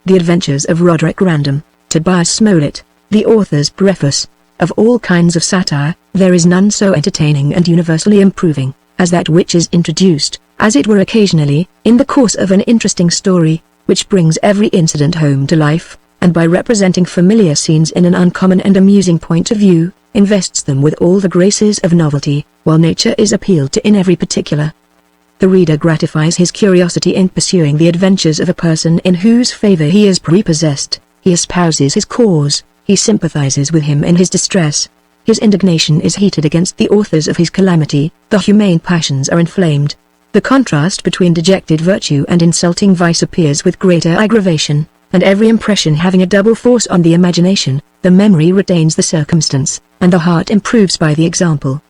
The Adventures of Roderick Random, Tobias Smollett, the author's preface. Of all kinds of satire, there is none so entertaining and universally improving, as that which is introduced, as it were occasionally, in the course of an interesting story, which brings every incident home to life, and by representing familiar scenes in an uncommon and amusing point of view, invests them with all the graces of novelty, while nature is appealed to in every particular. The reader gratifies his curiosity in pursuing the adventures of a person in whose favor he is prepossessed. He espouses his cause, he sympathizes with him in his distress. His indignation is heated against the authors of his calamity, the humane passions are inflamed. The contrast between dejected virtue and insulting vice appears with greater aggravation, and every impression having a double force on the imagination, the memory retains the circumstance, and the heart improves by the example.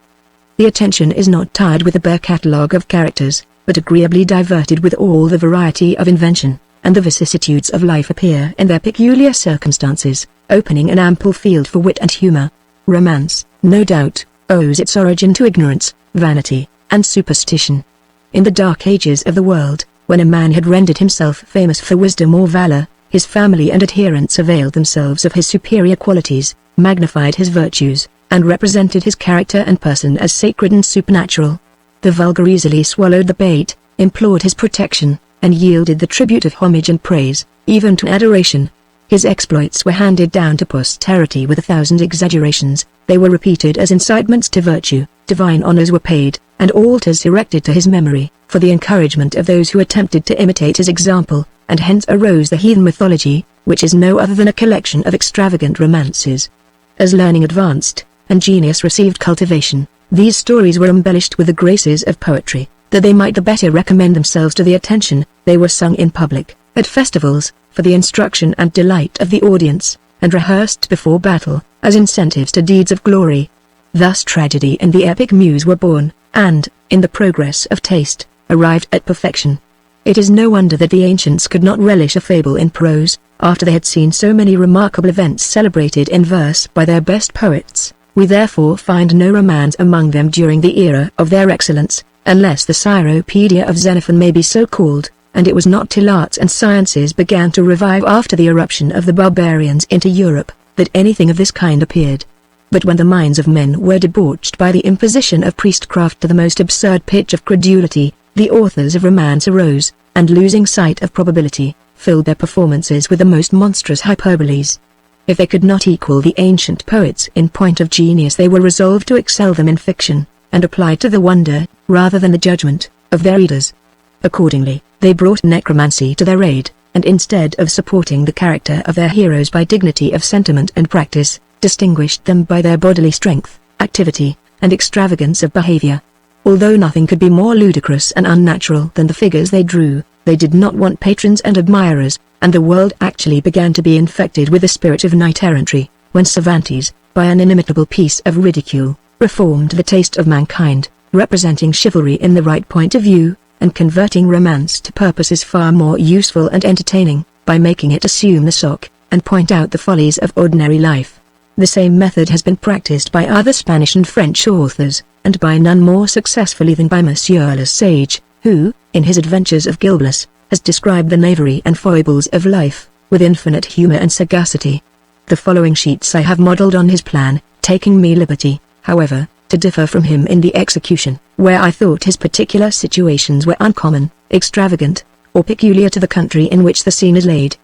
The attention is not tired with a bare catalogue of characters, but agreeably diverted with all the variety of invention, and the vicissitudes of life appear in their peculiar circumstances, opening an ample field for wit and humour. Romance, no doubt, owes its origin to ignorance, vanity, and superstition. In the dark ages of the world, when a man had rendered himself famous for wisdom or valour, his family and adherents availed themselves of his superior qualities, magnified his virtues, and represented his character and person as sacred and supernatural. The vulgar easily swallowed the bait, implored his protection, and yielded the tribute of homage and praise, even to adoration. His exploits were handed down to posterity with 1,000 exaggerations, they were repeated as incitements to virtue, divine honors were paid, and altars erected to his memory, for the encouragement of those who attempted to imitate his example, and hence arose the heathen mythology, which is no other than a collection of extravagant romances. As learning advanced, and genius received cultivation, these stories were embellished with the graces of poetry, that they might the better recommend themselves to the attention. They were sung in public, at festivals, for the instruction and delight of the audience, and rehearsed before battle, as incentives to deeds of glory. Thus tragedy and the epic muse were born, and, in the progress of taste, arrived at perfection. It is no wonder that the ancients could not relish a fable in prose, after they had seen so many remarkable events celebrated in verse by their best poets. We therefore find no romance among them during the era of their excellence, unless the Cyropedia of Xenophon may be so called, and it was not till arts and sciences began to revive after the eruption of the barbarians into Europe, that anything of this kind appeared. But when the minds of men were debauched by the imposition of priestcraft to the most absurd pitch of credulity, the authors of romance arose, and losing sight of probability, filled their performances with the most monstrous hyperboles. If they could not equal the ancient poets in point of genius, they were resolved to excel them in fiction, and applied to the wonder, rather than the judgment, of their readers. Accordingly, they brought necromancy to their aid, and instead of supporting the character of their heroes by dignity of sentiment and practice, distinguished them by their bodily strength, activity, and extravagance of behavior. Although nothing could be more ludicrous and unnatural than the figures they drew, they did not want patrons and admirers, and the world actually began to be infected with the spirit of knight-errantry, when Cervantes, by an inimitable piece of ridicule, reformed the taste of mankind, representing chivalry in the right point of view, and converting romance to purposes far more useful and entertaining, by making it assume the sock, and point out the follies of ordinary life. The same method has been practiced by other Spanish and French authors, and by none more successfully than by Monsieur Le Sage, who, in his Adventures of Gilblas, has described the knavery and foibles of life, with infinite humour and sagacity. The following sheets I have modelled on his plan, taking me liberty, however, to differ from him in the execution, where I thought his particular situations were uncommon, extravagant, or peculiar to the country in which the scene is laid.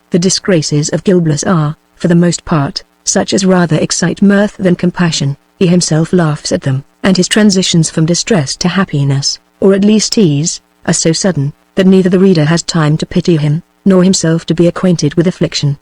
The disgraces of Gilblas are, for the most part, such as rather excite mirth than compassion. He himself laughs at them, and his transitions from distress to happiness, or at least ease, are so sudden, that neither the reader has time to pity him, nor himself to be acquainted with affliction.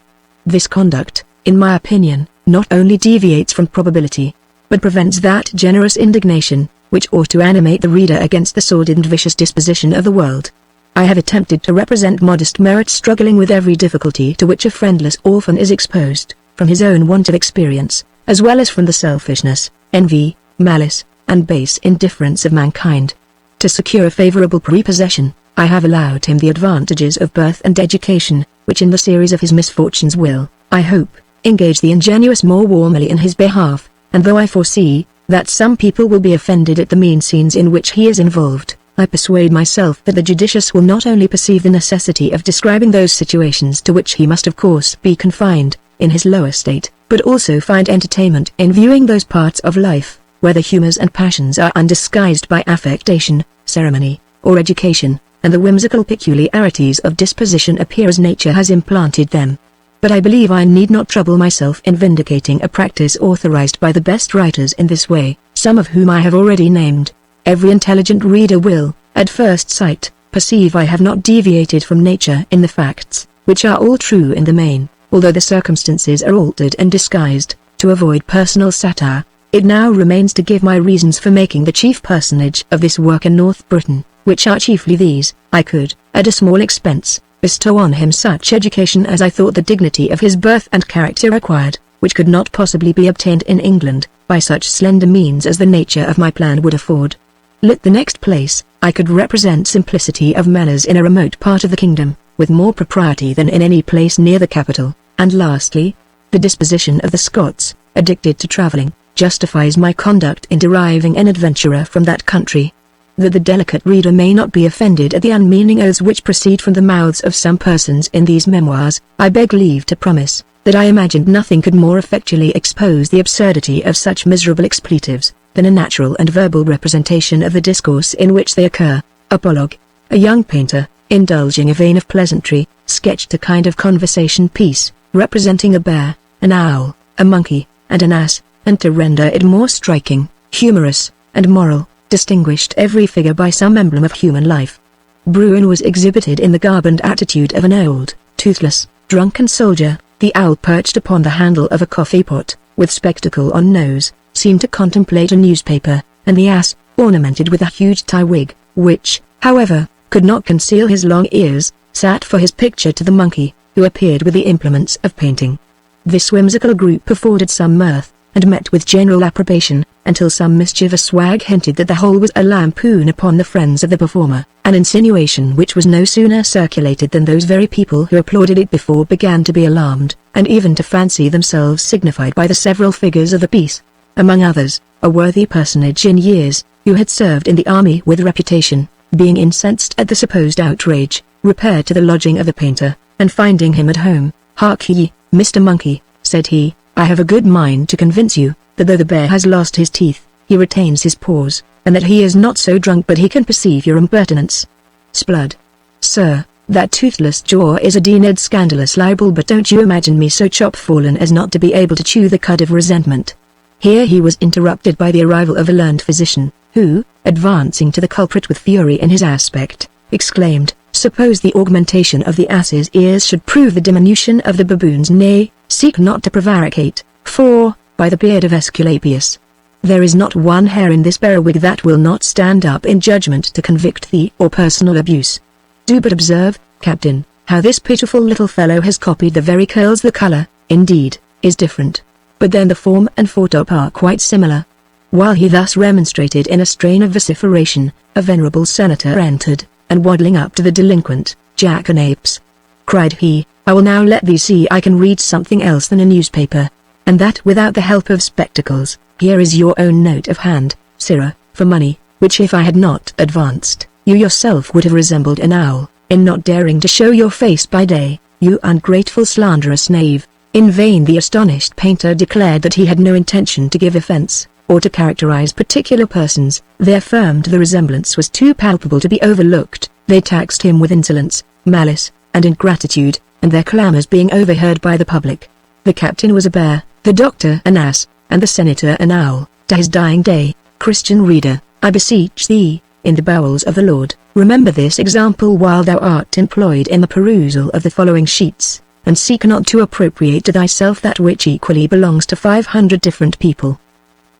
This conduct, in my opinion, not only deviates from probability, but prevents that generous indignation, which ought to animate the reader against the sordid and vicious disposition of the world. I have attempted to represent modest merit struggling with every difficulty to which a friendless orphan is exposed, from his own want of experience, as well as from the selfishness, envy, malice, and base indifference of mankind. To secure a favorable prepossession, I have allowed him the advantages of birth and education, which in the series of his misfortunes will, I hope, engage the ingenuous more warmly in his behalf, and though I foresee that some people will be offended at the mean scenes in which he is involved, I persuade myself that the judicious will not only perceive the necessity of describing those situations to which he must of course be confined, in his lower state, but also find entertainment in viewing those parts of life, where the humours and passions are undisguised by affectation, ceremony, or education, and the whimsical peculiarities of disposition appear as nature has implanted them. But I believe I need not trouble myself in vindicating a practice authorized by the best writers in this way, some of whom I have already named. Every intelligent reader will, at first sight, perceive I have not deviated from nature in the facts, which are all true in the main, although the circumstances are altered and disguised, to avoid personal satire. It now remains to give my reasons for making the chief personage of this work in North Britain, which are chiefly these: I could, at a small expense, bestow on him such education as I thought the dignity of his birth and character required, which could not possibly be obtained in England, by such slender means as the nature of my plan would afford. Lit the next place, I could represent simplicity of manners in a remote part of the kingdom, with more propriety than in any place near the capital, and lastly, the disposition of the Scots, addicted to travelling, justifies my conduct in deriving an adventurer from that country. That the delicate reader may not be offended at the unmeaning oaths which proceed from the mouths of some persons in these memoirs, I beg leave to promise, that I imagined nothing could more effectually expose the absurdity of such miserable expletives, than a natural and verbal representation of the discourse in which they occur. Apologue. A young painter, indulging a vein of pleasantry, sketched a kind of conversation piece, representing a bear, an owl, a monkey, and an ass, and to render it more striking, humorous, and moral, distinguished every figure by some emblem of human life. Bruin was exhibited in the garb and attitude of an old, toothless, drunken soldier. The owl, perched upon the handle of a coffee pot, with spectacle on nose, seemed to contemplate a newspaper, and the ass, ornamented with a huge tie wig, which, however, could not conceal his long ears, sat for his picture to the monkey, who appeared with the implements of painting. This whimsical group afforded some mirth, and met with general approbation, until some mischievous wag hinted that the whole was a lampoon upon the friends of the performer, an insinuation which was no sooner circulated than those very people who applauded it before began to be alarmed, and even to fancy themselves signified by the several figures of the piece. Among others, a worthy personage in years, who had served in the army with reputation, being incensed at the supposed outrage, repaired to the lodging of the painter, and finding him at home, "Hark ye, Mr. Monkey," said he, "I have a good mind to convince you, that though the bear has lost his teeth, he retains his paws, and that he is not so drunk but he can perceive your impertinence. Splud. Sir, that toothless jaw is a d-ned scandalous libel, but don't you imagine me so chop-fallen as not to be able to chew the cud of resentment." Here he was interrupted by the arrival of a learned physician, who, advancing to the culprit with fury in his aspect, exclaimed, "Suppose the augmentation of the ass's ears should prove the diminution of the baboon's, nay, seek not to prevaricate, for, by the beard of Aesculapius, there is not one hair in this periwig that will not stand up in judgment to convict thee or personal abuse. Do but observe, Captain, how this pitiful little fellow has copied the very curls. The colour, indeed, is different, but then the form and foretop are quite similar." While he thus remonstrated in a strain of vociferation, a venerable senator entered, and waddling up to the delinquent, "Jackanapes," cried he, "I will now let thee see I can read something else than a newspaper, and that without the help of spectacles. Here is your own note of hand, sirrah, for money, which if I had not advanced, you yourself would have resembled an owl, in not daring to show your face by day, you ungrateful slanderous knave." In vain the astonished painter declared that he had no intention to give offence, or to characterize particular persons. They affirmed the resemblance was too palpable to be overlooked. They taxed him with insolence, malice, and ingratitude, and their clamours being overheard by the public. The captain was a bear, the doctor an ass, and the senator an owl. To his dying day, Christian reader, I beseech thee, in the bowels of the Lord, remember this example while thou art employed in the perusal of the following sheets, and seek not to appropriate to thyself that which equally belongs to 500 different people.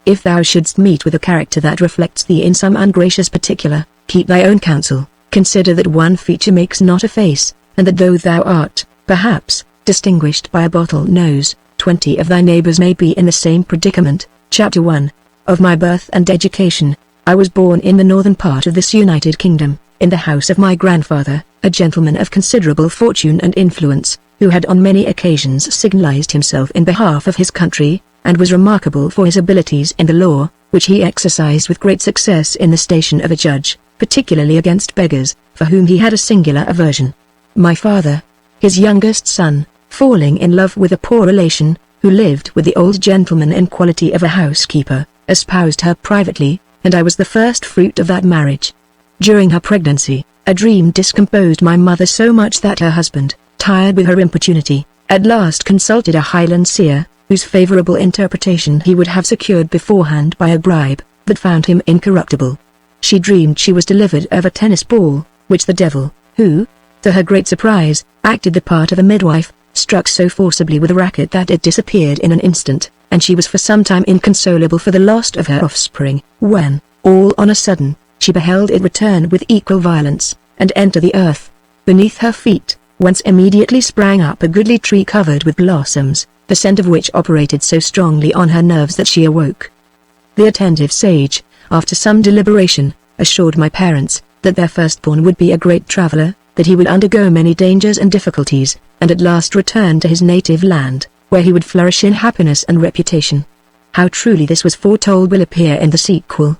If thou shouldst meet with a character that reflects thee in some ungracious particular, keep thy own counsel, consider that one feature makes not a face, and that though thou art, perhaps, distinguished by a bottle nose, 20 of thy neighbours may be in the same predicament. Chapter 1. Of my birth and education. I was born in the northern part of this United Kingdom, in the house of my grandfather, a gentleman of considerable fortune and influence, who had on many occasions signalized himself in behalf of his country, and was remarkable for his abilities in the law, which he exercised with great success in the station of a judge, particularly against beggars, for whom he had a singular aversion. My father, his youngest son, falling in love with a poor relation, who lived with the old gentleman in quality of a housekeeper, espoused her privately, and I was the first fruit of that marriage. During her pregnancy, a dream discomposed my mother so much that her husband, tired with her importunity, at last consulted a Highland seer, whose favourable interpretation he would have secured beforehand by a bribe, but found him incorruptible. She dreamed she was delivered of a tennis ball, which the devil, who, to her great surprise, acted the part of a midwife, struck so forcibly with a racket that it disappeared in an instant, and she was for some time inconsolable for the loss of her offspring, when, all on a sudden, she beheld it return with equal violence, and enter the earth beneath her feet, whence immediately sprang up a goodly tree covered with blossoms, the scent of which operated so strongly on her nerves that she awoke. The attentive sage, after some deliberation, assured my parents that their firstborn would be a great traveller, that he would undergo many dangers and difficulties, and at last return to his native land, where he would flourish in happiness and reputation. How truly this was foretold will appear in the sequel.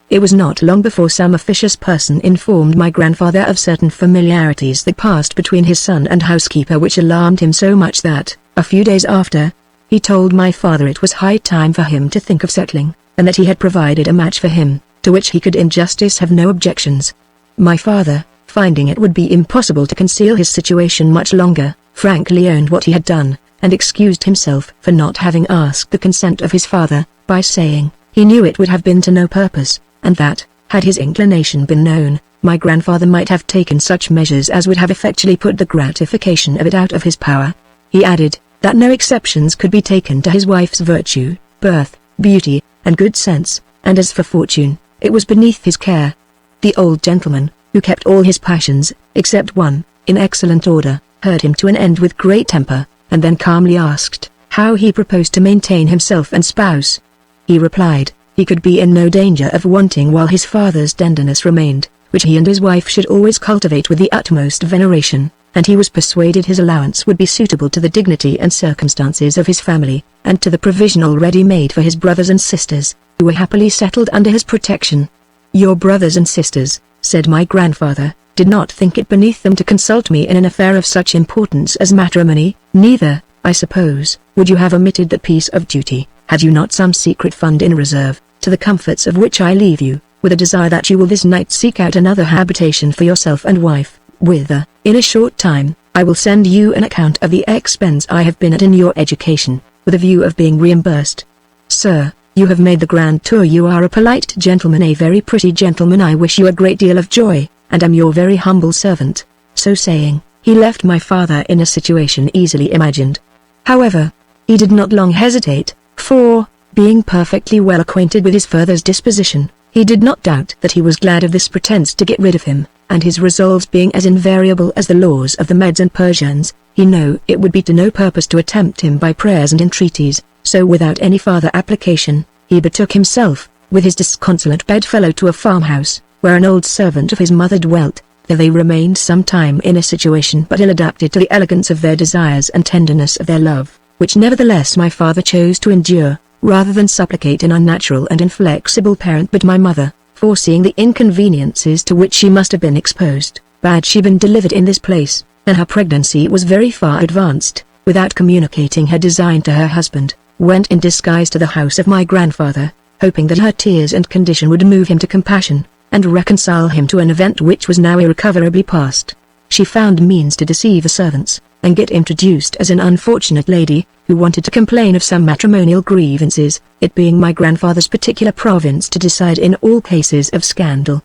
It was not long before some officious person informed my grandfather of certain familiarities that passed between his son and housekeeper which alarmed him so much that, a few days after, he told my father it was high time for him to think of settling, and that he had provided a match for him, to which he could in justice have no objections. My father, finding it would be impossible to conceal his situation much longer, frankly owned what he had done, and excused himself for not having asked the consent of his father, by saying, he knew it would have been to no purpose, and that, had his inclination been known, my grandfather might have taken such measures as would have effectually put the gratification of it out of his power. He added, that no exceptions could be taken to his wife's virtue, birth, beauty, and good sense, and as for fortune, it was beneath his care. The old gentleman, who kept all his passions, except one, in excellent order, heard him to an end with great temper, and then calmly asked, how he proposed to maintain himself and spouse. He replied, he could be in no danger of wanting while his father's tenderness remained, which he and his wife should always cultivate with the utmost veneration, and he was persuaded his allowance would be suitable to the dignity and circumstances of his family, and to the provision already made for his brothers and sisters, who were happily settled under his protection. Your brothers and sisters, said my grandfather, did not think it beneath them to consult me in an affair of such importance as matrimony, neither, I suppose, would you have omitted that piece of duty, had you not some secret fund in reserve, to the comforts of which I leave you, with a desire that you will this night seek out another habitation for yourself and wife, whither, in a short time, I will send you an account of the expense I have been at in your education, with a view of being reimbursed. Sir, you have made the grand tour. You are a polite gentleman, a very pretty gentleman. I wish you a great deal of joy, and am your very humble servant. So saying, he left my father in a situation easily imagined. However, he did not long hesitate, for, being perfectly well acquainted with his father's disposition, he did not doubt that he was glad of this pretence to get rid of him, and his resolves being as invariable as the laws of the Medes and Persians, he knew it would be to no purpose to attempt him by prayers and entreaties, so without any farther application, he betook himself, with his disconsolate bedfellow, to a farmhouse, where an old servant of his mother dwelt. There they remained some time in a situation but ill adapted to the elegance of their desires and tenderness of their love, which nevertheless my father chose to endure, rather than supplicate an unnatural and inflexible parent. But my mother, foreseeing the inconveniences to which she must have been exposed, bade she been delivered in this place, and her pregnancy was very far advanced, without communicating her design to her husband, went in disguise to the house of my grandfather, hoping that her tears and condition would move him to compassion, and reconcile him to an event which was now irrecoverably past. She found means to deceive the servants, and get introduced as an unfortunate lady, who wanted to complain of some matrimonial grievances, it being my grandfather's particular province to decide in all cases of scandal.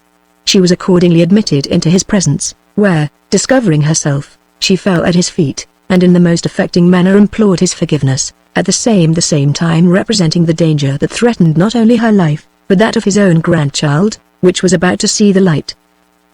She was accordingly admitted into his presence, where, discovering herself, she fell at his feet, and in the most affecting manner implored his forgiveness, at the same time representing the danger that threatened not only her life, but that of his own grandchild, which was about to see the light.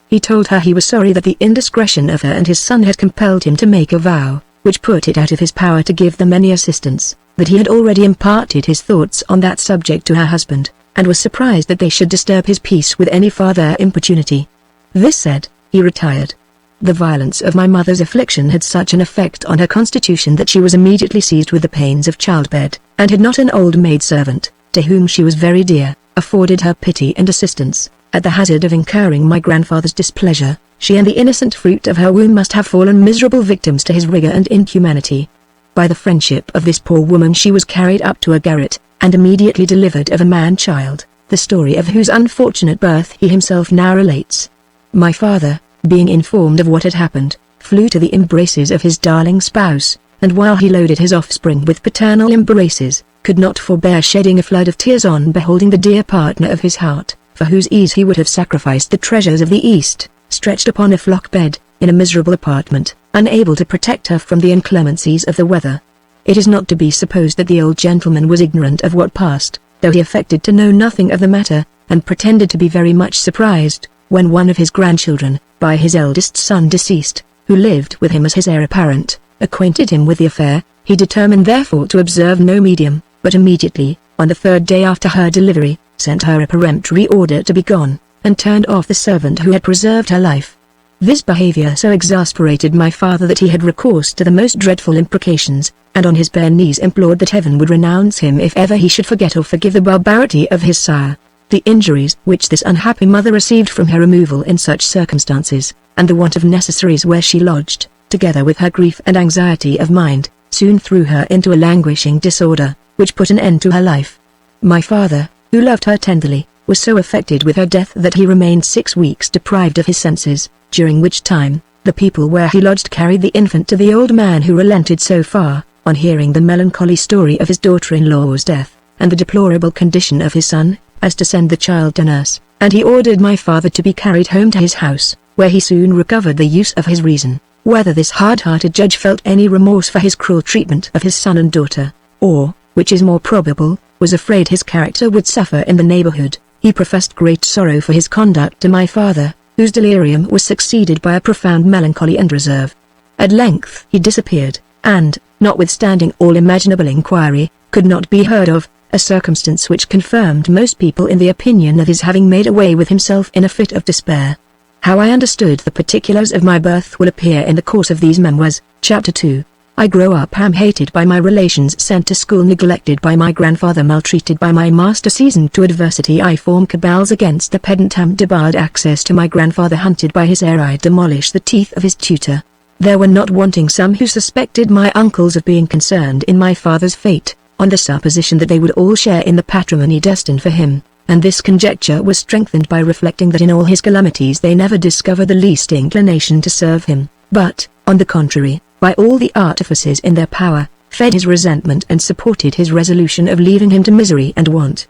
He told her he was sorry that the indiscretion of her and his son had compelled him to make a vow, which put it out of his power to give them any assistance, that he had already imparted his thoughts on that subject to her husband, and was surprised that they should disturb his peace with any farther importunity. This said, he retired. The violence of my mother's affliction had such an effect on her constitution that she was immediately seized with the pains of childbed, and had not an old maid servant, to whom she was very dear, afforded her pity and assistance, at the hazard of incurring my grandfather's displeasure, she and the innocent fruit of her womb must have fallen miserable victims to his rigor and inhumanity. By the friendship of this poor woman she was carried up to a garret, and immediately delivered of a man-child, the story of whose unfortunate birth he himself now relates. My father, being informed of what had happened, flew to the embraces of his darling spouse, and while he loaded his offspring with paternal embraces, could not forbear shedding a flood of tears on beholding the dear partner of his heart, for whose ease he would have sacrificed the treasures of the East, stretched upon a flock bed, in a miserable apartment, unable to protect her from the inclemencies of the weather. It is not to be supposed that the old gentleman was ignorant of what passed, though he affected to know nothing of the matter, and pretended to be very much surprised, when one of his grandchildren, by his eldest son deceased, who lived with him as his heir apparent, acquainted him with the affair. He determined therefore to observe no medium, but immediately, on the 3rd day after her delivery, sent her a peremptory order to be gone, and turned off the servant who had preserved her life. This behavior so exasperated my father that he had recourse to the most dreadful imprecations, and on his bare knees implored that heaven would renounce him if ever he should forget or forgive the barbarity of his sire. The injuries which this unhappy mother received from her removal in such circumstances, and the want of necessaries where she lodged, together with her grief and anxiety of mind, soon threw her into a languishing disorder, which put an end to her life. My father, who loved her tenderly, was so affected with her death that he remained 6 weeks deprived of his senses, during which time, the people where he lodged carried the infant to the old man, who relented so far, on hearing the melancholy story of his daughter-in-law's death, and the deplorable condition of his son, as to send the child to nurse, and he ordered my father to be carried home to his house, where he soon recovered the use of his reason. Whether this hard-hearted judge felt any remorse for his cruel treatment of his son and daughter, or, which is more probable, was afraid his character would suffer in the neighborhood, he professed great sorrow for his conduct to my father, whose delirium was succeeded by a profound melancholy and reserve. At length he disappeared, and, notwithstanding all imaginable inquiry, could not be heard of, a circumstance which confirmed most people in the opinion of his having made away with himself in a fit of despair. How I understood the particulars of my birth will appear in the course of these memoirs. Chapter 2. I grow up hated by my relations, sent to school neglected by my grandfather, maltreated by my master, seasoned to adversity. I form cabals against the pedant, debarred access to my grandfather, hunted by his heir. I demolish the teeth of his tutor. There were not wanting some who suspected my uncles of being concerned in my father's fate, on the supposition that they would all share in the patrimony destined for him, and this conjecture was strengthened by reflecting that in all his calamities they never discovered the least inclination to serve him, but, on the contrary, by all the artifices in their power, fed his resentment and supported his resolution of leaving him to misery and want.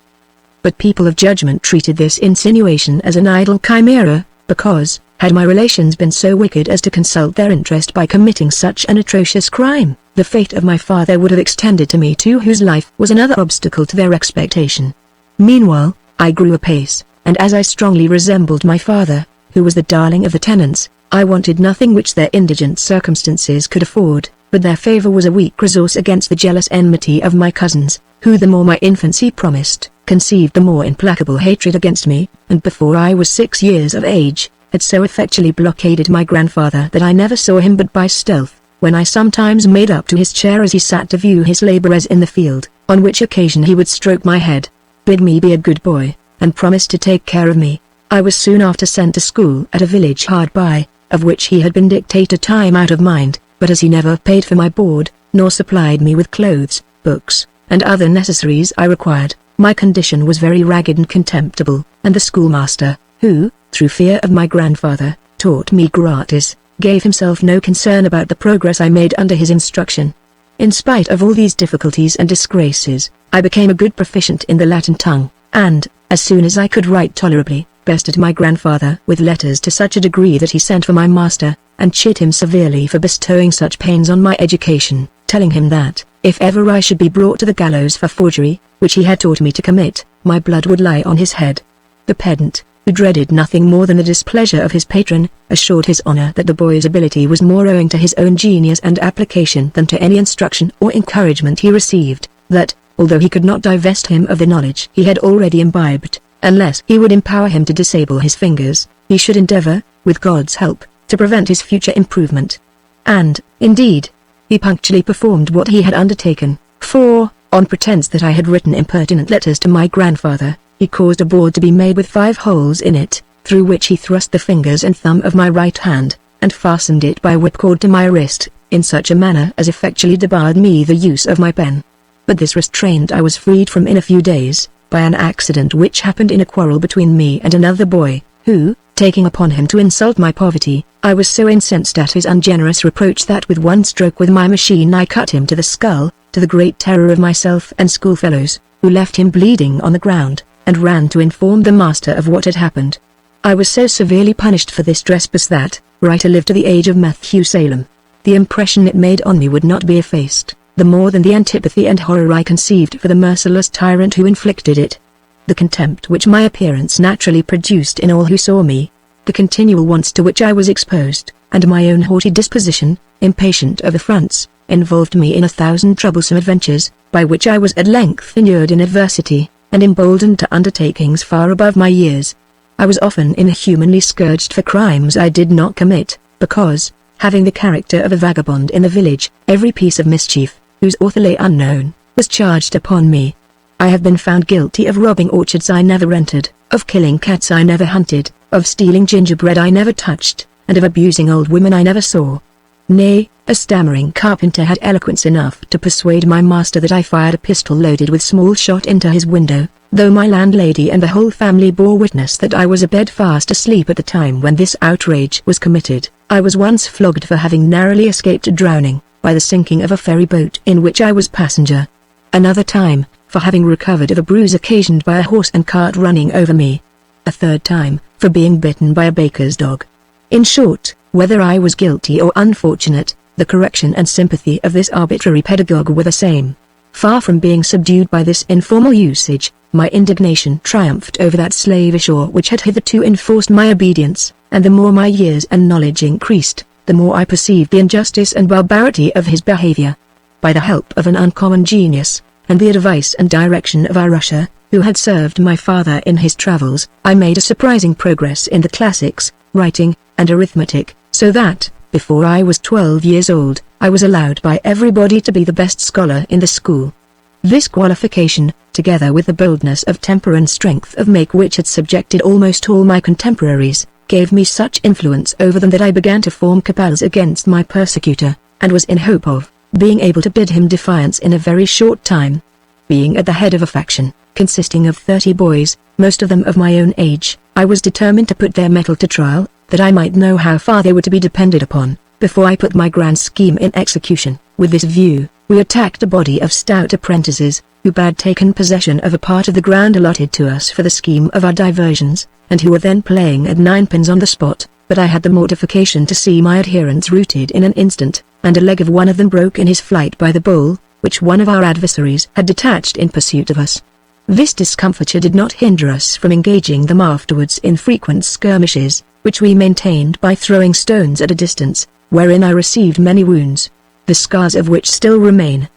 But people of judgment treated this insinuation as an idle chimera, because, had my relations been so wicked as to consult their interest by committing such an atrocious crime, the fate of my father would have extended to me too, whose life was another obstacle to their expectation. Meanwhile, I grew apace, and as I strongly resembled my father, who was the darling of the tenants, I wanted nothing which their indigent circumstances could afford, but their favor was a weak resource against the jealous enmity of my cousins, who the more my infancy promised, conceived the more implacable hatred against me, and before I was 6 years of age, had so effectually blockaded my grandfather that I never saw him but by stealth, when I sometimes made up to his chair as he sat to view his laborers in the field, on which occasion he would stroke my head, bid me be a good boy, and promise to take care of me. I was soon after sent to school at a village hard by, of which he had been dictator time out of mind, but as he never paid for my board, nor supplied me with clothes, books, and other necessaries I required, my condition was very ragged and contemptible, and the schoolmaster, who, through fear of my grandfather, taught me gratis, gave himself no concern about the progress I made under his instruction. In spite of all these difficulties and disgraces, I became a good proficient in the Latin tongue, and, as soon as I could write tolerably, bested my grandfather with letters to such a degree that he sent for my master, and chid him severely for bestowing such pains on my education, telling him that, if ever I should be brought to the gallows for forgery, which he had taught me to commit, my blood would lie on his head. The pedant, who dreaded nothing more than the displeasure of his patron, assured his honor that the boy's ability was more owing to his own genius and application than to any instruction or encouragement he received, that, although he could not divest him of the knowledge he had already imbibed, unless he would empower him to disable his fingers, he should endeavor, with God's help, to prevent his future improvement. And, indeed, he punctually performed what he had undertaken, for, on pretense that I had written impertinent letters to my grandfather, he caused a board to be made with 5 holes in it, through which he thrust the fingers and thumb of my right hand, and fastened it by whipcord to my wrist, in such a manner as effectually debarred me the use of my pen. But this restraint I was freed from in a few days, by an accident which happened in a quarrel between me and another boy, who, taking upon him to insult my poverty, I was so incensed at his ungenerous reproach that with one stroke with my machine I cut him to the skull, to the great terror of myself and schoolfellows, who left him bleeding on the ground, and ran to inform the master of what had happened. I was so severely punished for this trespass that, were I to live to the age of Methusalem, the impression it made on me would not be effaced, the more than the antipathy and horror I conceived for the merciless tyrant who inflicted it. The contempt which my appearance naturally produced in all who saw me, the continual wants to which I was exposed, and my own haughty disposition, impatient of affronts, involved me in 1,000 troublesome adventures, by which I was at length inured in adversity, and emboldened to undertakings far above my years. I was often inhumanly scourged for crimes I did not commit, because, having the character of a vagabond in the village, every piece of mischief, whose author lay unknown, was charged upon me. I have been found guilty of robbing orchards I never entered, of killing cats I never hunted, of stealing gingerbread I never touched, and of abusing old women I never saw. Nay, a stammering carpenter had eloquence enough to persuade my master that I fired a pistol loaded with small shot into his window, though my landlady and the whole family bore witness that I was abed fast asleep at the time when this outrage was committed. I was once flogged for having narrowly escaped drowning, by the sinking of a ferry boat in which I was passenger. Another time, for having recovered of a bruise occasioned by a horse and cart running over me. A third time, for being bitten by a baker's dog. In short, whether I was guilty or unfortunate, the correction and sympathy of this arbitrary pedagogue were the same. Far from being subdued by this informal usage, my indignation triumphed over that slavish awe which had hitherto enforced my obedience, and the more my years and knowledge increased, the more I perceived the injustice and barbarity of his behavior. By the help of an uncommon genius, and the advice and direction of our usher, who had served my father in his travels, I made a surprising progress in the classics, writing, and arithmetic, so that, before I was 12 years old, I was allowed by everybody to be the best scholar in the school. This qualification, together with the boldness of temper and strength of make which had subjected almost all my contemporaries, gave me such influence over them that I began to form cabals against my persecutor, and was in hope of being able to bid him defiance in a very short time. Being at the head of a faction, consisting of 30 boys, most of them of my own age, I was determined to put their mettle to trial, that I might know how far they were to be depended upon, before I put my grand scheme in execution. With this view, we attacked a body of stout apprentices, who had taken possession of a part of the ground allotted to us for the scheme of our diversions, and who were then playing at ninepins on the spot, but I had the mortification to see my adherents routed in an instant, and a leg of one of them broke in his flight by the bull, which one of our adversaries had detached in pursuit of us. This discomfiture did not hinder us from engaging them afterwards in frequent skirmishes, which we maintained by throwing stones at a distance, wherein I received many wounds, the scars of which still remain.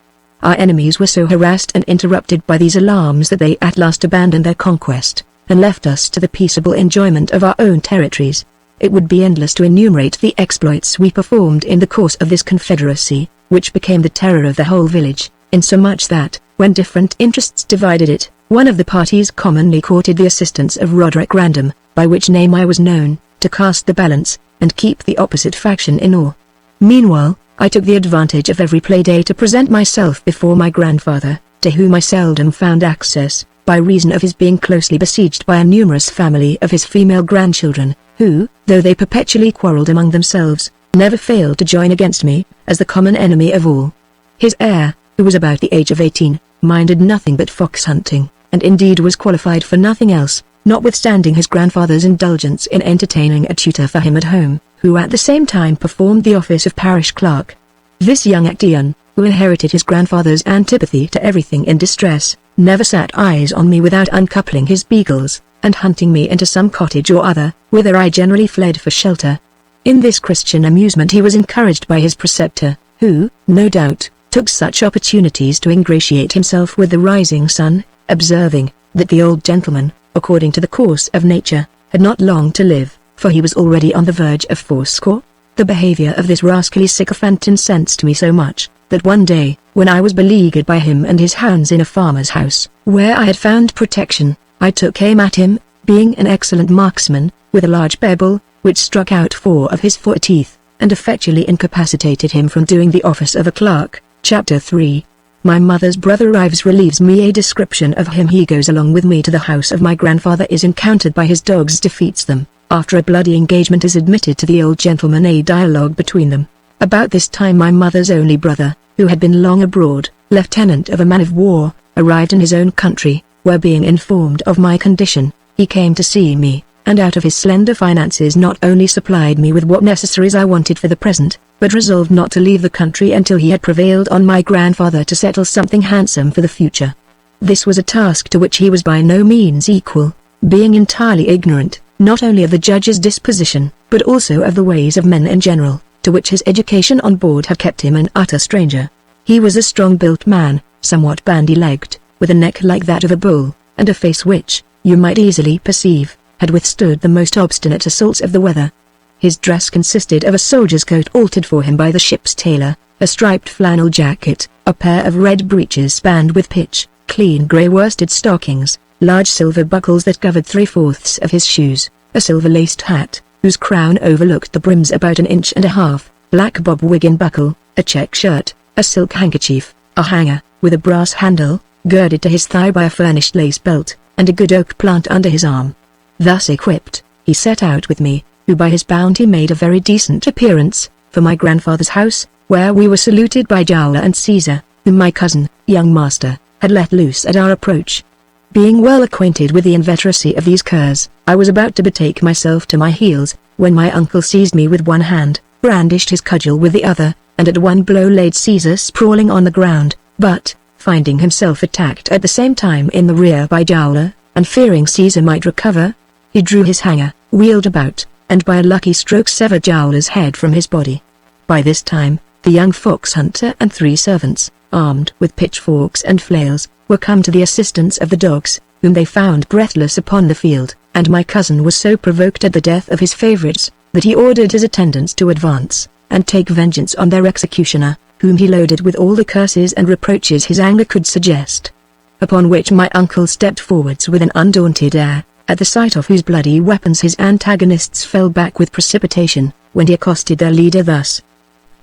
Our enemies were so harassed and interrupted by these alarms that they at last abandoned their conquest, and left us to the peaceable enjoyment of our own territories. It would be endless to enumerate the exploits we performed in the course of this confederacy, which became the terror of the whole village, insomuch that, when different interests divided it, one of the parties commonly courted the assistance of Roderick Random, by which name I was known, to cast the balance, and keep the opposite faction in awe. Meanwhile, I took the advantage of every play day to present myself before my grandfather, to whom I seldom found access, by reason of his being closely besieged by a numerous family of his female grandchildren, who, though they perpetually quarrelled among themselves, never failed to join against me, as the common enemy of all. His heir, who was about the age of 18, minded nothing but fox hunting, and indeed was qualified for nothing else, notwithstanding his grandfather's indulgence in entertaining a tutor for him at home, who at the same time performed the office of parish clerk. This young Actaeon, who inherited his grandfather's antipathy to everything in distress, never sat eyes on me without uncoupling his beagles, and hunting me into some cottage or other, whither I generally fled for shelter. In this Christian amusement he was encouraged by his preceptor, who, no doubt, took such opportunities to ingratiate himself with the rising sun, observing, that the old gentleman, according to the course of nature, had not long to live, for he was already on the verge of fourscore. The behavior of this rascally sycophant incensed me so much, that one day, when I was beleaguered by him and his hounds in a farmer's house, where I had found protection, I took aim at him, being an excellent marksman, with a large pebble, which struck out 4 of his 4 teeth, and effectually incapacitated him from doing the office of a clerk. Chapter 3. My mother's brother arrives relieves me. A description of him. He goes along with me to the house of my grandfather, is encountered by his dogs, defeats them. After a bloody engagement is admitted to the old gentleman. A dialogue between them. About this time my mother's only brother, who had been long abroad, lieutenant of a man of war, arrived in his own country, where being informed of my condition, he came to see me, and out of his slender finances not only supplied me with what necessaries I wanted for the present, but resolved not to leave the country until he had prevailed on my grandfather to settle something handsome for the future. This was a task to which he was by no means equal, being entirely ignorant, not only of the judge's disposition, but also of the ways of men in general, to which his education on board had kept him an utter stranger. He was a strong-built man, somewhat bandy-legged, with a neck like that of a bull, and a face which, you might easily perceive, had withstood the most obstinate assaults of the weather. His dress consisted of a soldier's coat altered for him by the ship's tailor, a striped flannel jacket, a pair of red breeches spanned with pitch, clean grey worsted stockings, large silver buckles that covered 3/4 of his shoes, a silver-laced hat, whose crown overlooked the brims about 1.5 inches, black bob wig and buckle, a check shirt, a silk handkerchief, a hanger, with a brass handle, girded to his thigh by a furnished lace belt, and a good oak plant under his arm. Thus equipped, he set out with me, who by his bounty made a very decent appearance, for my grandfather's house, where we were saluted by Jowler and Caesar, whom my cousin, young master, had let loose at our approach. Being well acquainted with the inveteracy of these curs, I was about to betake myself to my heels, when my uncle seized me with one hand, brandished his cudgel with the other, and at one blow laid Caesar sprawling on the ground, but, finding himself attacked at the same time in the rear by Jowler, and fearing Caesar might recover, he drew his hanger, wheeled about, and by a lucky stroke severed Jowler's head from his body. By this time, the young fox hunter and 3 servants, armed with pitchforks and flails, were come to the assistance of the dogs, whom they found breathless upon the field, and my cousin was so provoked at the death of his favourites, that he ordered his attendants to advance, and take vengeance on their executioner, whom he loaded with all the curses and reproaches his anger could suggest. Upon which my uncle stepped forwards with an undaunted air, at the sight of whose bloody weapons his antagonists fell back with precipitation, when he accosted their leader thus: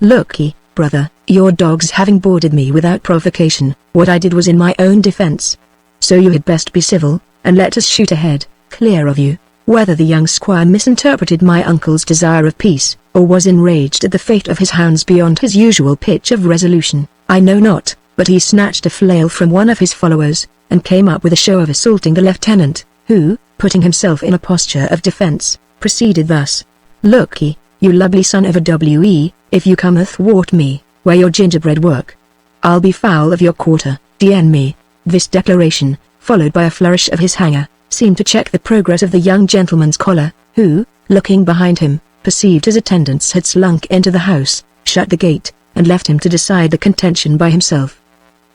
"Look ye, brother, your dogs having boarded me without provocation, what I did was in my own defence. So you had best be civil, and let us shoot ahead, clear of you." Whether the young squire misinterpreted my uncle's desire of peace, or was enraged at the fate of his hounds beyond his usual pitch of resolution, I know not, but he snatched a flail from one of his followers, and came up with a show of assaulting the lieutenant, who, putting himself in a posture of defence, proceeded thus: "Look ye, you lovely son of a W.E., if you come athwart me, where your gingerbread work, I'll be foul of your quarter, d.n. me." This declaration, followed by a flourish of his hanger, seemed to check the progress of the young gentleman's choler, who, looking behind him, perceived his attendants had slunk into the house, shut the gate, and left him to decide the contention by himself.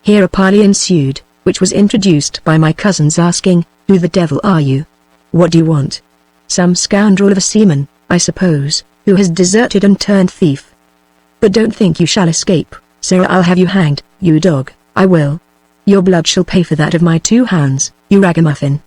Here a parley ensued, which was introduced by my cousins asking, "Who the devil are you? What do you want?" "Some scoundrel of a seaman, I suppose, who has deserted and turned thief. But don't think you shall escape, sir. I'll have you hanged, you dog, I will. Your blood shall pay for that of my 2 hounds, you ragamuffin.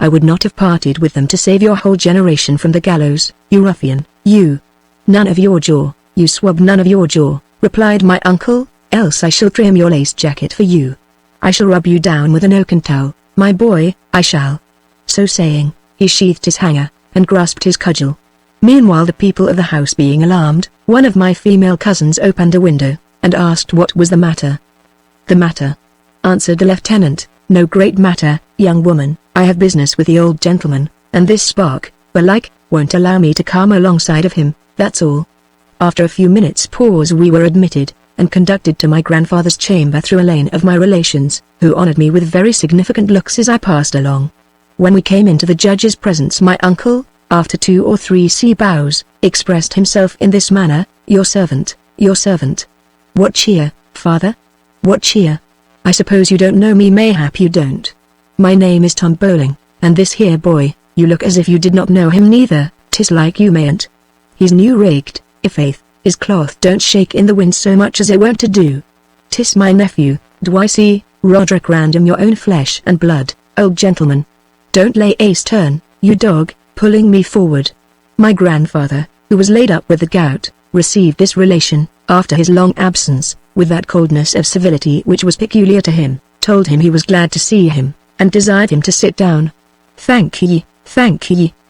I would not have parted with them to save your whole generation from the gallows, you ruffian, you." "None of your jaw, you swab, none of your jaw," replied my uncle, "else I shall trim your lace jacket for you. I shall rub you down with an oaken towel, my boy, I shall." So saying, he sheathed his hanger, and grasped his cudgel. Meanwhile, the people of the house being alarmed, one of my female cousins opened a window, and asked what was the matter. "The matter," answered the lieutenant, "no great matter, young woman. I have business with the old gentleman, and this spark, belike, won't allow me to come alongside of him, that's all." After a few minutes' pause we were admitted, and conducted to my grandfather's chamber through a lane of my relations, who honoured me with very significant looks as I passed along. When we came into the judge's presence, my uncle, after 2 or 3 sea bows, expressed himself in this manner: "Your servant, your servant." "What cheer, father? What cheer? I suppose you don't know me. Mayhap you don't. My name is Tom Bowling, and this here boy, you look as if you did not know him neither. 'Tis like you mayn't. He's new raked, i'faith, his cloth don't shake in the wind so much as it won't to do. 'Tis my nephew, Dwight, Roderick Random, your own flesh and blood, old gentleman." Don't lay a stern, you dog, pulling me forward. My grandfather, who was laid up with the gout, received this relation, after his long absence, with that coldness of civility which was peculiar to him, told him he was glad to see him, and desired him to sit down. Thank ye,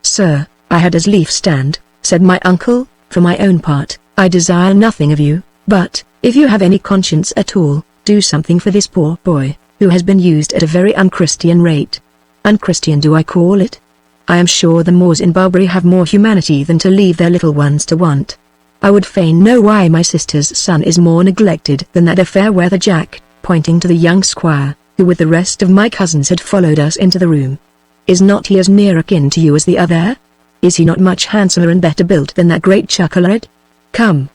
sir, I had as lief stand, said my uncle. For my own part, I desire nothing of you, but, if you have any conscience at all, do something for this poor boy, who has been used at a very unchristian rate. Unchristian do I call it? I am sure the Moors in Barbary have more humanity than to leave their little ones to want. I would fain know why my sister's son is more neglected than that fair weather Jack, pointing to the young squire, who with the rest of my cousins had followed us into the room. Is not he as near akin to you as the other? Is he not much handsomer and better built than that great chucklehead? Come,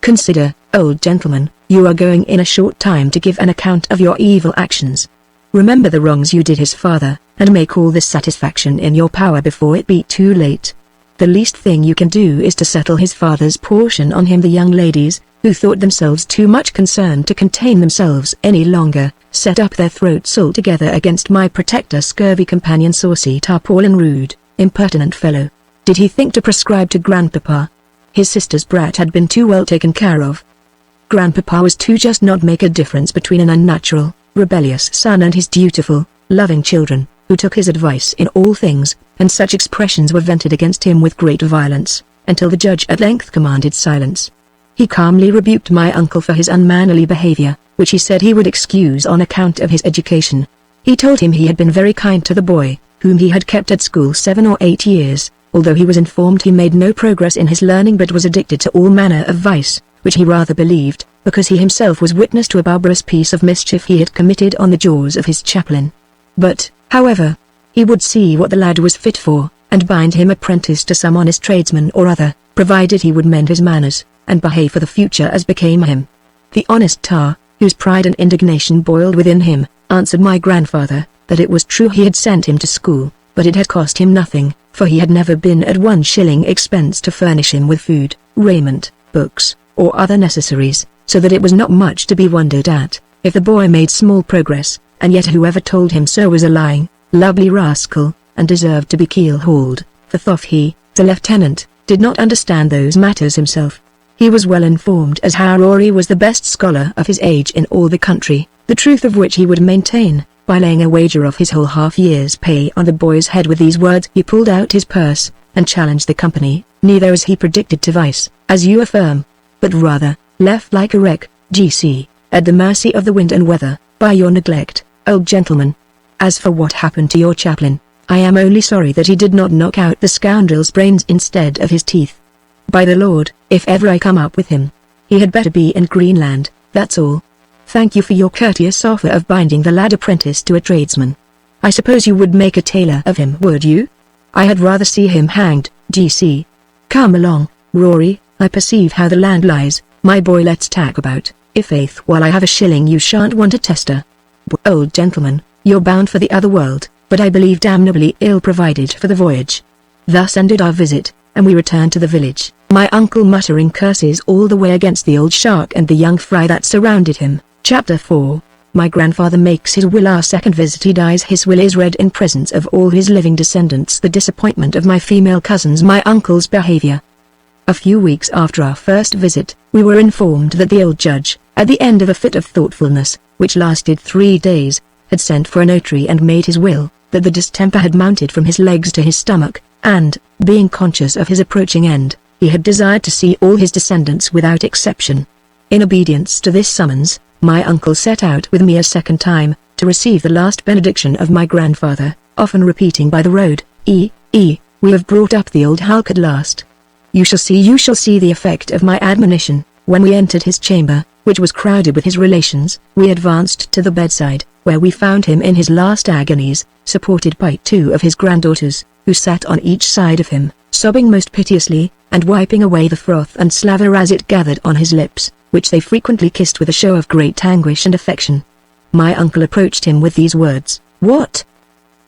consider, old gentleman, you are going in a short time to give an account of your evil actions. Remember the wrongs you did his father, and make all the satisfaction in your power before it be too late. The least thing you can do is to settle his father's portion on him. The young ladies, who thought themselves too much concerned to contain themselves any longer, set up their throats altogether against my protector, scurvy companion, saucy tarpaulin, rude, impertinent fellow. Did he think to prescribe to grandpapa? His sister's brat had been too well taken care of. Grandpapa was too just not make a difference between an unnatural, rebellious son and his dutiful, loving children, who took his advice in all things, and such expressions were vented against him with great violence, until the judge at length commanded silence. He calmly rebuked my uncle for his unmannerly behavior, which he said he would excuse on account of his education. He told him he had been very kind to the boy, whom he had kept at school 7 or 8 years, although he was informed he made no progress in his learning but was addicted to all manner of vice, which he rather believed, because he himself was witness to a barbarous piece of mischief he had committed on the jaws of his chaplain. But, however, he would see what the lad was fit for, and bind him apprentice to some honest tradesman or other, provided he would mend his manners, and behave for the future as became him. The honest tar, whose pride and indignation boiled within him, answered my grandfather, that it was true he had sent him to school, but it had cost him nothing, for he had never been at 1 shilling expense to furnish him with food, raiment, books, or other necessaries, so that it was not much to be wondered at, if the boy made small progress, and yet whoever told him so was a lying, lovely rascal, and deserved to be keel-hauled, for though he, the lieutenant, did not understand those matters himself, he was well informed as how Rory was the best scholar of his age in all the country, the truth of which he would maintain, by laying a wager of his whole half-year's pay on the boy's head. With these words he pulled out his purse, and challenged the company, neither as he predicted to vice, as you affirm, but rather, left like a wreck, G.C., at the mercy of the wind and weather, by your neglect, old gentleman. As for what happened to your chaplain, I am only sorry that he did not knock out the scoundrel's brains instead of his teeth. By the Lord, if ever I come up with him, he had better be in Greenland, that's all. Thank you for your courteous offer of binding the lad apprentice to a tradesman. I suppose you would make a tailor of him, would you? I had rather see him hanged, G.C. Come along, Rory, I perceive how the land lies, my boy. Let's tack about. I'faith, while I have a shilling you shan't want a tester. Old gentleman, you're bound for the other world, but I believe damnably ill provided for the voyage. Thus ended our visit, and we returned to the village, my uncle muttering curses all the way against the old shark and the young fry that surrounded him. Chapter 4. My grandfather makes his will. Our second visit. He dies. His will is read in presence of all his living descendants. The disappointment of my female cousins. My uncle's behavior. A few weeks after our first visit, we were informed that the old judge, at the end of a fit of thoughtfulness, which lasted 3 days, had sent for a notary and made his will, that the distemper had mounted from his legs to his stomach, and, being conscious of his approaching end, he had desired to see all his descendants without exception. In obedience to this summons, my uncle set out with me a second time, to receive the last benediction of my grandfather, often repeating by the road, we have brought up the old hulk at last. You shall see the effect of my admonition. When we entered his chamber, which was crowded with his relations, we advanced to the bedside, where we found him in his last agonies, supported by 2 of his granddaughters, who sat on each side of him, sobbing most piteously, and wiping away the froth and slaver as it gathered on his lips, which they frequently kissed with a show of great anguish and affection. My uncle approached him with these words, "What?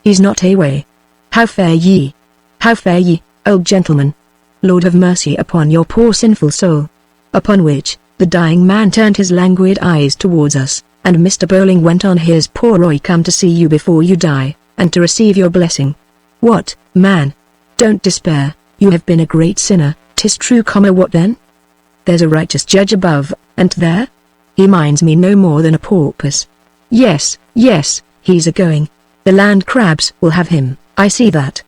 He's not away. How fare ye? How fare ye, old gentleman? Lord have mercy upon your poor sinful soul." Upon which, the dying man turned his languid eyes towards us, and Mr. Bowling went on, "Here's poor Roy come to see you before you die, and to receive your blessing. What, man? Don't despair, you have been a great sinner, 'tis true, what then? There's a righteous judge above, and there? He minds me no more than a porpoise. Yes, yes, he's a-going. The land crabs will have him, I see that.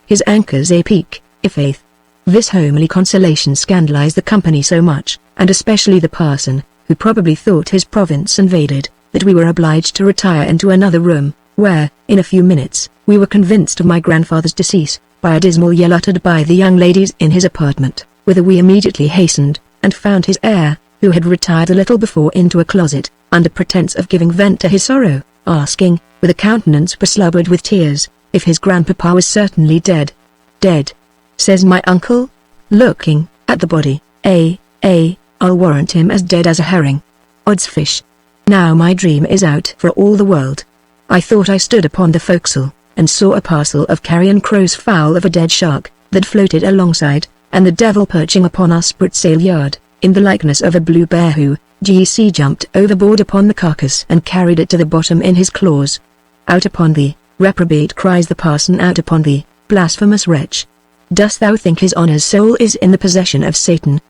His anchor's a peak, i'faith. This homely consolation scandalized the company so much, and especially the parson, who probably thought his province invaded, that we were obliged to retire into another room, where, in a few minutes, we were convinced of my grandfather's decease, by a dismal yell uttered by the young ladies in his apartment, whither we immediately hastened, and found his heir, who had retired a little before into a closet, under pretence of giving vent to his sorrow, asking, with a countenance beslubbered with tears, if his grandpapa was certainly dead. Dead? Says my uncle, looking at the body. I'll warrant him as dead as a herring. Oddsfish. Now my dream is out for all the world. I thought I stood upon the forecastle, and saw a parcel of carrion crows foul of a dead shark, that floated alongside, and the devil perching upon our spritsail yard, in the likeness of a blue bear who, jumped overboard upon the carcass and carried it to the bottom in his claws. Out upon thee, reprobate, cries the parson, out upon thee, blasphemous wretch. Dost thou think his honour's soul is in the possession of Satan?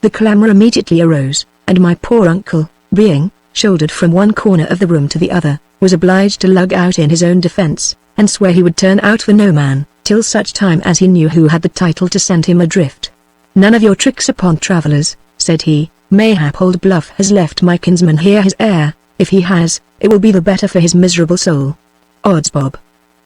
The clamour immediately arose, and my poor uncle, being shouldered from one corner of the room to the other, was obliged to lug out in his own defence, and swear he would turn out for no man, till such time as he knew who had the title to send him adrift. None of your tricks upon travellers, said he. Mayhap old Bluff has left my kinsman here his heir. If he has, it will be the better for his miserable soul. Odds bob.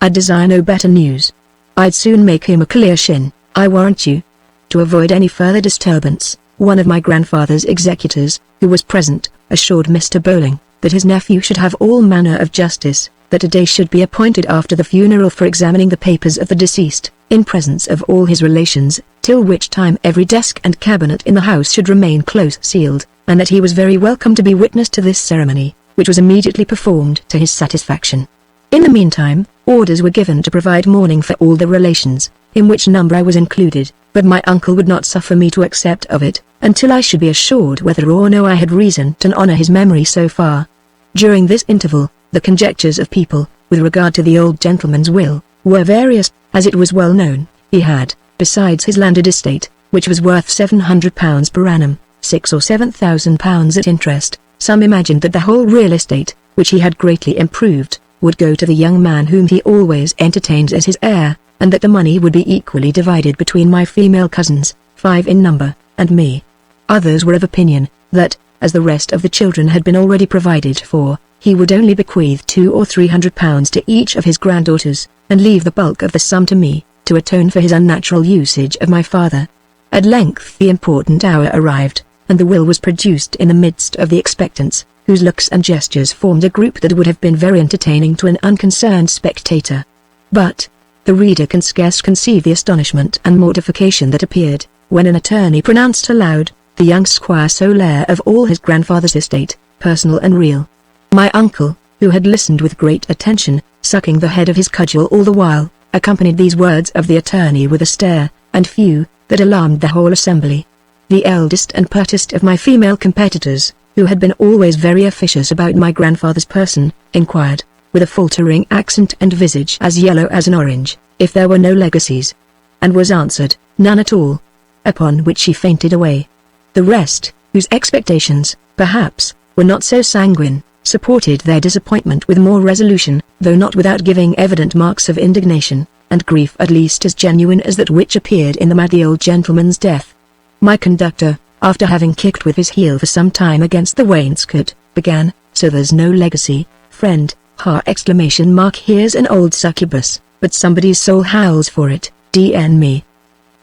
I'd desire no better news. I'd soon make him a clear shin, I warrant you. To avoid any further disturbance, one of my grandfather's executors, who was present, assured Mr. Bowling, that his nephew should have all manner of justice, that a day should be appointed after the funeral for examining the papers of the deceased, in presence of all his relations, till which time every desk and cabinet in the house should remain close sealed, and that he was very welcome to be witness to this ceremony, which was immediately performed to his satisfaction. In the meantime, orders were given to provide mourning for all the relations, in which number I was included, but my uncle would not suffer me to accept of it, until I should be assured whether or no I had reason to honour his memory so far. During this interval, the conjectures of people, with regard to the old gentleman's will, were various, as it was well known, he had, besides his landed estate, which was worth £700 per annum, £6,000 or £7,000 at interest, some imagined that the whole real estate, which he had greatly improved, would go to the young man whom he always entertained as his heir, and that the money would be equally divided between my female cousins, 5 in number, and me. Others were of opinion, that, as the rest of the children had been already provided for, he would only bequeath £200 or £300 to each of his granddaughters, and leave the bulk of the sum to me, to atone for his unnatural usage of my father. At length the important hour arrived, and the will was produced in the midst of the expectants, whose looks and gestures formed a group that would have been very entertaining to an unconcerned spectator. But, the reader can scarce conceive the astonishment and mortification that appeared, when an attorney pronounced aloud, the young squire sole heir of all his grandfather's estate, personal and real. My uncle, who had listened with great attention, sucking the head of his cudgel all the while, accompanied these words of the attorney with a stare, and few, that alarmed the whole assembly. The eldest and pertest of my female competitors, who had been always very officious about my grandfather's person, inquired, with a faltering accent and visage as yellow as an orange, if there were no legacies. And was answered, none at all. Upon which she fainted away. The rest, whose expectations, perhaps, were not so sanguine, supported their disappointment with more resolution, though not without giving evident marks of indignation, and grief at least as genuine as that which appeared in them at the old gentleman's death. My conductor, after having kicked with his heel for some time against the wainscot, began, so there's no legacy, friend, here's an old succubus, but somebody's soul howls for it, d.n. me.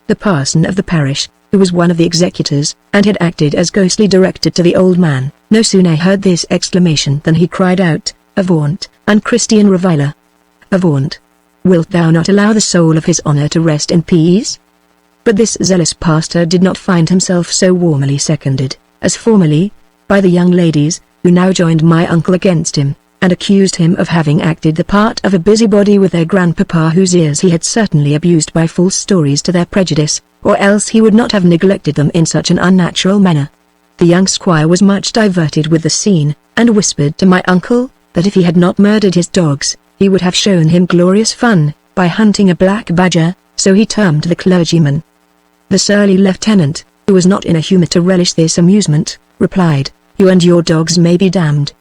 The parson of the parish, who was one of the executors, and had acted as ghostly directed to the old man, no sooner heard this exclamation than he cried out, Avaunt, unchristian reviler! Avaunt! Wilt thou not allow the soul of his honour to rest in peace? But this zealous pastor did not find himself so warmly seconded, as formerly, by the young ladies, who now joined my uncle against him, and accused him of having acted the part of a busybody with their grandpapa, whose ears he had certainly abused by false stories to their prejudice, or else he would not have neglected them in such an unnatural manner. The young squire was much diverted with the scene, and whispered to my uncle, that if he had not murdered his dogs, he would have shown him glorious fun, by hunting a black badger, so he termed the clergyman. The surly lieutenant, who was not in a humor to relish this amusement, replied, "You and your dogs may be damned.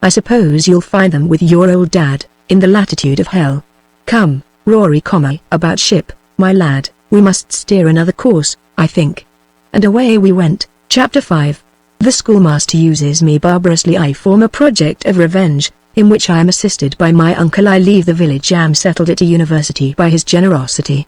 I suppose you'll find them with your old dad, in the latitude of hell. Come, Rory, about ship, my lad, we must steer another course, I think." And away we went. Chapter 5. The schoolmaster uses me barbarously. I form a project of revenge, in which I am assisted by my uncle. I leave the village. Am settled at a university by his generosity.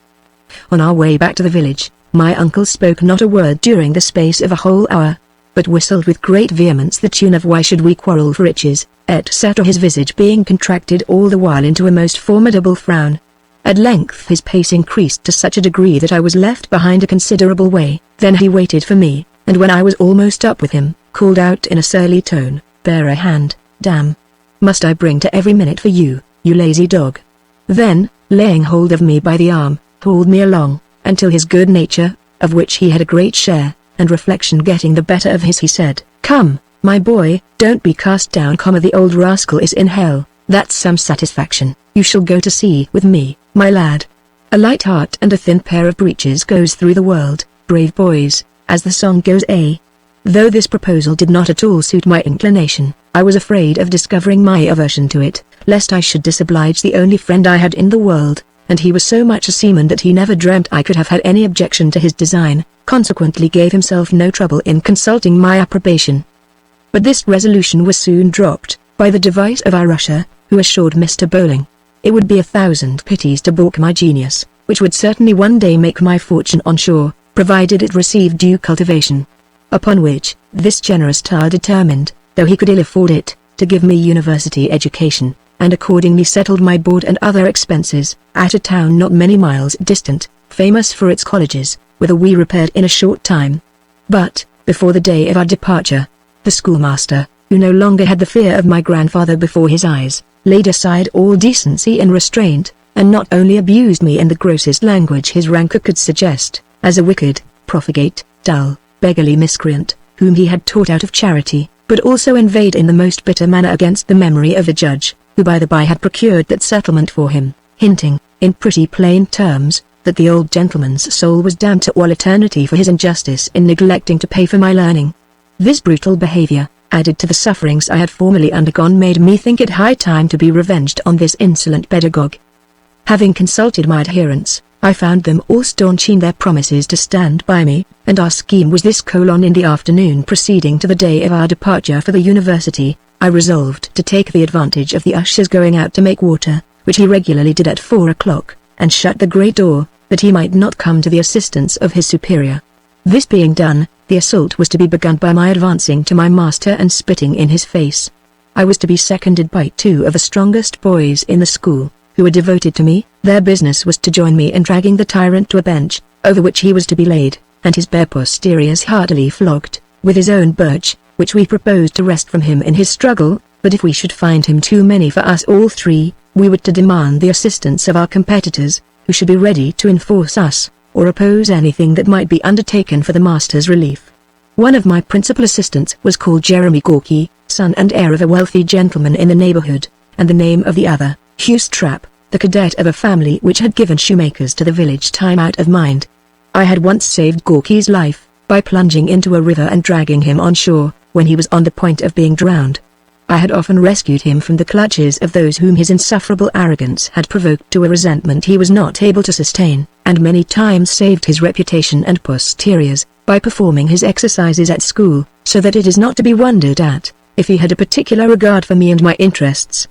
On our way back to the village, my uncle spoke not a word during the space of a whole hour, but whistled with great vehemence the tune of "Why Should We Quarrel for Riches," etc., his visage being contracted all the while into a most formidable frown. At length his pace increased to such a degree that I was left behind a considerable way. Then he waited for me, and when I was almost up with him, called out in a surly tone, "Bear a hand, damn! Must I bring to every minute for you, you lazy dog?" Then, laying hold of me by the arm, pulled me along, until his good nature, of which he had a great share, and reflection getting the better of his, he said, "Come, my boy, don't be cast down, the old rascal is in hell, that's some satisfaction. You shall go to sea with me, my lad. A light heart and a thin pair of breeches goes through the world, brave boys, as the song goes, eh?" Though this proposal did not at all suit my inclination, I was afraid of discovering my aversion to it, lest I should disoblige the only friend I had in the world, and he was so much a seaman that he never dreamt I could have had any objection to his design, consequently gave himself no trouble in consulting my approbation. But this resolution was soon dropped, by the device of our usher, who assured Mr. Bowling, it would be 1,000 pities to balk my genius, which would certainly one day make my fortune on shore, provided it received due cultivation. Upon which, this generous tar determined, though he could ill afford it, to give me university education, and accordingly settled my board and other expenses, at a town not many miles distant, famous for its colleges, whither we repaired in a short time. But, before the day of our departure, the schoolmaster, who no longer had the fear of my grandfather before his eyes, laid aside all decency and restraint, and not only abused me in the grossest language his rancour could suggest, as a wicked, profligate, dull, beggarly miscreant, whom he had taught out of charity, but also inveighed in the most bitter manner against the memory of the judge, who by the by had procured that settlement for him, hinting, in pretty plain terms, that the old gentleman's soul was damned to all eternity for his injustice in neglecting to pay for my learning. This brutal behavior, added to the sufferings I had formerly undergone, made me think it high time to be revenged on this insolent pedagogue. Having consulted my adherents, I found them all staunch in their promises to stand by me, and our scheme was this: in the afternoon preceding to the day of our departure for the university, I resolved to take the advantage of the usher's going out to make water, which he regularly did at 4 o'clock, and shut the great door, that he might not come to the assistance of his superior. This being done, the assault was to be begun by my advancing to my master and spitting in his face. I was to be seconded by 2 of the strongest boys in the school, who were devoted to me. Their business was to join me in dragging the tyrant to a bench, over which he was to be laid, and his bare posteriors heartily flogged, with his own birch, which we proposed to wrest from him in his struggle, but if we should find him too many for us all 3, we were to demand the assistance of our competitors, who should be ready to enforce us, or oppose anything that might be undertaken for the master's relief. One of my principal assistants was called Jeremy Gorky, son and heir of a wealthy gentleman in the neighborhood, and the name of the other, Hugh Strap, the cadet of a family which had given shoemakers to the village time out of mind. I had once saved Gorky's life, by plunging into a river and dragging him on shore, when he was on the point of being drowned. I had often rescued him from the clutches of those whom his insufferable arrogance had provoked to a resentment he was not able to sustain, and many times saved his reputation and posteriors, by performing his exercises at school, so that it is not to be wondered at, if he had a particular regard for me and my interests.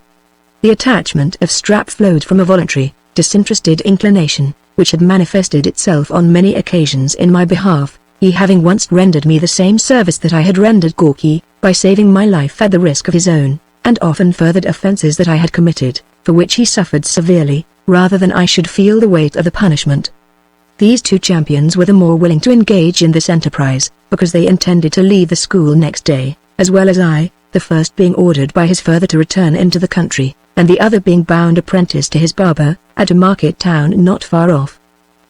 The attachment of Strap flowed from a voluntary, disinterested inclination, which had manifested itself on many occasions in my behalf, he having once rendered me the same service that I had rendered Gorky, by saving my life at the risk of his own, and often furthered offences that I had committed, for which he suffered severely, rather than I should feel the weight of the punishment. These 2 champions were the more willing to engage in this enterprise, because they intended to leave the school next day, as well as I, the first being ordered by his father to return into the country, and the other being bound apprentice to his barber, at a market town not far off.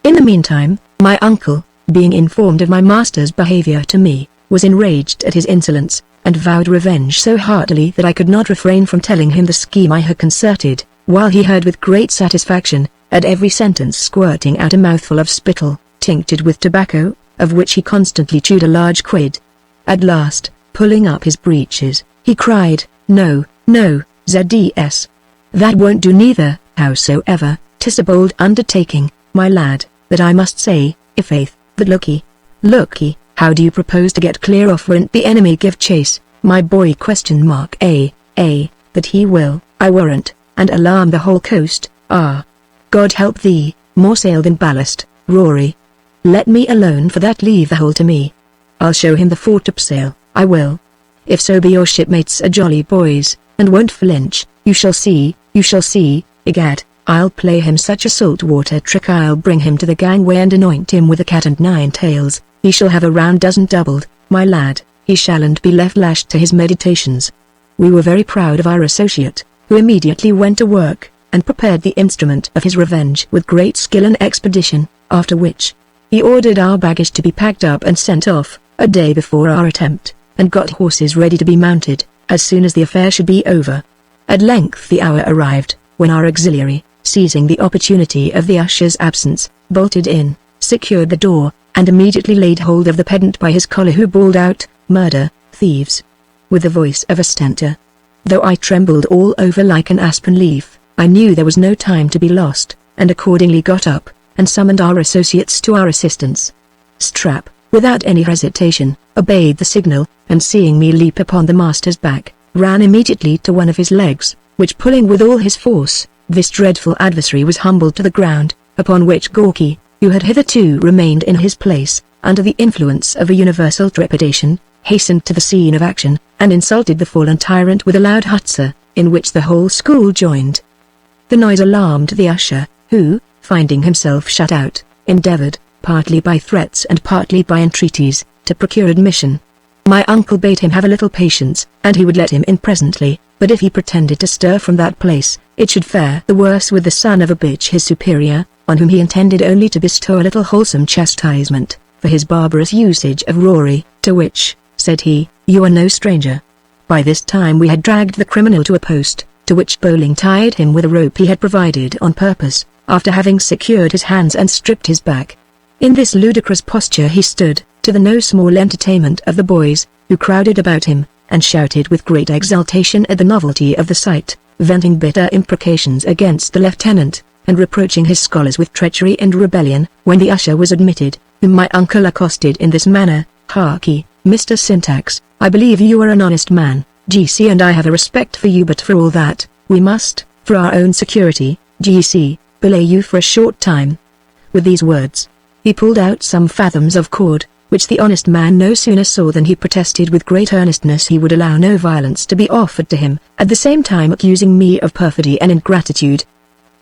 In the meantime, my uncle, being informed of my master's behavior to me, was enraged at his insolence, and vowed revenge so heartily that I could not refrain from telling him the scheme I had concerted, while he heard with great satisfaction, at every sentence squirting out a mouthful of spittle, tinctured with tobacco, of which he constantly chewed a large quid. At last, pulling up his breeches, he cried, "No, no, ZDS. That won't do neither, howsoever, 'tis a bold undertaking, my lad, that I must say, i'faith, but look'ee, how do you propose to get clear off when't the enemy give chase, my boy? That he will, I warrant, and alarm the whole coast. God help thee, more sail than ballast, Rory. Let me alone for that, leave the whole to me. I'll show him the foretopsail, I will. If so be your shipmates are jolly boys, and won't flinch, you shall see, egad, I'll play him such a saltwater trick, I'll bring him to the gangway and anoint him with a cat and nine tails, he shall have a round dozen doubled, my lad, he shalln't be left lashed to his meditations." We were very proud of our associate, who immediately went to work, and prepared the instrument of his revenge with great skill and expedition, after which, he ordered our baggage to be packed up and sent off, a day before our attempt, and got horses ready to be mounted, as soon as the affair should be over. At length the hour arrived, when our auxiliary, seizing the opportunity of the usher's absence, bolted in, secured the door, and immediately laid hold of the pedant by his collar, who bawled out, "Murder, thieves!" with the voice of a stentor. Though I trembled all over like an aspen leaf, I knew there was no time to be lost, and accordingly got up, and summoned our associates to our assistance. Strap, without any hesitation, obeyed the signal, and seeing me leap upon the master's back, ran immediately to one of his legs, which pulling with all his force, this dreadful adversary was humbled to the ground, upon which Gorky, who had hitherto remained in his place, under the influence of a universal trepidation, hastened to the scene of action, and insulted the fallen tyrant with a loud hutzer, in which the whole school joined. The noise alarmed the usher, who, finding himself shut out, endeavored, partly by threats and partly by entreaties, to procure admission. My uncle bade him have a little patience, and he would let him in presently, but if he pretended to stir from that place, it should fare the worse with the son of a bitch, his superior, on whom he intended only to bestow a little wholesome chastisement, for his barbarous usage of Rory, to which, said he, you are no stranger. By this time we had dragged the criminal to a post, to which Bowling tied him with a rope he had provided on purpose, after having secured his hands and stripped his back. In this ludicrous posture he stood, to the no small entertainment of the boys, who crowded about him, and shouted with great exultation at the novelty of the sight, venting bitter imprecations against the lieutenant, and reproaching his scholars with treachery and rebellion. When the usher was admitted, whom my uncle accosted in this manner, "Harkee, Mr. Syntax, I believe you are an honest man, G.C. and I have a respect for you, but for all that, we must, for our own security, G.C., belay you for a short time." With these words, he pulled out some fathoms of cord, which the honest man no sooner saw than he protested with great earnestness he would allow no violence to be offered to him, at the same time accusing me of perfidy and ingratitude.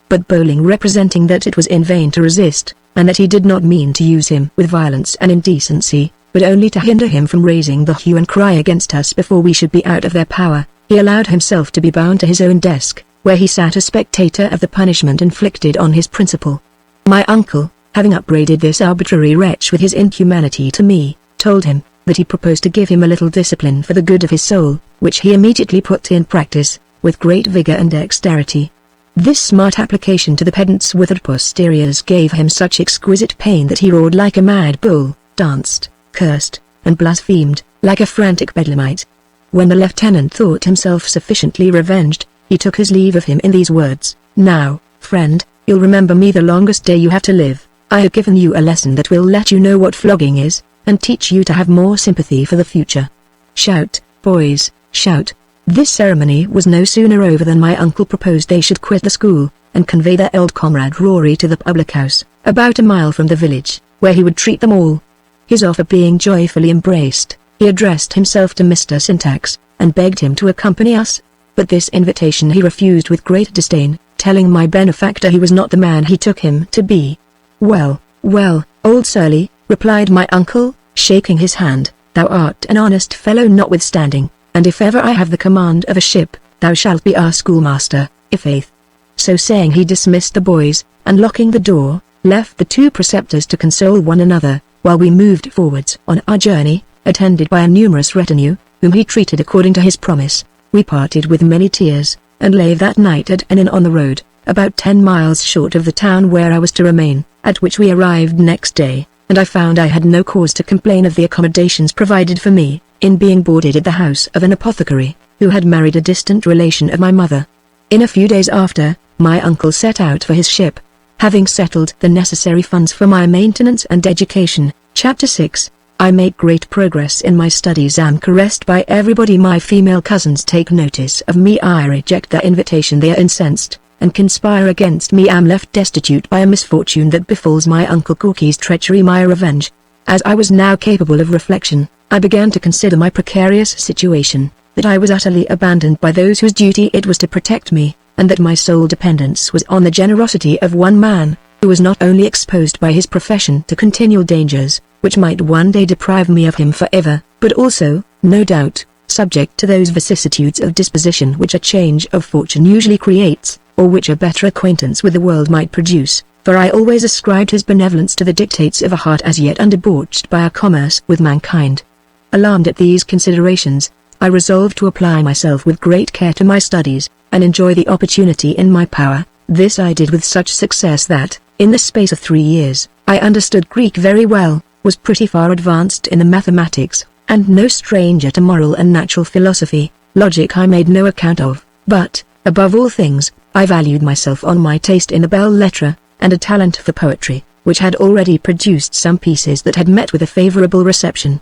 But Bowling, representing that it was in vain to resist, and that he did not mean to use him with violence and indecency, but only to hinder him from raising the hue and cry against us before we should be out of their power, he allowed himself to be bound to his own desk, where he sat a spectator of the punishment inflicted on his principal. My uncle, having upbraided this arbitrary wretch with his inhumanity to me, told him that he proposed to give him a little discipline for the good of his soul, which he immediately put in practice, with great vigor and dexterity. This smart application to the pedant's withered posteriors gave him such exquisite pain that he roared like a mad bull, danced, cursed, and blasphemed, like a frantic bedlamite. When the lieutenant thought himself sufficiently revenged, he took his leave of him in these words, "Now, friend, you'll remember me the longest day you have to live. I have given you a lesson that will let you know what flogging is, and teach you to have more sympathy for the future. Shout, boys, shout." This ceremony was no sooner over than my uncle proposed they should quit the school, and convey their old comrade Rory to the public house, about a mile from the village, where he would treat them all. His offer being joyfully embraced, he addressed himself to Mr. Syntax, and begged him to accompany us, but this invitation he refused with great disdain, telling my benefactor he was not the man he took him to be. "Well, well, old Surly," replied my uncle, shaking his hand, "thou art an honest fellow notwithstanding, and if ever I have the command of a ship, thou shalt be our schoolmaster, i'faith." So saying he dismissed the boys, and locking the door, left the two preceptors to console one another, while we moved forwards on our journey, attended by a numerous retinue, whom he treated according to his promise. We parted with many tears, and lay that night at an inn on the road, about 10 miles short of the town where I was to remain, at which we arrived next day, and I found I had no cause to complain of the accommodations provided for me, in being boarded at the house of an apothecary, who had married a distant relation of my mother. In a few days after, my uncle set out for his ship. Having settled the necessary funds for my maintenance and education. Chapter 6. I make great progress in my studies. Am caressed by everybody. My female cousins take notice of me. I reject their invitation. They are incensed, and conspire against me. Am left destitute by a misfortune that befalls my uncle Corky's treachery. My revenge. As I was now capable of reflection, I began to consider my precarious situation, that I was utterly abandoned by those whose duty it was to protect me, and that my sole dependence was on the generosity of one man, who was not only exposed by his profession to continual dangers, which might one day deprive me of him forever, but also, no doubt, subject to those vicissitudes of disposition which a change of fortune usually creates, or which a better acquaintance with the world might produce, for I always ascribed his benevolence to the dictates of a heart as yet undebauched by a commerce with mankind. Alarmed at these considerations, I resolved to apply myself with great care to my studies, and enjoy the opportunity in my power. This I did with such success that, in the space of 3 years, I understood Greek very well, was pretty far advanced in the mathematics, and no stranger to moral and natural philosophy. Logic I made no account of, but, above all things, I valued myself on my taste in the belles lettres, and a talent for poetry, which had already produced some pieces that had met with a favorable reception.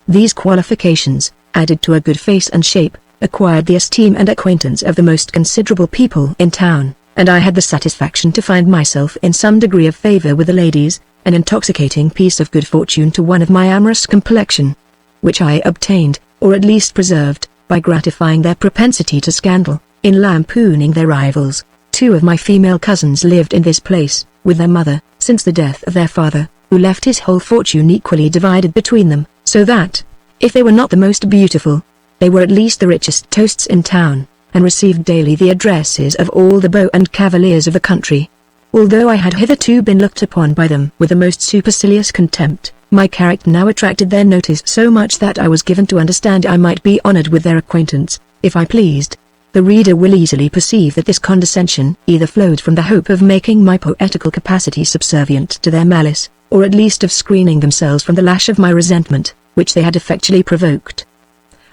These qualifications, added to a good face and shape, acquired the esteem and acquaintance of the most considerable people in town, and I had the satisfaction to find myself in some degree of favor with the ladies, an intoxicating piece of good fortune to one of my amorous complexion, which I obtained, or at least preserved, by gratifying their propensity to scandal, in lampooning their rivals. 2 of my female cousins lived in this place, with their mother, since the death of their father, who left his whole fortune equally divided between them, so that, if they were not the most beautiful, they were at least the richest toasts in town, and received daily the addresses of all the beaux and cavaliers of the country. Although I had hitherto been looked upon by them with the most supercilious contempt, my character now attracted their notice so much that I was given to understand I might be honored with their acquaintance, if I pleased. The reader will easily perceive that this condescension either flowed from the hope of making my poetical capacity subservient to their malice, or at least of screening themselves from the lash of my resentment, which they had effectually provoked.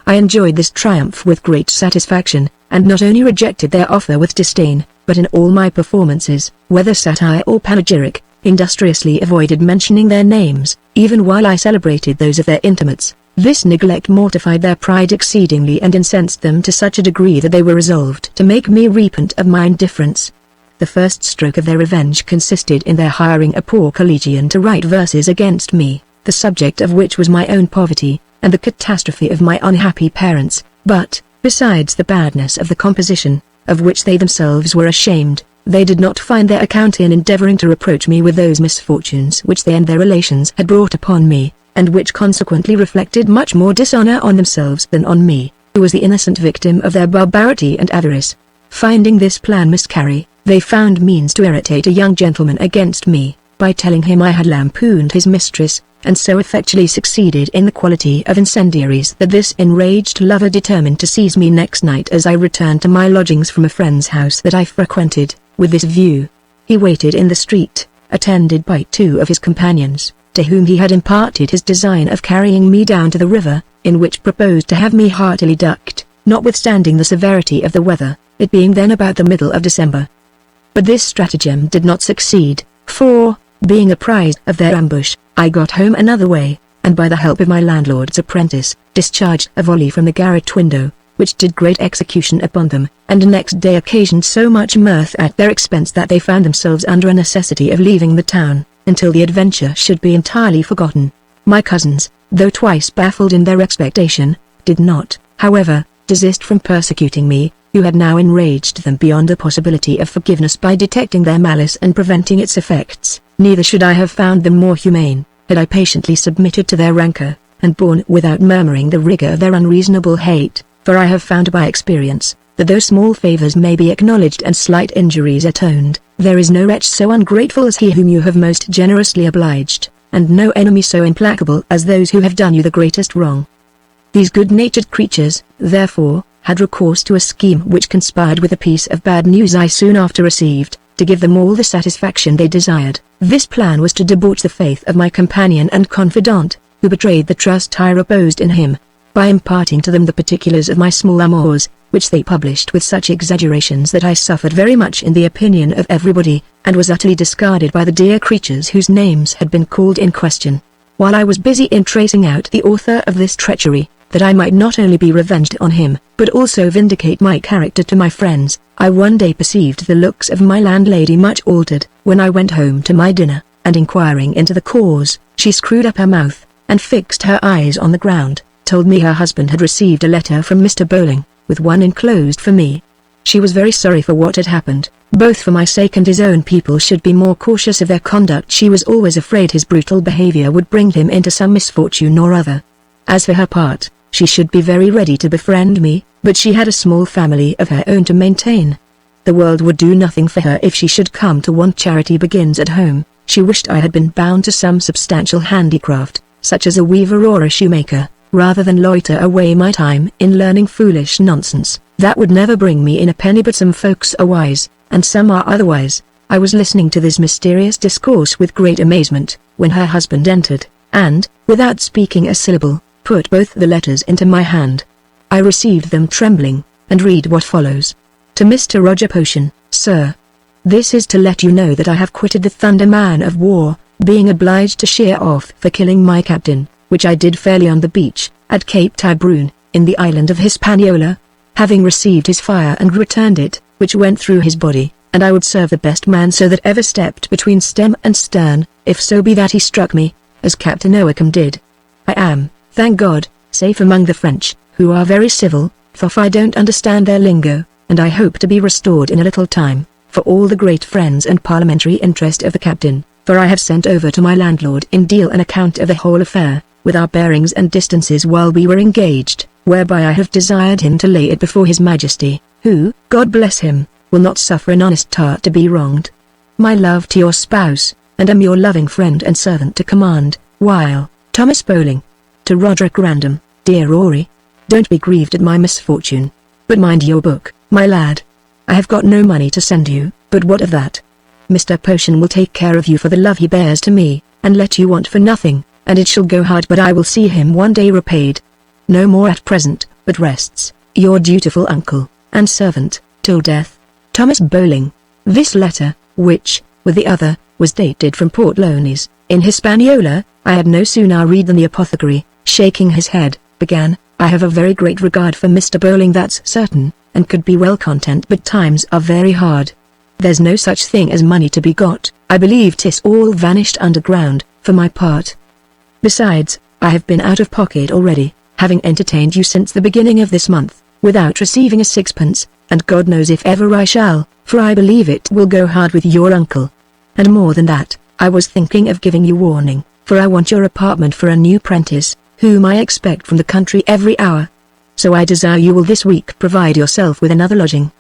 I enjoyed this triumph with great satisfaction, and not only rejected their offer with disdain, but in all my performances, whether satire or panegyric, industriously avoided mentioning their names, even while I celebrated those of their intimates. This neglect mortified their pride exceedingly and incensed them to such a degree that they were resolved to make me repent of my indifference. The first stroke of their revenge consisted in their hiring a poor collegian to write verses against me, the subject of which was my own poverty, and the catastrophe of my unhappy parents. But, besides the badness of the composition, of which they themselves were ashamed, they did not find their account in endeavoring to reproach me with those misfortunes which they and their relations had brought upon me, and which consequently reflected much more dishonor on themselves than on me, who was the innocent victim of their barbarity and avarice. Finding this plan miscarry, they found means to irritate a young gentleman against me, by telling him I had lampooned his mistress, and so effectually succeeded in the quality of incendiaries that this enraged lover determined to seize me next night as I returned to my lodgings from a friend's house that I frequented. With this view, he waited in the street, attended by 2 of his companions, to whom he had imparted his design of carrying me down to the river, in which proposed to have me heartily ducked, notwithstanding the severity of the weather, it being then about the middle of December. But this stratagem did not succeed, for, being apprised of their ambush, I got home another way, and by the help of my landlord's apprentice, discharged a volley from the garret window, which did great execution upon them, and next day occasioned so much mirth at their expense that they found themselves under a necessity of leaving the town, until the adventure should be entirely forgotten. My cousins, though twice baffled in their expectation, did not, however, desist from persecuting me, who had now enraged them beyond the possibility of forgiveness by detecting their malice and preventing its effects. Neither should I have found them more humane, had I patiently submitted to their rancor, and borne without murmuring the rigor of their unreasonable hate, for I have found by experience, that though small favors may be acknowledged and slight injuries atoned, there is no wretch so ungrateful as he whom you have most generously obliged, and no enemy so implacable as those who have done you the greatest wrong. These good-natured creatures, therefore, had recourse to a scheme which conspired with a piece of bad news I soon after received, to give them all the satisfaction they desired. This plan was to debauch the faith of my companion and confidant, who betrayed the trust I reposed in him, by imparting to them the particulars of my small amours, which they published with such exaggerations that I suffered very much in the opinion of everybody, and was utterly discarded by the dear creatures whose names had been called in question. While I was busy in tracing out the author of this treachery, that I might not only be revenged on him, but also vindicate my character to my friends, I one day perceived the looks of my landlady much altered. When I went home to my dinner, and inquiring into the cause, she screwed up her mouth, and fixed her eyes on the ground, told me her husband had received a letter from Mr. Bowling, with one enclosed for me. She was very sorry for what had happened, both for my sake and his own people should be more cautious of their conduct. She was always afraid his brutal behavior would bring him into some misfortune or other. As for her part, she should be very ready to befriend me, but she had a small family of her own to maintain. The world would do nothing for her if she should come to want. Charity begins at home. She wished I had been bound to some substantial handicraft, such as a weaver or a shoemaker, rather than loiter away my time in learning foolish nonsense. That would never bring me in a penny. But some folks are wise, and some are otherwise. I was listening to this mysterious discourse with great amazement, when her husband entered, and, without speaking a syllable, put both the letters into my hand. I received them trembling, and read what follows. To Mr. Roger Potion, Sir. This is to let you know that I have quitted the Thunder Man of War, being obliged to sheer off for killing my captain, which I did fairly on the beach, at Cape Tiburon, in the island of Hispaniola, having received his fire and returned it, which went through his body, and I would serve the best man so that ever stepped between stem and stern, if so be that he struck me, as Captain Oakham did. I am, thank God, safe among the French, who are very civil, though I don't understand their lingo, and I hope to be restored in a little time, for all the great friends and parliamentary interest of the captain, for I have sent over to my landlord in Deal an account of the whole affair, with our bearings and distances while we were engaged, whereby I have desired him to lay it before his Majesty, who, God bless him, will not suffer an honest tart to be wronged. My love to your spouse, and am your loving friend and servant to command, while, Thomas Bowling. To Roderick Random, dear Rory. Don't be grieved at my misfortune, but mind your book, my lad. I have got no money to send you, but what of that? Mr. Potion will take care of you for the love he bears to me, and let you want for nothing, and it shall go hard but I will see him one day repaid. No more at present, but rests, your dutiful uncle, and servant, till death, Thomas Bowling. This letter, which, with the other, was dated from Port Lowndes, in Hispaniola, I had no sooner read than the apothecary, shaking his head, began, I have a very great regard for Mr. Bowling, that's certain, and could be well content, but times are very hard. There's no such thing as money to be got. I believe 'tis all vanished underground, for my part. Besides, I have been out of pocket already, having entertained you since the beginning of this month, without receiving a sixpence, and God knows if ever I shall, for I believe it will go hard with your uncle. And more than that, I was thinking of giving you warning, for I want your apartment for a new prentice, whom I expect from the country every hour. So I desire you will this week provide yourself with another lodging.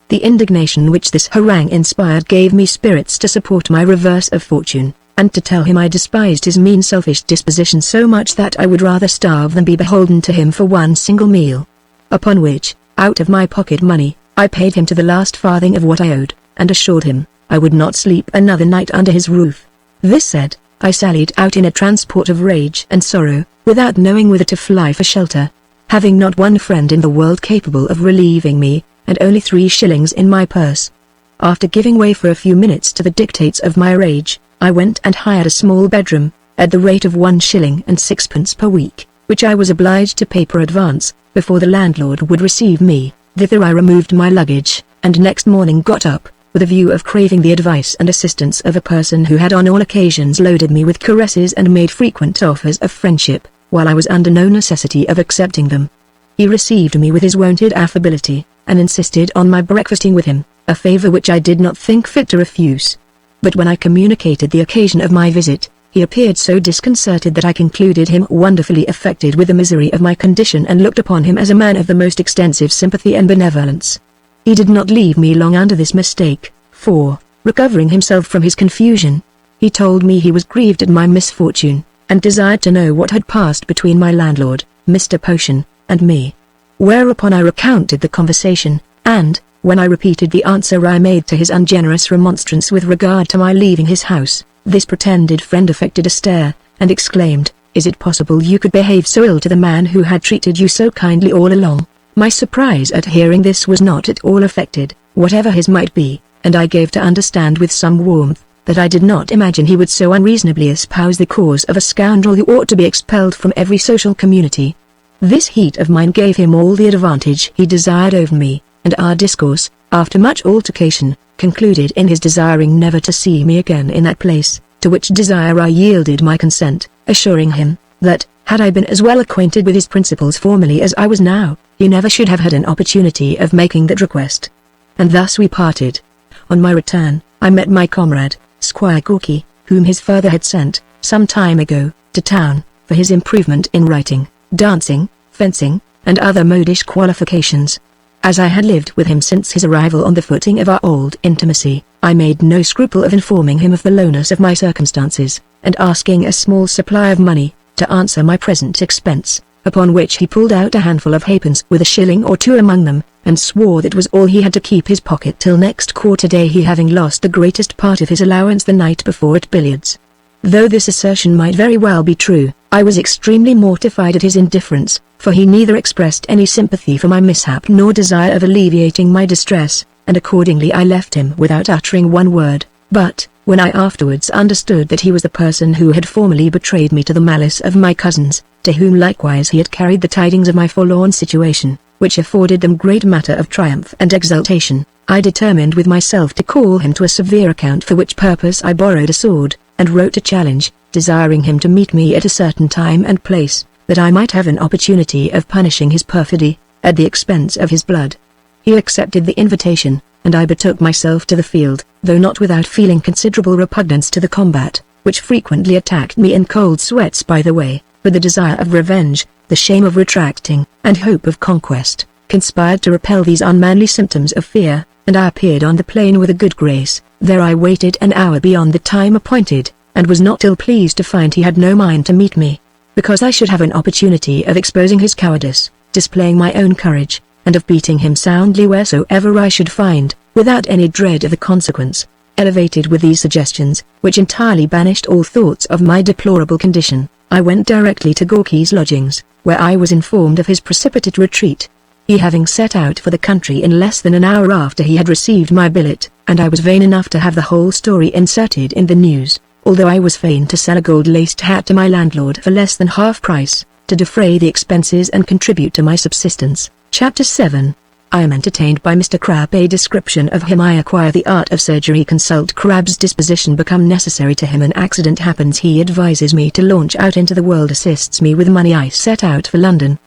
The indignation which this harangue inspired gave me spirits to support my reverse of fortune, and to tell him I despised his mean selfish disposition so much that I would rather starve than be beholden to him for one single meal. Upon which, out of my pocket money, I paid him to the last farthing of what I owed, and assured him, I would not sleep another night under his roof. This said, I sallied out in a transport of rage and sorrow, without knowing whither to fly for shelter, having not one friend in the world capable of relieving me, and only 3 shillings in my purse. After giving way for a few minutes to the dictates of my rage, I went and hired a small bedroom, at the rate of 1 shilling and 6pence per week, which I was obliged to pay per advance, before the landlord would receive me. Thither I removed my luggage, and next morning got up, with a view of craving the advice and assistance of a person who had on all occasions loaded me with caresses and made frequent offers of friendship, while I was under no necessity of accepting them. He received me with his wonted affability, and insisted on my breakfasting with him, a favour which I did not think fit to refuse. But when I communicated the occasion of my visit, he appeared so disconcerted that I concluded him wonderfully affected with the misery of my condition and looked upon him as a man of the most extensive sympathy and benevolence. He did not leave me long under this mistake, for, recovering himself from his confusion, he told me he was grieved at my misfortune, and desired to know what had passed between my landlord, Mr. Potion, and me. whereupon I recounted the conversation, and, when I repeated the answer I made to his ungenerous remonstrance with regard to my leaving his house, this pretended friend affected a stare, and exclaimed, "Is it possible you could behave so ill to the man who had treated you so kindly all along?" My surprise at hearing this was not at all affected, whatever his might be, and I gave to understand with some warmth, that I did not imagine he would so unreasonably espouse the cause of a scoundrel who ought to be expelled from every social community. This heat of mine gave him all the advantage he desired over me, and our discourse, after much altercation, concluded in his desiring never to see me again in that place, to which desire I yielded my consent, assuring him, that, had I been as well acquainted with his principles formerly as I was now, he never should have had an opportunity of making that request. And thus we parted. On my return, I met my comrade, Squire Gorky, whom his father had sent, some time ago, to town, for his improvement in writing, dancing, fencing, and other modish qualifications. As I had lived with him since his arrival on the footing of our old intimacy, I made no scruple of informing him of the lowness of my circumstances, and asking a small supply of money, to answer my present expense, upon which he pulled out a handful of halfpence with a shilling or two among them, and swore that was all he had to keep his pocket till next quarter day, he having lost the greatest part of his allowance the night before at billiards. Though this assertion might very well be true, I was extremely mortified at his indifference, for he neither expressed any sympathy for my mishap nor desire of alleviating my distress, and accordingly I left him without uttering one word. But, when I afterwards understood that he was the person who had formerly betrayed me to the malice of my cousins, to whom likewise he had carried the tidings of my forlorn situation, which afforded them great matter of triumph and exultation, I determined with myself to call him to a severe account, for which purpose I borrowed a sword, and wrote a challenge, desiring him to meet me at a certain time and place, that I might have an opportunity of punishing his perfidy, at the expense of his blood. He accepted the invitation, and I betook myself to the field, though not without feeling considerable repugnance to the combat, which frequently attacked me in cold sweats by the way, for the desire of revenge, the shame of retracting, and hope of conquest, conspired to repel these unmanly symptoms of fear, and I appeared on the plain with a good grace. There I waited an hour beyond the time appointed, and was not ill pleased to find he had no mind to meet me, because I should have an opportunity of exposing his cowardice, displaying my own courage, and of beating him soundly wheresoever I should find, without any dread of the consequence. Elevated with these suggestions, which entirely banished all thoughts of my deplorable condition, I went directly to Gorky's lodgings, where I was informed of his precipitate retreat, he having set out for the country in less than an hour after he had received my billet, and I was vain enough to have the whole story inserted in the news, although I was fain to sell a gold-laced hat to my landlord for less than half price, to defray the expenses and contribute to my subsistence. Chapter 7. I am entertained by Mr. Crabbe. A description of him. I acquire the art of surgery. Consult Crabbe's disposition become necessary to him. An accident happens. He advises me to launch out into the world. Assists me with money. I set out for London.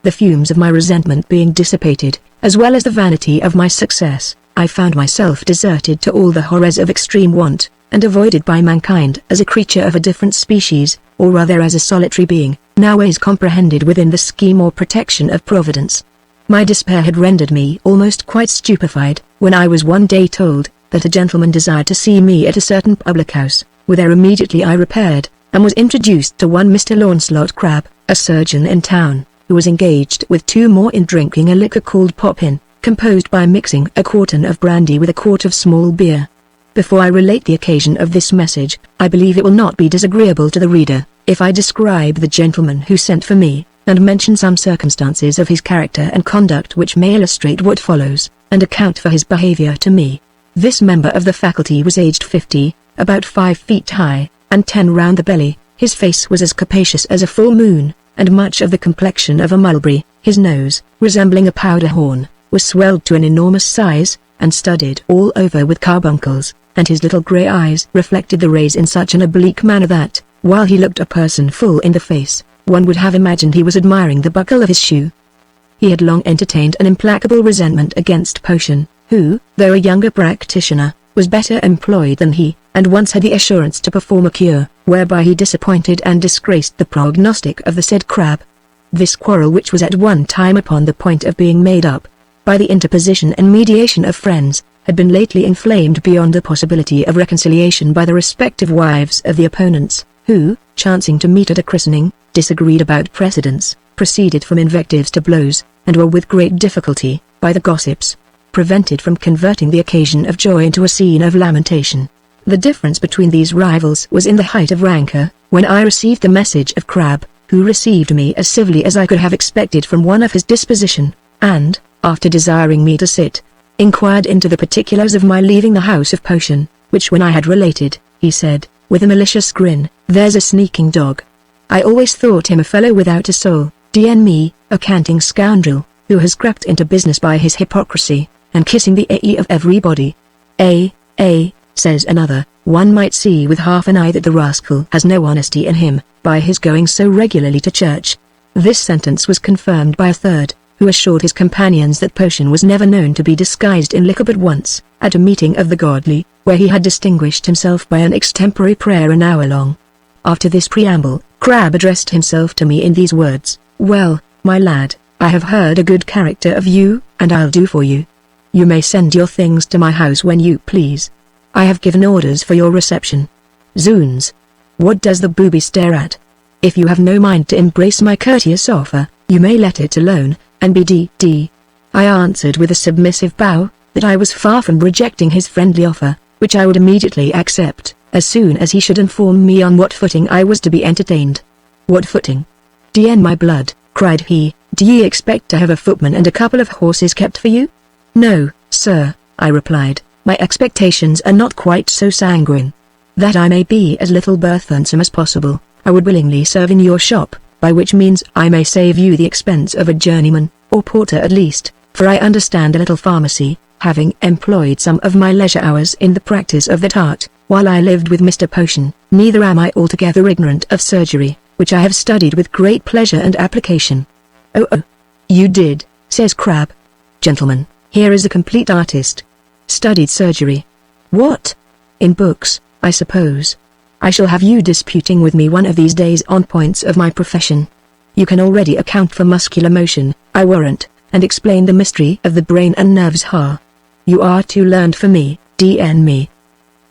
The fumes of my resentment being dissipated, as well as the vanity of my success, I found myself deserted to all the horrors of extreme want, and avoided by mankind as a creature of a different species, or rather as a solitary being, nowadays comprehended within the scheme or protection of Providence. My despair had rendered me almost quite stupefied, when I was one day told, that a gentleman desired to see me at a certain public house, whither immediately I repaired, and was introduced to one Mr. Launcelot Crabbe, a surgeon in town, who was engaged with two more in drinking a liquor called poppin, composed by mixing a quartern of brandy with a quart of small beer. Before I relate the occasion of this message, I believe it will not be disagreeable to the reader, if I describe the gentleman who sent for me, and mention some circumstances of his character and conduct which may illustrate what follows, and account for his behavior to me. This member of the faculty was aged 50, about 5 feet high, and 10 round the belly. His face was as capacious as a full moon, and much of the complexion of a mulberry. His nose, resembling a powder horn, was swelled to an enormous size, and studded all over with carbuncles, and his little grey eyes reflected the rays in such an oblique manner that, while he looked a person full in the face, one would have imagined he was admiring the buckle of his shoe. He had long entertained an implacable resentment against Potion, who, though a younger practitioner, was better employed than he, and once had the assurance to perform a cure, whereby he disappointed and disgraced the prognostic of the said Crabbe. This quarrel, which was at one time upon the point of being made up, by the interposition and mediation of friends, had been lately inflamed beyond the possibility of reconciliation by the respective wives of the opponents, who, chancing to meet at a christening, disagreed about precedence, proceeded from invectives to blows, and were with great difficulty, by the gossips, prevented from converting the occasion of joy into a scene of lamentation. The difference between these rivals was in the height of rancor, when I received the message of Crabbe, who received me as civilly as I could have expected from one of his disposition, and, after desiring me to sit, inquired into the particulars of my leaving the house of potion, which when I had related, he said, with a malicious grin, "There's a sneaking dog. I always thought him a fellow without a soul, d.n. me, a canting scoundrel, who has crept into business by his hypocrisy, and kissing the ae of everybody." Says another, "One might see with half an eye that the rascal has no honesty in him, by his going so regularly to church." This sentence was confirmed by a third, who assured his companions that potion was never known to be disguised in liquor but once, at a meeting of the godly, where he had distinguished himself by an extempore prayer an hour long. After this preamble, Crabbe addressed himself to me in these words: "Well, my lad, I have heard a good character of you, and I'll do for you. You may send your things to my house when you please. I have given orders for your reception. Zoons! What does the booby stare at? If you have no mind to embrace my courteous offer, you may let it alone, and be d.d." I answered with a submissive bow, that I was far from rejecting his friendly offer, which I would immediately accept, as soon as he should inform me on what footing I was to be entertained. "What footing? D.n. my blood," cried he, "do ye expect to have a footman and a couple of horses kept for you?" "No, sir," I replied, "my expectations are not quite so sanguine. That I may be as little burthensome as possible, I would willingly serve in your shop, by which means I may save you the expense of a journeyman, or porter at least, for I understand a little pharmacy, having employed some of my leisure hours in the practice of that art, while I lived with Mr. Potion. Neither am I altogether ignorant of surgery, which I have studied with great pleasure and application." "Oh, you did," says Crabbe. "Gentlemen, here is a complete artist. Studied surgery. What? In books, I suppose. I shall have you disputing with me one of these days on points of my profession. You can already account for muscular motion, I warrant, and explain the mystery of the brain and nerves. Ha! You are too learned for me, d.n. me.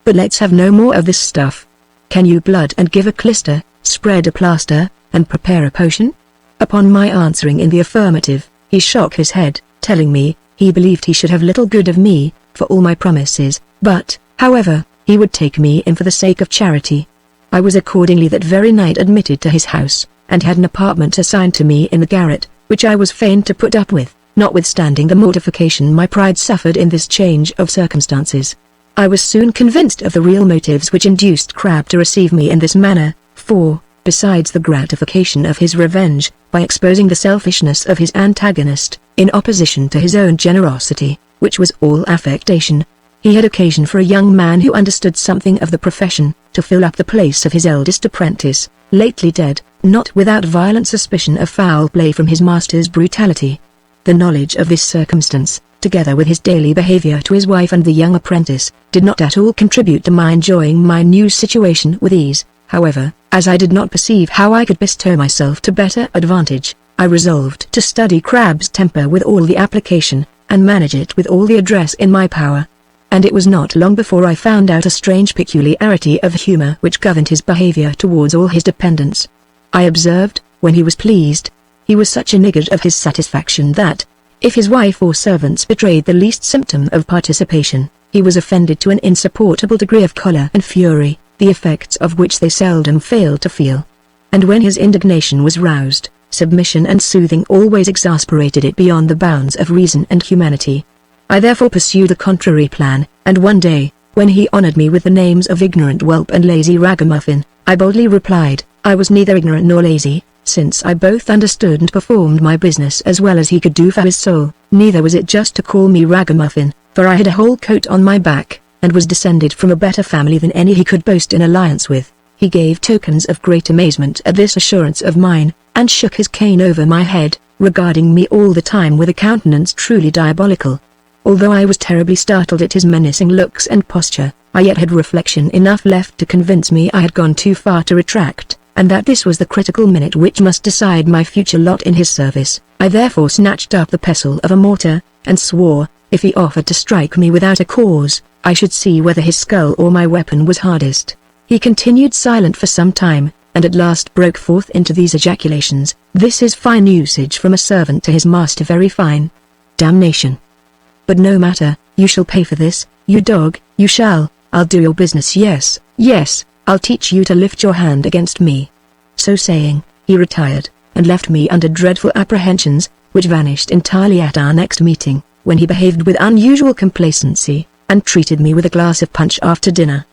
But let's have no more of this stuff. Can you blood and give a clister, spread a plaster, and prepare a potion?" Upon my answering in the affirmative, he shook his head, telling me, he believed he should have little good of me, for all my promises, but, however, he would take me in for the sake of charity. I was accordingly that very night admitted to his house, and had an apartment assigned to me in the garret, which I was fain to put up with, notwithstanding the mortification my pride suffered in this change of circumstances. I was soon convinced of the real motives which induced Crabbe to receive me in this manner, for, besides the gratification of his revenge, by exposing the selfishness of his antagonist, in opposition to his own generosity, which was all affectation, he had occasion for a young man who understood something of the profession, to fill up the place of his eldest apprentice, lately dead, not without violent suspicion of foul play from his master's brutality. The knowledge of this circumstance, together with his daily behavior to his wife and the young apprentice, did not at all contribute to my enjoying my new situation with ease. However, as I did not perceive how I could bestow myself to better advantage, I resolved to study Crabbe's temper with all the application, and manage it with all the address in my power. And it was not long before I found out a strange peculiarity of humour which governed his behaviour towards all his dependents. I observed, when he was pleased, he was such a niggard of his satisfaction that, if his wife or servants betrayed the least symptom of participation, he was offended to an insupportable degree of choler and fury, the effects of which they seldom failed to feel. And when his indignation was roused, submission and soothing always exasperated it beyond the bounds of reason and humanity. I therefore pursued a contrary plan, and one day, when he honoured me with the names of ignorant whelp and lazy ragamuffin, I boldly replied, I was neither ignorant nor lazy, since I both understood and performed my business as well as he could do for his soul. Neither was it just to call me ragamuffin, for I had a whole coat on my back, and was descended from a better family than any he could boast in alliance with. He gave tokens of great amazement at this assurance of mine, and shook his cane over my head, regarding me all the time with a countenance truly diabolical. Although I was terribly startled at his menacing looks and posture, I yet had reflection enough left to convince me I had gone too far to retract, and that this was the critical minute which must decide my future lot in his service. I therefore snatched up the pestle of a mortar, and swore, if he offered to strike me without a cause, I should see whether his skull or my weapon was hardest. He continued silent for some time, and at last broke forth into these ejaculations: "This is fine usage from a servant to his master, very fine. Damnation! But no matter, you shall pay for this, you dog, you shall. I'll do your business, yes, yes, I'll teach you to lift your hand against me." So saying, he retired, and left me under dreadful apprehensions, which vanished entirely at our next meeting, when he behaved with unusual complacency, and treated me with a glass of punch after dinner.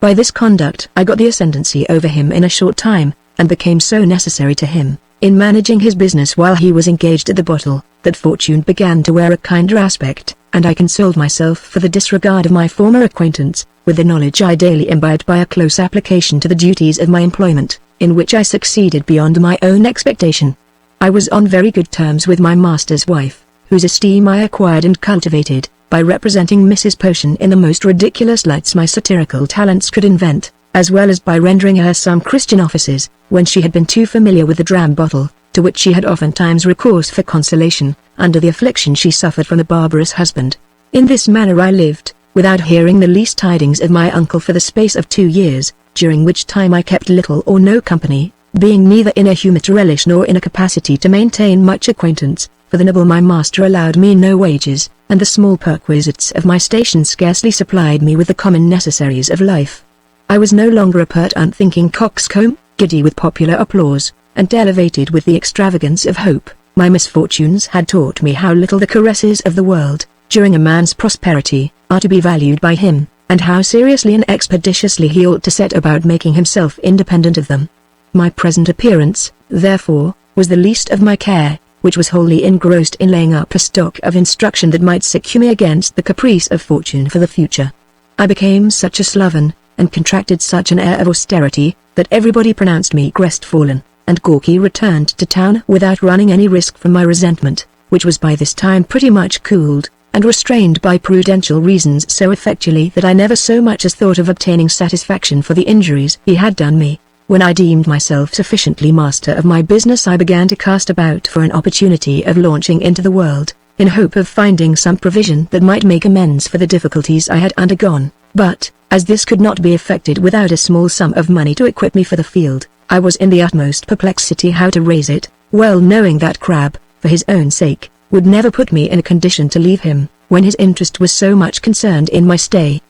By this conduct I got the ascendancy over him in a short time, and became so necessary to him, in managing his business while he was engaged at the bottle, that fortune began to wear a kinder aspect, and I consoled myself for the disregard of my former acquaintance, with the knowledge I daily imbibed by a close application to the duties of my employment, in which I succeeded beyond my own expectation. I was on very good terms with my master's wife, whose esteem I acquired and cultivated, by representing Mrs. Potion in the most ridiculous lights my satirical talents could invent, as well as by rendering her some Christian offices, when she had been too familiar with the dram bottle, to which she had oftentimes recourse for consolation, under the affliction she suffered from the barbarous husband. In this manner I lived, without hearing the least tidings of my uncle for the space of 2 years, during which time I kept little or no company, being neither in a humour to relish nor in a capacity to maintain much acquaintance, for the noble my master allowed me no wages, and the small perquisites of my station scarcely supplied me with the common necessaries of life. I was no longer a pert unthinking coxcomb, giddy with popular applause, and elevated with the extravagance of hope. My misfortunes had taught me how little the caresses of the world, during a man's prosperity, are to be valued by him, and how seriously and expeditiously he ought to set about making himself independent of them. My present appearance, therefore, was the least of my care, which was wholly engrossed in laying up a stock of instruction that might secure me against the caprice of fortune for the future. I became such a sloven, and contracted such an air of austerity, that everybody pronounced me crestfallen, and gawky returned to town without running any risk from my resentment, which was by this time pretty much cooled, and restrained by prudential reasons so effectually that I never so much as thought of obtaining satisfaction for the injuries he had done me. When I deemed myself sufficiently master of my business, I began to cast about for an opportunity of launching into the world, in hope of finding some provision that might make amends for the difficulties I had undergone. But, as this could not be effected without a small sum of money to equip me for the field, I was in the utmost perplexity how to raise it, well knowing that Crabbe, for his own sake, would never put me in a condition to leave him, when his interest was so much concerned in my stay.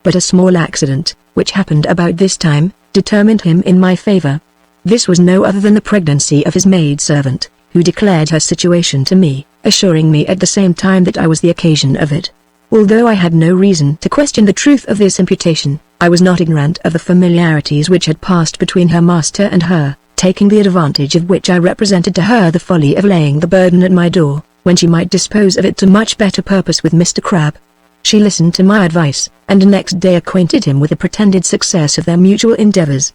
But a small accident, which happened about this time, determined him in my favour. This was no other than the pregnancy of his maid-servant, who declared her situation to me, assuring me at the same time that I was the occasion of it. Although I had no reason to question the truth of this imputation, I was not ignorant of the familiarities which had passed between her master and her, taking the advantage of which I represented to her the folly of laying the burden at my door, when she might dispose of it to much better purpose with Mr. Crabbe. She listened to my advice, and next day acquainted him with the pretended success of their mutual endeavours.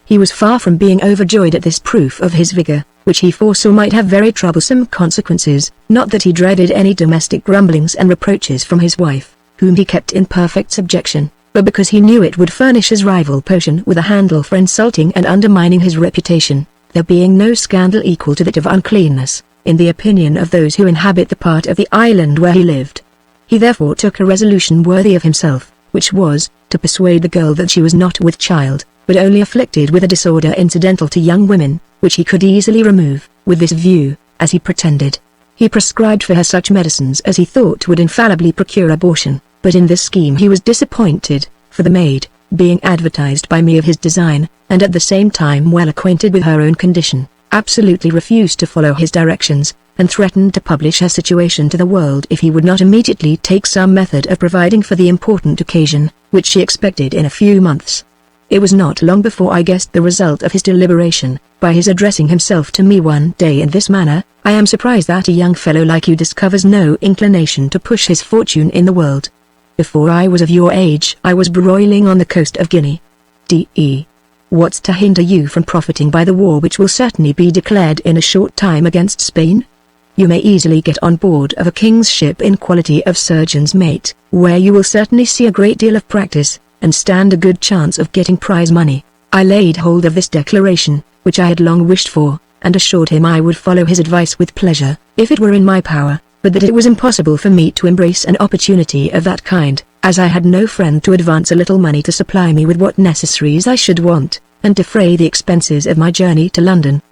He was far from being overjoyed at this proof of his vigour, which he foresaw might have very troublesome consequences, not that he dreaded any domestic grumblings and reproaches from his wife, whom he kept in perfect subjection, but because he knew it would furnish his rival Potion with a handle for insulting and undermining his reputation, there being no scandal equal to that of uncleanness, in the opinion of those who inhabit the part of the island where he lived. He therefore took a resolution worthy of himself, which was, to persuade the girl that she was not with child, but only afflicted with a disorder incidental to young women, which he could easily remove. With this view, as he pretended, he prescribed for her such medicines as he thought would infallibly procure abortion, but in this scheme he was disappointed, for the maid, being advertised by me of his design, and at the same time well acquainted with her own condition, absolutely refused to follow his directions, and threatened to publish her situation to the world if he would not immediately take some method of providing for the important occasion, which she expected in a few months. It was not long before I guessed the result of his deliberation, by his addressing himself to me one day in this manner: "I am surprised that a young fellow like you discovers no inclination to push his fortune in the world. Before I was of your age I was broiling on the coast of Guinea. D.E. What's to hinder you from profiting by the war which will certainly be declared in a short time against Spain? You may easily get on board of a king's ship in quality of surgeon's mate, where you will certainly see a great deal of practice, and stand a good chance of getting prize money." I laid hold of this declaration, which I had long wished for, and assured him I would follow his advice with pleasure, if it were in my power, but that it was impossible for me to embrace an opportunity of that kind, as I had no friend to advance a little money to supply me with what necessaries I should want, and defray the expenses of my journey to London.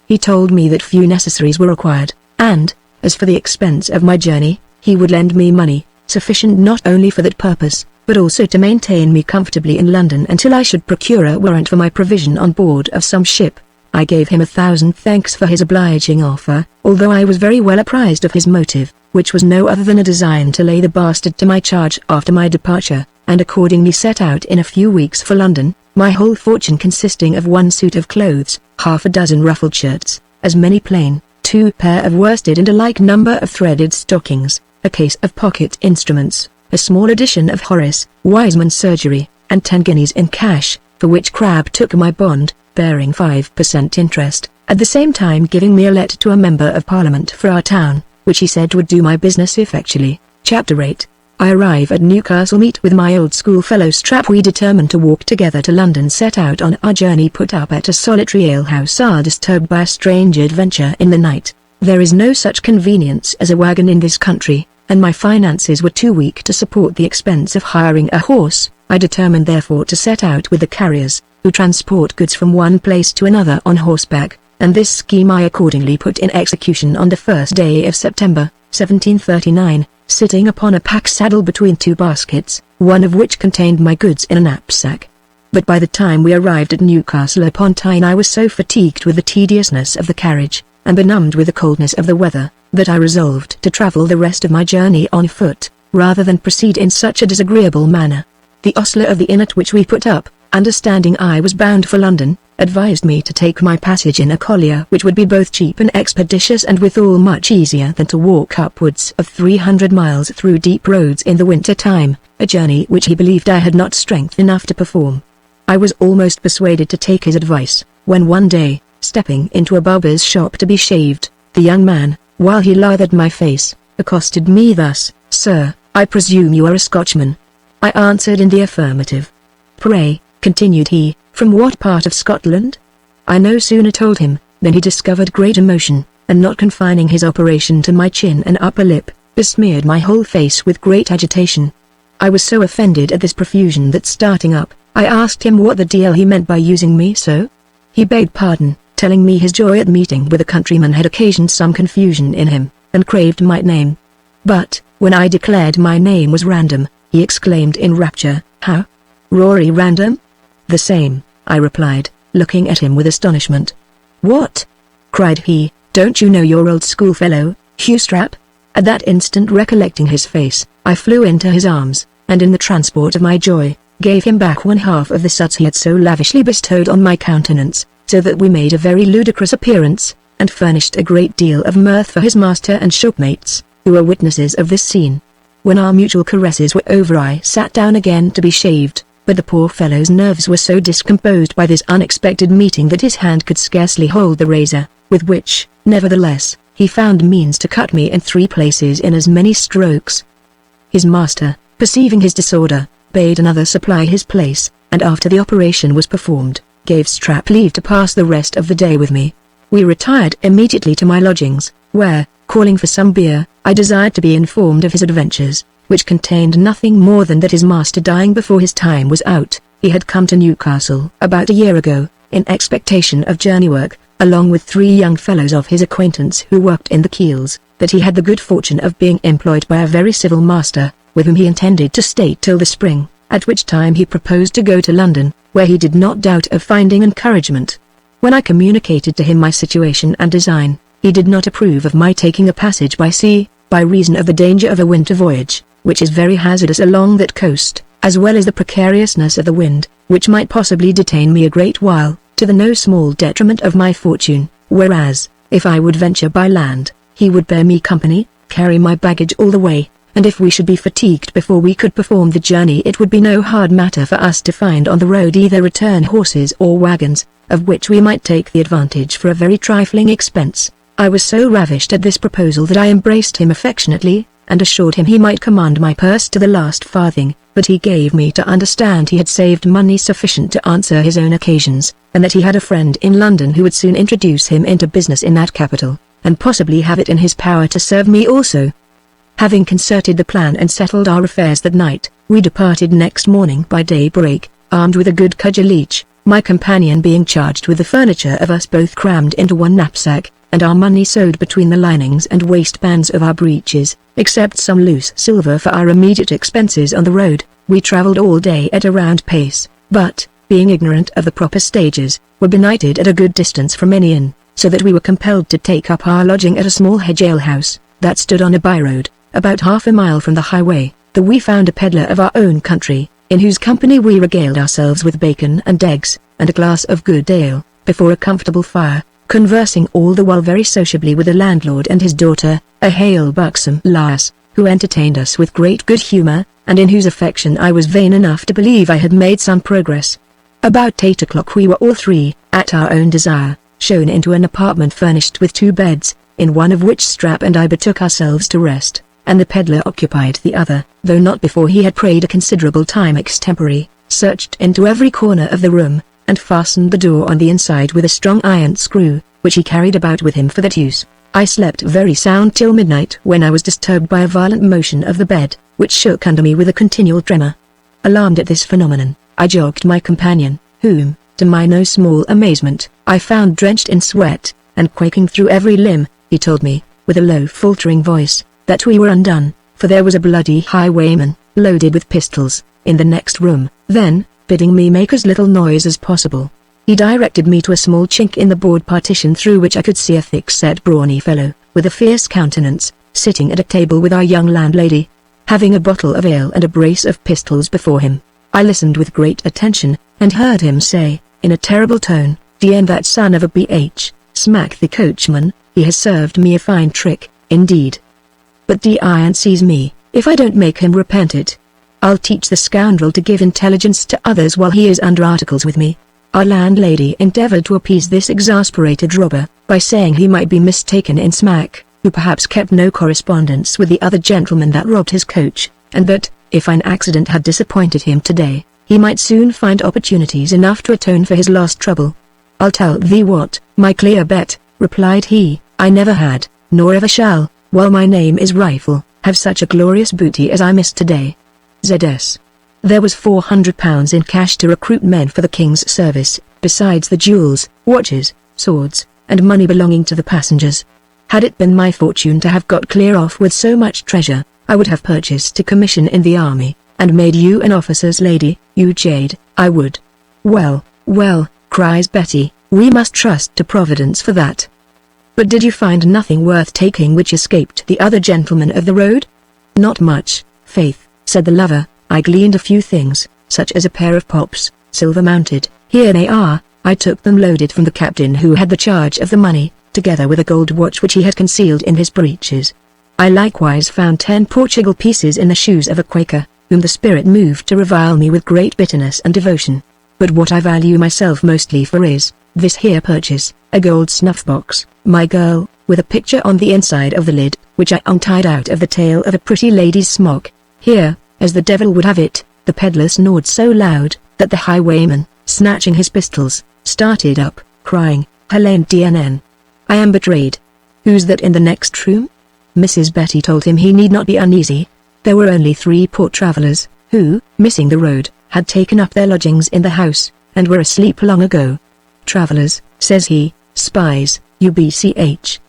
He told me that few necessaries were required, and, as for the expense of my journey, he would lend me money, sufficient not only for that purpose, but also to maintain me comfortably in London until I should procure a warrant for my provision on board of some ship. I gave him 1,000 thanks for his obliging offer, although I was very well apprised of his motive, which was no other than a design to lay the bastard to my charge after my departure, and accordingly set out in a few weeks for London, my whole fortune consisting of 1 suit of clothes, half a dozen ruffled shirts, as many plain, 2 pair of worsted and a like number of threaded stockings, a case of pocket instruments, a small edition of Horace Wiseman's Surgery, and 10 guineas in cash, for which Crabbe took my bond, bearing 5% interest, at the same time giving me a letter to a member of Parliament for our town, which he said would do my business effectually. Chapter 8. I arrive at Newcastle, meet with my old schoolfellow Strap. We determined to walk together to London, set out on our journey, put up at a solitary alehouse, are disturbed by a strange adventure in the night. There is no such convenience as a wagon in this country, and my finances were too weak to support the expense of hiring a horse. I determined therefore to set out with the carriers, who transport goods from one place to another on horseback, and this scheme I accordingly put in execution on the 1st day of September, 1739, sitting upon a pack saddle between 2 baskets, one of which contained my goods in a knapsack. But by the time we arrived at Newcastle upon Tyne I was so fatigued with the tediousness of the carriage, and benumbed with the coldness of the weather, that I resolved to travel the rest of my journey on foot, rather than proceed in such a disagreeable manner. The ostler of the inn at which we put up, understanding I was bound for London, advised me to take my passage in a collier, which would be both cheap and expeditious, and withal much easier than to walk upwards of 300 miles through deep roads in the winter time, a journey which he believed I had not strength enough to perform. I was almost persuaded to take his advice, when one day, stepping into a barber's shop to be shaved, the young man, while he lathered my face, accosted me thus: "Sir, I presume you are a Scotchman?" I answered in the affirmative. "Pray," continued he, "from what part of Scotland?" I no sooner told him, than he discovered great emotion, and not confining his operation to my chin and upper lip, besmeared my whole face with great agitation. I was so offended at this profusion that, starting up, I asked him what the deal he meant by using me so. He begged pardon, telling me his joy at meeting with a countryman had occasioned some confusion in him, and craved my name. But, when I declared my name was Random, he exclaimed in rapture, "How? Rory Random?" "The same," I replied, looking at him with astonishment. "What?" cried he, "don't you know your old schoolfellow, Hugh Strap?" At that instant, recollecting his face, I flew into his arms, and in the transport of my joy, gave him back 1/2 of the suds he had so lavishly bestowed on my countenance, so that we made a very ludicrous appearance, and furnished a great deal of mirth for his master and shopmates, who were witnesses of this scene. When our mutual caresses were over I sat down again to be shaved, but the poor fellow's nerves were so discomposed by this unexpected meeting that his hand could scarcely hold the razor, with which, nevertheless, he found means to cut me in 3 places in as many strokes. His master, perceiving his disorder, bade another supply his place, and after the operation was performed, gave Strap leave to pass the rest of the day with me. We retired immediately to my lodgings, where, calling for some beer, I desired to be informed of his adventures, which contained nothing more than that his master dying before his time was out, he had come to Newcastle about a year ago, in expectation of journey work, along with 3 young fellows of his acquaintance who worked in the keels, that he had the good fortune of being employed by a very civil master, with whom he intended to stay till the spring, at which time he proposed to go to London, where he did not doubt of finding encouragement. When I communicated to him my situation and design, he did not approve of my taking a passage by sea, by reason of the danger of a winter voyage, which is very hazardous along that coast, as well as the precariousness of the wind, which might possibly detain me a great while, to the no small detriment of my fortune, whereas, if I would venture by land, he would bear me company, carry my baggage all the way, and if we should be fatigued before we could perform the journey, it would be no hard matter for us to find on the road either return horses or wagons, of which we might take the advantage for a very trifling expense. I was so ravished at this proposal that I embraced him affectionately, and assured him he might command my purse to the last farthing, but he gave me to understand he had saved money sufficient to answer his own occasions, and that he had a friend in London who would soon introduce him into business in that capital, and possibly have it in his power to serve me also. Having concerted the plan and settled our affairs that night, we departed next morning by daybreak, armed with a good cudgel each, my companion being charged with the furniture of us both crammed into one knapsack, and our money sewed between the linings and waistbands of our breeches, except some loose silver for our immediate expenses on the road. We travelled all day at a round pace, but, being ignorant of the proper stages, were benighted at a good distance from any inn, so that we were compelled to take up our lodging at a small hedge alehouse, that stood on a by-road, about half a mile from the highway. There we found a pedlar of our own country, in whose company we regaled ourselves with bacon and eggs, and a glass of good ale, before a comfortable fire, conversing all the while very sociably with the landlord and his daughter, a hale buxom lass, who entertained us with great good humour, and in whose affection I was vain enough to believe I had made some progress. About 8 o'clock we were all three, at our own desire, shown into an apartment furnished with 2 beds, in one of which Strap and I betook ourselves to rest, and the pedlar occupied the other, though not before he had prayed a considerable time extempore, searched into every corner of the room, and fastened the door on the inside with a strong iron screw, which he carried about with him for that use. I slept very sound till midnight, when I was disturbed by a violent motion of the bed, which shook under me with a continual tremor. Alarmed at this phenomenon, I jogged my companion, whom, to my no small amazement, I found drenched in sweat, and quaking through every limb. He told me, with a low faltering voice, that we were undone, for there was a bloody highwayman, loaded with pistols, in the next room. Then, bidding me make as little noise as possible, he directed me to a small chink in the board partition through which I could see a thick-set brawny fellow, with a fierce countenance, sitting at a table with our young landlady, having a bottle of ale and a brace of pistols before him. I listened with great attention, and heard him say, in a terrible tone, "D.N. that son of a B.H., smack the coachman, he has served me a fine trick, indeed. But D.I. sees me, if I don't make him repent it. I'll teach the scoundrel to give intelligence to others while he is under articles with me." Our landlady endeavoured to appease this exasperated robber, by saying he might be mistaken in Smack, who perhaps kept no correspondence with the other gentleman that robbed his coach, and that, if an accident had disappointed him today, he might soon find opportunities enough to atone for his lost trouble. "I'll tell thee what, my clear bet," replied he, "I never had, nor ever shall, while my name is Rifle, have such a glorious booty as I missed today. Z.S. There was £400 in cash to recruit men for the king's service, besides the jewels, watches, swords, and money belonging to the passengers. Had it been my fortune to have got clear off with so much treasure, I would have purchased a commission in the army, and made you an officer's lady, you jade, I would." "Well, well," cries Betty, "we must trust to Providence for that. But did you find nothing worth taking which escaped the other gentlemen of the road?" "Not much, faith," said the lover. "I gleaned a few things, such as a pair of pops, silver-mounted. Here they are. I took them loaded from the captain who had the charge of the money, together with a gold watch which he had concealed in his breeches. I likewise found 10 Portugal pieces in the shoes of a Quaker, whom the spirit moved to revile me with great bitterness and devotion. But what I value myself mostly for is, this here purchase, a gold snuff-box, my girl, with a picture on the inside of the lid, which I untied out of the tail of a pretty lady's smock. Here, as the devil would have it, the pedlar snored so loud, that the highwayman, snatching his pistols, started up, crying, "Helene DNN. I am betrayed. Who's that in the next room?" Mrs. Betty told him he need not be uneasy. There were only 3 poor travellers, who, missing the road, had taken up their lodgings in the house, and were asleep long ago. "Travellers," says he, "spies, UBCH.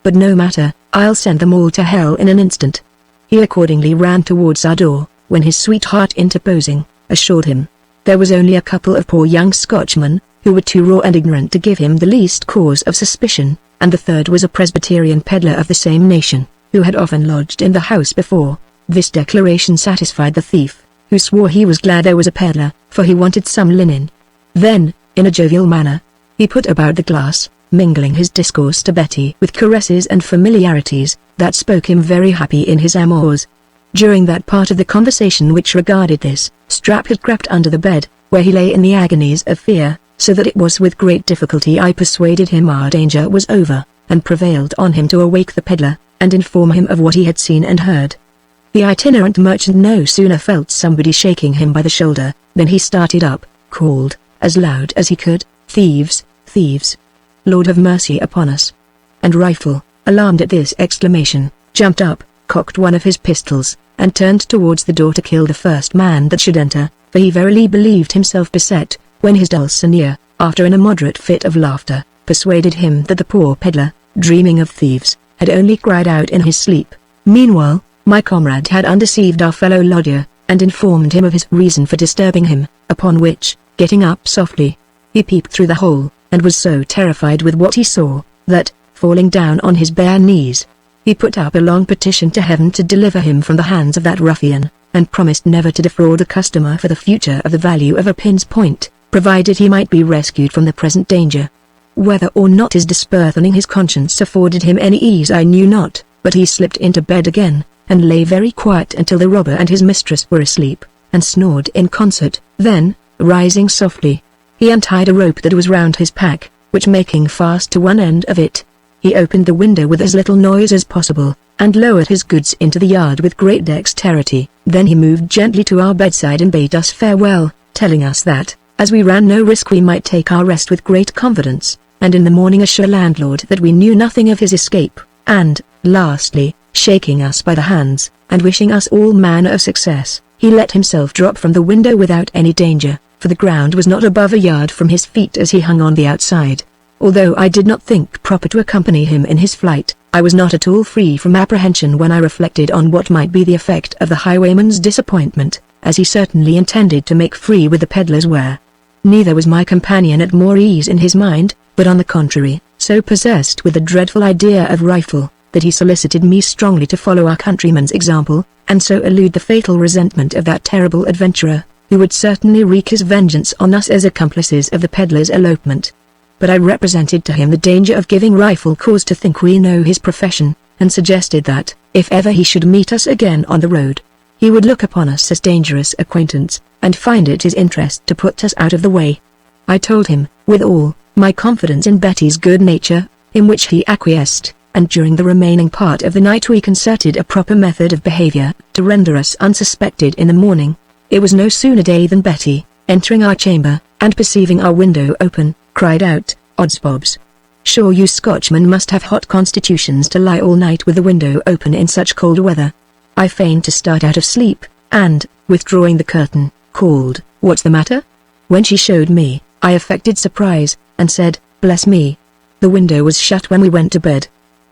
But no matter, I'll send them all to hell in an instant." He accordingly ran towards our door, when his sweetheart interposing, assured him, there was only a couple of poor young Scotchmen, who were too raw and ignorant to give him the least cause of suspicion, and the third was a Presbyterian pedlar of the same nation, who had often lodged in the house before. This declaration satisfied the thief, who swore he was glad there was a pedlar, for he wanted some linen. Then, in a jovial manner, he put about the glass, mingling his discourse to Betty with caresses and familiarities, that spoke him very happy in his amours. During that part of the conversation which regarded this, Strap had crept under the bed, where he lay in the agonies of fear, so that it was with great difficulty I persuaded him our danger was over, and prevailed on him to awake the pedlar, and inform him of what he had seen and heard. The itinerant merchant no sooner felt somebody shaking him by the shoulder, than he started up, called, as loud as he could, "Thieves, thieves! Lord have mercy upon us!" And Rifle, alarmed at this exclamation, jumped up, cocked one of his pistols, and turned towards the door to kill the first man that should enter, for he verily believed himself beset, when his dulcinea, after an immoderate fit of laughter, persuaded him that the poor peddler, dreaming of thieves, had only cried out in his sleep. Meanwhile, my comrade had undeceived our fellow lodger, and informed him of his reason for disturbing him, upon which, getting up softly, he peeped through the hole, and was so terrified with what he saw, that, falling down on his bare knees, he put up a long petition to heaven to deliver him from the hands of that ruffian, and promised never to defraud a customer for the future of the value of a pin's point, provided he might be rescued from the present danger. Whether or not his disburthening his conscience afforded him any ease I knew not, but he slipped into bed again, and lay very quiet until the robber and his mistress were asleep, and snored in concert. Then, rising softly, he untied a rope that was round his pack, which making fast to one end of it, he opened the window with as little noise as possible, and lowered his goods into the yard with great dexterity. Then he moved gently to our bedside and bade us farewell, telling us that, as we ran no risk, we might take our rest with great confidence, and in the morning assure landlord that we knew nothing of his escape, and, lastly, shaking us by the hands, and wishing us all manner of success, he let himself drop from the window without any danger, for the ground was not above a yard from his feet as he hung on the outside. Although I did not think proper to accompany him in his flight, I was not at all free from apprehension when I reflected on what might be the effect of the highwayman's disappointment, as he certainly intended to make free with the peddler's ware. Neither was my companion at more ease in his mind, but on the contrary, so possessed with the dreadful idea of rifle, that he solicited me strongly to follow our countryman's example, and so elude the fatal resentment of that terrible adventurer, who would certainly wreak his vengeance on us as accomplices of the peddler's elopement. But I represented to him the danger of giving rifle cause to think we know his profession, and suggested that, if ever he should meet us again on the road, he would look upon us as dangerous acquaintance, and find it his interest to put us out of the way. I told him, with all my confidence in Betty's good nature, in which he acquiesced, and during the remaining part of the night we concerted a proper method of behavior, to render us unsuspected in the morning. It was no sooner day than Betty, entering our chamber, and perceiving our window open, cried out, "Oddsbobs! Sure you Scotchmen must have hot constitutions to lie all night with the window open in such cold weather." I feigned to start out of sleep, and, withdrawing the curtain, called, "What's the matter?" When she showed me, I affected surprise, and said, "Bless me! The window was shut when we went to bed."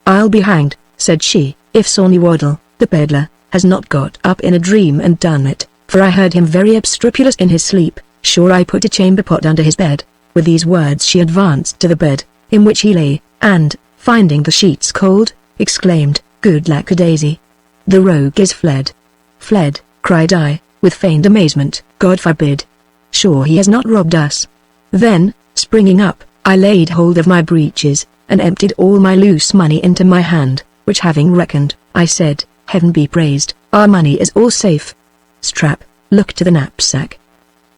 "I'll be hanged," said she, "if Sawney Waddle, the peddler, has not got up in a dream and done it, for I heard him very obstropulous in his sleep. Sure I put a chamber pot under his bed." With these words she advanced to the bed, in which he lay, and, finding the sheets cold, exclaimed, "Good lackadaisy! The rogue is fled." "Fled," cried I, with feigned amazement. "God forbid! Sure he has not robbed us." Then, springing up, I laid hold of my breeches, and emptied all my loose money into my hand, which having reckoned, I said, "Heaven be praised, our money is all safe. Strap, look to the knapsack."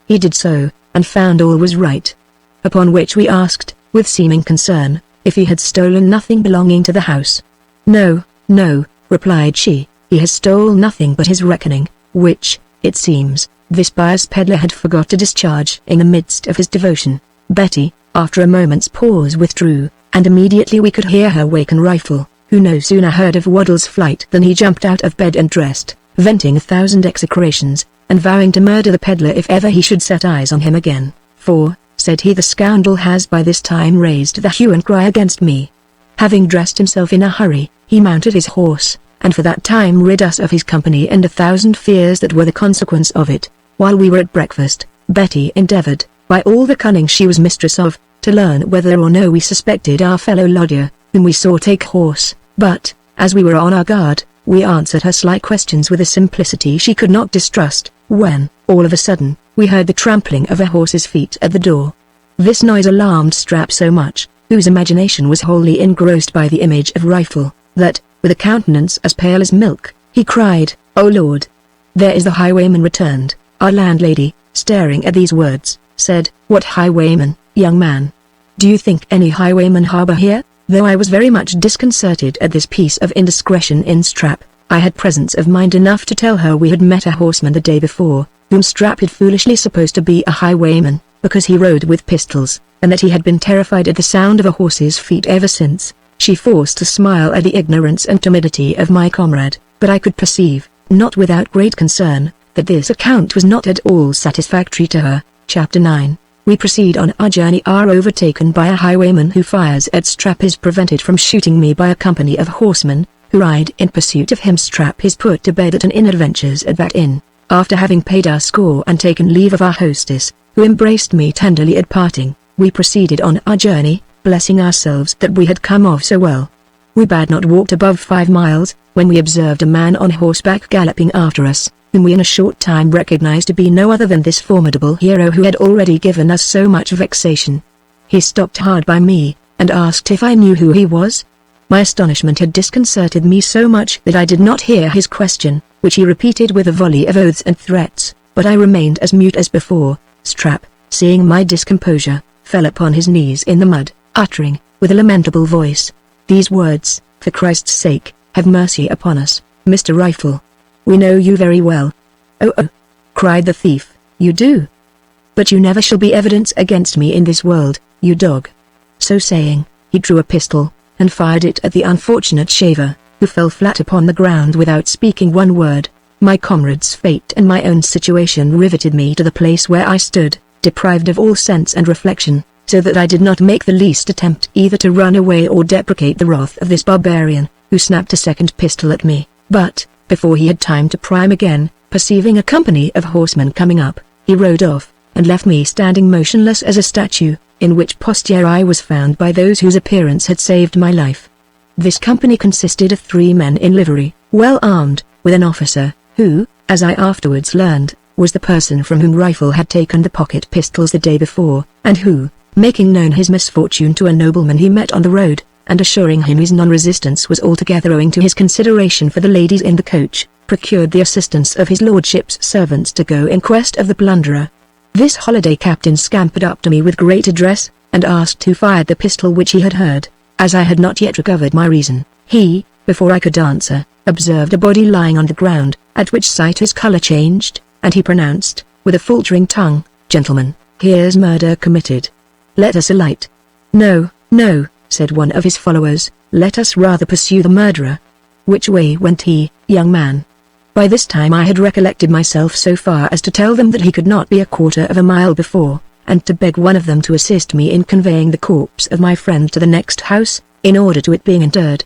He did so, and found all was right. Upon which we asked, with seeming concern, if he had stolen nothing belonging to the house. "No, no," replied she, "he has stole nothing but his reckoning, which, it seems, this pious peddler had forgot to discharge in the midst of his devotion." Betty, after a moment's pause, withdrew, and immediately we could hear her waken Rifle, who no sooner heard of Waddle's flight than he jumped out of bed and dressed, venting 1,000 execrations, and vowing to murder the peddler if ever he should set eyes on him again, "for," said he, "the scoundrel has by this time raised the hue and cry against me." Having dressed himself in a hurry, he mounted his horse, and for that time rid us of his company and 1,000 fears that were the consequence of it. While we were at breakfast, Betty endeavored, by all the cunning she was mistress of, to learn whether or no we suspected our fellow lodger, whom we saw take horse, but, as we were on our guard, we answered her sly questions with a simplicity she could not distrust, when, all of a sudden, we heard the trampling of a horse's feet at the door. This noise alarmed Strap so much, whose imagination was wholly engrossed by the image of Rifle, that, with a countenance as pale as milk, he cried, "Oh Lord! There is the highwayman returned." Our landlady, staring at these words, said, "What highwayman, young man? Do you think any highwayman harbor here?" Though I was very much disconcerted at this piece of indiscretion in Strap, I had presence of mind enough to tell her we had met a horseman the day before, whom Strap had foolishly supposed to be a highwayman, because he rode with pistols, and that he had been terrified at the sound of a horse's feet ever since. She forced a smile at the ignorance and timidity of my comrade, but I could perceive, not without great concern, that this account was not at all satisfactory to her. Chapter 9. We proceed on our journey, are overtaken by a highwayman who fires at Strap, is prevented from shooting me by a company of horsemen, who ride in pursuit of him. Strap is put to bed at an inn. Adventures at that inn. After having paid our score and taken leave of our hostess, who embraced me tenderly at parting, we proceeded on our journey, blessing ourselves that we had come off so well. We had not walked above 5 miles, when we observed a man on horseback galloping after us, whom we in a short time recognized to be no other than this formidable hero who had already given us so much vexation. He stopped hard by me, and asked if I knew who he was. My astonishment had disconcerted me so much that I did not hear his question, which he repeated with a volley of oaths and threats, but I remained as mute as before. Strap, seeing my discomposure, fell upon his knees in the mud, uttering, with a lamentable voice, these words: "For Christ's sake, have mercy upon us, Mr. Rifle. We know you very well." "Oh, oh," cried the thief, "you do? But you never shall be evidence against me in this world, you dog." So saying, he drew a pistol, and fired it at the unfortunate shaver, who fell flat upon the ground without speaking one word. My comrade's fate and my own situation riveted me to the place where I stood, deprived of all sense and reflection, so that I did not make the least attempt either to run away or deprecate the wrath of this barbarian, who snapped a second pistol at me. But, before he had time to prime again, perceiving a company of horsemen coming up, he rode off, and left me standing motionless as a statue, in which posture I was found by those whose appearance had saved my life. This company consisted of 3 men in livery, well armed, with an officer, who, as I afterwards learned, was the person from whom Rifle had taken the pocket pistols the day before, and who, making known his misfortune to a nobleman he met on the road, and assuring him his non-resistance was altogether owing to his consideration for the ladies in the coach, procured the assistance of his lordship's servants to go in quest of the plunderer. This holiday captain scampered up to me with great address, and asked who fired the pistol which he had heard. As I had not yet recovered my reason, he, before I could answer, observed a body lying on the ground, at which sight his color changed, and he pronounced, with a faltering tongue, "Gentlemen, here's murder committed. Let us alight." "No, no," said one of his followers, "let us rather pursue the murderer." "Which way went he, young man?" By this time I had recollected myself so far as to tell them that he could not be a quarter of a mile before, and to beg one of them to assist me in conveying the corpse of my friend to the next house, in order to it being interred.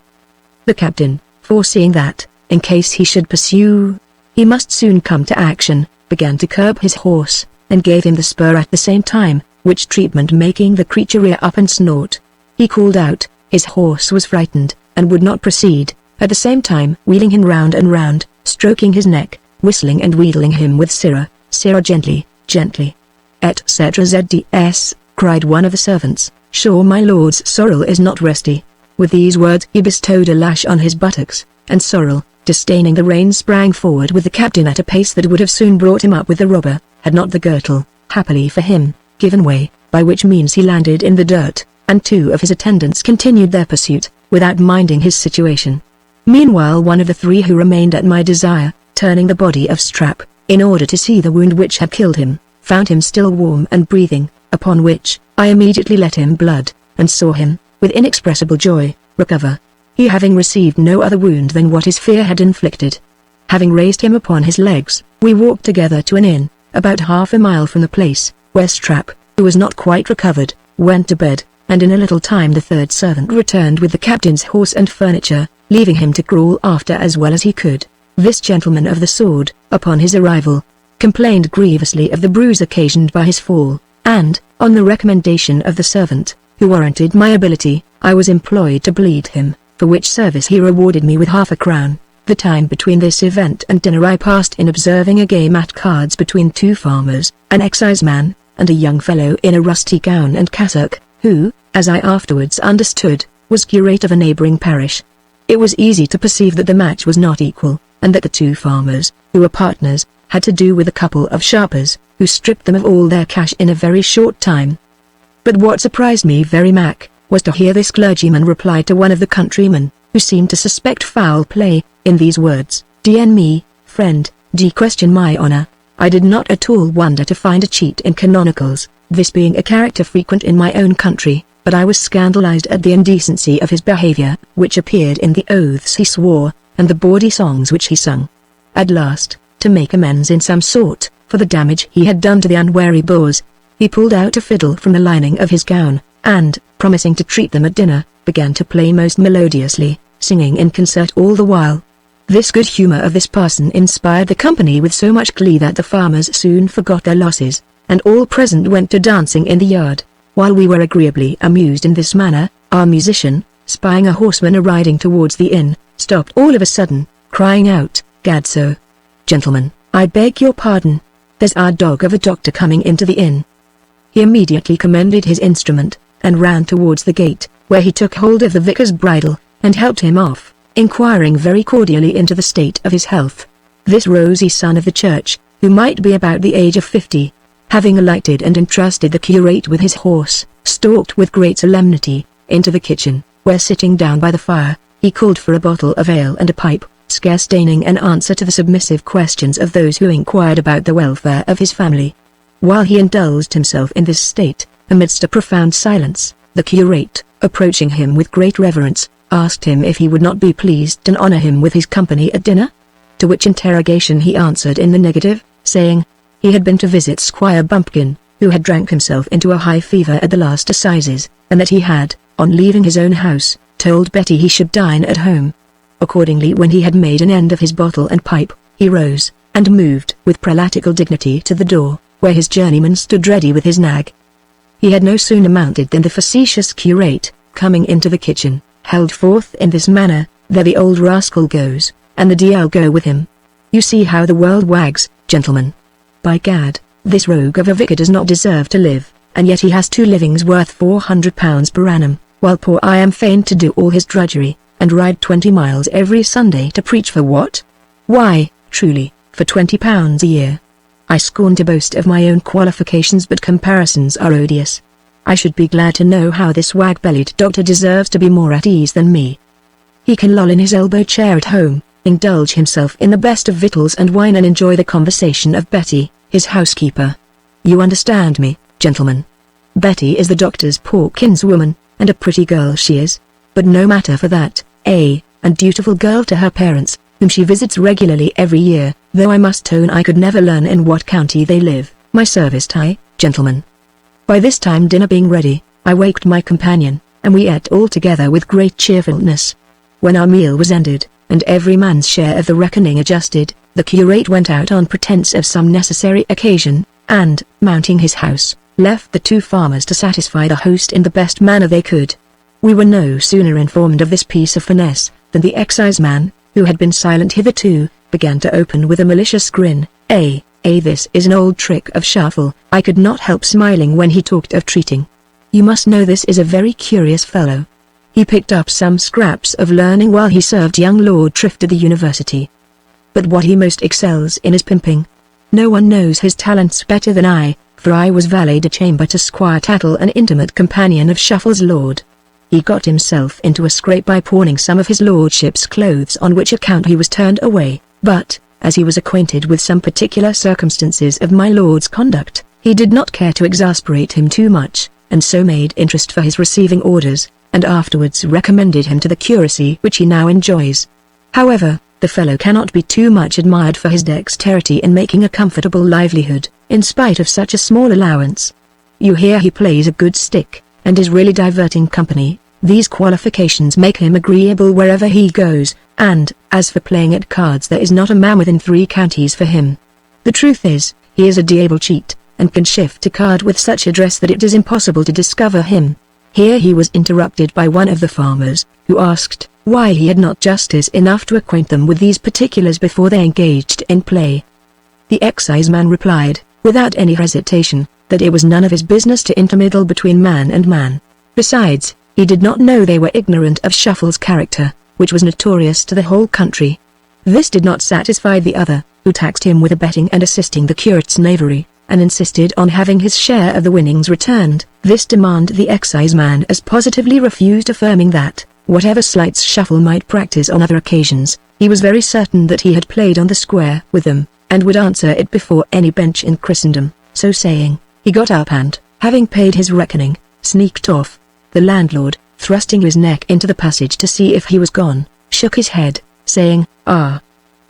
The captain, foreseeing that, in case he should pursue, he must soon come to action, began to curb his horse, and gave him the spur at the same time, which treatment making the creature rear up and snort. He called out, his horse was frightened, and would not proceed, at the same time wheeling him round and round, stroking his neck, whistling and wheedling him with "Sirrah, Sirrah, gently, gently," etc. "ZDS," cried one of the servants, "sure my lord's sorrel is not resty." With these words he bestowed a lash on his buttocks, and Sorrel, disdaining the rein, sprang forward with the captain at a pace that would have soon brought him up with the robber, had not the girdle, happily for him, given way, by which means he landed in the dirt, and 2 of his attendants continued their pursuit, without minding his situation. Meanwhile one of the 3 who remained at my desire, turning the body of Strap, in order to see the wound which had killed him, found him still warm and breathing, upon which, I immediately let him blood, and saw him, with inexpressible joy, recover, he having received no other wound than what his fear had inflicted. Having raised him upon his legs, we walked together to an inn, about half a mile from the place, where Strap, who was not quite recovered, went to bed, and in a little time the 3rd servant returned with the captain's horse and furniture, leaving him to crawl after as well as he could. This gentleman of the sword, upon his arrival, complained grievously of the bruise occasioned by his fall, and, on the recommendation of the servant, who warranted my ability, I was employed to bleed him, for which service he rewarded me with half a crown. The time between this event and dinner I passed in observing a game at cards between 2 farmers, an exciseman, and a young fellow in a rusty gown and cassock, who, as I afterwards understood, was curate of a neighboring parish. It was easy to perceive that the match was not equal, and that the 2 farmers, who were partners, had to do with a couple of sharpers, who stripped them of all their cash in a very short time. But what surprised me very much, was to hear this clergyman reply to one of the countrymen, who seemed to suspect foul play, in these words: "D.N. me, friend, d question my honor." I did not at all wonder to find a cheat in canonicals, this being a character frequent in my own country, but I was scandalized at the indecency of his behavior, which appeared in the oaths he swore, and the bawdy songs which he sung. At last, to make amends in some sort, for the damage he had done to the unwary Boers, He pulled out a fiddle from the lining of his gown, and, promising to treat them at dinner, began to play most melodiously, singing in concert all the while. This good humor of this parson inspired the company with so much glee that the farmers soon forgot their losses, and all present went to dancing in the yard. While we were agreeably amused in this manner, our musician, spying a horseman a-riding towards the inn, stopped all of a sudden, crying out, "Gadso! Gentlemen, I beg your pardon. There's our dog of a doctor coming into the inn." He immediately commended his instrument, and ran towards the gate, where he took hold of the vicar's bridle, and helped him off, inquiring very cordially into the state of his health. This rosy son of the church, who might be about the age of 50, having alighted and entrusted the curate with his horse, stalked with great solemnity into the kitchen, where sitting down by the fire, he called for a bottle of ale and a pipe, scarce deigning an answer to the submissive questions of those who inquired about the welfare of his family. While he indulged himself in this state, amidst a profound silence, the curate, approaching him with great reverence, asked him if he would not be pleased to honor him with his company at dinner? To which interrogation he answered in the negative, saying, he had been to visit Squire Bumpkin, who had drank himself into a high fever at the last assizes, and that he had, on leaving his own house, told Betty he should dine at home. Accordingly, when he had made an end of his bottle and pipe, he rose, and moved with prelatical dignity to the door, where his journeyman stood ready with his nag. He had no sooner mounted than the facetious curate, coming into the kitchen, held forth in this manner, "There the old rascal goes, and the DL go with him. You see how the world wags, gentlemen. By gad, this rogue of a vicar does not deserve to live, and yet he has 2 livings worth £400 per annum, while poor I am fain to do all his drudgery, and ride 20 miles every Sunday to preach for what? Why, truly, for £20 a year. I scorn to boast of my own qualifications, but comparisons are odious. I should be glad to know how this wag-bellied doctor deserves to be more at ease than me. He can loll in his elbow chair at home, indulge himself in the best of victuals and wine, and enjoy the conversation of Betty, his housekeeper. You understand me, gentlemen. Betty is the doctor's poor kinswoman, and a pretty girl she is, but no matter for that, and dutiful girl to her parents, whom she visits regularly every year, though I must own I could never learn in what county they live. My service tie, gentlemen." By this time, dinner being ready, I waked my companion, and we ate all together with great cheerfulness. When our meal was ended, and every man's share of the reckoning adjusted, the curate went out on pretence of some necessary occasion, and, mounting his horse, left the 2 farmers to satisfy the host in the best manner they could. We were no sooner informed of this piece of finesse, than the exciseman, who had been silent hitherto, began to open with a malicious grin. This is an old trick of Shuffle. I could not help smiling when he talked of treating. You must know this is a very curious fellow. He picked up some scraps of learning while he served young Lord Trift at the university. But what he most excels in is pimping. No one knows his talents better than I, for I was valet de chamber to Squire Tattle, an intimate companion of Shuffle's lord. He got himself into a scrape by pawning some of his lordship's clothes, on which account he was turned away, but, as he was acquainted with some particular circumstances of my lord's conduct, he did not care to exasperate him too much, and so made interest for his receiving orders, and afterwards recommended him to the curacy which he now enjoys. However, the fellow cannot be too much admired for his dexterity in making a comfortable livelihood, in spite of such a small allowance. You hear he plays a good stick, and is really diverting company. These qualifications make him agreeable wherever he goes, and, as for playing at cards, there is not a man within 3 counties for him. The truth is, he is a diable cheat, and can shift a card with such address that it is impossible to discover him. Here he was interrupted by one of the farmers, who asked why he had not justice enough to acquaint them with these particulars before they engaged in play. The exciseman replied, without any hesitation, that it was none of his business to intermeddle between man and man. Besides, he did not know they were ignorant of Shuffle's character, which was notorious to the whole country. This did not satisfy the other, who taxed him with abetting and assisting the curate's knavery, and insisted on having his share of the winnings returned. This demand the exciseman as positively refused, affirming that, whatever slights Shuffle might practice on other occasions, he was very certain that he had played on the square with them, and would answer it before any bench in Christendom. So saying, he got up and, having paid his reckoning, sneaked off. The landlord, thrusting his neck into the passage to see if he was gone, shook his head, saying, "Ah,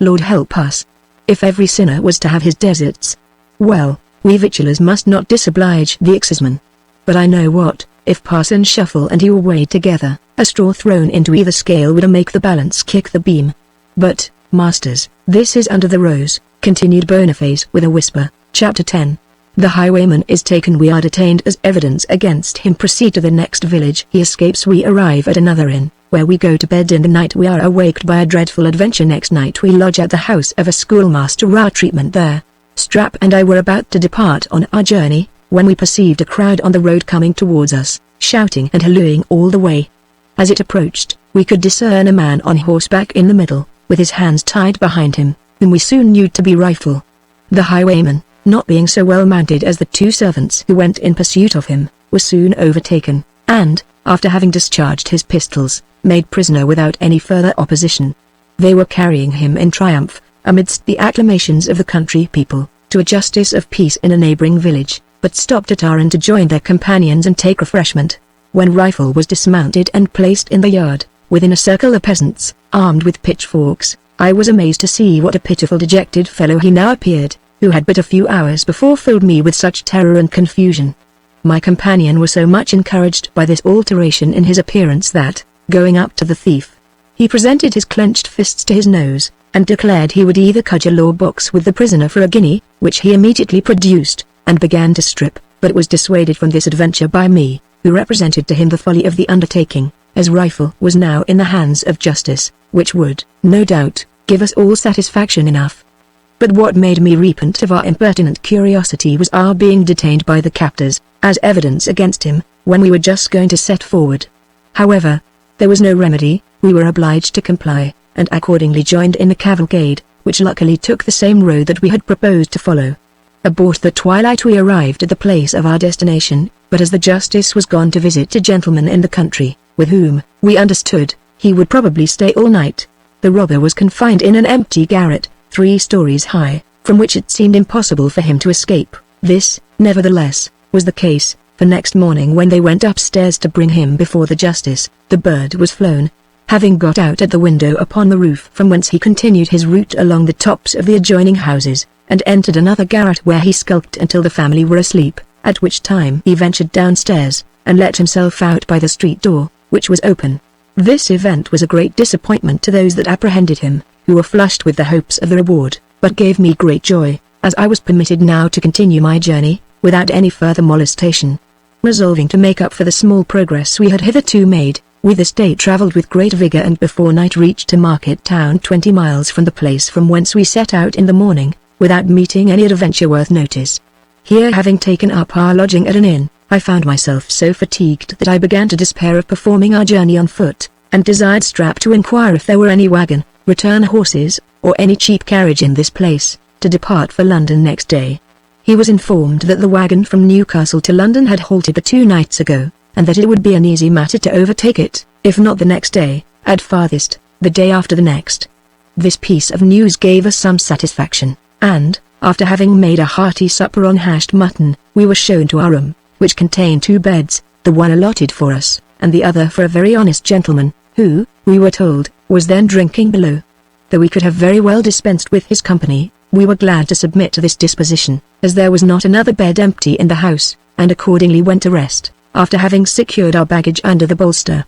Lord help us! If every sinner was to have his deserts! Well, we victuallers must not disoblige the exciseman. But I know what, if Parson Shuffle and he were weighed together, a straw thrown into either scale would make the balance kick the beam. But, masters, this is under the rose, continued Boniface with a whisper. Chapter 10. The highwayman is taken. We are detained as evidence against him. Proceed to the next village. He escapes. We arrive at another inn, where we go to bed. In the night we are awaked by a dreadful adventure. Next night we lodge at the house of a schoolmaster. Our treatment there. Strap and I were about to depart on our journey, when we perceived a crowd on the road coming towards us, shouting and hallooing all the way. As it approached, we could discern a man on horseback in the middle, with his hands tied behind him, whom we soon knew to be Rifle. The highwayman, not being so well mounted as the two servants who went in pursuit of him, was soon overtaken, and, after having discharged his pistols, made prisoner without any further opposition. They were carrying him in triumph, amidst the acclamations of the country people, to a justice of peace in a neighboring village, but stopped at our inn to join their companions and take refreshment. When Rifle was dismounted and placed in the yard, within a circle of peasants, armed with pitchforks, I was amazed to see what a pitiful dejected fellow he now appeared, who had but a few hours before filled me with such terror and confusion. My companion was so much encouraged by this alteration in his appearance that, going up to the thief, he presented his clenched fists to his nose, and declared he would either cudgel or box with the prisoner for a guinea, which he immediately produced, and began to strip, but was dissuaded from this adventure by me, who represented to him the folly of the undertaking, as Rifle was now in the hands of justice, which would, no doubt, give us all satisfaction enough. But what made me repent of our impertinent curiosity was our being detained by the captors, as evidence against him, when we were just going to set forward. However, there was no remedy, we were obliged to comply, and accordingly joined in the cavalcade, which luckily took the same road that we had proposed to follow. About the twilight we arrived at the place of our destination, but as the justice was gone to visit a gentleman in the country, with whom, we understood, he would probably stay all night, the robber was confined in an empty garret, 3 stories high, from which it seemed impossible for him to escape. This, nevertheless, was the case, for next morning when they went upstairs to bring him before the justice, the bird was flown, having got out at the window upon the roof, from whence he continued his route along the tops of the adjoining houses, and entered another garret where he skulked until the family were asleep, at which time he ventured downstairs, and let himself out by the street door, which was open. This event was a great disappointment to those that apprehended him, who were flushed with the hopes of the reward, but gave me great joy, as I was permitted now to continue my journey, without any further molestation. Resolving to make up for the small progress we had hitherto made, we this day travelled with great vigour and before night reached a market town 20 miles from the place from whence we set out in the morning, without meeting any adventure worth notice. Here, having taken up our lodging at an inn, I found myself so fatigued that I began to despair of performing our journey on foot, and desired Strap to inquire if there were any wagon, return horses, or any cheap carriage in this place, to depart for London next day. He was informed that the wagon from Newcastle to London had halted but 2 nights ago, and that it would be an easy matter to overtake it, if not the next day, at farthest, the day after the next. This piece of news gave us some satisfaction, and, after having made a hearty supper on hashed mutton, we were shown to our room, which contained 2 beds, the one allotted for us, and the other for a very honest gentleman, who, we were told, was then drinking below. Though we could have very well dispensed with his company, we were glad to submit to this disposition, as there was not another bed empty in the house, and accordingly went to rest, after having secured our baggage under the bolster.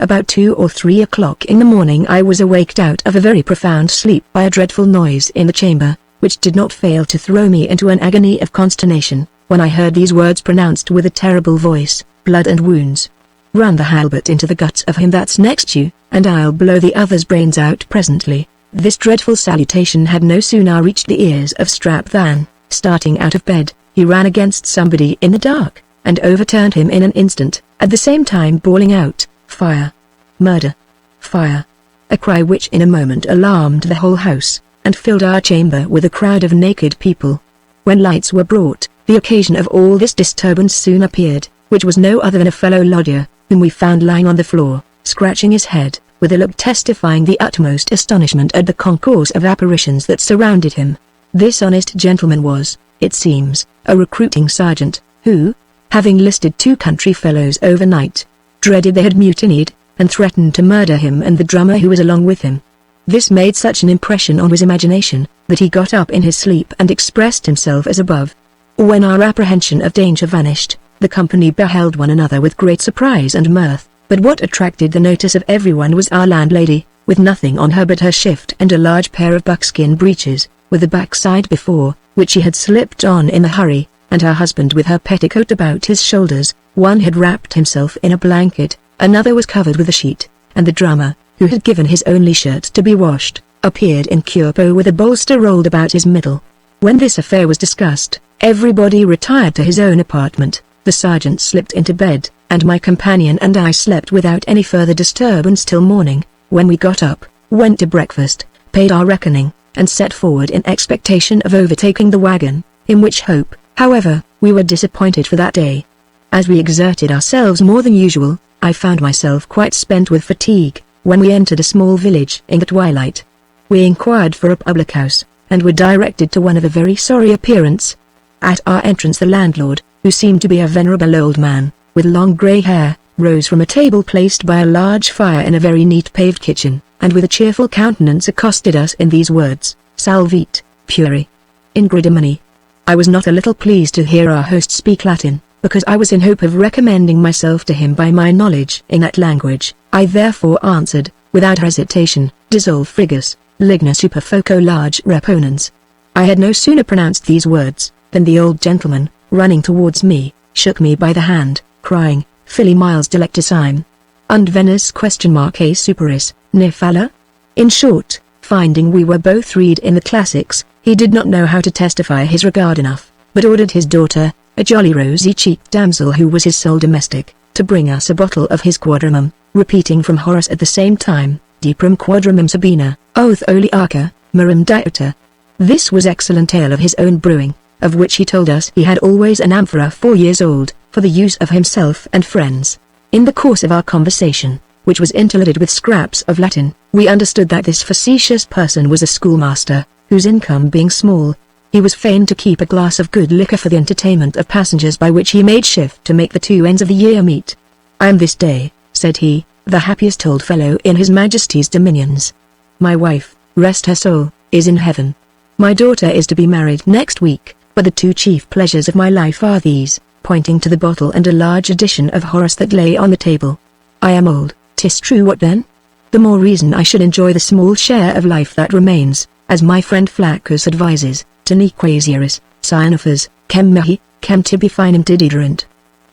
About 2 or 3 o'clock in the morning I was awaked out of a very profound sleep by a dreadful noise in the chamber, which did not fail to throw me into an agony of consternation, when I heard these words pronounced with a terrible voice: blood and wounds. Run the halbert into the guts of him that's next you, and I'll blow the other's brains out presently. This dreadful salutation had no sooner reached the ears of Strap than, starting out of bed, he ran against somebody in the dark, and overturned him in an instant, at the same time bawling out, "Fire! Murder! Fire!" a cry which in a moment alarmed the whole house, and filled our chamber with a crowd of naked people. When lights were brought, the occasion of all this disturbance soon appeared, which was no other than a fellow lodger, whom we found lying on the floor, scratching his head, with a look testifying the utmost astonishment at the concourse of apparitions that surrounded him. This honest gentleman was, it seems, a recruiting sergeant, who, having listed 2 country fellows overnight, dreaded they had mutinied, and threatened to murder him and the drummer who was along with him. This made such an impression on his imagination, that he got up in his sleep and expressed himself as above. When our apprehension of danger vanished, the company beheld one another with great surprise and mirth, but what attracted the notice of everyone was our landlady, with nothing on her but her shift and a large pair of buckskin breeches, with the backside before, which she had slipped on in a hurry, and her husband with her petticoat about his shoulders. One had wrapped himself in a blanket, another was covered with a sheet, and the drummer, who had given his only shirt to be washed, appeared in cuerpo with a bolster rolled about his middle. When this affair was discussed, everybody retired to his own apartment. The sergeant slipped into bed, and my companion and I slept without any further disturbance till morning, when we got up, went to breakfast, paid our reckoning, and set forward in expectation of overtaking the wagon, in which hope, however, we were disappointed for that day. As we exerted ourselves more than usual, I found myself quite spent with fatigue, when we entered a small village in the twilight. We inquired for a public house, and were directed to one of a very sorry appearance. At our entrance the landlord, who seemed to be a venerable old man, with long grey hair, rose from a table placed by a large fire in a very neat paved kitchen, and with a cheerful countenance accosted us in these words: "Salvete, puri, ingridimini." I was not a little pleased to hear our host speak Latin, because I was in hope of recommending myself to him by my knowledge in that language. I therefore answered, without hesitation, "Dissolve frigus, ligna super foco large reponens." I had no sooner pronounced these words, than the old gentleman, running towards me, shook me by the hand, crying, "Fili miles delectissime. Und venus a superis, ne falla?" In short, finding we were both read in the classics, he did not know how to testify his regard enough, but ordered his daughter, a jolly rosy-cheeked damsel who was his sole domestic, to bring us a bottle of his quadrimum, repeating from Horace at the same time, "Deeprum quadrimum sabina, oath oleaca, marim diota." This was excellent ale of his own brewing, of which he told us he had always an amphora 4 years old, for the use of himself and friends. In the course of our conversation, which was interlarded with scraps of Latin, we understood that this facetious person was a schoolmaster, whose income being small, he was fain to keep a glass of good liquor for the entertainment of passengers, by which he made shift to make the 2 ends of the year meet. "I am this day," said he, "the happiest old fellow in his Majesty's dominions. My wife, rest her soul, is in heaven. My daughter is to be married next week, but the 2 chief pleasures of my life are these," pointing to the bottle and a large edition of Horace that lay on the table. "I am old, 'tis true. What then? The more reason I should enjoy the small share of life that remains, as my friend Flaccus advises, teniquasiaris, cyanophes, chem mehi, chem tibi finem dididerant.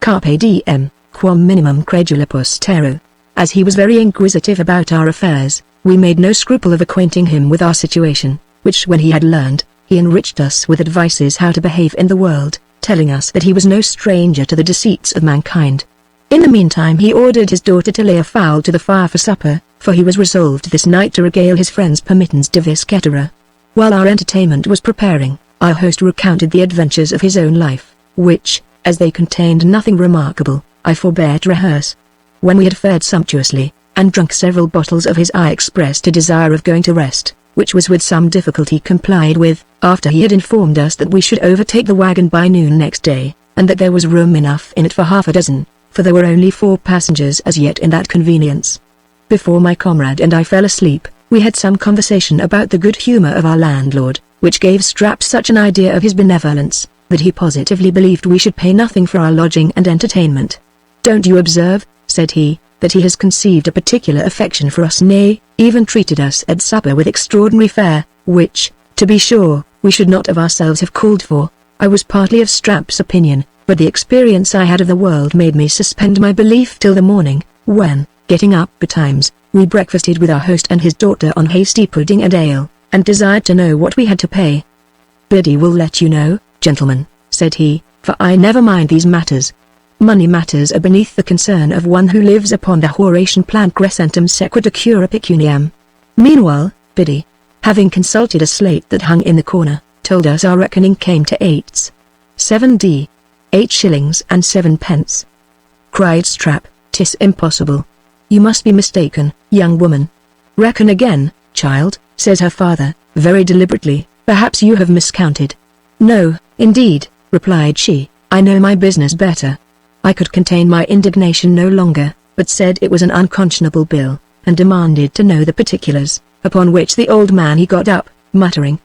Carpe diem, quam minimum credula postero." As he was very inquisitive about our affairs, we made no scruple of acquainting him with our situation, which when he had learned, he enriched us with advices how to behave in the world, telling us that he was no stranger to the deceits of mankind. In the meantime he ordered his daughter to lay a fowl to the fire for supper, for he was resolved this night to regale his friends permittens divis cetera. While our entertainment was preparing, our host recounted the adventures of his own life, which, as they contained nothing remarkable, I forbear to rehearse. When we had fared sumptuously, and drunk several bottles of his, I expressed a desire of going to rest, which was with some difficulty complied with, after he had informed us that we should overtake the wagon by noon next day, and that there was room enough in it for half a dozen, for there were only 4 passengers as yet in that convenience. Before my comrade and I fell asleep, we had some conversation about the good humor of our landlord, which gave Strap such an idea of his benevolence, that he positively believed we should pay nothing for our lodging and entertainment. "Don't you observe," said he, "that he has conceived a particular affection for us, nay, even treated us at supper with extraordinary fare, which, to be sure, we should not of ourselves have called for." I was partly of Strap's opinion, but the experience I had of the world made me suspend my belief till the morning, when, getting up betimes, we breakfasted with our host and his daughter on hasty pudding and ale, and desired to know what we had to pay. "Biddy will let you know, gentlemen," said he, "for I never mind these matters. Money matters are beneath the concern of one who lives upon the Horatian plan crescentum sequita cura pecuniam." Meanwhile, Biddy, having consulted a slate that hung in the corner, told us our reckoning came to 8d. 8 shillings and 7 pence. Cried Strap, "'Tis impossible. You must be mistaken, young woman." "Reckon again, child," says her father, very deliberately, "perhaps you have miscounted." "No, indeed," replied she, "I know my business better." I could contain my indignation no longer, but said it was an unconscionable bill, and demanded to know the particulars, upon which the old man he got up, muttering,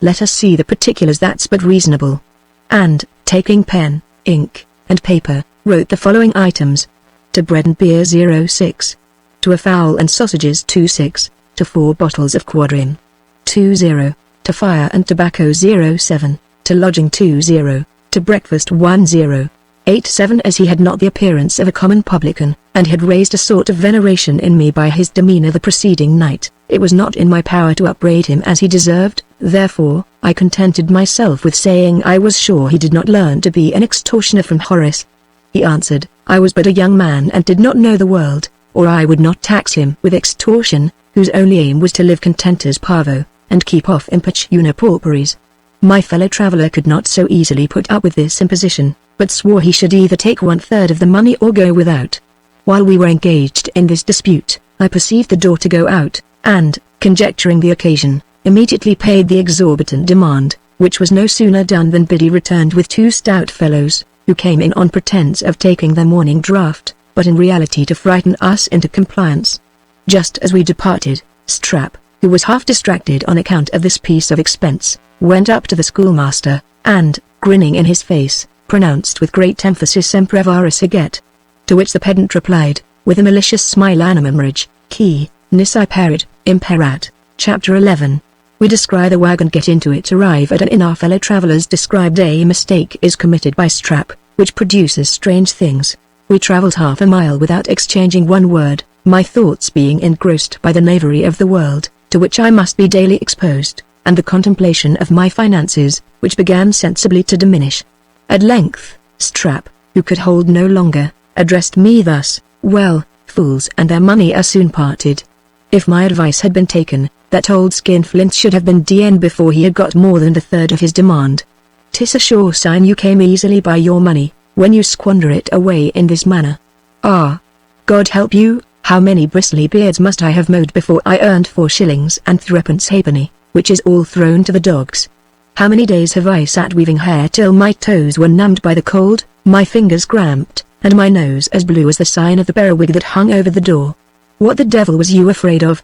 Let us see the particulars, that's but reasonable. and, taking pen, ink, and paper, wrote the following items. To bread and beer 06. To a fowl and sausages 26. To 4 bottles of quadrim 20. To fire and tobacco 07. To lodging 20. To breakfast 1087. As he had not the appearance of a common publican, and had raised a sort of veneration in me by his demeanour the preceding night, it was not in my power to upbraid him as he deserved. Therefore, I contented myself with saying I was sure he did not learn to be an extortioner from Horace. He answered, I was but a young man and did not know the world, or I would not tax him with extortion, whose only aim was to live content as Parvo, and keep off importuna pauperies. My fellow traveller could not so easily put up with this imposition, but swore he should either take 1/3 of the money or go without. While we were engaged in this dispute, I perceived the door to go out, and, conjecturing the occasion, immediately paid the exorbitant demand, which was no sooner done than Biddy returned with 2 stout fellows, who came in on pretence of taking their morning draught, but in reality to frighten us into compliance. Just as we departed, Strap, who was half distracted on account of this piece of expense, went up to the schoolmaster, and, grinning in his face, pronounced with great emphasis Semper Siget. To which the pedant replied, with a malicious smile animum reg, qui, nisi perit, imperat. Chapter 11. We descry the wagon, get into it, arrive at an inn. Our fellow travellers described a mistake is committed by Strap, which produces strange things. We travelled half a mile without exchanging one word, my thoughts being engrossed by the knavery of the world, to which I must be daily exposed, and the contemplation of my finances, which began sensibly to diminish. At length, Strap, who could hold no longer, addressed me thus, well, fools and their money are soon parted. If my advice had been taken, that old skinflint should have been DN before he had got more than the third of his demand. 'Tis a sure sign you came easily by your money, when you squander it away in this manner. Ah! God help you, how many bristly beards must I have mowed before I earned 4 shillings and 3 halfpenny, which is all thrown to the dogs. How many days have I sat weaving hair till my toes were numbed by the cold, my fingers cramped, and my nose as blue as the sign of the periwig that hung over the door. What the devil was you afraid of?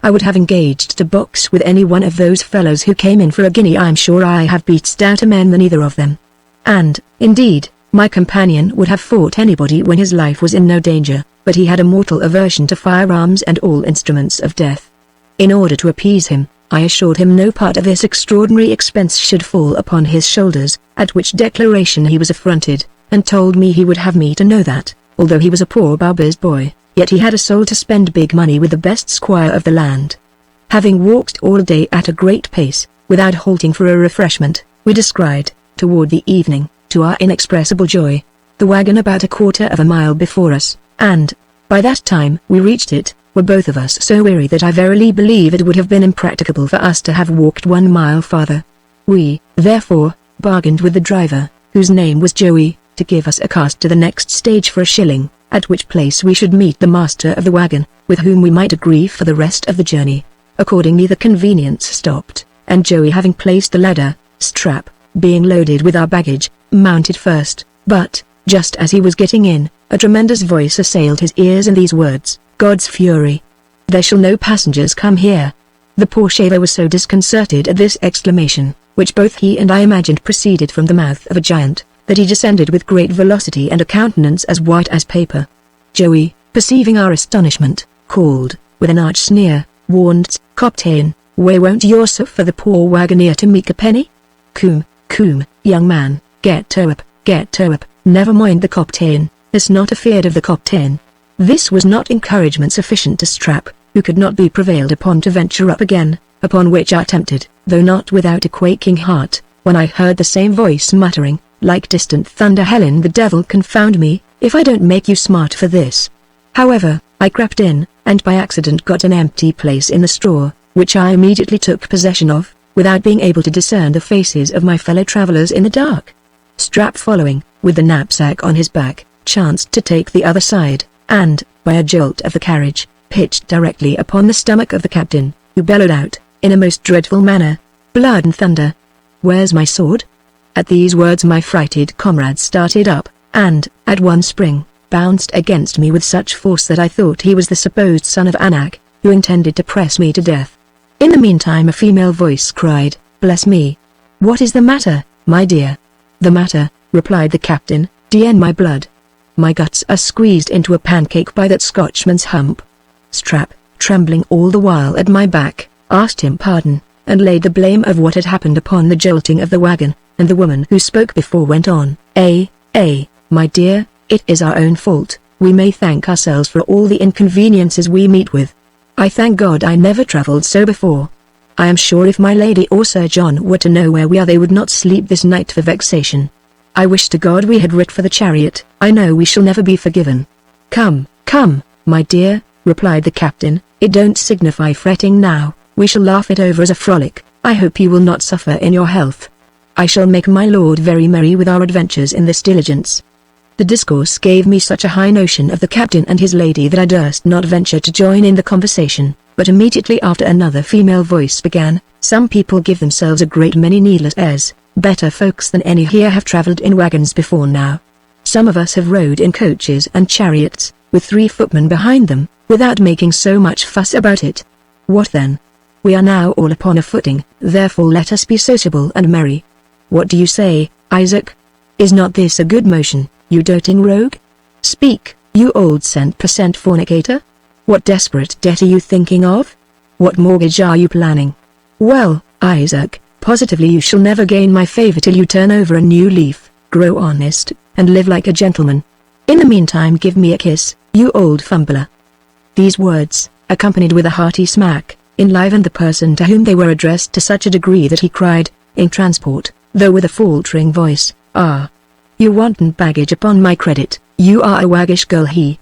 I would have engaged to box with any one of those fellows who came in for a guinea. I'm sure I have beat stouter men than either of them. And, indeed, my companion would have fought anybody when his life was in no danger, but he had a mortal aversion to firearms and all instruments of death. In order to appease him, I assured him no part of this extraordinary expense should fall upon his shoulders, at which declaration he was affronted, and told me he would have me to know that, although he was a poor barber's boy, yet he had a soul to spend big money with the best squire of the land. Having walked all day at a great pace, without halting for a refreshment, we descried, toward the evening, to our inexpressible joy, the wagon about 1/4 of a mile before us, and, by that time we reached it, were both of us so weary that I verily believe it would have been impracticable for us to have walked 1 mile farther. We, therefore, bargained with the driver, whose name was Joey, to give us a cast to the next stage for 1 shilling, at which place we should meet the master of the wagon, with whom we might agree for the rest of the journey. Accordingly the convenience stopped, and Joey, having placed the ladder, Strap, being loaded with our baggage, mounted first, but, just as he was getting in, a tremendous voice assailed his ears in these words, God's fury! There shall no passengers come here. The poor shaver was so disconcerted at this exclamation, which both he and I imagined proceeded from the mouth of a giant, that he descended with great velocity and a countenance as white as paper. Joey, perceiving our astonishment, called, with an arch sneer, warned, Coptain, why won't you suffer the poor wagoner to make a penny? Coom, young man, get to up, never mind the Coptain, is not afeard of the Coptain. This was not encouragement sufficient to Strap, who could not be prevailed upon to venture up again, upon which I attempted, though not without a quaking heart, when I heard the same voice muttering, like distant thunder, Helen the devil confound me, if I don't make you smart for this. However, I crept in, and by accident got an empty place in the straw, which I immediately took possession of, without being able to discern the faces of my fellow travellers in the dark. Strap, following, with the knapsack on his back, chanced to take the other side, and, by a jolt of the carriage, pitched directly upon the stomach of the captain, who bellowed out, in a most dreadful manner, blood and thunder! Where's my sword? At these words my frighted comrade started up, and, at one spring, bounced against me with such force that I thought he was the supposed son of Anak, who intended to press me to death. In the meantime a female voice cried, Bless me! What is the matter, my dear? "The matter," replied the captain, "DN my blood. My guts are squeezed into a pancake by that Scotchman's hump." Strap, trembling all the while at my back, asked him pardon, and laid the blame of what had happened upon the jolting of the wagon, and the woman who spoke before went on, My dear, it is our own fault. We may thank ourselves for all the inconveniences we meet with. I thank God I never travelled so before. I am sure if my lady or Sir John were to know where we are they would not sleep this night for vexation. I wish to God we had writ for the chariot. I know we shall never be forgiven." Come, my dear," replied the captain, "it don't signify fretting now. We shall laugh it over as a frolic. I hope you will not suffer in your health. I shall make my lord very merry with our adventures in this diligence." The discourse gave me such a high notion of the captain and his lady that I durst not venture to join in the conversation, but immediately after another female voice began, "Some people give themselves a great many needless airs. Better folks than any here have travelled in wagons before now. Some of us have rode in coaches and chariots, with 3 footmen behind them, without making so much fuss about it. What then? We are now all upon a footing, therefore let us be sociable and merry. What do you say, Isaac? Is not this a good motion, you doting rogue? Speak, you old cent-per-cent fornicator? What desperate debt are you thinking of? What mortgage are you planning? Well, Isaac, positively you shall never gain my favor till you turn over a new leaf, grow honest, and live like a gentleman. In the meantime give me a kiss, you old fumbler." These words, accompanied with a hearty smack, enlivened the person to whom they were addressed to such a degree that he cried, in transport, though with a faltering voice, "Ah! You wanton baggage upon my credit, you are a waggish girl." He.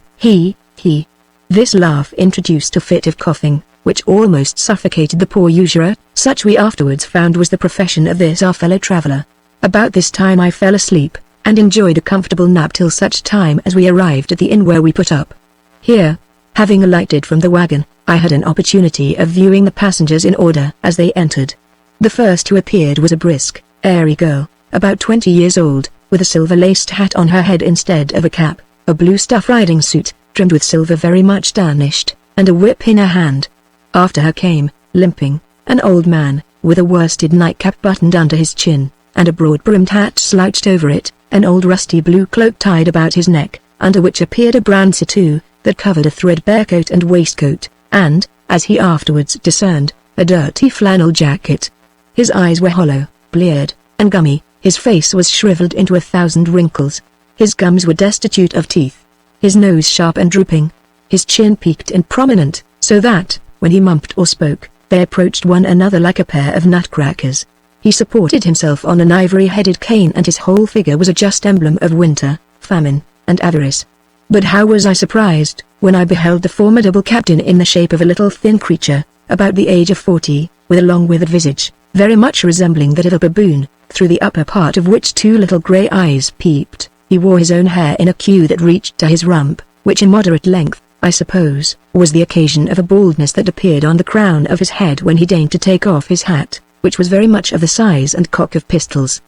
This laugh introduced a fit of coughing, which almost suffocated the poor usurer, such we afterwards found was the profession of this our fellow traveller. About this time I fell asleep, and enjoyed a comfortable nap till such time as we arrived at the inn where we put up. Here, having alighted from the wagon, I had an opportunity of viewing the passengers in order as they entered. The first who appeared was a brisk, airy girl, about 20 years old, with a silver-laced hat on her head instead of a cap, a blue stuff riding suit, trimmed with silver very much tarnished, and a whip in her hand. After her came, limping, an old man, with a worsted nightcap buttoned under his chin, and a broad-brimmed hat slouched over it, an old rusty blue cloak tied about his neck, under which appeared a brown surtout, that covered a threadbare coat and waistcoat, and, as he afterwards discerned, a dirty flannel jacket. His eyes were hollow, bleared, and gummy, his face was shriveled into 1,000 wrinkles. His gums were destitute of teeth, his nose sharp and drooping, his chin peaked and prominent, so that, when he mumped or spoke, they approached one another like a pair of nutcrackers. He supported himself on an ivory-headed cane and his whole figure was a just emblem of winter, famine, and avarice. But how was I surprised, when I beheld the formidable captain in the shape of a little thin creature, about the age of 40, with a long withered visage, very much resembling that of a baboon, through the upper part of which 2 little grey eyes peeped. He wore his own hair in a queue that reached to his rump, which in moderate length, I suppose, was the occasion of a baldness that appeared on the crown of his head when he deigned to take off his hat, which was very much of the size and cock of pistols.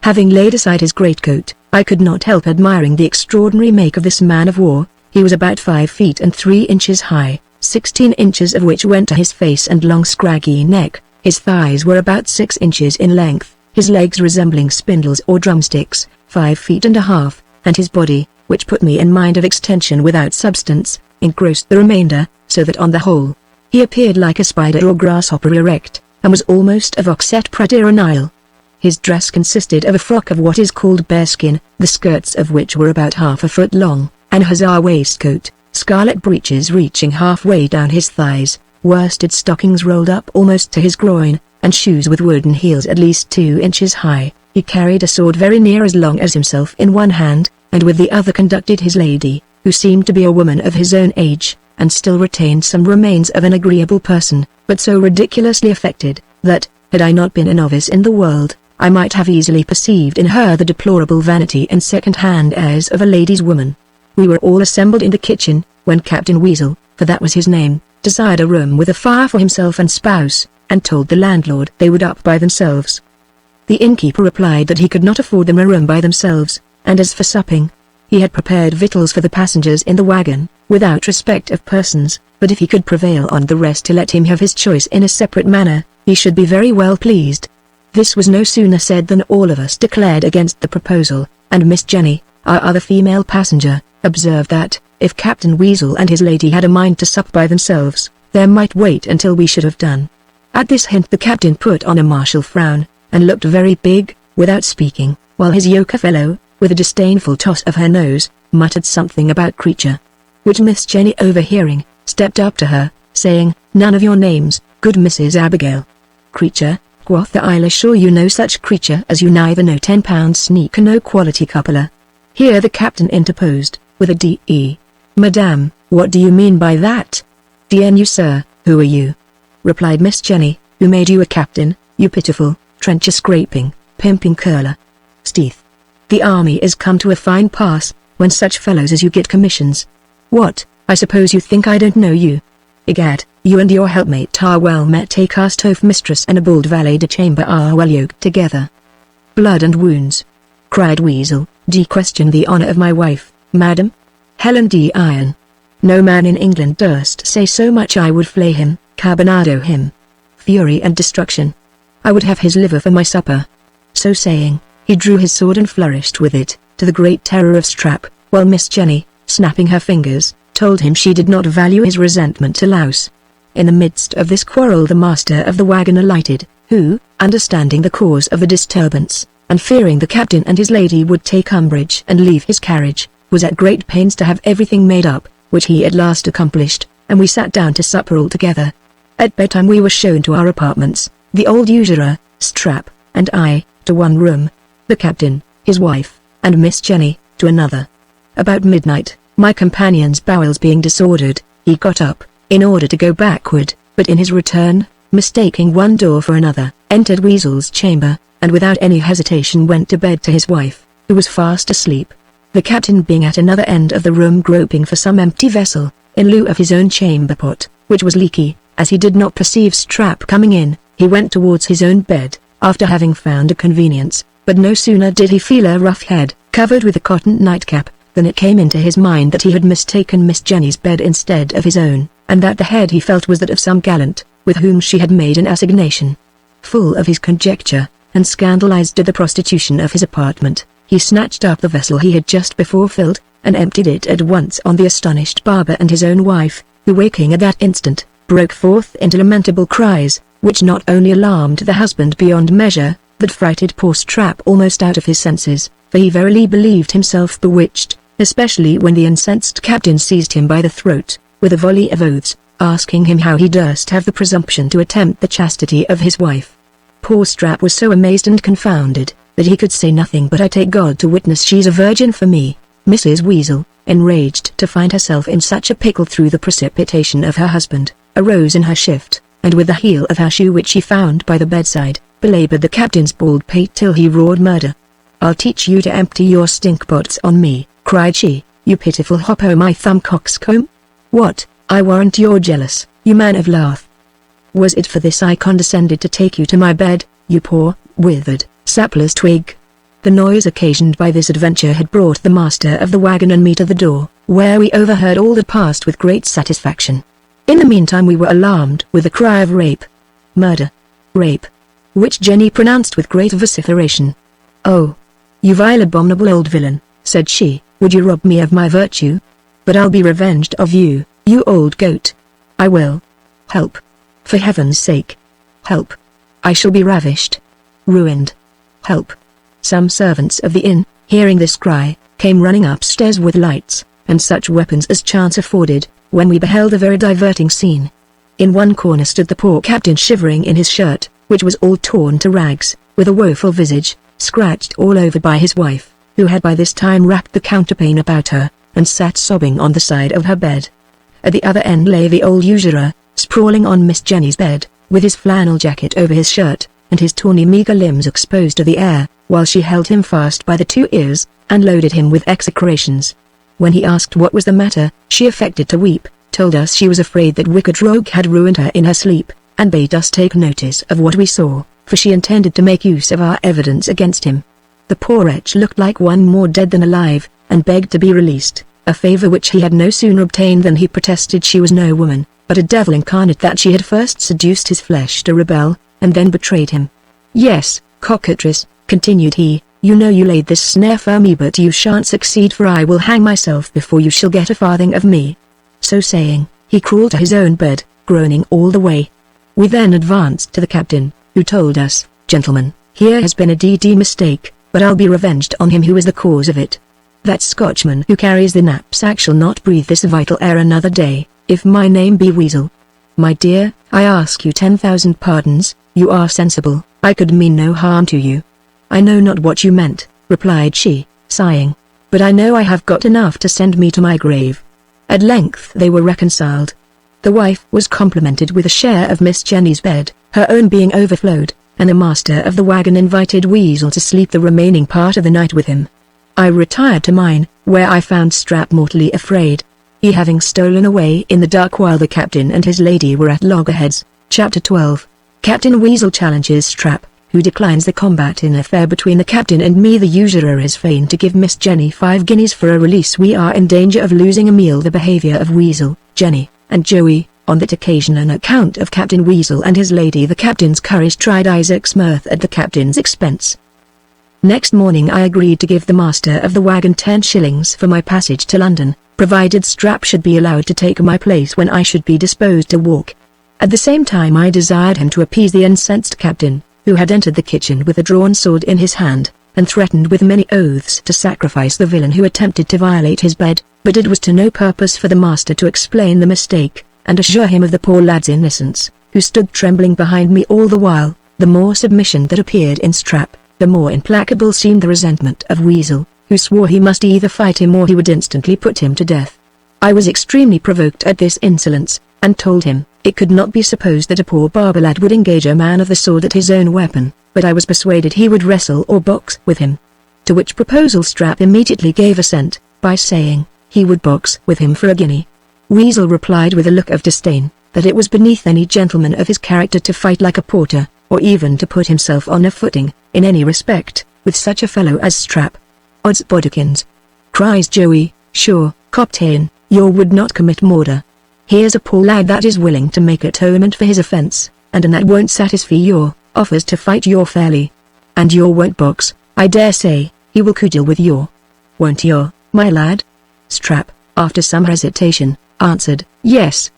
Having laid aside his greatcoat, I could not help admiring the extraordinary make of this man of war. He was about 5 feet and 3 inches high, 16 inches of which went to his face and long scraggy neck. His thighs were about 6 inches in length, his legs resembling spindles or drumsticks, 5 feet and a half, and his body, which put me in mind of extension without substance, engrossed the remainder, so that on the whole, he appeared like a spider or grasshopper erect, and was almost of oxet praderonile. His dress consisted of a frock of what is called bearskin, the skirts of which were about half a foot long, an hussar waistcoat, scarlet breeches reaching halfway down his thighs, worsted stockings rolled up almost to his groin, and shoes with wooden heels at least 2 inches high. He carried a sword very near as long as himself in one hand, and with the other conducted his lady, who seemed to be a woman of his own age, and still retained some remains of an agreeable person, but so ridiculously affected, that, had I not been a novice in the world, I might have easily perceived in her the deplorable vanity and second-hand airs of a lady's woman. We were all assembled in the kitchen, when Captain Weasel, for that was his name, desired a room with a fire for himself and spouse, and told the landlord they would up by themselves. The innkeeper replied that he could not afford them a room by themselves, and as for supping, he had prepared victuals for the passengers in the wagon, without respect of persons, but if he could prevail on the rest to let him have his choice in a separate manner, he should be very well pleased. This was no sooner said than all of us declared against the proposal, and Miss Jenny, our other female passenger, observed that, if Captain Weasel and his lady had a mind to sup by themselves, they might wait until we should have done. At this hint the captain put on a martial frown, and looked very big, without speaking, while his yoker fellow, with a disdainful toss of her nose, muttered something about creature. Which Miss Jenny overhearing, stepped up to her, saying, "None of your names, good Mrs. Abigail." "Creature," quoth the I'll assure you no such creature as you, neither no £10 sneaker, no quality coupler. Here the captain interposed, with a D.E. "Madame, what do you mean by that?" "D.N.U. sir, who are you?" replied Miss Jenny. "Who made you a captain, you pitiful, trencher-scraping, pimping curler? Steeth. The army is come to a fine pass, when such fellows as you get commissions. What, I suppose you think I don't know you? Egad, you and your helpmate are well met. A cast-off mistress and a bald valet de chamber are well yoked together." "Blood and wounds," cried Weasel. "Do you question the honor of my wife, madam? Helen D. Iron. No man in England durst say so much. I would flay him, carbonado him. Fury and destruction. I would have his liver for my supper." So saying, he drew his sword and flourished with it, to the great terror of Strap, while Miss Jenny, snapping her fingers, told him she did not value his resentment a louse. In the midst of this quarrel the master of the wagon alighted, who, understanding the cause of the disturbance, and fearing the captain and his lady would take umbrage and leave his carriage, was at great pains to have everything made up, which he at last accomplished, and we sat down to supper all together. At bedtime we were shown to our apartments, the old usurer, Strap, and I, to one room, the captain, his wife, and Miss Jenny, to another. About midnight, my companion's bowels being disordered, he got up, in order to go backward, but in his return, mistaking one door for another, entered Weasel's chamber, and without any hesitation went to bed to his wife, who was fast asleep. The captain being at another end of the room groping for some empty vessel, in lieu of his own chamber pot, which was leaky, as he did not perceive Strap coming in, he went towards his own bed, after having found a convenience, but no sooner did he feel a rough head, covered with a cotton nightcap, than it came into his mind that he had mistaken Miss Jenny's bed instead of his own, and that the head he felt was that of some gallant, with whom she had made an assignation. Full of his conjecture, and scandalized at the prostitution of his apartment, he snatched up the vessel he had just before filled, and emptied it at once on the astonished barber and his own wife, who waking at that instant, broke forth into lamentable cries, which not only alarmed the husband beyond measure, but frighted poor Strap almost out of his senses, for he verily believed himself bewitched, especially when the incensed captain seized him by the throat, with a volley of oaths, asking him how he durst have the presumption to attempt the chastity of his wife. Poor Strap was so amazed and confounded, that he could say nothing but "I take God to witness she's a virgin for me." Mrs. Weasel, enraged to find herself in such a pickle through the precipitation of her husband, arose in her shift, and with the heel of her shoe which she found by the bedside, belaboured the captain's bald pate till he roared murder. "I'll teach you to empty your stinkpots on me," cried she, "you pitiful hoppo my thumb coxcomb. What, I warrant you're jealous, you man of lath. Was it for this I condescended to take you to my bed, you poor, withered, sapless twig?" The noise occasioned by this adventure had brought the master of the wagon and me to the door, where we overheard all that passed with great satisfaction. In the meantime we were alarmed with the cry of "Rape! Murder! Rape!" which Jenny pronounced with great vociferation. "Oh, you vile abominable old villain," said she, "would you rob me of my virtue? But I'll be revenged of you, you old goat. I will. Help! For heaven's sake! Help! I shall be ravished. Ruined. Help!" Some servants of the inn, hearing this cry, came running upstairs with lights, and such weapons as chance afforded, when we beheld a very diverting scene. In one corner stood the poor captain shivering in his shirt, which was all torn to rags, with a woeful visage, scratched all over by his wife, who had by this time wrapped the counterpane about her, and sat sobbing on the side of her bed. At the other end lay the old usurer, sprawling on Miss Jenny's bed, with his flannel jacket over his shirt, and his tawny meagre limbs exposed to the air, while she held him fast by the 2 ears, and loaded him with execrations. When he asked what was the matter, she affected to weep, told us she was afraid that wicked rogue had ruined her in her sleep, and bade us take notice of what we saw, for she intended to make use of our evidence against him. The poor wretch looked like one more dead than alive, and begged to be released, a favor which he had no sooner obtained than he protested she was no woman, but a devil incarnate, that she had first seduced his flesh to rebel, and then betrayed him. Yes, cockatrice," continued he, "you know you laid this snare for me, but you shan't succeed, for I will hang myself before you shall get a farthing of me." So saying, he crawled to his own bed, groaning all the way. We then advanced to the captain, who told us, "Gentlemen, here has been a d.d. mistake, but I'll be revenged on him who is the cause of it. That Scotchman who carries the knapsack shall not breathe this vital air another day, if my name be Weasel. My dear, I ask you 10,000 pardons, you are sensible, I could mean no harm to you." "I know not what you meant," replied she, sighing, "but I know I have got enough to send me to my grave." At length they were reconciled. The wife was complimented with a share of Miss Jenny's bed, her own being overflowed, and the master of the wagon invited Weasel to sleep the remaining part of the night with him. I retired to mine, where I found Strap mortally afraid, he having stolen away in the dark while the captain and his lady were at loggerheads. Chapter 12. Captain Weasel challenges Strap, who declines the combat in affair between the captain and me. The usurer is fain to give Miss Jenny 5 guineas for a release. We are in danger of losing a meal. The behavior of Weasel, Jenny, and Joey. On that occasion, on account of Captain Weasel and his lady, the captain's courage tried Isaac's mirth at the captain's expense. Next morning I agreed to give the master of the wagon 10 shillings for my passage to London, provided Strap should be allowed to take my place when I should be disposed to walk. At the same time I desired him to appease the incensed captain, who had entered the kitchen with a drawn sword in his hand, and threatened with many oaths to sacrifice the villain who attempted to violate his bed, but it was to no purpose for the master to explain the mistake, and assure him of the poor lad's innocence, who stood trembling behind me all the while. The more submission that appeared in Strap, the more implacable seemed the resentment of Weasel, who swore he must either fight him or he would instantly put him to death. I was extremely provoked at this insolence, and told him, it could not be supposed that a poor barber lad would engage a man of the sword at his own weapon, but I was persuaded he would wrestle or box with him. To which proposal Strap immediately gave assent, by saying, he would box with him for a guinea. Weasel replied with a look of disdain, that it was beneath any gentleman of his character to fight like a porter, or even to put himself on a footing, in any respect, with such a fellow as Strap. "Odds bodikins!" cries Joey, "sure, Coptain, you would not commit murder. Here's a poor lad that is willing to make atonement for his offence, and that won't satisfy your offers to fight you fairly. And you won't box, I dare say, he will cudgel with you. Won't you, my lad?" Strap, after some hesitation, answered, yes,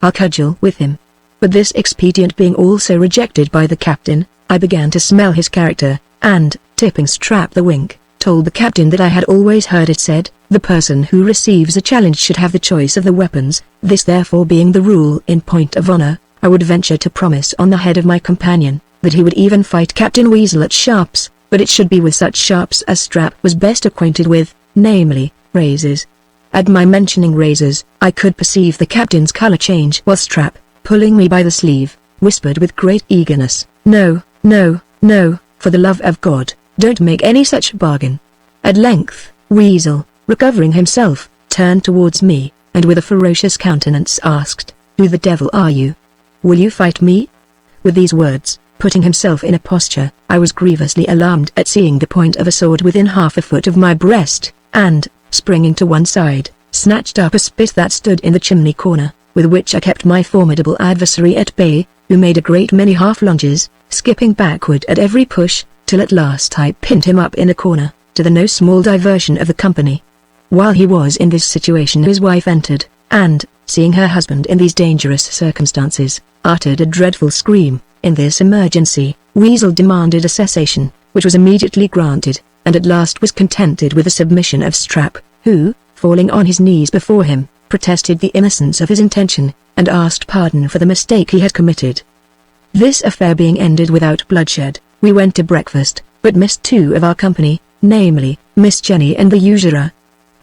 I'll cudgel with him." But this expedient being also rejected by the captain, I began to smell his character, and, tipping Strap the wink, told the captain that I had always heard it said, the person who receives a challenge should have the choice of the weapons. This therefore being the rule in point of honor, I would venture to promise on the head of my companion, that he would even fight Captain Weasel at sharps, but it should be with such sharps as Strap was best acquainted with, namely, razors. At my mentioning razors, I could perceive the captain's color change, while Strap, pulling me by the sleeve, whispered with great eagerness, No, for the love of God, don't make any such bargain." At length, Weasel, recovering himself, turned towards me, and with a ferocious countenance asked, "Who the devil are you? Will you fight me?" With these words, putting himself in a posture, I was grievously alarmed at seeing the point of a sword within half a foot of my breast, and, springing to one side, snatched up a spit that stood in the chimney corner, with which I kept my formidable adversary at bay, who made a great many half lunges, skipping backward at every push, till at last I pinned him up in a corner, to the no small diversion of the company. While he was in this situation his wife entered, and, seeing her husband in these dangerous circumstances, uttered a dreadful scream. In this emergency, Weasel demanded a cessation, which was immediately granted, and at last was contented with the submission of Strap, who, falling on his knees before him, protested the innocence of his intention, and asked pardon for the mistake he had committed. This affair being ended without bloodshed, we went to breakfast, but missed 2 of our company, namely, Miss Jenny and the usurer.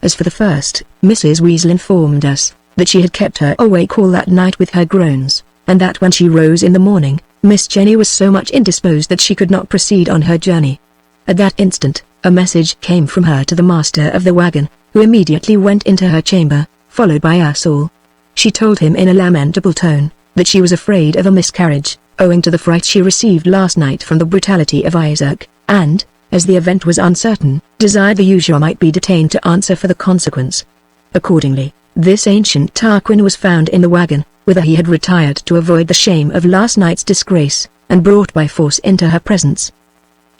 As for the first, Mrs. Weasel informed us, that she had kept her awake all that night with her groans, and that when she rose in the morning, Miss Jenny was so much indisposed that she could not proceed on her journey. At that instant, a message came from her to the master of the wagon, who immediately went into her chamber, followed by us all. She told him in a lamentable tone, that she was afraid of a miscarriage, owing to the fright she received last night from the brutality of Isaac, and, as the event was uncertain, desired the usurer might be detained to answer for the consequence. Accordingly, this ancient Tarquin was found in the wagon, whither he had retired to avoid the shame of last night's disgrace, and brought by force into her presence.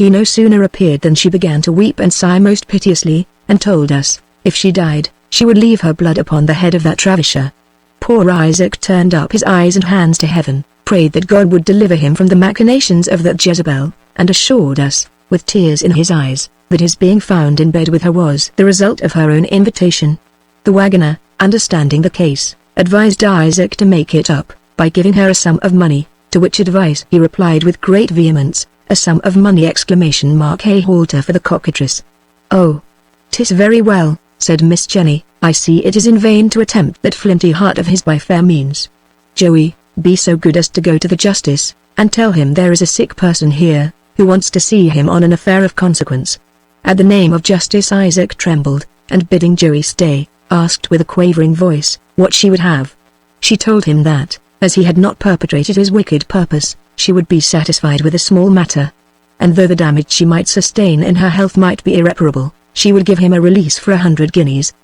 He no sooner appeared than she began to weep and sigh most piteously, and told us, if she died, she would leave her blood upon the head of that ravisher. Poor Isaac turned up his eyes and hands to heaven, prayed that God would deliver him from the machinations of that Jezebel, and assured us, with tears in his eyes, that his being found in bed with her was the result of her own invitation. The wagoner, understanding the case, advised Isaac to make it up, by giving her a sum of money, to which advice he replied with great vehemence, a sum of money! A halter for the cockatrice. Oh, 'tis very well, said Miss Jenny, I see it is in vain to attempt that flinty heart of his by fair means. Joey, be so good as to go to the justice, and tell him there is a sick person here, who wants to see him on an affair of consequence. At the name of justice Isaac trembled, and bidding Joey stay, asked with a quavering voice, what she would have. She told him that, as he had not perpetrated his wicked purpose, she would be satisfied with a small matter. And though the damage she might sustain in her health might be irreparable, she would give him a release for 100 guineas.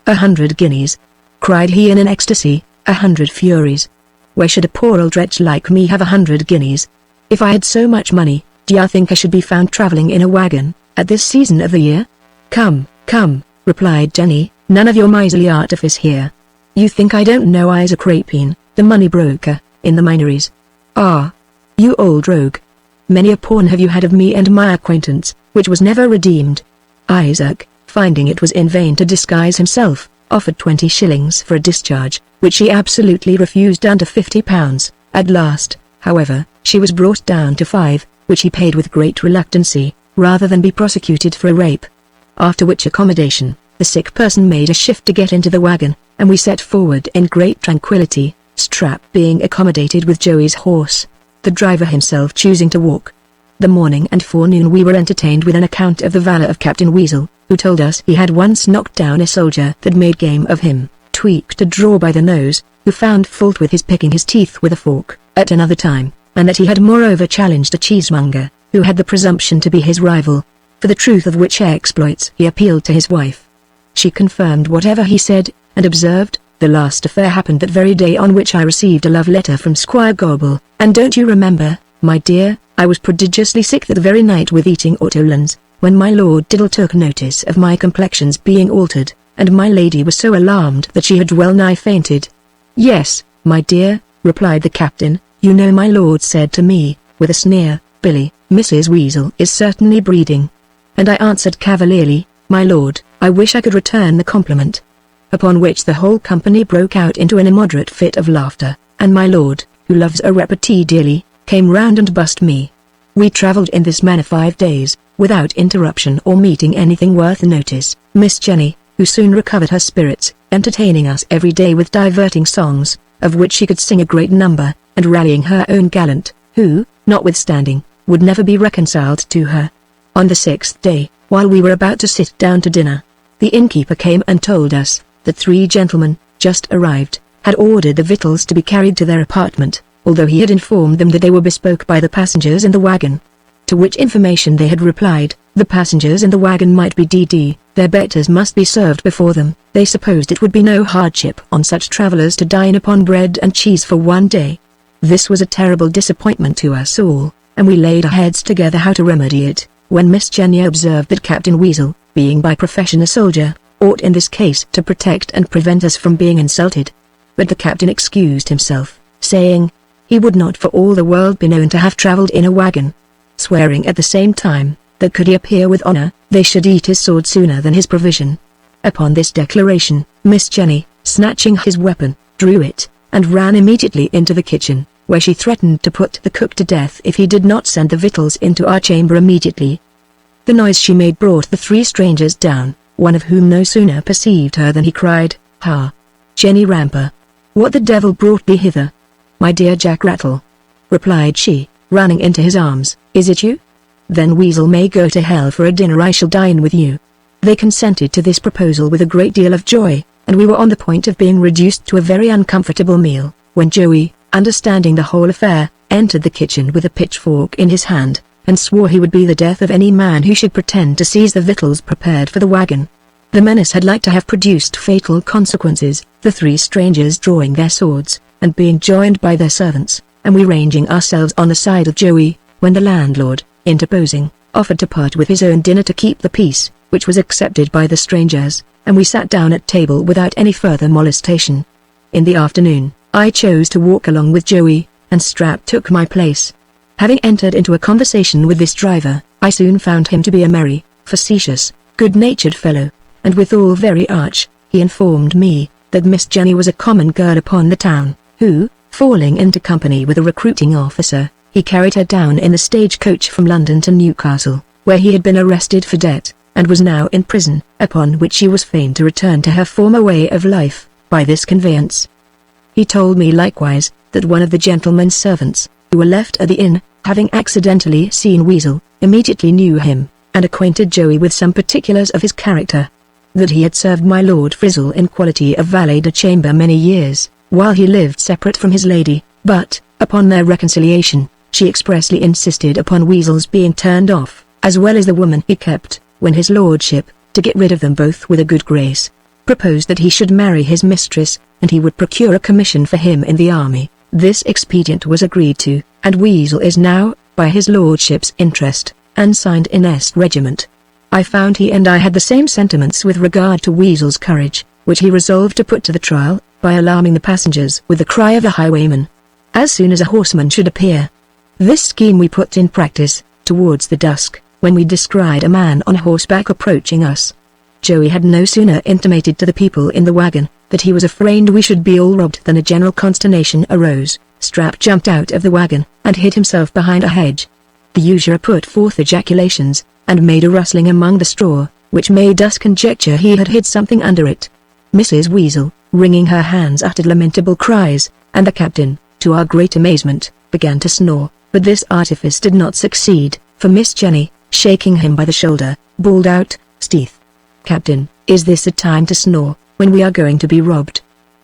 100 guineas! Cried he in an ecstasy, 100 furies! Where should a poor old wretch like me have 100 guineas? If I had so much money, d'ye think I should be found travelling in a wagon, at this season of the year? Come, come, replied Jenny, none of your miserly artifice here. You think I don't know Isaac Rapine, the money broker, in the Minories? Ah! You old rogue! Many a pawn have you had of me and my acquaintance, which was never redeemed. Isaac, finding it was in vain to disguise himself, offered 20 shillings for a discharge, which she absolutely refused under £50. At last, however, she was brought down to 5, which he paid with great reluctancy, rather than be prosecuted for a rape. After which accommodation, the sick person made a shift to get into the wagon, and we set forward in great tranquillity, Strap being accommodated with Joey's horse, the driver himself choosing to walk. The morning and forenoon we were entertained with an account of the valour of Captain Weasel, who told us he had once knocked down a soldier that made game of him, tweaked a draw by the nose, who found fault with his picking his teeth with a fork, at another time, and that he had moreover challenged a cheesemonger, who had the presumption to be his rival, for the truth of which exploits he appealed to his wife. She confirmed whatever he said, and observed, the last affair happened that very day on which I received a love letter from Squire Gobble, and don't you remember, my dear, I was prodigiously sick that very night with eating ortolans, when my Lord Diddle took notice of my complexion's being altered, and my lady was so alarmed that she had well nigh fainted. Yes, my dear, replied the captain, you know my lord said to me, with a sneer, Billy, Mrs. Weasel is certainly breeding. And I answered cavalierly, my lord, I wish I could return the compliment. Upon which the whole company broke out into an immoderate fit of laughter, and my lord, who loves a repartee dearly, came round and bussed me. We travelled in this manner 5 days, without interruption or meeting anything worth notice. Miss Jenny, who soon recovered her spirits, entertaining us every day with diverting songs, of which she could sing a great number, and rallying her own gallant, who, notwithstanding, would never be reconciled to her. On the 6th day, while we were about to sit down to dinner, the innkeeper came and told us, that 3 gentlemen, just arrived, had ordered the victuals to be carried to their apartment, although he had informed them that they were bespoke by the passengers in the wagon. To which information they had replied, the passengers in the wagon might be D.D., their betters must be served before them. They supposed it would be no hardship on such travellers to dine upon bread and cheese for 1 day. This was a terrible disappointment to us all, and we laid our heads together how to remedy it, when Miss Jenny observed that Captain Weasel, being by profession a soldier, ought in this case to protect and prevent us from being insulted. But the captain excused himself, saying, he would not for all the world be known to have travelled in a wagon, swearing at the same time, that could he appear with honour, they should eat his sword sooner than his provision. Upon this declaration, Miss Jenny, snatching his weapon, drew it, and ran immediately into the kitchen, where she threatened to put the cook to death if he did not send the victuals into our chamber immediately. The noise she made brought the 3 strangers down, one of whom no sooner perceived her than he cried, ha! Jenny Ramper! What the devil brought thee hither? My dear Jack Rattle, replied she, running into his arms, is it you? Then Weasel may go to hell for a dinner, I shall dine with you. They consented to this proposal with a great deal of joy, and we were on the point of being reduced to a very uncomfortable meal, when Joey, understanding the whole affair, entered the kitchen with a pitchfork in his hand, and swore he would be the death of any man who should pretend to seize the victuals prepared for the wagon. The menace had like to have produced fatal consequences, the 3 strangers drawing their swords, and being joined by their servants, and we ranging ourselves on the side of Joey, when the landlord, interposing, offered to part with his own dinner to keep the peace, which was accepted by the strangers, and we sat down at table without any further molestation. In the afternoon, I chose to walk along with Joey, and Strap took my place. Having entered into a conversation with this driver, I soon found him to be a merry, facetious, good-natured fellow, and withal very arch. He informed me that Miss Jenny was a common girl upon the town, who, falling into company with a recruiting officer, he carried her down in the stagecoach from London to Newcastle, where he had been arrested for debt, and was now in prison, upon which she was fain to return to her former way of life, by this conveyance. He told me likewise, that one of the gentlemen's servants, who were left at the inn, having accidentally seen Weasel, immediately knew him, and acquainted Joey with some particulars of his character. That he had served my Lord Frizzle in quality of valet de chamber many years, while he lived separate from his lady, but, upon their reconciliation, she expressly insisted upon Weasel's being turned off, as well as the woman he kept, when his lordship, to get rid of them both with a good grace, proposed that he should marry his mistress, and he would procure a commission for him in the army. This expedient was agreed to, and Weasel is now, by his lordship's interest, ensigned in S regiment. I found he and I had the same sentiments with regard to Weasel's courage, which he resolved to put to the trial, by alarming the passengers with the cry of the highwayman, as soon as a horseman should appear. This scheme we put in practice, towards the dusk, when we descried a man on horseback approaching us. Joey had no sooner intimated to the people in the wagon, that he was afraid we should be all robbed than a general consternation arose. Strap jumped out of the wagon, and hid himself behind a hedge. The usurer put forth ejaculations, and made a rustling among the straw, which made us conjecture he had hid something under it. Mrs. Weasel, wringing her hands, uttered lamentable cries, and the captain, to our great amazement, began to snore, but this artifice did not succeed, for Miss Jenny, shaking him by the shoulder, bawled out, "Steeth! Captain, is this a time to snore, when we are going to be robbed?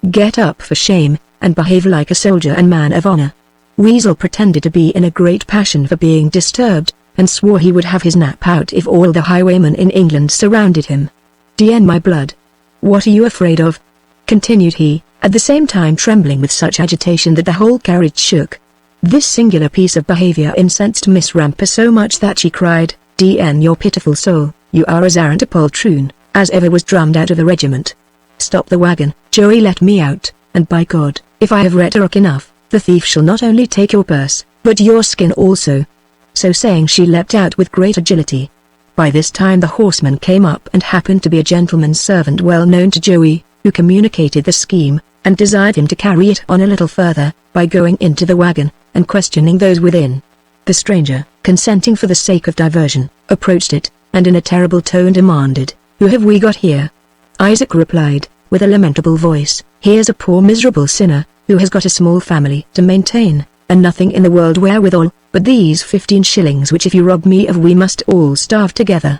Get up for shame, and behave like a soldier and man of honor." Weasel pretended to be in a great passion for being disturbed, and swore he would have his nap out if all the highwaymen in England surrounded him. "D.N. my blood! What are you afraid of?" continued he, at the same time trembling with such agitation that the whole carriage shook. This singular piece of behavior incensed Miss Ramper so much that she cried, "D.N. your pitiful soul, you are as arrant a poltroon as ever was drummed out of the regiment. Stop the wagon, Joey, let me out, and by God, if I have rhetoric enough, the thief shall not only take your purse, but your skin also." So saying, she leapt out with great agility. By this time the horseman came up, and happened to be a gentleman's servant well known to Joey, who communicated the scheme, and desired him to carry it on a little further, by going into the wagon, and questioning those within. The stranger, consenting for the sake of diversion, approached it, and in a terrible tone demanded, "Who have we got here?" Isaac replied, with a lamentable voice, "Here's a poor miserable sinner, who has got a small family to maintain, and nothing in the world wherewithal, but these 15 shillings which if you rob me of we must all starve together."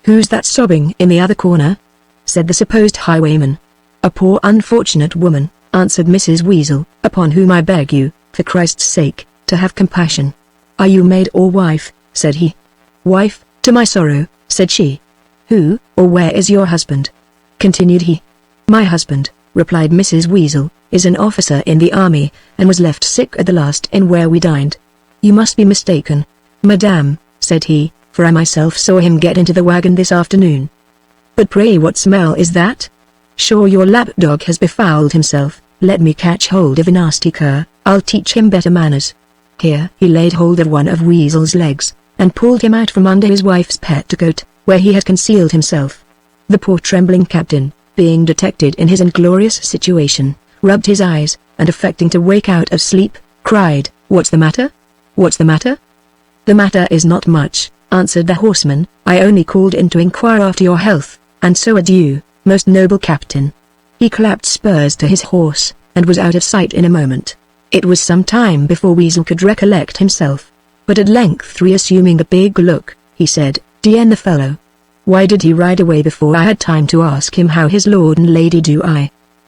"Who's that sobbing in the other corner?" said the supposed highwayman. "A poor unfortunate woman," answered Mrs. Weasel, "upon whom I beg you, for Christ's sake, to have compassion." "Are you maid or wife?" said he. "Wife, to my sorrow," said she. "Who, or where is your husband?" continued he. "My husband," replied Mrs. Weasel, "is an officer in the army, and was left sick at the last inn where we dined." "You must be mistaken, madame," said he, "for I myself saw him get into the wagon this afternoon." "But pray what smell is that? Sure your lapdog has befouled himself. Let me catch hold of a nasty cur, I'll teach him better manners." Here he laid hold of one of Weasel's legs, and pulled him out from under his wife's petticoat, where he had concealed himself. The poor trembling captain, being detected in his inglorious situation, rubbed his eyes, and affecting to wake out of sleep, cried, "What's the matter? What's the matter?" "The matter is not much," answered the horseman, "I only called in to inquire after your health, and so adieu, most noble captain." He clapped spurs to his horse, and was out of sight in a moment. It was some time before Weasel could recollect himself, but at length reassuming the big look, he said, "D.N. the fellow. Why did he ride away before I had time to ask him how his lord and lady do?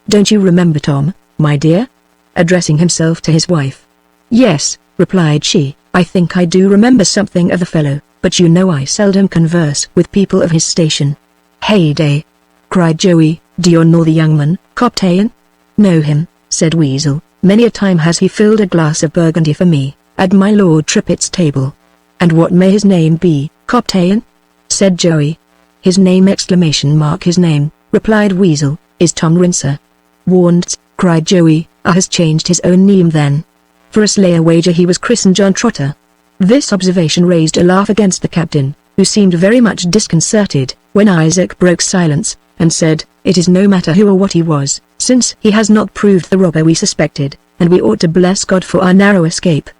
Don't you remember Tom, my dear?" addressing himself to his wife. "Yes," replied she, "I think I do remember something of the fellow, but you know I seldom converse with people of his station." "Heyday!" cried Joey, "do you know the young man, Coptain?" "Know him," said Weasel, "many a time has he filled a glass of Burgundy for me, at my Lord Trippett's table." "And what may his name be, "Captain?" said Joey. "His name!" "His name," replied Weasel, "is Tom Rinser." "Warned!" cried Joey. "Has changed his own name then. For a slayer wager he was christened John Trotter." This observation raised a laugh against the captain, who seemed very much disconcerted, when Isaac broke silence, and said, "It is no matter who or what he was, since he has not proved the robber we suspected, and we ought to bless God for our narrow escape."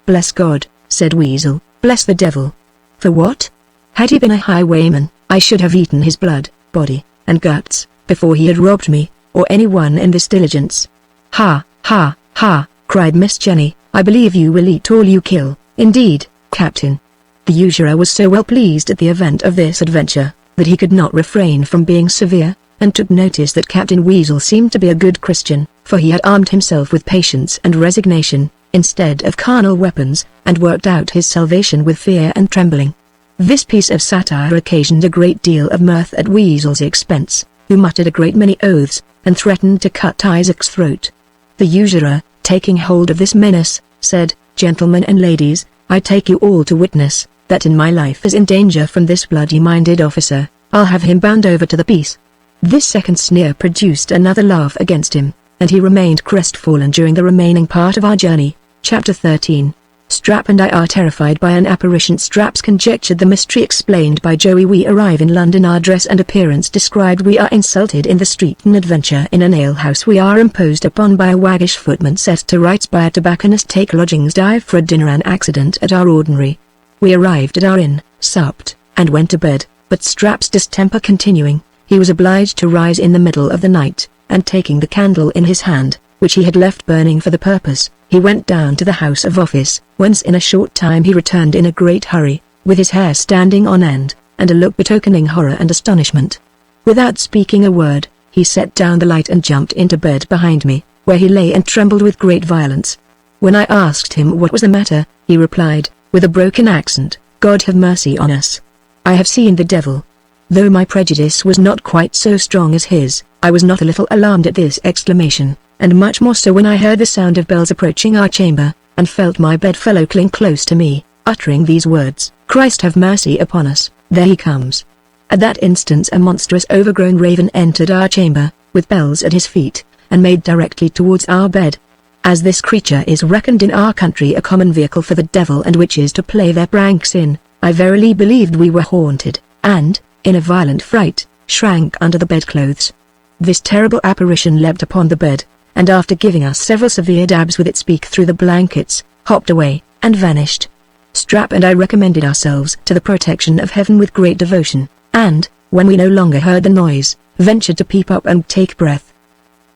"Bless God," said Weasel. "Bless the devil. For what? Had he been a highwayman, I should have eaten his blood, body, and guts, before he had robbed me, or anyone in this diligence." "Ha, ha, ha," cried Miss Jenny, "I believe you will eat all you kill, indeed, Captain." The usurer was so well pleased at the event of this adventure, that he could not refrain from being severe, and took notice that Captain Weasel seemed to be a good Christian, for he had armed himself with patience and resignation, instead of carnal weapons, and worked out his salvation with fear and trembling. This piece of satire occasioned a great deal of mirth at Weasel's expense, who muttered a great many oaths, and threatened to cut Isaac's throat. The usurer, taking hold of this menace, said, "Gentlemen and ladies, I take you all to witness, that in my life is in danger from this bloody-minded officer, I'll have him bound over to the peace." This second sneer produced another laugh against him, and he remained crestfallen during the remaining part of our journey. Chapter 13. Strap and I are terrified by an apparition. Strap's conjectured the mystery explained by Joey. We arrive in London. Our dress and appearance described. We are insulted in the street. An adventure in an alehouse. We are imposed upon by a waggish footman. Set to rights by a tobacconist. Take lodgings. Dive for a dinner. An accident at our ordinary. We arrived at our inn, supped, and went to bed, but Strap's distemper continuing, he was obliged to rise in the middle of the night, and taking the candle in his hand, which he had left burning for the purpose, he went down to the house of office, whence in a short time he returned in a great hurry, with his hair standing on end, and a look betokening horror and astonishment. Without speaking a word, he set down the light and jumped into bed behind me, where he lay and trembled with great violence. When I asked him what was the matter, he replied, with a broken accent, "God have mercy on us. I have seen the devil." Though my prejudice was not quite so strong as his, I was not a little alarmed at this exclamation, and much more so when I heard the sound of bells approaching our chamber, and felt my bedfellow cling close to me, uttering these words, "Christ have mercy upon us, there he comes." At that instant a monstrous overgrown raven entered our chamber, with bells at his feet, and made directly towards our bed. As this creature is reckoned in our country a common vehicle for the devil and witches to play their pranks in, I verily believed we were haunted, and, in a violent fright, shrank under the bedclothes. This terrible apparition leapt upon the bed, and after giving us several severe dabs with its beak through the blankets, hopped away, and vanished. Strap and I recommended ourselves to the protection of heaven with great devotion, and, when we no longer heard the noise, ventured to peep up and take breath.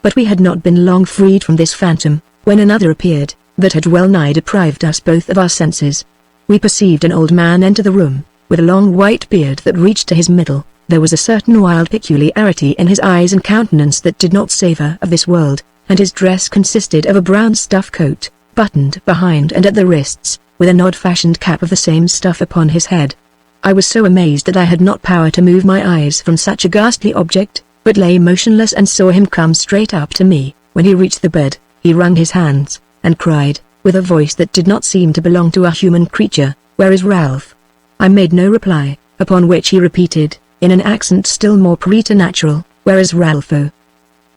But we had not been long freed from this phantom, when another appeared, that had well nigh deprived us both of our senses. We perceived an old man enter the room, with a long white beard that reached to his middle. There was a certain wild peculiarity in his eyes and countenance that did not savour of this world, and his dress consisted of a brown stuff coat, buttoned behind and at the wrists, with an odd-fashioned cap of the same stuff upon his head. I was so amazed that I had not power to move my eyes from such a ghastly object, but lay motionless and saw him come straight up to me. When he reached the bed, he wrung his hands, and cried, with a voice that did not seem to belong to a human creature, "Where is Ralph?" I made no reply, upon which he repeated, in an accent still more preternatural, "Where is Ralpho?"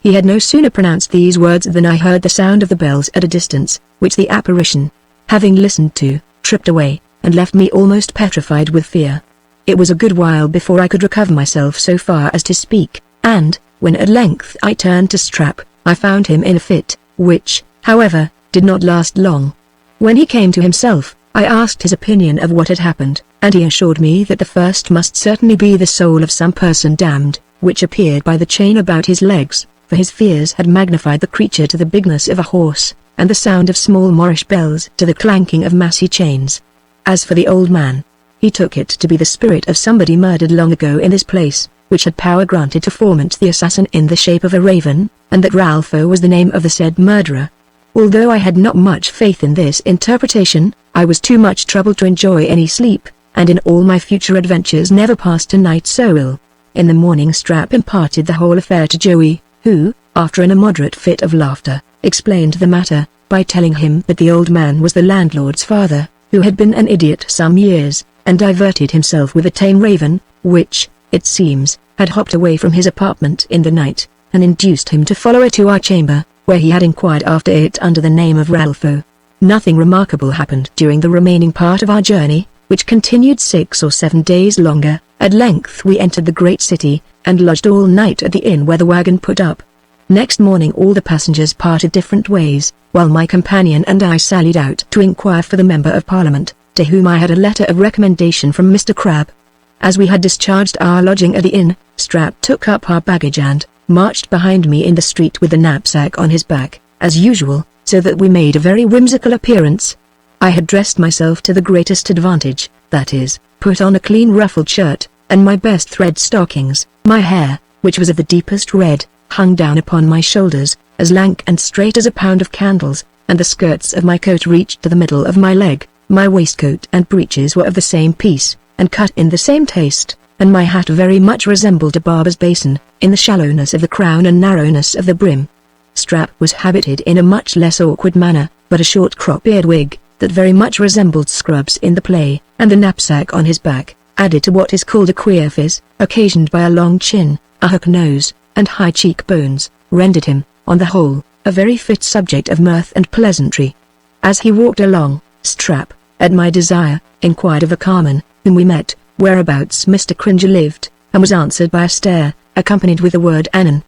He had no sooner pronounced these words than I heard the sound of the bells at a distance, which the apparition, having listened to, tripped away, and left me almost petrified with fear. It was a good while before I could recover myself so far as to speak, and, when at length I turned to Strap, I found him in a fit, which, however, did not last long. When he came to himself, I asked his opinion of what had happened, and he assured me that the first must certainly be the soul of some person damned, which appeared by the chain about his legs, for his fears had magnified the creature to the bigness of a horse, and the sound of small Moorish bells to the clanking of massy chains. As for the old man, he took it to be the spirit of somebody murdered long ago in this place, which had power granted to torment the assassin in the shape of a raven, and that Ralpho was the name of the said murderer. Although I had not much faith in this interpretation, I was too much troubled to enjoy any sleep, and in all my future adventures never passed a night so ill. In the morning Strap imparted the whole affair to Joey, who, after an immoderate fit of laughter, explained the matter, by telling him that the old man was the landlord's father, who had been an idiot some years, and diverted himself with a tame raven, which, it seems, had hopped away from his apartment in the night, and induced him to follow it to our chamber, where he had inquired after it under the name of Ralpho. Nothing remarkable happened during the remaining part of our journey, which continued 6 or 7 days longer. At length we entered the great city, and lodged all night at the inn where the wagon put up. Next morning all the passengers parted different ways, while my companion and I sallied out to inquire for the Member of Parliament, to whom I had a letter of recommendation from Mr. Crabbe. As we had discharged our lodging at the inn, Strap took up our baggage and marched behind me in the street with the knapsack on his back, as usual, so that we made a very whimsical appearance. I had dressed myself to the greatest advantage, that is, put on a clean ruffled shirt, and my best thread stockings. My hair, which was of the deepest red, hung down upon my shoulders, as lank and straight as a pound of candles, and the skirts of my coat reached to the middle of my leg. My waistcoat and breeches were of the same piece, and cut in the same taste, and my hat very much resembled a barber's basin, in the shallowness of the crown and narrowness of the brim. Strap was habited in a much less awkward manner, but a short crop-eared wig, that very much resembled Scrub's in the play, and the knapsack on his back, added to what is called a queer phiz, occasioned by a long chin, a hook nose, and high cheekbones, rendered him, on the whole, a very fit subject of mirth and pleasantry. As he walked along, Strap, at my desire, inquired of a carman, whom we met, whereabouts Mr. Cringer lived, and was answered by a stare, accompanied with the word "anon."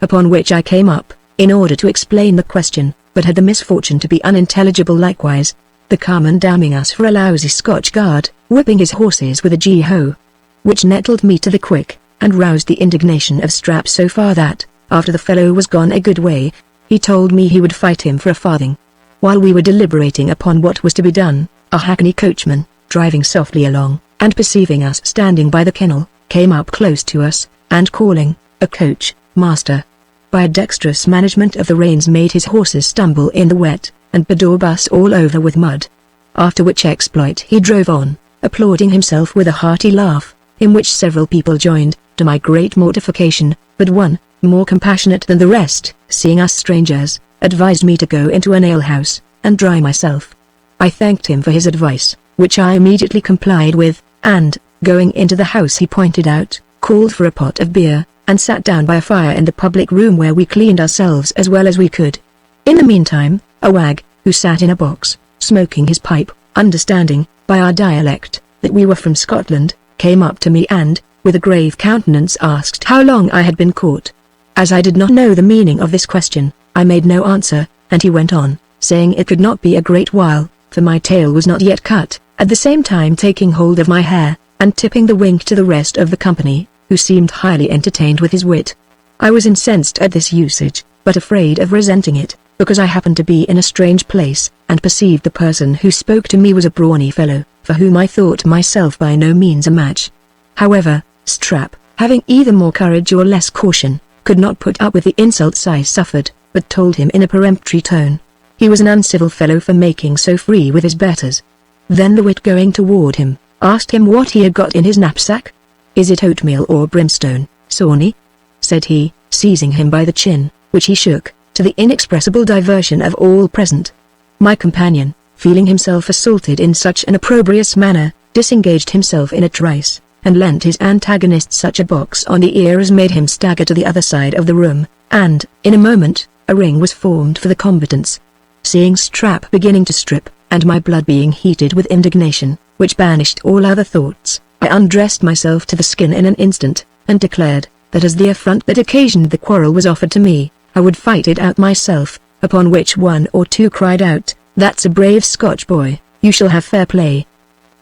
Upon which I came up, in order to explain the question, but had the misfortune to be unintelligible likewise, the carman damning us for a lousy Scotch guard, whipping his horses with a gee-ho, which nettled me to the quick, and roused the indignation of Strap so far that, after the fellow was gone a good way, he told me he would fight him for a farthing. While we were deliberating upon what was to be done, a hackney coachman, driving softly along, and perceiving us standing by the kennel, came up close to us, and calling, "A coach, master!" by a dexterous management of the reins made his horses stumble in the wet, and bedaub us all over with mud. After which exploit he drove on, applauding himself with a hearty laugh, in which several people joined, to my great mortification, but one, more compassionate than the rest, seeing us strangers, advised me to go into an alehouse, and dry myself. I thanked him for his advice, which I immediately complied with, and, going into the house he pointed out, called for a pot of beer, and sat down by a fire in the public room where we cleaned ourselves as well as we could. In the meantime, a wag, who sat in a box, smoking his pipe, understanding, by our dialect, that we were from Scotland, came up to me and, with a grave countenance asked how long I had been caught. As I did not know the meaning of this question, I made no answer, and he went on, saying it could not be a great while, for my tail was not yet cut, at the same time taking hold of my hair, and tipping the wink to the rest of the company, who seemed highly entertained with his wit. I was incensed at this usage, but afraid of resenting it, because I happened to be in a strange place, and perceived the person who spoke to me was a brawny fellow, for whom I thought myself by no means a match. However, Strap, having either more courage or less caution, could not put up with the insults I suffered, but told him in a peremptory tone, he was an uncivil fellow for making so free with his betters. Then the wit going toward him, asked him what he had got in his knapsack. "Is it oatmeal or brimstone, Sawney?" said he, seizing him by the chin, which he shook, to the inexpressible diversion of all present. My companion, feeling himself assaulted in such an opprobrious manner, disengaged himself in a trice, and lent his antagonist such a box on the ear as made him stagger to the other side of the room, and, in a moment, a ring was formed for the combatants. Seeing Strap beginning to strip, and my blood being heated with indignation, which banished all other thoughts, I undressed myself to the skin in an instant, and declared, that as the affront that occasioned the quarrel was offered to me, I would fight it out myself, upon which one or two cried out, "That's a brave Scotch boy, you shall have fair play."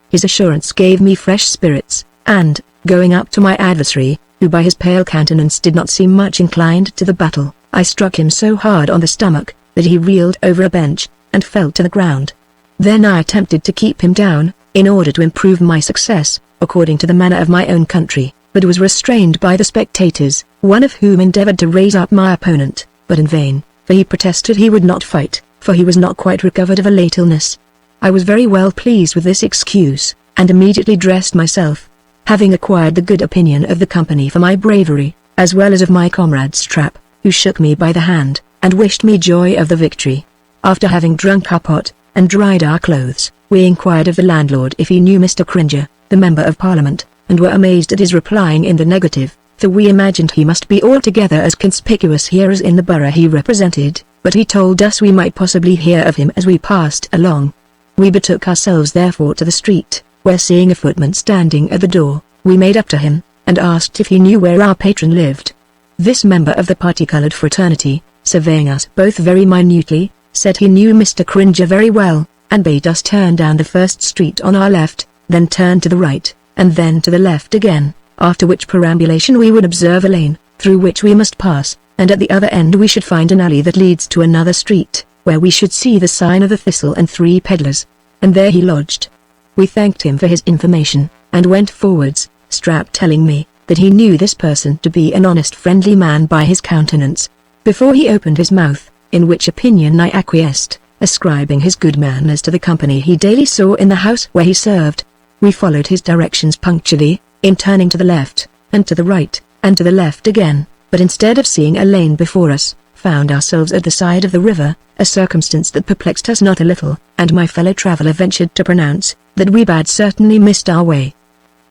His assurance gave me fresh spirits, and, going up to my adversary, who by his pale countenance did not seem much inclined to the battle, I struck him so hard on the stomach, that he reeled over a bench, and fell to the ground. Then I attempted to keep him down, in order to improve my success, according to the manner of my own country, but was restrained by the spectators, one of whom endeavored to raise up my opponent, but in vain, for he protested he would not fight, for he was not quite recovered of a late illness. I was very well pleased with this excuse, and immediately dressed myself, having acquired the good opinion of the company for my bravery, as well as of my comrade Strap, who shook me by the hand, and wished me joy of the victory. After having drunk our pot, and dried our clothes, we inquired of the landlord if he knew Mr. Cringer, the Member of Parliament, and were amazed at his replying in the negative, for we imagined he must be altogether as conspicuous here as in the borough he represented, but he told us we might possibly hear of him as we passed along. We betook ourselves therefore to the street, where seeing a footman standing at the door, we made up to him, and asked if he knew where our patron lived. This member of the parti-coloured fraternity, surveying us both very minutely, said he knew Mr. Cringer very well, and bade us turn down the first street on our left, then turn to the right, and then to the left again, after which perambulation we would observe a lane, through which we must pass, and at the other end we should find an alley that leads to another street, where we should see the sign of the Thistle and 3 pedlars, and there he lodged. We thanked him for his information, and went forwards, Strap telling me that he knew this person to be an honest friendly man by his countenance, before he opened his mouth, in which opinion I acquiesced, ascribing his good manners to the company he daily saw in the house where he served. We followed his directions punctually, in turning to the left, and to the right, and to the left again, but instead of seeing a lane before us, found ourselves at the side of the river, a circumstance that perplexed us not a little, and my fellow traveller ventured to pronounce that we had certainly missed our way.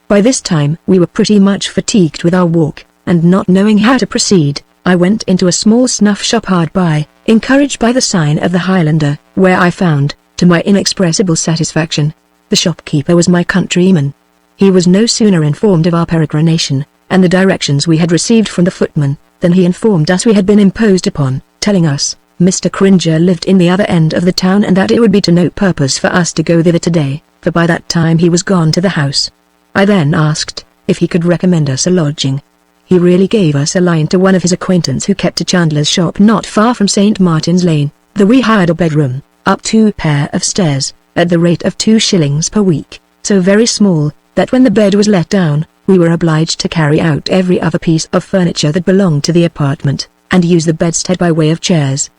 By this time we were pretty much fatigued with our walk, and not knowing how to proceed, I went into a small snuff shop hard by, encouraged by the sign of the Highlander, where I found, to my inexpressible satisfaction, the shopkeeper was my countryman. He was no sooner informed of our peregrination, and the directions we had received from the footman, than he informed us we had been imposed upon, telling us, Mr. Cringer lived in the other end of the town and that it would be to no purpose for us to go thither today, for by that time he was gone to the house. I then asked if he could recommend us a lodging. He really gave us a line to one of his acquaintance who kept a chandler's shop not far from St. Martin's Lane, though we hired a bedroom, up 2 pair of stairs, at the rate of 2 shillings per week, so very small, that when the bed was let down, we were obliged to carry out every other piece of furniture that belonged to the apartment, and use the bedstead by way of chairs.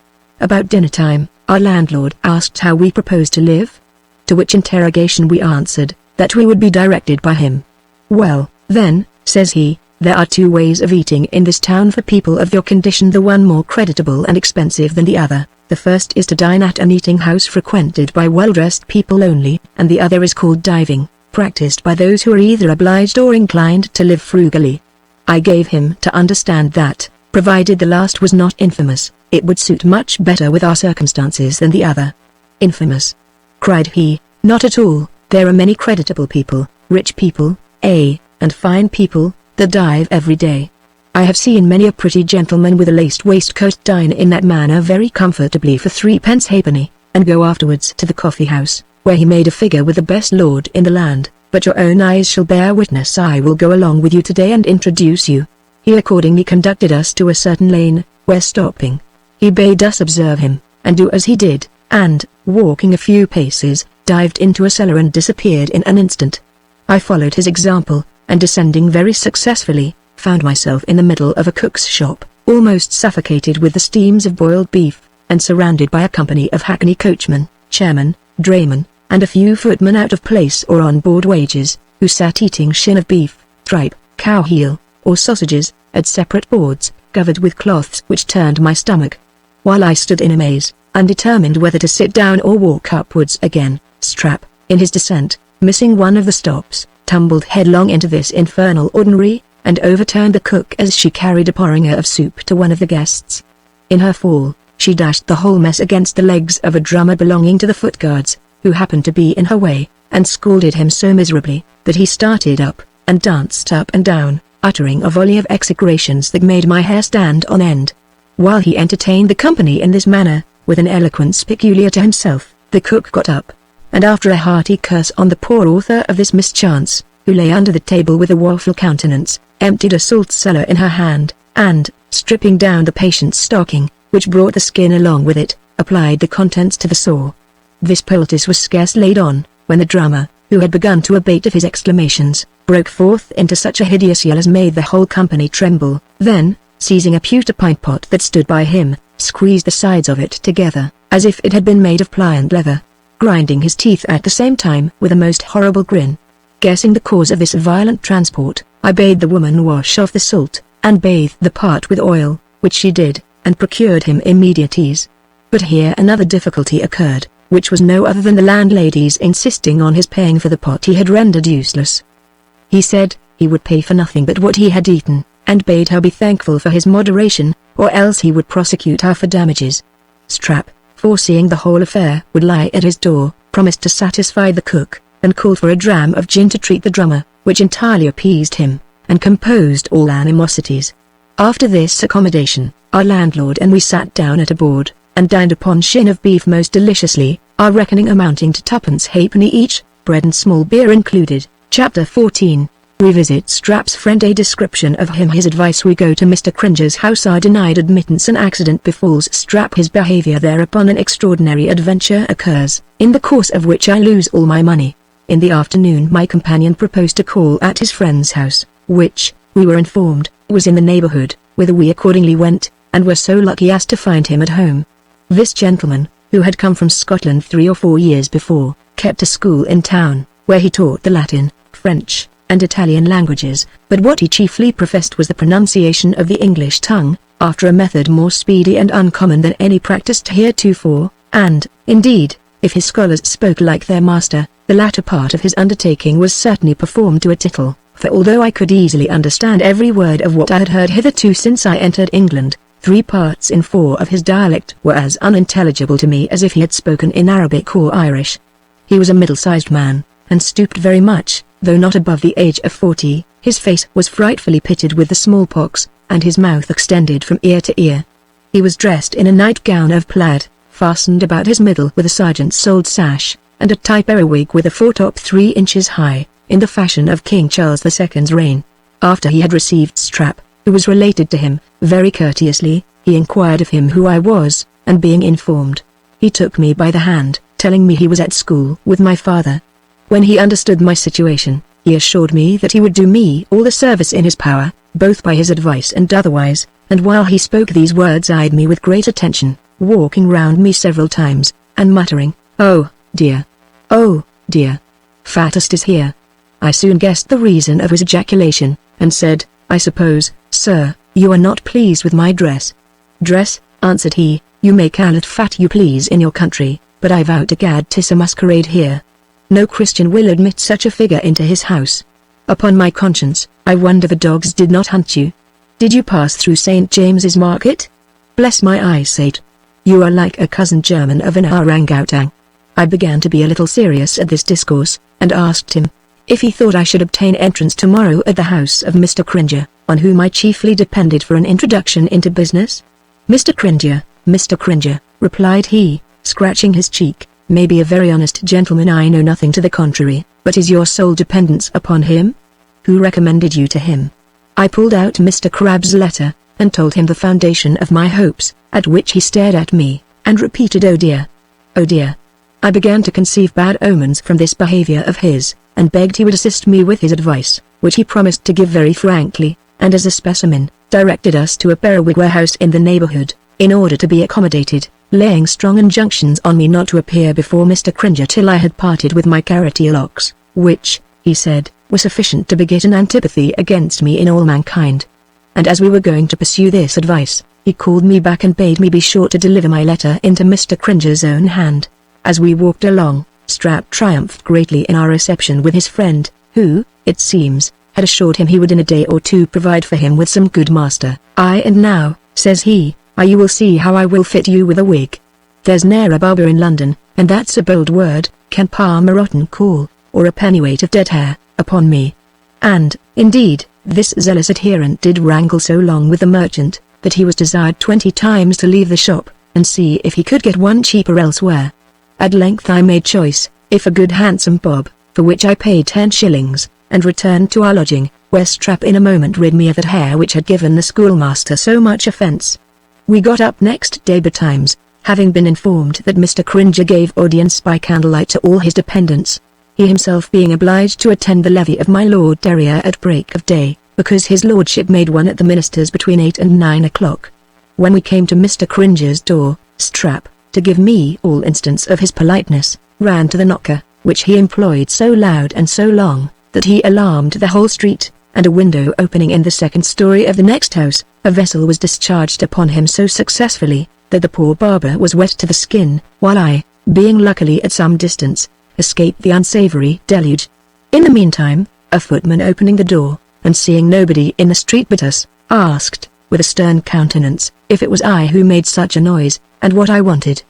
About dinner time, our landlord asked how we proposed to live, to which interrogation we answered that we would be directed by him. Well, then, says he, there are 2 ways of eating in this town for people of your condition, the one more creditable and expensive than the other. The first is to dine at an eating house frequented by well-dressed people only, and the other is called diving, practiced by those who are either obliged or inclined to live frugally. I gave him to understand that, provided the last was not infamous, it would suit much better with our circumstances than the other. Infamous? Cried he, not at all. There are many creditable people, rich people, and fine people, that dive every day. I have seen many a pretty gentleman with a laced waistcoat dine in that manner very comfortably for 3 halfpenny, and go afterwards to the coffee house, where he made a figure with the best lord in the land, but your own eyes shall bear witness I will go along with you today and introduce you. He accordingly conducted us to a certain lane, where stopping, he bade us observe him, and do as he did, and, walking a few paces, dived into a cellar and disappeared in an instant. I followed his example, and descending very successfully, found myself in the middle of a cook's shop, almost suffocated with the steams of boiled beef, and surrounded by a company of hackney coachmen, chairmen, draymen, and a few footmen out of place or on board wages, who sat eating shin of beef, tripe, cow heel, or sausages, at separate boards, covered with cloths which turned my stomach. While I stood in amaze, undetermined whether to sit down or walk upwards again, Strap, in his descent, missing one of the stops, tumbled headlong into this infernal ordinary, and overturned the cook as she carried a porringer of soup to one of the guests. In her fall, she dashed the whole mess against the legs of a drummer belonging to the foot guards, who happened to be in her way, and scalded him so miserably, that he started up, and danced up and down, uttering a volley of execrations that made my hair stand on end. While he entertained the company in this manner, with an eloquence peculiar to himself, the cook got up, and after a hearty curse on the poor author of this mischance, who lay under the table with a woeful countenance, emptied a salt cellar in her hand, and, stripping down the patient's stocking, which brought the skin along with it, applied the contents to the sore. This poultice was scarce laid on, when the drummer, who had begun to abate of his exclamations, broke forth into such a hideous yell as made the whole company tremble. Then, seizing a pewter pint pot that stood by him, squeezed the sides of it together, as if it had been made of pliant leather, grinding his teeth at the same time with a most horrible grin. Guessing the cause of this violent transport, I bade the woman wash off the salt, and bathe the part with oil, which she did, and procured him immediate ease. But here another difficulty occurred, which was no other than the landlady's insisting on his paying for the pot he had rendered useless. He said he would pay for nothing but what he had eaten, and bade her be thankful for his moderation, or else he would prosecute her for damages. Strap, foreseeing the whole affair would lie at his door, promised to satisfy the cook, and called for a dram of gin to treat the drummer, which entirely appeased him, and composed all animosities. After this accommodation, our landlord and we sat down at a board, and dined upon shin of beef most deliciously, our reckoning amounting to twopence halfpenny each, bread and small beer included. Chapter 14. We visit Strap's friend. A description of him. His advice. We go to Mr. Cringer's house. I denied admittance. An accident befalls Strap. His behavior thereupon. An extraordinary adventure occurs, in the course of which I lose all my money. In the afternoon my companion proposed to call at his friend's house, which, we were informed, was in the neighborhood, whither we accordingly went, and were so lucky as to find him at home. This gentleman, who had come from Scotland 3 or 4 years before, kept a school in town, where he taught the Latin, French, and Italian languages, but what he chiefly professed was the pronunciation of the English tongue, after a method more speedy and uncommon than any practiced heretofore, and, indeed, if his scholars spoke like their master, the latter part of his undertaking was certainly performed to a tittle, for although I could easily understand every word of what I had heard hitherto since I entered England, 3 parts in 4 of his dialect were as unintelligible to me as if he had spoken in Arabic or Irish. He was a middle-sized man, and stooped very much, though not above the age of 40, his face was frightfully pitted with the smallpox, and his mouth extended from ear to ear. He was dressed in a nightgown of plaid, fastened about his middle with a sergeant's old sash, and a tight periwig with a foretop 3 inches high, in the fashion of King Charles II's reign. After he had received Strap, who was related to him, very courteously, he inquired of him who I was, and being informed, he took me by the hand, telling me he was at school with my father. When he understood my situation, he assured me that he would do me all the service in his power, both by his advice and otherwise, and while he spoke these words eyed me with great attention, walking round me several times, and muttering, "Oh, dear! Oh, dear! Fattest is here." I soon guessed the reason of his ejaculation, and said, "I suppose, sir, you are not pleased with my dress." "Dress," answered he, "you may call it fat you please in your country, but I vow to gad 'tis a masquerade here. No Christian will admit such a figure into his house. Upon my conscience, I wonder the dogs did not hunt you. Did you pass through St. James's Market? Bless my eyesight! You are like a cousin German of an orangutan." I began to be a little serious at this discourse, and asked him, if he thought I should obtain entrance tomorrow at the house of Mr. Cringer, on whom I chiefly depended for an introduction into business. "Mr. Cringer," replied he, scratching his cheek, "may be a very honest gentleman, I know nothing to the contrary, but is your sole dependence upon him? Who recommended you to him?" I pulled out Mr. Crabbe's letter, and told him the foundation of my hopes, at which he stared at me, and repeated, "Oh dear! Oh dear!" I began to conceive bad omens from this behavior of his, and begged he would assist me with his advice, which he promised to give very frankly, and as a specimen, directed us to a periwig warehouse in the neighborhood, in order to be accommodated, laying strong injunctions on me not to appear before Mr. Cringer till I had parted with my carroty locks, which, he said, were sufficient to beget an antipathy against me in all mankind. And as we were going to pursue this advice, he called me back and bade me be sure to deliver my letter into Mr. Cringer's own hand. As we walked along, Strap triumphed greatly in our reception with his friend, who, it seems, had assured him he would in a day or 2 provide for him with some good master. "Aye, and now," says he, "you will see how I will fit you with a wig. There's ne'er a barber in London, and that's a bold word, can palm a rotten caul, or a pennyweight of dead hair, upon me." And, indeed, this zealous adherent did wrangle so long with the merchant, that he was desired 20 times to leave the shop, and see if he could get one cheaper elsewhere. At length I made choice, if a good handsome bob, for which I paid 10 shillings, and returned to our lodging, where Strap in a moment rid me of that hair which had given the schoolmaster so much offence. We got up next day betimes, having been informed that Mr. Cringer gave audience by candlelight to all his dependents, he himself being obliged to attend the levee of my Lord Terrier at break of day, because his lordship made one at the minister's between 8 and 9 o'clock. When we came to Mr. Cringer's door, Strap, to give me all instance of his politeness, ran to the knocker, which he employed so loud and so long, that he alarmed the whole street, and a window opening in the 2nd story of the next house, a vessel was discharged upon him so successfully, that the poor barber was wet to the skin, while I, being luckily at some distance, escaped the unsavory deluge. In the meantime, a footman opening the door, and seeing nobody in the street but us, asked, with a stern countenance, if it was I who made such a noise, and what I wanted.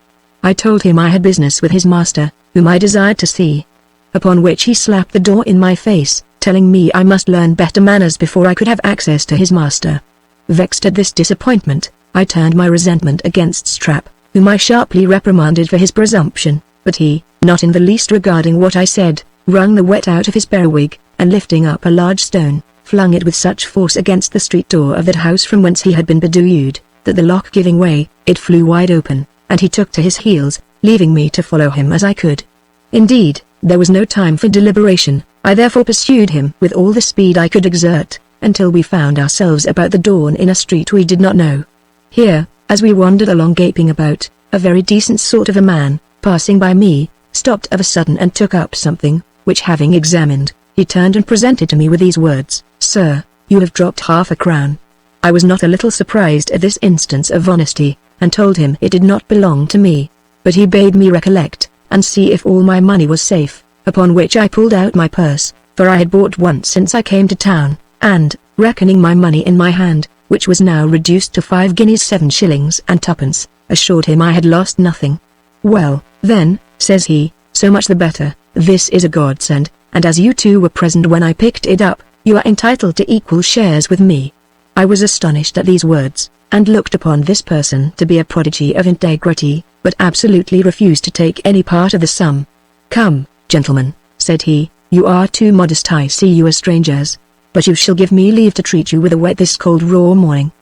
I told him I had business with his master, whom I desired to see. Upon which he slapped the door in my face, telling me I must learn better manners before I could have access to his master. Vexed at this disappointment, I turned my resentment against Strap, whom I sharply reprimanded for his presumption, but he, not in the least regarding what I said, wrung the wet out of his periwig, and lifting up a large stone, flung it with such force against the street door of that house from whence he had been bedewed, that the lock giving way, it flew wide open, and he took to his heels, leaving me to follow him as I could. Indeed, there was no time for deliberation. I therefore pursued him with all the speed I could exert, until we found ourselves about the dawn in a street we did not know. Here, as we wandered along gaping about, a very decent sort of a man, passing by me, stopped of a sudden and took up something, which having examined, he turned and presented to me with these words, "Sir, you have dropped half a crown." I was not a little surprised at this instance of honesty, and told him it did not belong to me, but he bade me recollect, and see if all my money was safe, upon which I pulled out my purse, for I had bought once since I came to town, and, reckoning my money in my hand, which was now reduced to 5 guineas 7 shillings and 2pence, assured him I had lost nothing. "Well, then," says he, "so much the better, this is a godsend, and as you two were present when I picked it up, you are entitled to equal shares with me." I was astonished at these words, and looked upon this person to be a prodigy of integrity, but absolutely refused to take any part of the sum. "Come, gentlemen," said he, "you are too modest. I see you as strangers, but you shall give me leave to treat you with a wet this cold raw morning."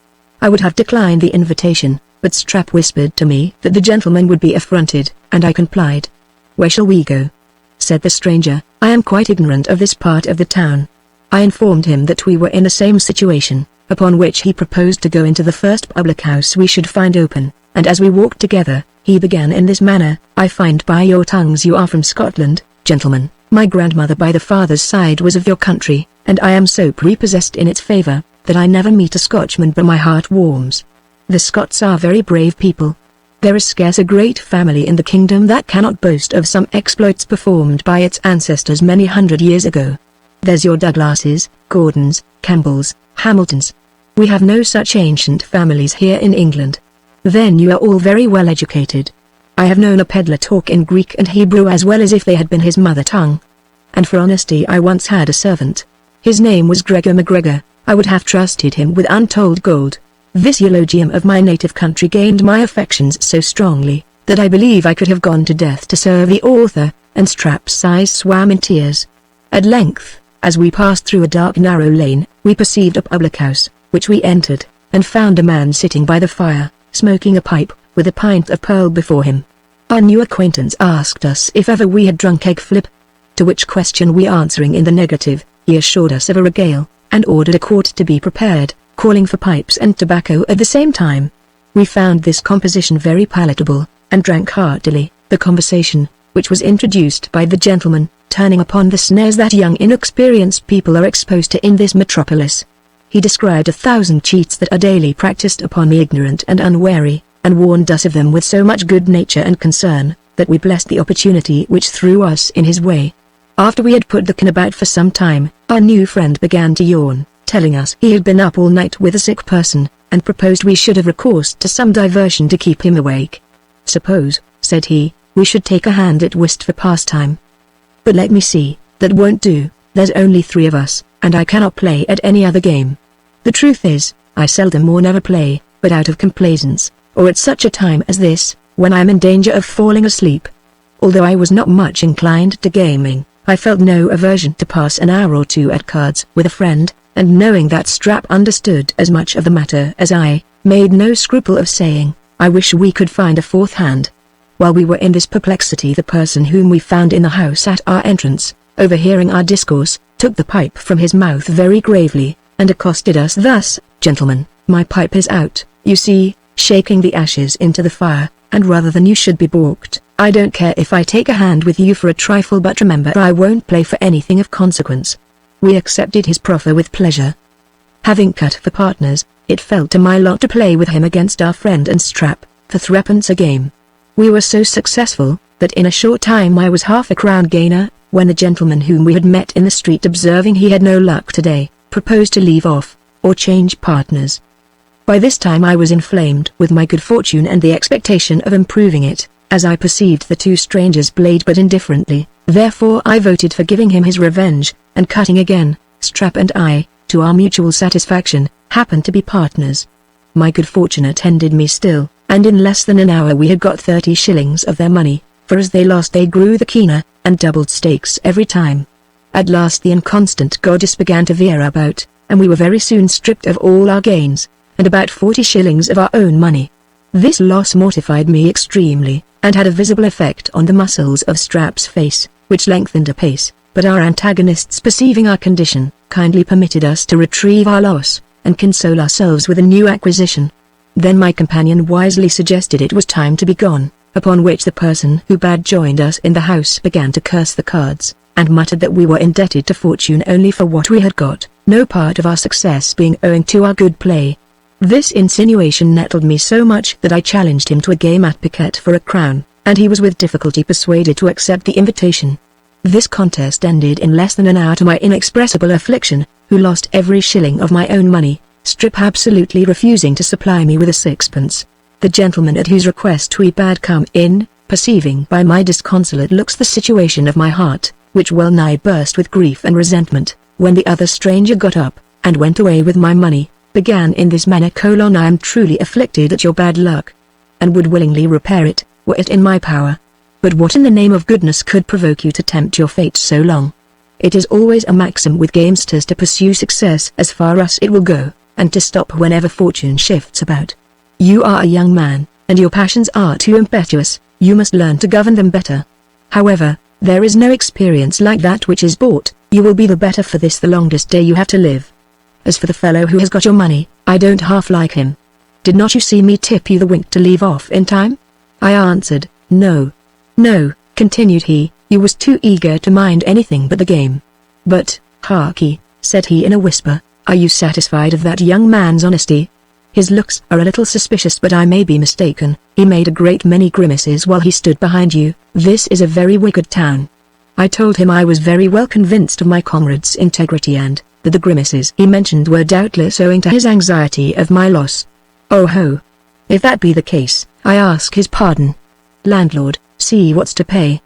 I would have declined the invitation, but Strap whispered to me that the gentleman would be affronted, and I complied. "Where shall we go?" said the stranger. "I am quite ignorant of this part of the town." I informed him that we were in the same situation, upon which he proposed to go into the first public house we should find open, and as we walked together, he began in this manner, "I find by your tongues you are from Scotland, gentlemen. My grandmother by the father's side was of your country, and I am so prepossessed in its favour, that I never meet a Scotchman but my heart warms. The Scots are very brave people. There is scarce a great family in the kingdom that cannot boast of some exploits performed by its ancestors many hundred years ago. There's your Douglases, Gordons, Campbells, Hamiltons. We have no such ancient families here in England. Then you are all very well educated. I have known a peddler talk in Greek and Hebrew as well as if they had been his mother tongue. And for honesty I once had a servant. His name was Gregor MacGregor. I would have trusted him with untold gold. This eulogium of my native country gained my affections so strongly, that I believe I could have gone to death to serve the author, and Strap's eyes swam in tears. At length, as we passed through a dark narrow lane, we perceived a public house, which we entered, and found a man sitting by the fire, smoking a pipe, with a pint of purl before him. Our new acquaintance asked us if ever we had drunk egg flip, to which question we answering in the negative, he assured us of a regale, and ordered a quart to be prepared, calling for pipes and tobacco at the same time. We found this composition very palatable, and drank heartily. The conversation, which was introduced by the gentleman, turning upon the snares that young inexperienced people are exposed to in this metropolis. He described 1,000 cheats that are daily practiced upon the ignorant and unwary, and warned us of them with so much good nature and concern, that we blessed the opportunity which threw us in his way. After we had put the can about for some time, our new friend began to yawn, telling us he had been up all night with a sick person, and proposed we should have recourse to some diversion to keep him awake. "Suppose," said he, "we should take a hand at whist for pastime." "But let me see, that won't do, there's only 3 of us, and I cannot play at any other game. The truth is, I seldom or never play, but out of complaisance, or at such a time as this, when I am in danger of falling asleep." Although I was not much inclined to gaming, I felt no aversion to pass an hour or 2 at cards with a friend, and knowing that Strap understood as much of the matter as I, made no scruple of saying, "I wish we could find a 4th hand." While we were in this perplexity, the person whom we found in the house at our entrance, overhearing our discourse, took the pipe from his mouth very gravely, and accosted us thus: "Gentlemen, my pipe is out, you see," shaking the ashes into the fire, "and rather than you should be balked, I don't care if I take a hand with you for a trifle, but remember I won't play for anything of consequence." We accepted his proffer with pleasure. Having cut for partners, it fell to my lot to play with him against our friend and Strap, for 3 a game. We were so successful, that in a short time I was half a crown gainer, when the gentleman whom we had met in the street, observing he had no luck today, proposed to leave off, or change partners. By this time I was inflamed with my good fortune and the expectation of improving it, as I perceived the two strangers played but indifferently. Therefore I voted for giving him his revenge, and cutting again. Strap and I, to our mutual satisfaction, happened to be partners. My good fortune attended me still, and in less than an hour we had got 30 shillings of their money, for as they lost they grew the keener, and doubled stakes every time. At last the inconstant goddess began to veer about, and we were very soon stripped of all our gains, and about 40 shillings of our own money. This loss mortified me extremely, and had a visible effect on the muscles of Strap's face, which lengthened apace, but our antagonists, perceiving our condition, kindly permitted us to retrieve our loss, and console ourselves with a new acquisition. Then my companion wisely suggested it was time to be gone, upon which the person who had joined us in the house began to curse the cards, and muttered that we were indebted to fortune only for what we had got, no part of our success being owing to our good play. This insinuation nettled me so much that I challenged him to a game at piquet for a crown, and he was with difficulty persuaded to accept the invitation. This contest ended in less than an hour to my inexpressible affliction, who lost every shilling of my own money, Strip absolutely refusing to supply me with a sixpence. The gentleman at whose request we bade come in, perceiving by my disconsolate looks the situation of my heart, which well nigh burst with grief and resentment, when the other stranger got up, and went away with my money, began in this manner: I am truly afflicted at your bad luck, and would willingly repair it, were it in my power. But what in the name of goodness could provoke you to tempt your fate so long? It is always a maxim with gamesters to pursue success as far as it will go, and to stop whenever fortune shifts about. You are a young man, and your passions are too impetuous. You must learn to govern them better. However, there is no experience like that which is bought. You will be the better for this the longest day you have to live. As for the fellow who has got your money, I don't half like him. Did not you see me tip you the wink to leave off in time? I answered, no. No, continued he, you was too eager to mind anything but the game. But, harkee, said he in a whisper, are you satisfied of that young man's honesty? His looks are a little suspicious, but I may be mistaken. He made a great many grimaces while he stood behind you. This is a very wicked town. I told him I was very well convinced of my comrade's integrity, and that the grimaces he mentioned were doubtless owing to his anxiety of my loss. Oh ho! If that be the case, I ask his pardon. Landlord, see what's to pay.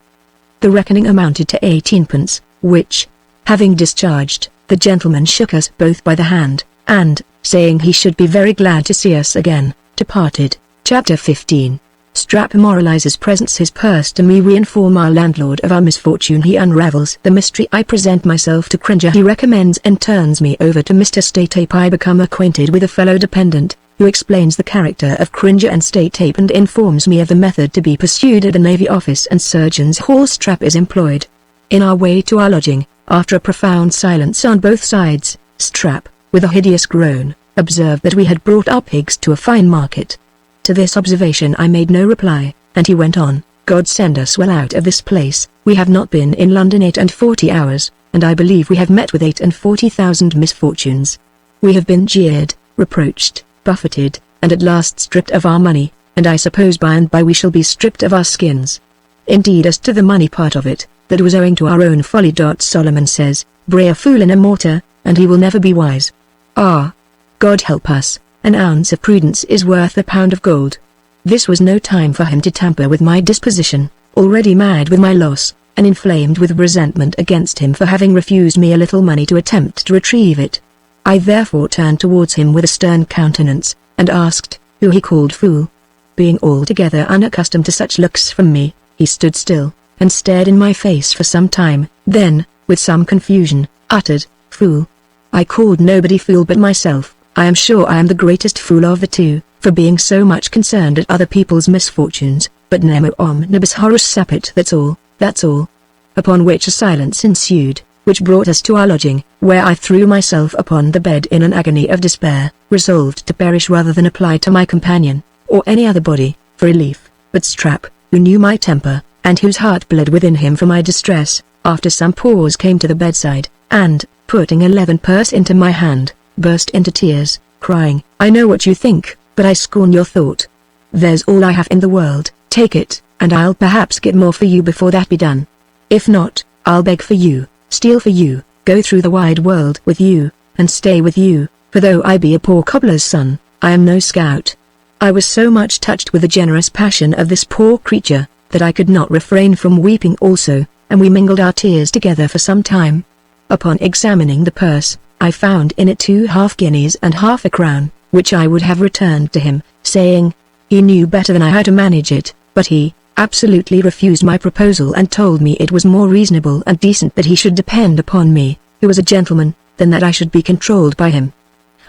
The reckoning amounted to 18pence, which, having discharged, the gentleman shook us both by the hand, and, saying he should be very glad to see us again, departed. Chapter 15. Strap moralizes, presents his purse to me. We inform our landlord of our misfortune. He unravels the mystery. I present myself to Cringer. He recommends and turns me over to Mr. Statape. I become acquainted with a fellow dependent, who explains the character of Cringer and Statape and informs me of the method to be pursued at the Navy Office and Surgeon's Hall. Strap is employed. In our way to our lodging, after a profound silence on both sides, Strap, with a hideous groan, observed that we had brought our pigs to a fine market. To this observation I made no reply, and he went on, God send us well out of this place. We have not been in London 48 hours, and I believe we have met with 48,000 misfortunes. We have been jeered, reproached, buffeted, and at last stripped of our money, and I suppose by and by we shall be stripped of our skins. Indeed, as to the money part of it, that was owing to our own folly. Solomon says, bray a fool in a mortar, and he will never be wise. Ah! God help us, an ounce of prudence is worth a pound of gold. This was no time for him to tamper with my disposition, already mad with my loss, and inflamed with resentment against him for having refused me a little money to attempt to retrieve it. I therefore turned towards him with a stern countenance, and asked, who he called fool. Being altogether unaccustomed to such looks from me, he stood still, and stared in my face for some time, then, with some confusion, uttered, fool. I called nobody fool but myself. I am sure I am the greatest fool of the two, for being so much concerned at other people's misfortunes, but nemo omnibus horus sapit, that's all. Upon which a silence ensued, which brought us to our lodging, where I threw myself upon the bed in an agony of despair, resolved to perish rather than apply to my companion, or any other body, for relief. But Strap, who knew my temper, and whose heart bled within him for my distress, after some pause came to the bedside, and, putting a leathern purse into my hand, burst into tears, crying, I know what you think, but I scorn your thought. There's all I have in the world, Take it, and I'll perhaps get more for you before that be done. If not, I'll beg for you, steal for you, go through the wide world with you, and stay with you, for though I be a poor cobbler's son, I am no scout." I was so much touched with the generous passion of this poor creature, that I could not refrain from weeping also, and we mingled our tears together for some time. Upon examining the purse, I found in it 2 half-guineas and half a crown, which I would have returned to him, saying, he knew better than I how to manage it, but he absolutely refused my proposal and told me it was more reasonable and decent that he should depend upon me, who was a gentleman, than that I should be controlled by him.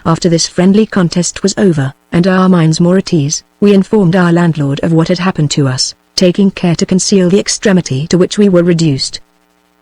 After this friendly contest was over, and our minds more at ease, we informed our landlord of what had happened to us, taking care to conceal the extremity to which we were reduced.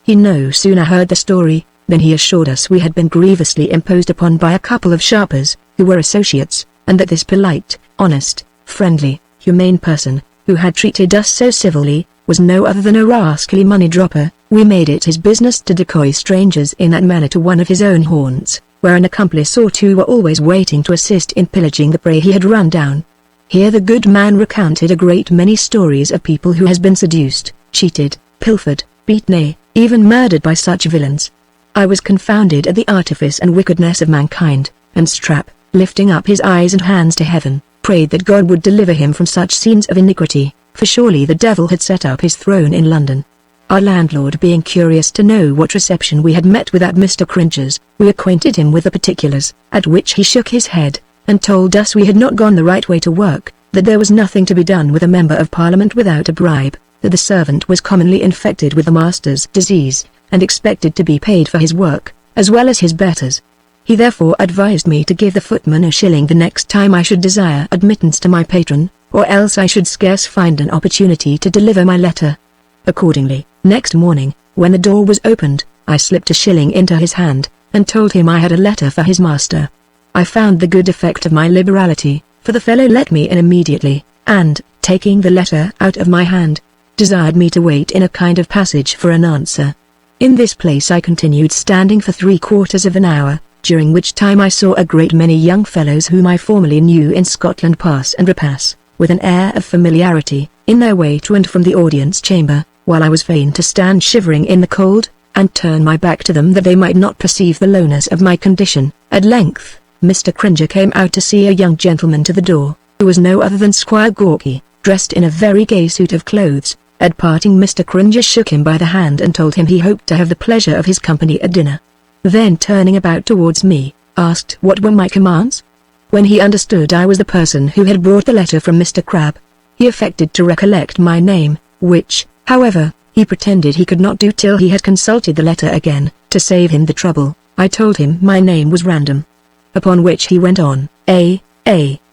He no sooner heard the story, than he assured us we had been grievously imposed upon by a couple of sharpers, who were associates, and that this polite, honest, friendly, humane person, who had treated us so civilly, was no other than a rascally money-dropper. We made it his business to decoy strangers in that manner to one of his own haunts, where an accomplice or two were always waiting to assist in pillaging the prey he had run down. Here the good man recounted a great many stories of people who has been seduced, cheated, pilfered, beaten, nay, even murdered by such villains. I was confounded at the artifice and wickedness of mankind, and Strap, lifting up his eyes and hands to heaven, prayed that God would deliver him from such scenes of iniquity, for surely the devil had set up his throne in London. Our landlord being curious to know what reception we had met with at Mr. Cringer's, we acquainted him with the particulars, at which he shook his head, and told us we had not gone the right way to work, that there was nothing to be done with a member of Parliament without a bribe, that the servant was commonly infected with the master's disease, and expected to be paid for his work, as well as his betters. He therefore advised me to give the footman a shilling the next time I should desire admittance to my patron, or else I should scarce find an opportunity to deliver my letter. Accordingly, next morning, when the door was opened, I slipped a shilling into his hand, and told him I had a letter for his master. I found the good effect of my liberality, for the fellow let me in immediately, and, taking the letter out of my hand, desired me to wait in a kind of passage for an answer. In this place I continued standing for 3/4 of an hour, during which time I saw a great many young fellows whom I formerly knew in Scotland pass and repass, with an air of familiarity, in their way to and from the audience chamber, while I was fain to stand shivering in the cold, and turn my back to them that they might not perceive the lowness of my condition. At length, Mr. Cringer came out to see a young gentleman to the door, who was no other than Squire Gawky, dressed in a very gay suit of clothes. At parting Mr. Cringer shook him by the hand and told him he hoped to have the pleasure of his company at dinner. Then turning about towards me, asked what were my commands? When he understood I was the person who had brought the letter from Mr. Crabbe, he affected to recollect my name, which, however, he pretended he could not do till he had consulted the letter again. To save him the trouble, I told him my name was Random. Upon which he went on,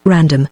Random,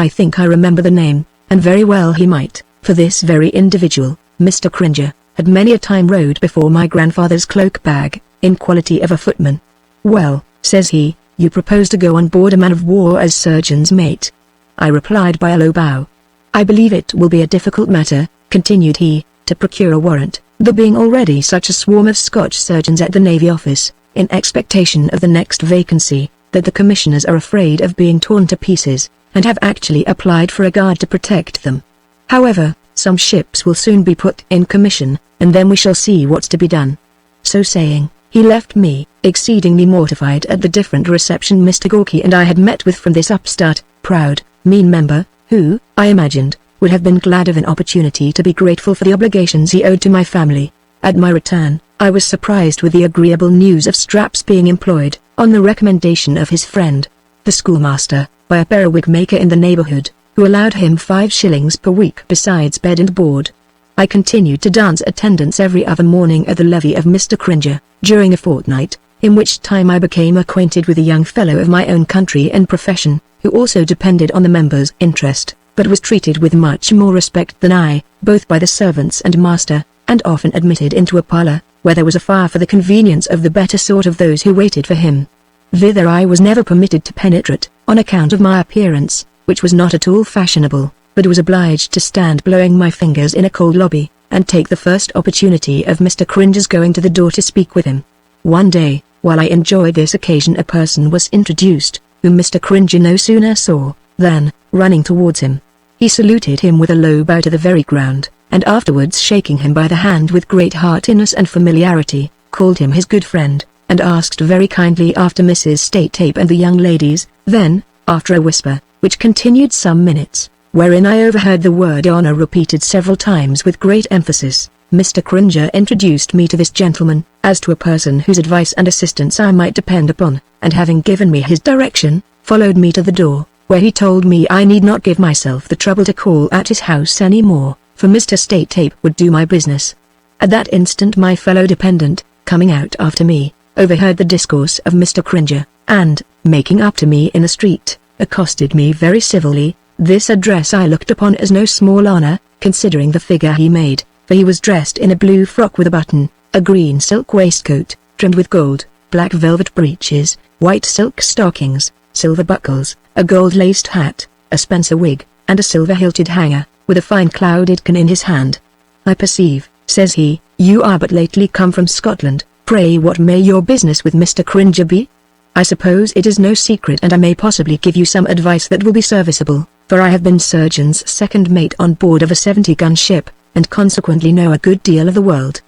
I think I remember the name, and very well he might, for this very individual, Mr. Cringer, had many a time rode before my grandfather's cloak-bag, in quality of a footman. Well, says he, you propose to go on board a man of war as surgeon's mate. I replied by a low bow. I believe it will be a difficult matter, continued he, to procure a warrant, there being already such a swarm of Scotch surgeons at the Navy Office, in expectation of the next vacancy, that the commissioners are afraid of being torn to pieces, and have actually applied for a guard to protect them. However, some ships will soon be put in commission, and then we shall see what's to be done. So saying, he left me, exceedingly mortified at the different reception Mr. Gawky and I had met with from this upstart, proud, mean member, who, I imagined, would have been glad of an opportunity to be grateful for the obligations he owed to my family. At my return, I was surprised with the agreeable news of Strap's being employed, on the recommendation of his friend, the schoolmaster, by a periwig maker in the neighborhood, who allowed him 5 shillings per week besides bed and board. I continued to dance attendance every other morning at the levee of Mr. Cringer, during a fortnight, in which time I became acquainted with a young fellow of my own country and profession, who also depended on the member's interest, but was treated with much more respect than I, both by the servants and master, and often admitted into a parlour, where there was a fire for the convenience of the better sort of those who waited for him. Thither I was never permitted to penetrate, on account of my appearance, which was not at all fashionable, but was obliged to stand blowing my fingers in a cold lobby, and take the first opportunity of Mr. Cringer's going to the door to speak with him. One day, while I enjoyed this occasion, a person was introduced, whom Mr. Cringer no sooner saw, than, running towards him, He saluted him with a low bow to the very ground, and afterwards shaking him by the hand with great heartiness and familiarity, called him his good friend, and asked very kindly after Mrs. Statetape and the young ladies. Then, after a whisper, which continued some minutes, wherein I overheard the word honor repeated several times with great emphasis, Mr. Cringer introduced me to this gentleman, as to a person whose advice and assistance I might depend upon, and having given me his direction, followed me to the door, where he told me I need not give myself the trouble to call at his house any more, for Mr. Statetape would do my business. At that instant my fellow dependent, coming out after me, overheard the discourse of Mr. Cringer, and, making up to me in the street, accosted me very civilly. This address I looked upon as no small honor, considering the figure he made, for he was dressed in a blue frock with a button, a green silk waistcoat, trimmed with gold, black velvet breeches, white silk stockings, silver buckles, a gold-laced hat, a Spencer wig, and a silver-hilted hanger, with a fine clouded cane in his hand. "I perceive," says he, "you are but lately come from Scotland. Pray what may your business with Mr. Cringer be? I suppose it is no secret, and I may possibly give you some advice that will be serviceable, for I have been surgeon's second mate on board of a 70-gun ship, and consequently know a good deal of the world."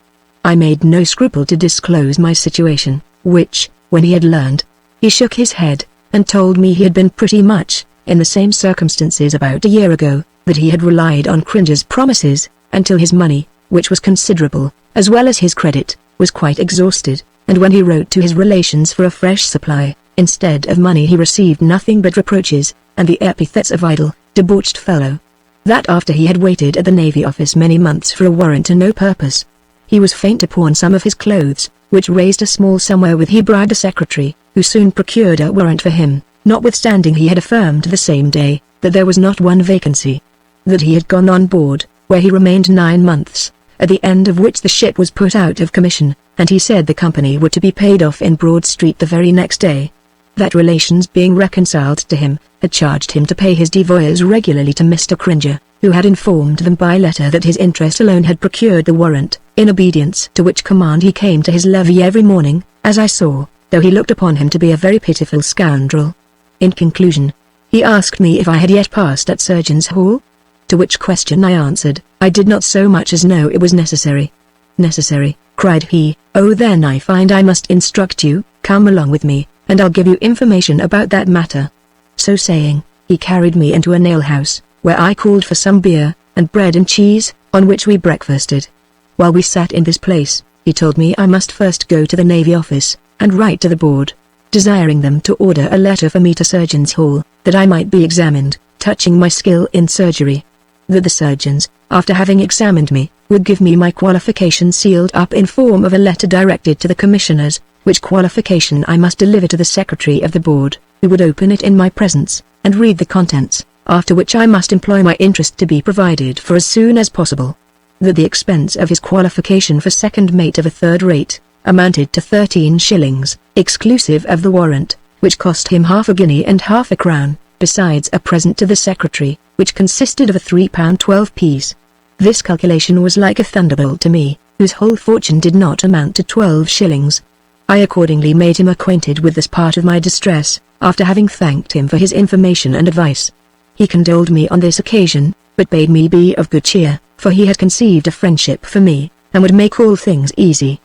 I made no scruple to disclose my situation, which, when he had learned, he shook his head, and told me he had been pretty much in the same circumstances about a year ago, that he had relied on Cringer's promises, until his money, which was considerable, as well as his credit, was quite exhausted, and when he wrote to his relations for a fresh supply, instead of money he received nothing but reproaches, and the epithets of idle, debauched fellow. That after he had waited at the Navy Office many months for a warrant to no purpose, he was fain to pawn some of his clothes, which raised a small sum wherewith he bribed the secretary, who soon procured a warrant for him, notwithstanding he had affirmed the same day, that there was not one vacancy. That he had gone on board, where he remained 9 months, at the end of which the ship was put out of commission, and he said the company were to be paid off in Broad Street the very next day. That relations being reconciled to him, had charged him to pay his devoirs regularly to Mr. Cringer, who had informed them by letter that his interest alone had procured the warrant, in obedience to which command he came to his levee every morning, as I saw, though he looked upon him to be a very pitiful scoundrel. In conclusion, he asked me if I had yet passed at Surgeon's Hall? To which question I answered, I did not so much as know it was necessary. "Necessary," cried he, "oh then I find I must instruct you. Come along with me, and I'll give you information about that matter." So saying, he carried me into an alehouse, where I called for some beer, and bread and cheese, on which we breakfasted. While we sat in this place, he told me I must first go to the Navy Office, and write to the board, desiring them to order a letter for me to Surgeon's Hall, that I might be examined, touching my skill in surgery. That the surgeons, after having examined me, would give me my qualification sealed up in form of a letter directed to the commissioners, which qualification I must deliver to the secretary of the board, who would open it in my presence, and read the contents, after which I must employ my interest to be provided for as soon as possible. That the expense of his qualification for second mate of a third rate, amounted to 13 shillings, exclusive of the warrant, which cost him half a guinea and half a crown, besides a present to the secretary, which consisted of a £3.12 piece. This calculation was like a thunderbolt to me, whose whole fortune did not amount to 12 shillings. I accordingly made him acquainted with this part of my distress, after having thanked him for his information and advice. He condoled me on this occasion, but bade me be of good cheer, for he had conceived a friendship for me, and would make all things easy.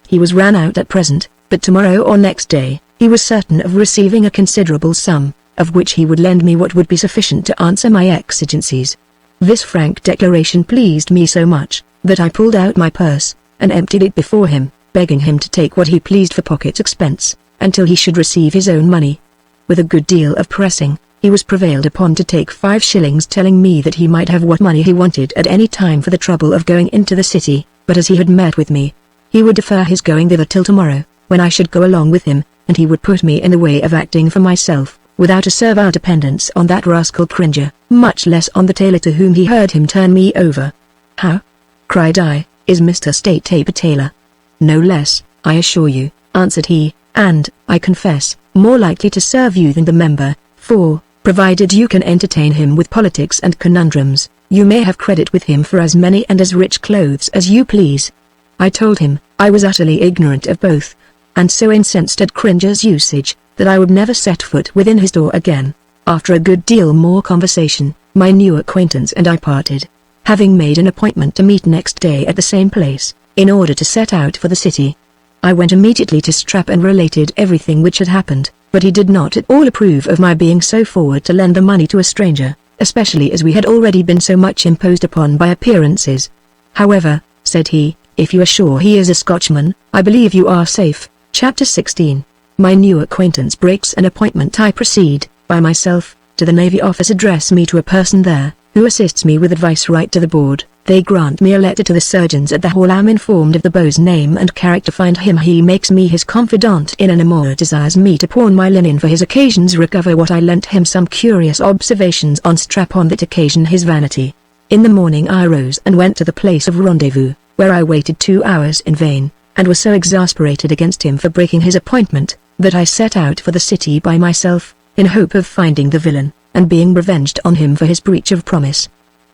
He was ran out at present, but tomorrow or next day, he was certain of receiving a considerable sum, of which he would lend me what would be sufficient to answer my exigencies. This frank declaration pleased me so much, that I pulled out my purse, and emptied it before him, begging him to take what he pleased for pocket expense, until he should receive his own money. With a good deal of pressing, he was prevailed upon to take 5 shillings, telling me that he might have what money he wanted at any time for the trouble of going into the city, but as he had met with me, he would defer his going thither till tomorrow, when I should go along with him, and he would put me in the way of acting for myself, without a servile dependence on that rascal Cringer, much less on the tailor to whom he heard him turn me over. "How?" cried I, "is Mr. Statetape a tailor?" "No less, I assure you," answered he, "and, I confess, more likely to serve you than the member, for, provided you can entertain him with politics and conundrums, you may have credit with him for as many and as rich clothes as you please." I told him, I was utterly ignorant of both, and so incensed at Cringer's usage, that I would never set foot within his door again. After a good deal more conversation, My new acquaintance and I parted, having made an appointment to meet next day at the same place, in order to set out for the city. I went immediately to Strap and related everything which had happened, but he did not at all approve of my being so forward to lend the money to a stranger, especially as we had already been so much imposed upon by appearances. However, said he, if you are sure he is a Scotchman, I believe you are safe. Chapter 16. My new acquaintance breaks an appointment. I proceed, by myself, to the Navy office. Address me to a person there, who assists me with advice. Write to the board. They grant me a letter to the surgeons at the hall. Am informed of the beau's name and character. Find him. He makes me his confidant in an amour. Desires me to pawn my linen for his occasions. Recover what I lent him. Some curious observations on Strap on that occasion his vanity. In the morning I rose and went to the place of rendezvous, where I waited 2 hours in vain, and was so exasperated against him for breaking his appointment, that I set out for the city by myself, in hope of finding the villain, and being revenged on him for his breach of promise.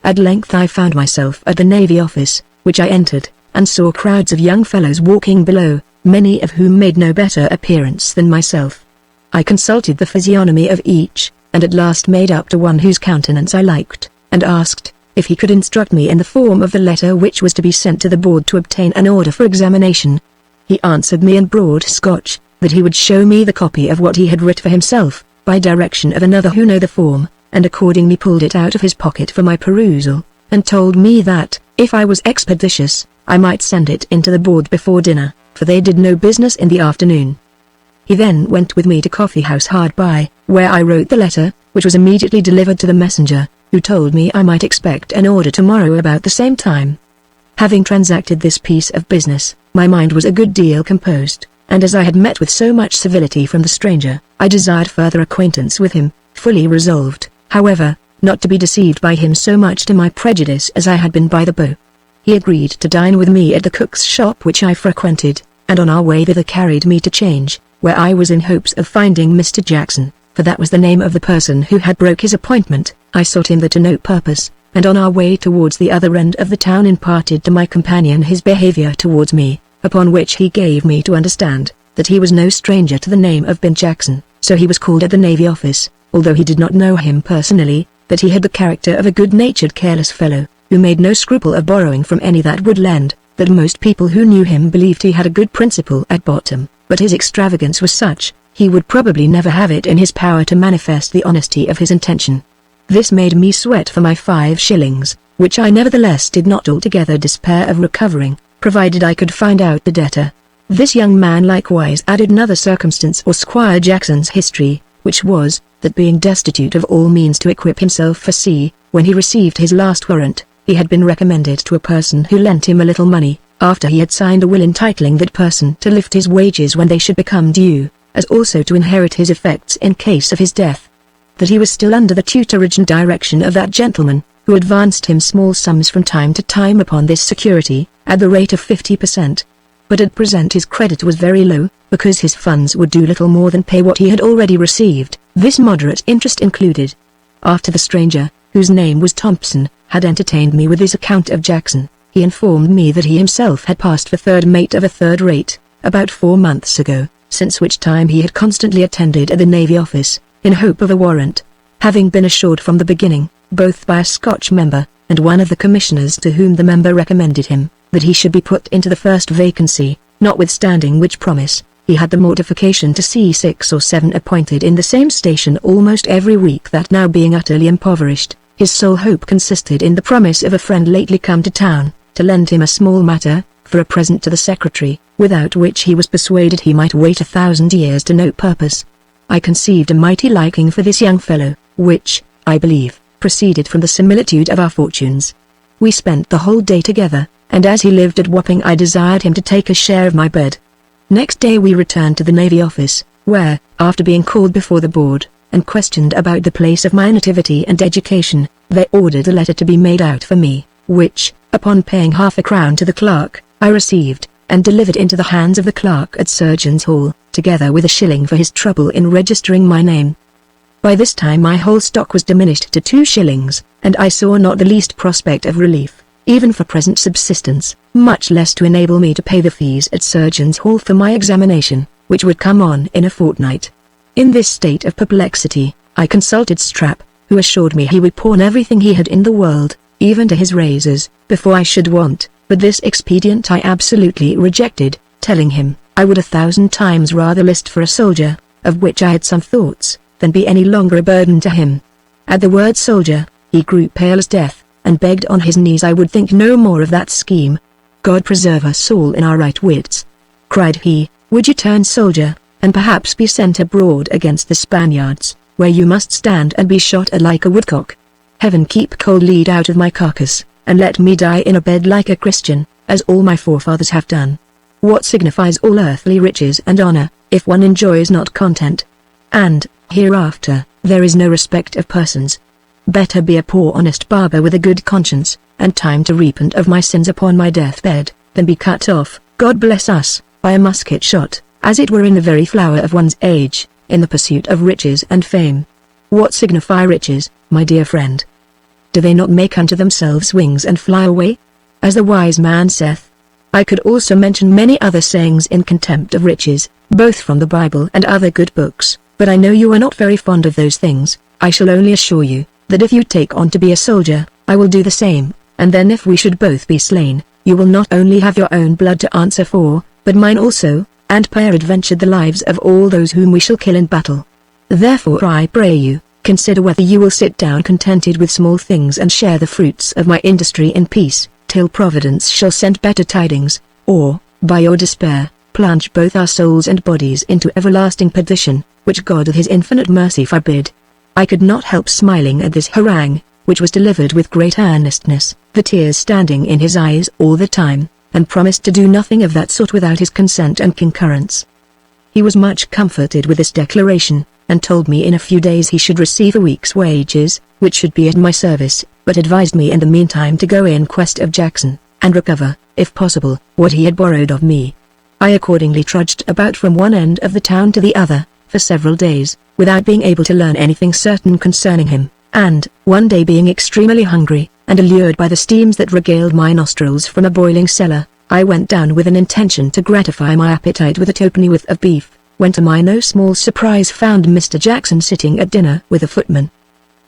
At length I found myself at the Navy office, which I entered, and saw crowds of young fellows walking below, many of whom made no better appearance than myself. I consulted the physiognomy of each, and at last made up to one whose countenance I liked, and asked if he could instruct me in the form of the letter which was to be sent to the board to obtain an order for examination. He answered me in broad Scotch, that he would show me the copy of what he had writ for himself, by direction of another who knew the form, and accordingly pulled it out of his pocket for my perusal, and told me that, if I was expeditious, I might send it into the board before dinner, for they did no business in the afternoon. He then went with me to coffee house hard by, where I wrote the letter, which was immediately delivered to the messenger, who told me I might expect an order tomorrow about the same time. Having transacted this piece of business, my mind was a good deal composed, and as I had met with so much civility from the stranger, I desired further acquaintance with him, fully resolved, however, not to be deceived by him so much to my prejudice as I had been by the beau. He agreed to dine with me at the cook's shop which I frequented, and on our way thither carried me to Change, where I was in hopes of finding Mr. Jackson, for that was the name of the person who had broke his appointment. I sought him there to no purpose, and on our way towards the other end of the town imparted to my companion his behavior towards me, upon which he gave me to understand that he was no stranger to the name of Ben Jackson, so he was called at the Navy office, although he did not know him personally, that he had the character of a good-natured careless fellow, who made no scruple of borrowing from any that would lend, that most people who knew him believed he had a good principle at bottom, but his extravagance was such, he would probably never have it in his power to manifest the honesty of his intention. This made me sweat for my 5 shillings, which I nevertheless did not altogether despair of recovering, provided I could find out the debtor. This young man likewise added another circumstance or Squire Jackson's history, which was, that being destitute of all means to equip himself for sea, when he received his last warrant, he had been recommended to a person who lent him a little money, after he had signed a will entitling that person to lift his wages when they should become due, as also to inherit his effects in case of his death. That he was still under the tutorage and direction of that gentleman, who advanced him small sums from time to time upon this security, at the rate of 50%. But at present his credit was very low, because his funds would do little more than pay what he had already received, this moderate interest included. After the stranger, whose name was Thompson, had entertained me with his account of Jackson, he informed me that he himself had passed for third mate of a third rate, about 4 months ago, since which time he had constantly attended at the Navy office, in hope of a warrant, having been assured from the beginning, both by a Scotch member, and one of the commissioners to whom the member recommended him, that he should be put into the first vacancy, notwithstanding which promise, he had the mortification to see 6 or 7 appointed in the same station almost every week. That now being utterly impoverished, his sole hope consisted in the promise of a friend lately come to town, to lend him a small matter, for a present to the secretary, without which he was persuaded he might wait 1,000 years to no purpose. I conceived a mighty liking for this young fellow, which, I believe, proceeded from the similitude of our fortunes. We spent the whole day together, and as he lived at Wapping I desired him to take a share of my bed. Next day we returned to the Navy office, where, after being called before the board, and questioned about the place of my nativity and education, they ordered a letter to be made out for me, which, upon paying ½ crown to the clerk, I received, and delivered into the hands of the clerk at Surgeons' Hall, together with a shilling for his trouble in registering my name. By this time my whole stock was diminished to 2 shillings, and I saw not the least prospect of relief, even for present subsistence, much less to enable me to pay the fees at Surgeons' Hall for my examination, which would come on in a fortnight. In this state of perplexity, I consulted Strap, who assured me he would pawn everything he had in the world, even to his razors, before I should want, but this expedient I absolutely rejected, telling him, I would 1,000 times rather list for a soldier, of which I had some thoughts, than be any longer a burden to him. At the word soldier, he grew pale as death, and begged on his knees I would think no more of that scheme. God preserve us all in our right wits, cried he, would you turn soldier, and perhaps be sent abroad against the Spaniards, where you must stand and be shot at like a woodcock? Heaven keep cold lead out of my carcass, and let me die in a bed like a Christian, as all my forefathers have done. What signifies all earthly riches and honor, if one enjoys not content? And, hereafter, there is no respect of persons. Better be a poor honest barber with a good conscience, and time to repent of my sins upon my deathbed, than be cut off, God bless us, by a musket shot, as it were in the very flower of one's age, in the pursuit of riches and fame. What signify riches, my dear friend? Do they not make unto themselves wings and fly away? As the wise man saith. I could also mention many other sayings in contempt of riches, both from the Bible and other good books, but I know you are not very fond of those things. I shall only assure you, that if you take on to be a soldier, I will do the same, and then if we should both be slain, you will not only have your own blood to answer for, but mine also, and peradventure the lives of all those whom we shall kill in battle. Therefore I pray you, consider whether you will sit down contented with small things and share the fruits of my industry in peace, till Providence shall send better tidings, or, by your despair, plunge both our souls and bodies into everlasting perdition, which God of his infinite mercy forbid. I could not help smiling at this harangue, which was delivered with great earnestness, the tears standing in his eyes all the time, and promised to do nothing of that sort without his consent and concurrence. He was much comforted with this declaration, and told me in a few days he should receive a week's wages, which should be at my service, but advised me in the meantime to go in quest of Jackson, and recover, if possible, what he had borrowed of me. I accordingly trudged about from one end of the town to the other, for several days, without being able to learn anything certain concerning him, and, one day being extremely hungry, and allured by the steams that regaled my nostrils from a boiling cellar, I went down with an intention to gratify my appetite with a twopenny worth of beef, when to my no small surprise found Mr. Jackson sitting at dinner with a footman.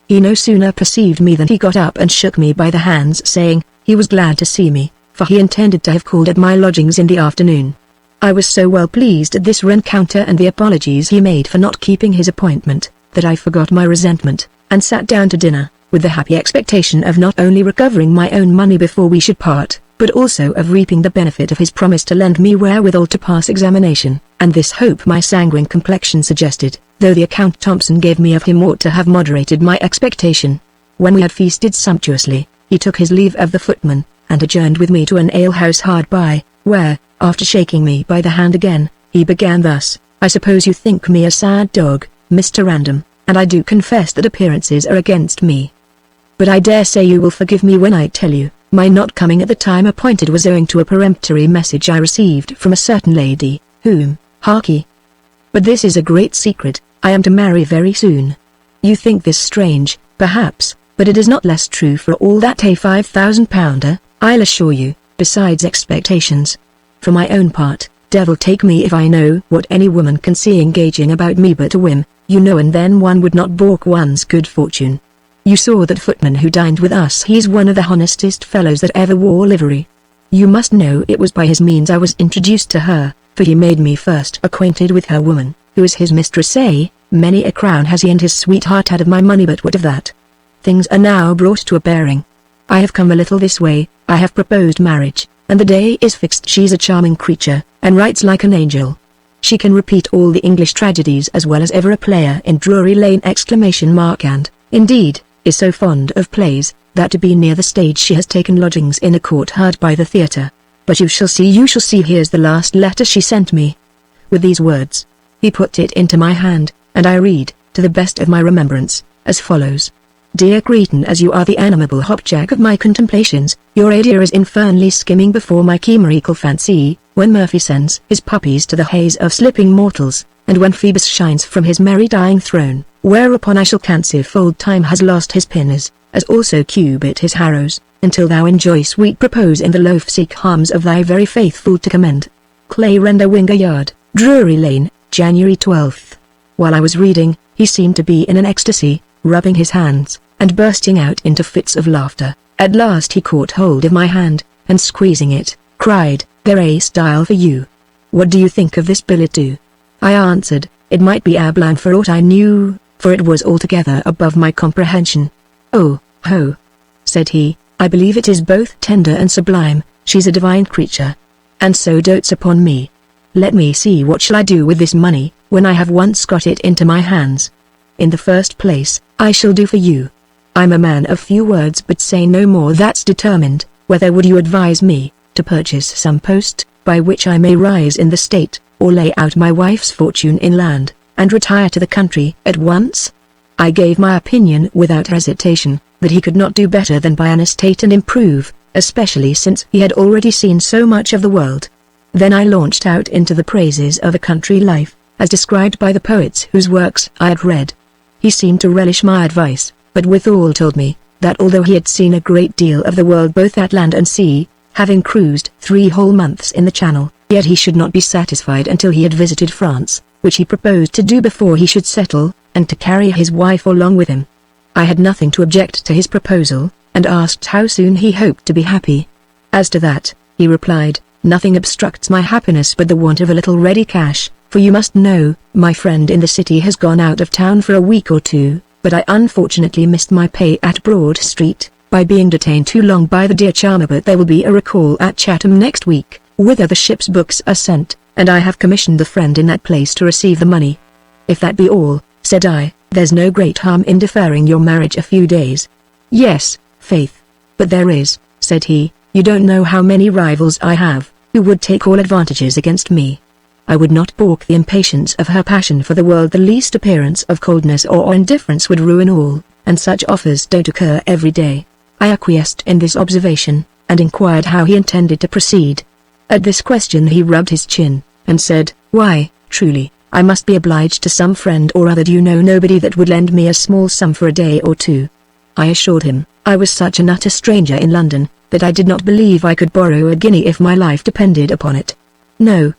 He no sooner perceived me than he got up and shook me by the hands, saying, he was glad to see me, for he intended to have called at my lodgings in the afternoon. I was so well pleased at this rencounter and the apologies he made for not keeping his appointment, that I forgot my resentment, and sat down to dinner, with the happy expectation of not only recovering my own money before we should part, but also of reaping the benefit of his promise to lend me wherewithal to pass examination, and this hope my sanguine complexion suggested, though the account Thompson gave me of him ought to have moderated my expectation. When we had feasted sumptuously, he took his leave of the footman, and adjourned with me to an alehouse hard by, where, after shaking me by the hand again, he began thus, I suppose you think me a sad dog, Mr. Random, and I do confess that appearances are against me. But I dare say you will forgive me when I tell you, my not coming at the time appointed was owing to a peremptory message I received from a certain lady, whom, harkee. But this is a great secret, I am to marry very soon. You think this strange, perhaps, but it is not less true for all that a £5,000, I'll assure you, besides expectations. For my own part, devil take me if I know what any woman can see engaging about me but a whim, you know, and then one would not balk one's good fortune. You saw that footman who dined with us, he's one of the honestest fellows that ever wore livery. You must know it was by his means I was introduced to her, for he made me first acquainted with her woman, who is his mistress. Many a crown has he and his sweetheart had of my money, but what of that? Things are now brought to a bearing. I have come a little this way, I have proposed marriage, and the day is fixed. She's a charming creature, and writes like an angel. She can repeat all the English tragedies as well as ever a player in Drury Lane! And, indeed, is so fond of plays, that to be near the stage she has taken lodgings in a court hard by the theatre. But you shall see, here's the last letter she sent me. With these words, he put it into my hand, and I read, to the best of my remembrance, as follows. Dear Cretan, as you are the animable hopjack of my contemplations, your idea is infernally skimming before my chimerical fancy, when Murphy sends his puppies to the haze of slipping mortals, and when Phoebus shines from his merry dying throne, whereupon I shall cancefold time has lost his pinners, as also Cubit his harrows, until thou enjoy sweet propose in the loaf seek harms of thy very faithful to commend. Clay Render Winger Yard, Drury Lane, January 12th. While I was reading, he seemed to be in an ecstasy, rubbing his hands, and bursting out into fits of laughter. At last he caught hold of my hand, and squeezing it, cried, "They're a style for you. What do you think of this billet doux?" I answered, it might be a blanc for aught I knew, for it was altogether above my comprehension. "Oh, ho!" said he, "I believe it is both tender and sublime. She's a divine creature, and so dotes upon me. Let me see, what shall I do with this money, when I have once got it into my hands? In the first place, I shall do for you. I'm a man of few words, but say no more, that's determined. Whether would you advise me to purchase some post, by which I may rise in the state, or lay out my wife's fortune in land, and retire to the country at once?" I gave my opinion without hesitation, that he could not do better than buy an estate and improve, especially since he had already seen so much of the world. Then I launched out into the praises of a country life, as described by the poets whose works I had read. He seemed to relish my advice, but withal told me, that although he had seen a great deal of the world both at land and sea, having cruised 3 whole months in the Channel, yet he should not be satisfied until he had visited France, which he proposed to do before he should settle, and to carry his wife along with him. I had nothing to object to his proposal, and asked how soon he hoped to be happy. "As to that," he replied, "nothing obstructs my happiness but the want of a little ready cash, for you must know, my friend in the city has gone out of town for a week or 2, but I unfortunately missed my pay at Broad Street, by being detained too long by the dear charmer, but there will be a recall at Chatham next week, whither the ship's books are sent, and I have commissioned the friend in that place to receive the money." "If that be all," said I, "there's no great harm in deferring your marriage a few days." "Yes, faith. But there is," said he, "you don't know how many rivals I have, who would take all advantages against me. I would not balk the impatience of her passion for the world. The least appearance of coldness or indifference would ruin all, and such offers don't occur every day." I acquiesced in this observation, and inquired how he intended to proceed. At this question he rubbed his chin, and said, "Why, truly, I must be obliged to some friend or other. Do you know nobody that would lend me a small sum for a day or 2? I assured him, I was such an utter stranger in London, that I did not believe I could borrow a guinea if my life depended upon it. "No,"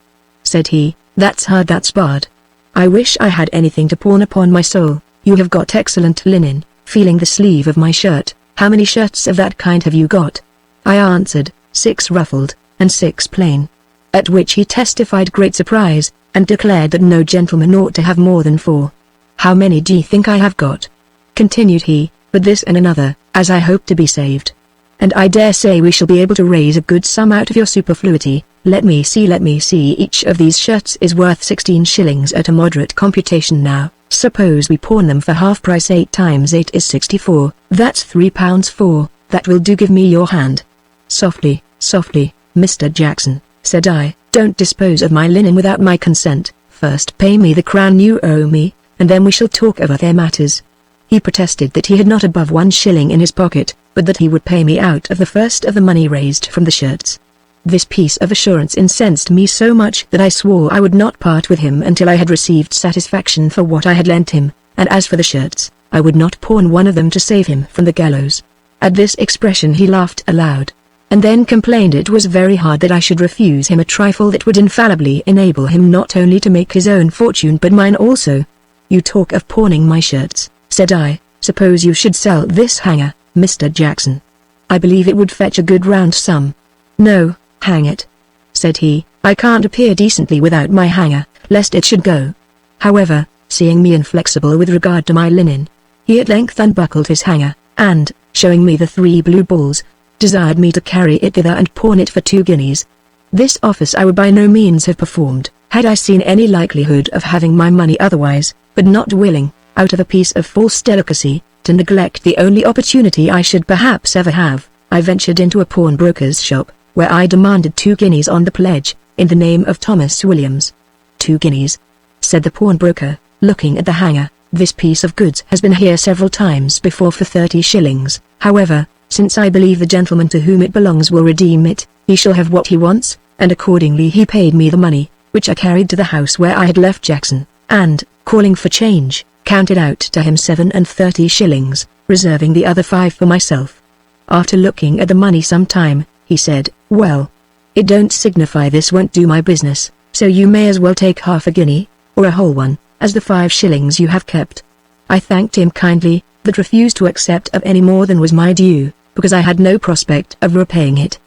said he, "that's hard, that's barred. I wish I had anything to pawn upon my soul. You have got excellent linen," feeling the sleeve of my shirt. "How many shirts of that kind have you got?" I answered, 6 ruffled, and 6 plain. At which he testified great surprise, and declared that no gentleman ought to have more than 4. "How many d'ye think I have got?" continued he, "but this and another, as I hope to be saved. And I dare say we shall be able to raise a good sum out of your superfluity. Let me see, each of these shirts is worth 16 shillings at a moderate computation now. Suppose we pawn them for half price. 8 times 8 is 64, that's £3 4, that will do. Give me your hand." "Softly, softly, Mr. Jackson," said I, "don't dispose of my linen without my consent. First pay me the crown you owe me, and then we shall talk of other matters." He protested that he had not above 1 shilling in his pocket, but that he would pay me out of the first of the money raised from the shirts. This piece of assurance incensed me so much that I swore I would not part with him until I had received satisfaction for what I had lent him, and as for the shirts, I would not pawn one of them to save him from the gallows. At this expression he laughed aloud, and then complained it was very hard that I should refuse him a trifle that would infallibly enable him not only to make his own fortune but mine also. "You talk of pawning my shirts," said I. "Suppose you should sell this hanger, Mr. Jackson. I believe it would fetch a good round sum." "No, hang it," said he, "I can't appear decently without my hanger, lest it should go." However, seeing me inflexible with regard to my linen, he at length unbuckled his hanger, and, showing me the 3 blue balls, desired me to carry it thither and pawn it for 2 guineas. This office I would by no means have performed, had I seen any likelihood of having my money otherwise, but not willing, out of a piece of false delicacy, to neglect the only opportunity I should perhaps ever have, I ventured into a pawnbroker's shop, where I demanded 2 guineas on the pledge, in the name of Thomas Williams. 2 guineas, said the pawnbroker, looking at the hanger. "This piece of goods has been here several times before for 30 shillings, however, since I believe the gentleman to whom it belongs will redeem it, he shall have what he wants," and accordingly he paid me the money, which I carried to the house where I had left Jackson, and, calling for change, counted out to him 37 shillings, reserving the other 5 for myself. After looking at the money some time, he said, "Well, it don't signify, this won't do my business, so you may as well take half a guinea, or a whole one, as the 5 shillings you have kept." I thanked him kindly, that refused to accept of any more than was my due, because I had no prospect of repaying it.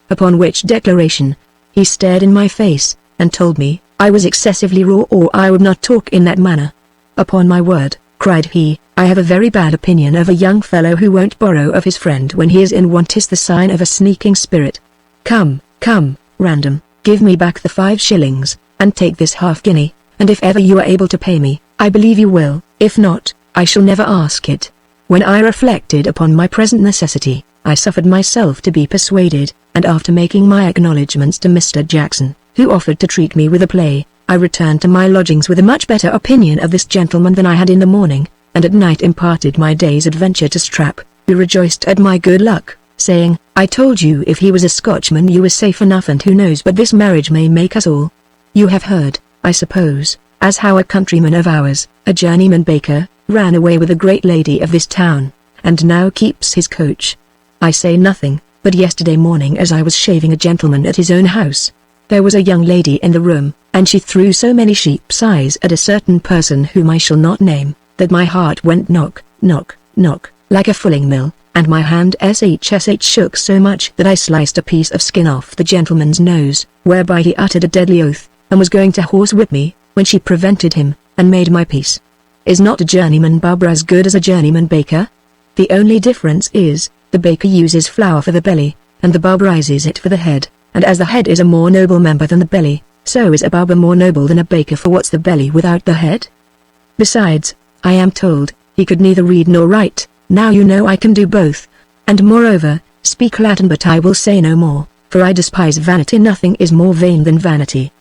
Upon which declaration, he stared in my face, and told me I was excessively raw or I would not talk in that manner. "Upon my word," cried he, "I have a very bad opinion of a young fellow who won't borrow of his friend when he is in want. 'Tis the sign of a sneaking spirit. Come, Random, give me back the 5 shillings, and take this half-guinea, and if ever you are able to pay me, I believe you will. If not, I shall never ask it." When I reflected upon my present necessity, I suffered myself to be persuaded, and after making my acknowledgments to Mr. Jackson, who offered to treat me with a play, I returned to my lodgings with a much better opinion of this gentleman than I had in the morning, and at night imparted my day's adventure to Strap, who rejoiced at my good luck, saying, "I told you if he was a Scotchman you were safe enough, and who knows but this marriage may make us all." You have heard, I suppose, as how a countryman of ours, a journeyman baker, ran away with a great lady of this town, and now keeps his coach. I say nothing, but yesterday morning as I was shaving a gentleman at his own house, there was a young lady in the room, and she threw so many sheep's eyes at a certain person whom I shall not name, that my heart went knock, knock, knock, like a fulling mill, and my hand shook so much that I sliced a piece of skin off the gentleman's nose, whereby he uttered a deadly oath, and was going to horsewhip me, when she prevented him, and made my peace. Is not a journeyman barber as good as a journeyman baker? The only difference is, the baker uses flour for the belly, and the barberizes it for the head, and as the head is a more noble member than the belly, so is a barber more noble than a baker, for what's the belly without the head? Besides, I am told, he could neither read nor write. Now you know I can do both, and moreover, speak Latin, but I will say no more, for I despise vanity. Nothing is more vain than vanity.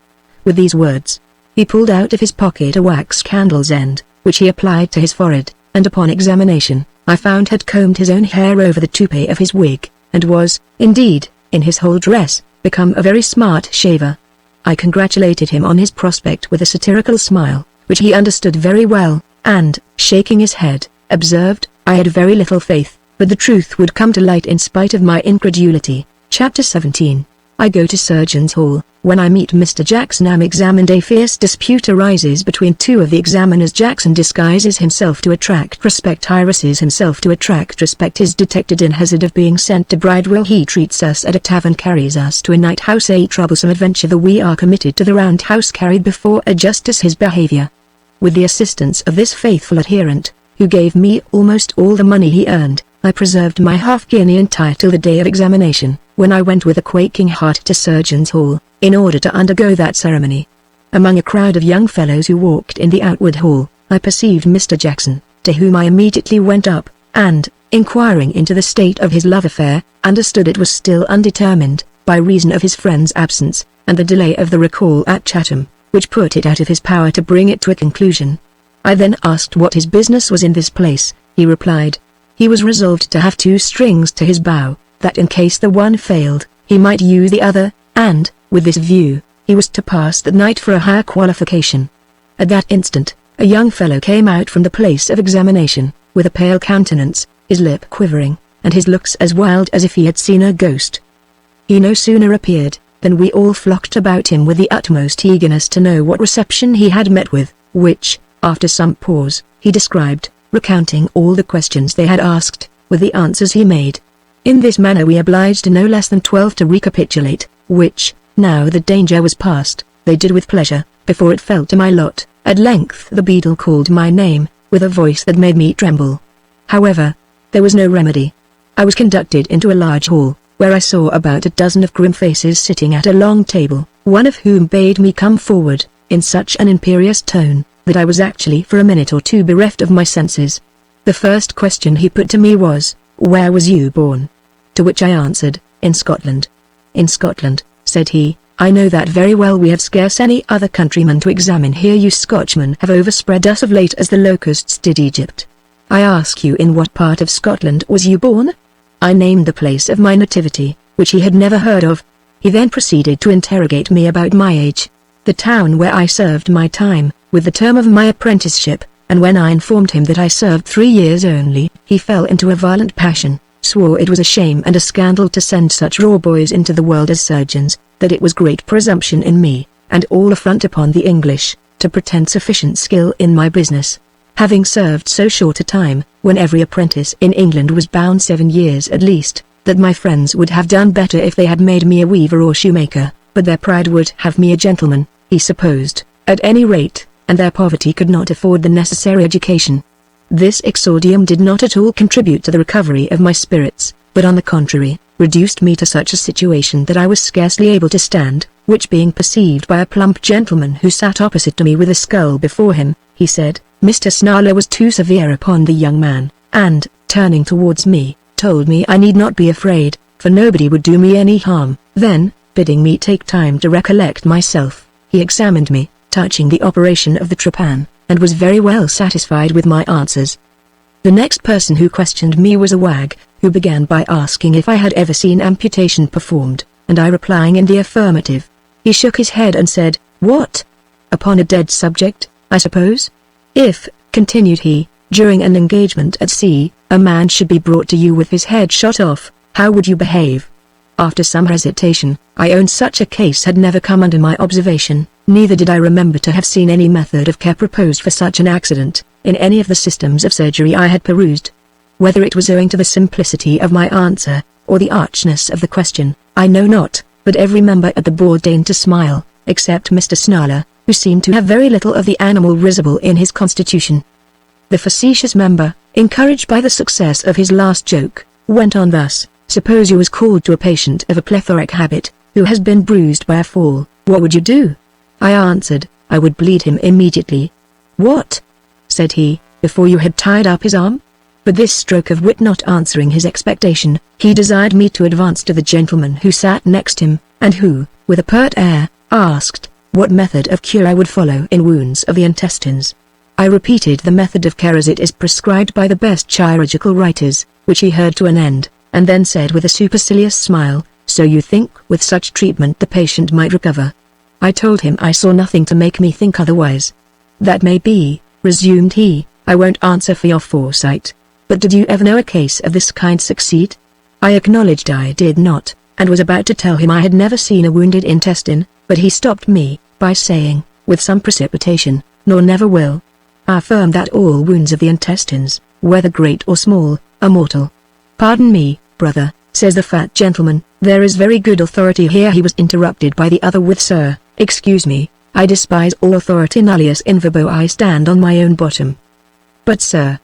With these words, he pulled out of his pocket a wax candle's end, which he applied to his forehead, and upon examination, I found had combed his own hair over the toupee of his wig, and was, indeed, in his whole dress, become a very smart shaver. I congratulated him on his prospect with a satirical smile, which he understood very well, and, shaking his head, observed, I had very little faith, but the truth would come to light in spite of my incredulity. Chapter 17. I go to Surgeons' Hall. When I meet Mr. Jackson am examined. A fierce dispute arises between 2 of the examiners. Jackson disguises himself to attract respect. Irises himself to attract respect. Is detected in hazard of being sent to Bridewell. He treats us at a tavern, carries us to a night house. A troublesome adventure. The we are committed to the round house, carried before a justice. His behavior. With the assistance of this faithful adherent, who gave me almost all the money he earned, I preserved my half-guinea entire till the day of examination, when I went with a quaking heart to Surgeons' Hall, in order to undergo that ceremony. Among a crowd of young fellows who walked in the outward hall, I perceived Mr. Jackson, to whom I immediately went up, and, inquiring into the state of his love affair, understood it was still undetermined, by reason of his friend's absence, and the delay of the recall at Chatham, which put it out of his power to bring it to a conclusion. I then asked what his business was in this place. He replied, he was resolved to have 2 strings to his bow, that in case the one failed, he might use the other, and, with this view, he was to pass the night for a higher qualification. At that instant, a young fellow came out from the place of examination, with a pale countenance, his lip quivering, and his looks as wild as if he had seen a ghost. He no sooner appeared, than we all flocked about him with the utmost eagerness to know what reception he had met with, which, after some pause, he described, recounting all the questions they had asked, with the answers he made. In this manner we obliged no less than 12 to recapitulate, which, now the danger was past, they did with pleasure. Before it fell to my lot, at length the beadle called my name, with a voice that made me tremble. However, there was no remedy. I was conducted into a large hall, where I saw about a dozen of grim faces sitting at a long table, one of whom bade me come forward, in such an imperious tone, that I was actually for a minute or 2 bereft of my senses. The first question he put to me was, "Where was you born?" To which I answered, "In Scotland." "In Scotland," said he, "I know that very well. We have scarce any other countryman to examine here. You Scotchmen have overspread us of late as the locusts did Egypt. I ask you, in what part of Scotland was you born?" I named the place of my nativity, which he had never heard of. He then proceeded to interrogate me about my age, the town where I served my time, with the term of my apprenticeship, and when I informed him that I served 3 years only, he fell into a violent passion, swore it was a shame and a scandal to send such raw boys into the world as surgeons, that it was great presumption in me, and all affront upon the English, to pretend sufficient skill in my business. having served so short a time, when every apprentice in England was bound 7 years at least, that my friends would have done better if they had made me a weaver or shoemaker, but their pride would have me a gentleman, he supposed, at any rate, and their poverty could not afford the necessary education. This exordium did not at all contribute to the recovery of my spirits, but on the contrary, reduced me to such a situation that I was scarcely able to stand, which being perceived by a plump gentleman who sat opposite to me with a skull before him, he said, Mr. Snarler was too severe upon the young man, and, turning towards me, told me I need not be afraid, for nobody would do me any harm. Then, bidding me take time to recollect myself, he examined me, touching the operation of the trepan, and was very well satisfied with my answers. The next person who questioned me was a wag, who began by asking if I had ever seen amputation performed, and I replying in the affirmative. He shook his head and said, "What? Upon a dead subject, I suppose? If," continued he, "during an engagement at sea, a man should be brought to you with his head shot off, how would you behave?" After some hesitation, I owned such a case had never come under my observation, neither did I remember to have seen any method of care proposed for such an accident, in any of the systems of surgery I had perused. Whether it was owing to the simplicity of my answer, or the archness of the question, I know not, but every member at the board deigned to smile, except Mr. Snarler, who seemed to have very little of the animal risible in his constitution. The facetious member, encouraged by the success of his last joke, went on thus: "Suppose you was called to a patient of a plethoric habit, who has been bruised by a fall, what would you do?" I answered, I would bleed him immediately. "What?" said he, "before you had tied up his arm?" But this stroke of wit not answering his expectation, he desired me to advance to the gentleman who sat next him, and who, with a pert air, asked, what method of cure I would follow in wounds of the intestines. I repeated the method of care as it is prescribed by the best chirurgical writers, which he heard to an end, and then said with a supercilious smile, "So you think with such treatment the patient might recover?" I told him I saw nothing to make me think otherwise. "That may be," resumed he, "I won't answer for your foresight. But did you ever know a case of this kind succeed?" I acknowledged I did not, and was about to tell him I had never seen a wounded intestine, but he stopped me, by saying, with some precipitation, "Nor never will. I affirm that all wounds of the intestines, whether great or small, are mortal." "Pardon me, brother," says the fat gentleman, "there is very good authority here." He was interrupted by the other with, "Sir, excuse me, I despise all authority, nullius in verbo, I stand on my own bottom." "But sir,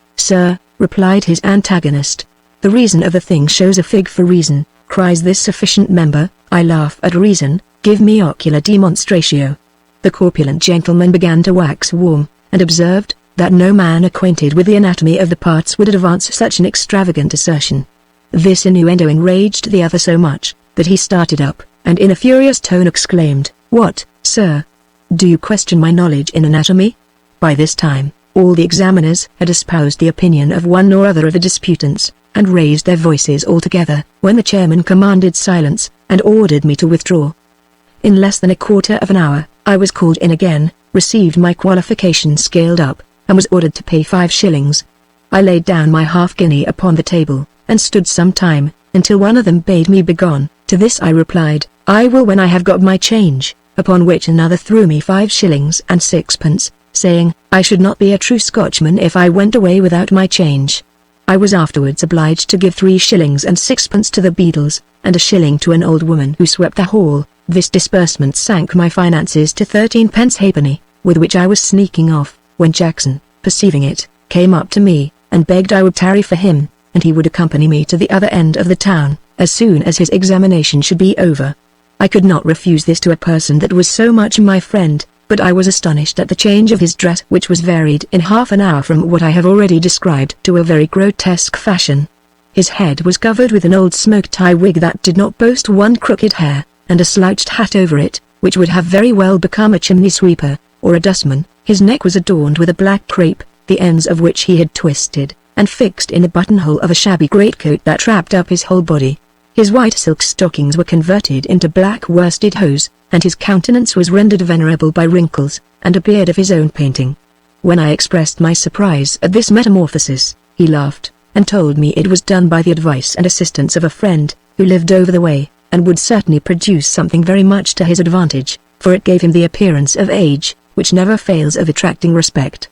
replied his antagonist, "the reason of the thing shows a fig for reason. Cries this sufficient member, I laugh at reason, give me ocular demonstratio." The corpulent gentleman began to wax warm, and observed, that no man acquainted with the anatomy of the parts would advance such an extravagant assertion. This innuendo enraged the other so much, that he started up, and in a furious tone exclaimed, "What, sir? Do you question my knowledge in anatomy?" By this time, all the examiners had espoused the opinion of one or other of the disputants, and raised their voices all together, when the chairman commanded silence, and ordered me to withdraw. In less than a quarter of an hour, I was called in again, received my qualification scaled up, and was ordered to pay 5 shillings. I laid down my half-guinea upon the table, and stood some time, until one of them bade me begone. To this I replied, "I will when I have got my change," upon which another threw me 5 shillings and 6pence, saying, I should not be a true Scotchman if I went away without my change. I was afterwards obliged to give 3 shillings and 6pence to the beadles, and a shilling to an old woman who swept the hall. This disbursement sank my finances to 13pence halfpenny, with which I was sneaking off, when Jackson, perceiving it, came up to me, and begged I would tarry for him, and he would accompany me to the other end of the town, as soon as his examination should be over. I could not refuse this to a person that was so much my friend, but I was astonished at the change of his dress, which was varied in half an hour from what I have already described to a very grotesque fashion. His head was covered with an old smoke-tie wig that did not boast one crooked hair, and a slouched hat over it, which would have very well become a chimney-sweeper, or a dustman. His neck was adorned with a black crape, the ends of which he had twisted, and fixed in the buttonhole of a shabby greatcoat that wrapped up his whole body. His white silk stockings were converted into black worsted hose, and his countenance was rendered venerable by wrinkles, and a beard of his own painting. When I expressed my surprise at this metamorphosis, he laughed, and told me it was done by the advice and assistance of a friend, who lived over the way, and would certainly produce something very much to his advantage, for it gave him the appearance of age, which never fails of attracting respect.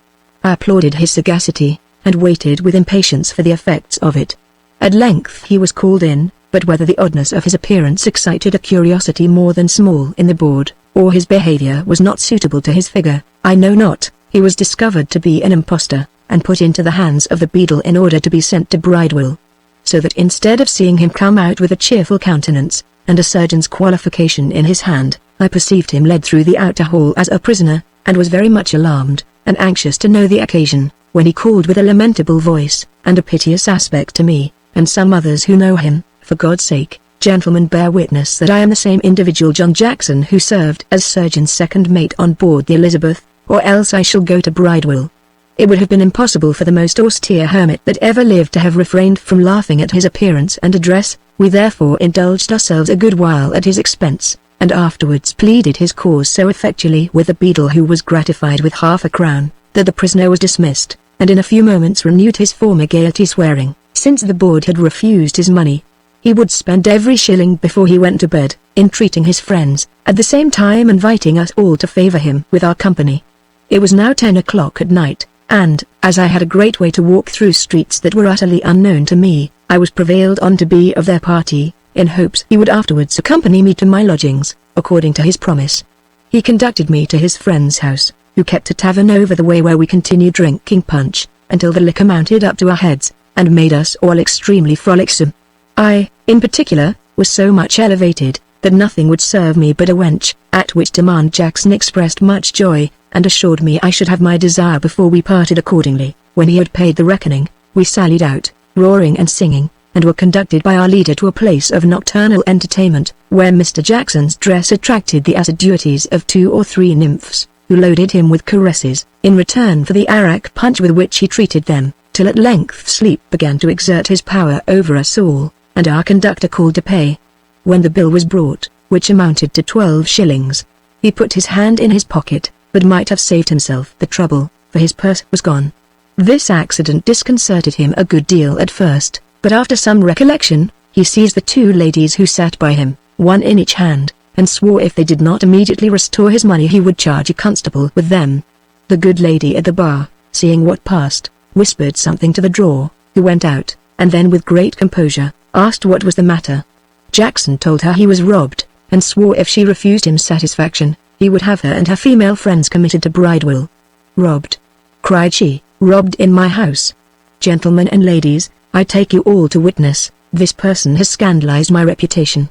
I applauded his sagacity, and waited with impatience for the effects of it. At length he was called in, but whether the oddness of his appearance excited a curiosity more than small in the board, or his behavior was not suitable to his figure, I know not. He was discovered to be an impostor, and put into the hands of the beadle in order to be sent to Bridewell. So that instead of seeing him come out with a cheerful countenance, and a surgeon's qualification in his hand, I perceived him led through the outer hall as a prisoner, and was very much alarmed, and anxious to know the occasion, when he called with a lamentable voice, and a piteous aspect to me, and some others who know him, "For God's sake, gentlemen, bear witness that I am the same individual John Jackson who served as surgeon's second mate on board the Elizabeth, or else I shall go to Bridewell." It would have been impossible for the most austere hermit that ever lived to have refrained from laughing at his appearance and address. We therefore indulged ourselves a good while at his expense, and afterwards pleaded his cause so effectually with the beadle, who was gratified with half-a-crown, that the prisoner was dismissed, and in a few moments renewed his former gaiety, swearing, since the board had refused his money, he would spend every shilling before he went to bed, entreating his friends, at the same time inviting us all to favour him with our company. It was now 10 o'clock at night, and, as I had a great way to walk through streets that were utterly unknown to me, I was prevailed on to be of their party, in hopes he would afterwards accompany me to my lodgings, according to his promise. He conducted me to his friend's house, who kept a tavern over the way, where we continued drinking punch, until the liquor mounted up to our heads, and made us all extremely frolicsome. I, in particular, was so much elevated, that nothing would serve me but a wench, at which demand Jackson expressed much joy, and assured me I should have my desire before we parted. Accordingly, when he had paid the reckoning, we sallied out, roaring and singing, and were conducted by our leader to a place of nocturnal entertainment, where Mr. Jackson's dress attracted the assiduities of 2 or 3 nymphs, who loaded him with caresses, in return for the arrack punch with which he treated them, till at length sleep began to exert his power over us all, and our conductor called to pay. When the bill was brought, which amounted to 12 shillings, he put his hand in his pocket, but might have saved himself the trouble, for his purse was gone. This accident disconcerted him a good deal at first, but after some recollection, he seized the 2 ladies who sat by him, one in each hand, and swore if they did not immediately restore his money he would charge a constable with them. The good lady at the bar, seeing what passed, whispered something to the drawer, who went out, and then with great composure, asked what was the matter. Jackson told her he was robbed, and swore if she refused him satisfaction, he would have her and her female friends committed to Bridewell. "Robbed!" cried she, "robbed in my house? Gentlemen and ladies, I take you all to witness, this person has scandalized my reputation."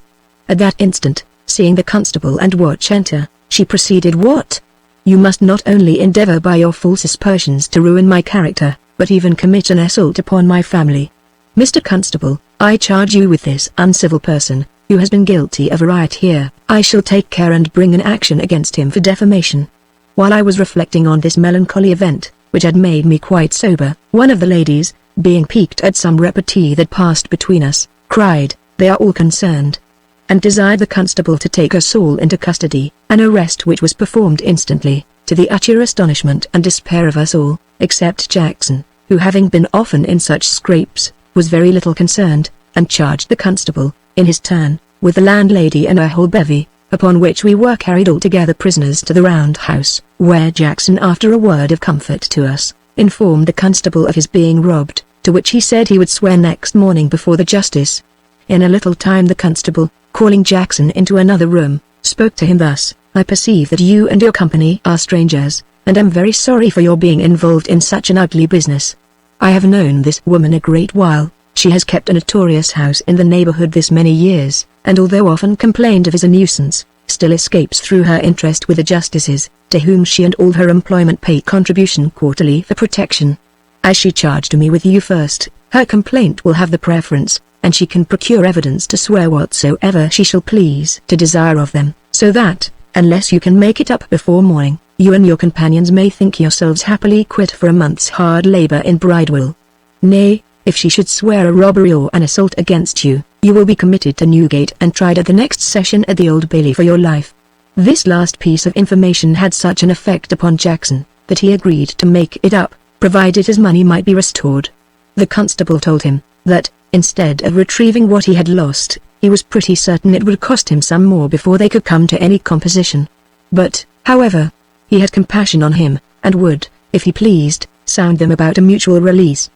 At that instant, seeing the constable and watch enter, she proceeded, "What? You must not only endeavor by your false aspersions to ruin my character, but even commit an assault upon my family. Mr. Constable, I charge you with this uncivil person, who has been guilty of a riot here. I shall take care and bring an action against him for defamation." While I was reflecting on this melancholy event, which had made me quite sober, one of the ladies, being piqued at some repartee that passed between us, cried, "They are all concerned," and desired the constable to take us all into custody, an arrest which was performed instantly, to the utter astonishment and despair of us all, except Jackson, who, having been often in such scrapes, was very little concerned, and charged the constable, in his turn, with the landlady and her whole bevy, upon which we were carried altogether prisoners to the round house, where Jackson, after a word of comfort to us, informed the constable of his being robbed, to which he said he would swear next morning before the justice. In a little time the constable, calling Jackson into another room, spoke to him thus: "I perceive that you and your company are strangers, and am very sorry for your being involved in such an ugly business. I have known this woman a great while. She has kept a notorious house in the neighborhood this many years, and although often complained of as a nuisance, still escapes through her interest with the justices, to whom she and all her employment pay contribution quarterly for protection. As she charged me with you first, her complaint will have the preference, and she can procure evidence to swear whatsoever she shall please to desire of them, so that, unless you can make it up before morning, you and your companions may think yourselves happily quit for a month's hard labor in Bridewell. Nay, if she should swear a robbery or an assault against you, you will be committed to Newgate and tried at the next session at the Old Bailey for your life." This last piece of information had such an effect upon Jackson, that he agreed to make it up, provided his money might be restored. The constable told him, that, instead of retrieving what he had lost, he was pretty certain it would cost him some more before they could come to any composition. But, however, he had compassion on him, and would, if he pleased, sound them about a mutual release.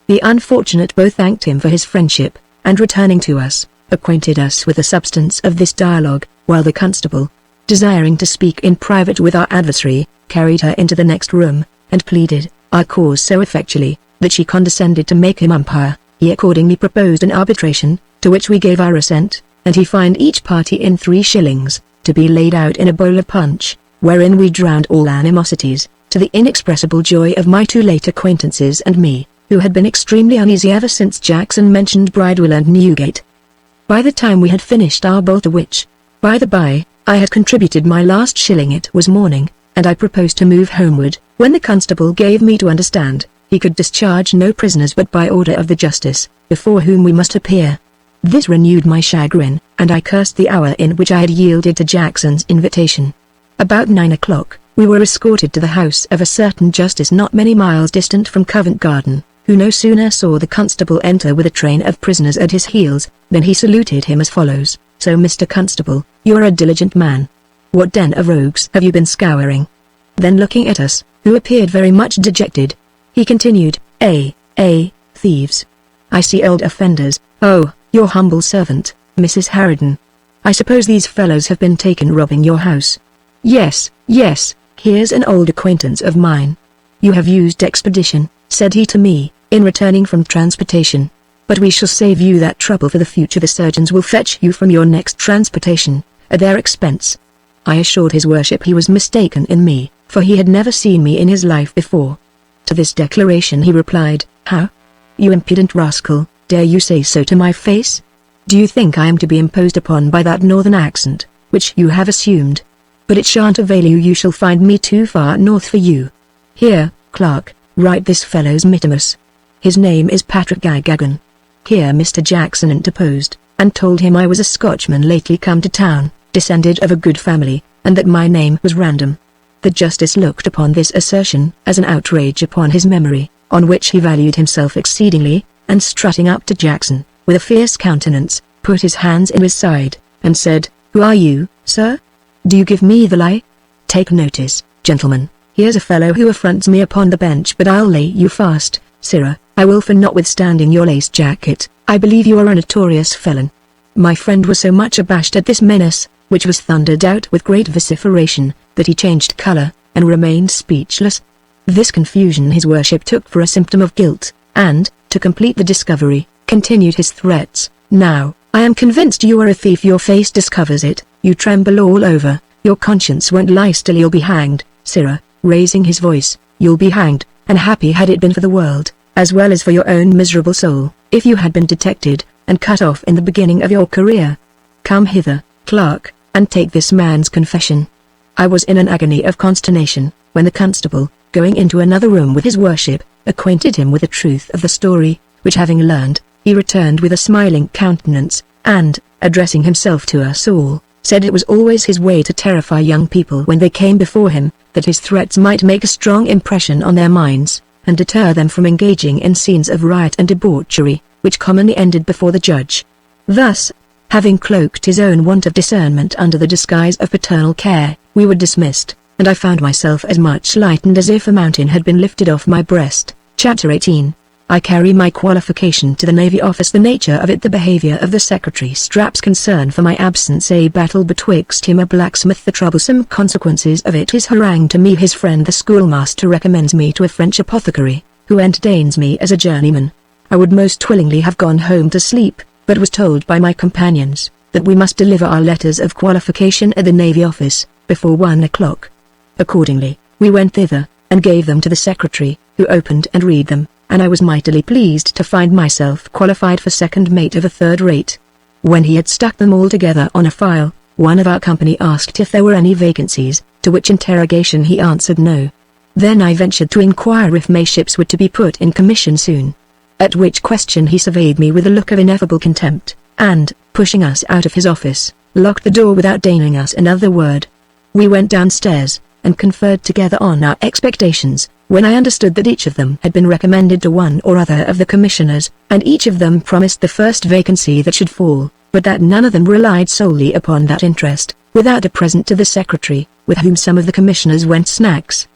The unfortunate both thanked him for his friendship, and returning to us, acquainted us with the substance of this dialogue, while the constable, desiring to speak in private with our adversary, carried her into the next room, and pleaded our cause so effectually, that she condescended to make him umpire. He accordingly proposed an arbitration, to which we gave our assent, and he fined each party in 3 shillings, to be laid out in a bowl of punch, wherein we drowned all animosities, to the inexpressible joy of my 2 late acquaintances and me, who had been extremely uneasy ever since Jackson mentioned Bridewell and Newgate. By the time we had finished our bowl, to which, by the by, I had contributed my last shilling, it was morning, and I proposed to move homeward, when the constable gave me to understand he could discharge no prisoners but by order of the justice, before whom we must appear. This renewed my chagrin, and I cursed the hour in which I had yielded to Jackson's invitation. About 9 o'clock, we were escorted to the house of a certain justice not many miles distant from Covent Garden, who no sooner saw the constable enter with a train of prisoners at his heels, than he saluted him as follows: "So, Mr. Constable, you are a diligent man. What den of rogues have you been scouring?" Then looking at us, who appeared very much dejected, he continued, Thieves. I see old offenders. Oh, your humble servant, Mrs. Harridan. I suppose these fellows have been taken robbing your house." Yes, here's an old acquaintance of mine. "You have used expedition," said he to me, "in returning from transportation. But we shall save you that trouble for the future. The surgeons will fetch you from your next transportation, at their expense." I assured his worship he was mistaken in me, for he had never seen me in his life before. To this declaration he replied, "How? You impudent rascal, dare you say so to my face? Do you think I am to be imposed upon by that northern accent, which you have assumed? But it shan't avail you. You shall find me too far north for you. Here, clerk, write this fellow's mittimus. His name is Patrick Gagagan." Here Mr. Jackson interposed, and told him I was a Scotchman lately come to town, descended of a good family, and that my name was Random. The justice looked upon this assertion as an outrage upon his memory, on which he valued himself exceedingly, and strutting up to Jackson, with a fierce countenance, put his hands in his side, and said, "Who are you, sir? Do you give me the lie? Take notice, gentlemen, here's a fellow who affronts me upon the bench, but I'll lay you fast, sirrah, I will, for notwithstanding your lace jacket, I believe you are a notorious felon." My friend was so much abashed at this menace, which was thundered out with great vociferation, that he changed colour, and remained speechless. This confusion his worship took for a symptom of guilt, and, to complete the discovery, continued his threats. "Now, I am convinced you are a thief. Your face discovers it, you tremble all over, your conscience won't lie still. You'll be hanged, sirrah," raising his voice, "you'll be hanged, and happy had it been for the world, as well as for your own miserable soul, if you had been detected, and cut off in the beginning of your career. Come hither, clerk, and take this man's confession." I was in an agony of consternation, when the constable, going into another room with his worship, acquainted him with the truth of the story, which having learned, he returned with a smiling countenance, and, addressing himself to us all, said it was always his way to terrify young people when they came before him, that his threats might make a strong impression on their minds, and deter them from engaging in scenes of riot and debauchery, which commonly ended before the judge. Thus, having cloaked his own want of discernment under the disguise of paternal care, we were dismissed, and I found myself as much lightened as if a mountain had been lifted off my breast. Chapter 18. I carry my qualification to the Navy Office. The nature of it. The behavior of the Secretary Strap's concern for my absence. A battle betwixt him a blacksmith. The troublesome consequences of it. His harangue to me. His friend the schoolmaster recommends me to a French apothecary, who entertains me as a journeyman. I would most willingly have gone home to sleep, but was told by my companions that we must deliver our letters of qualification at the Navy Office before 1 o'clock. Accordingly, we went thither, and gave them to the secretary, who opened and read them, and I was mightily pleased to find myself qualified for second mate of a third rate. When he had stuck them all together on a file, one of our company asked if there were any vacancies, to which interrogation he answered no. Then I ventured to inquire if May ships were to be put in commission soon. At which question he surveyed me with a look of ineffable contempt, and, pushing us out of his office, locked the door without deigning us another word. We went downstairs, and conferred together on our expectations, when I understood that each of them had been recommended to one or other of the commissioners, and each of them promised the first vacancy that should fall, but that none of them relied solely upon that interest, without a present to the secretary, with whom some of the commissioners went snacks.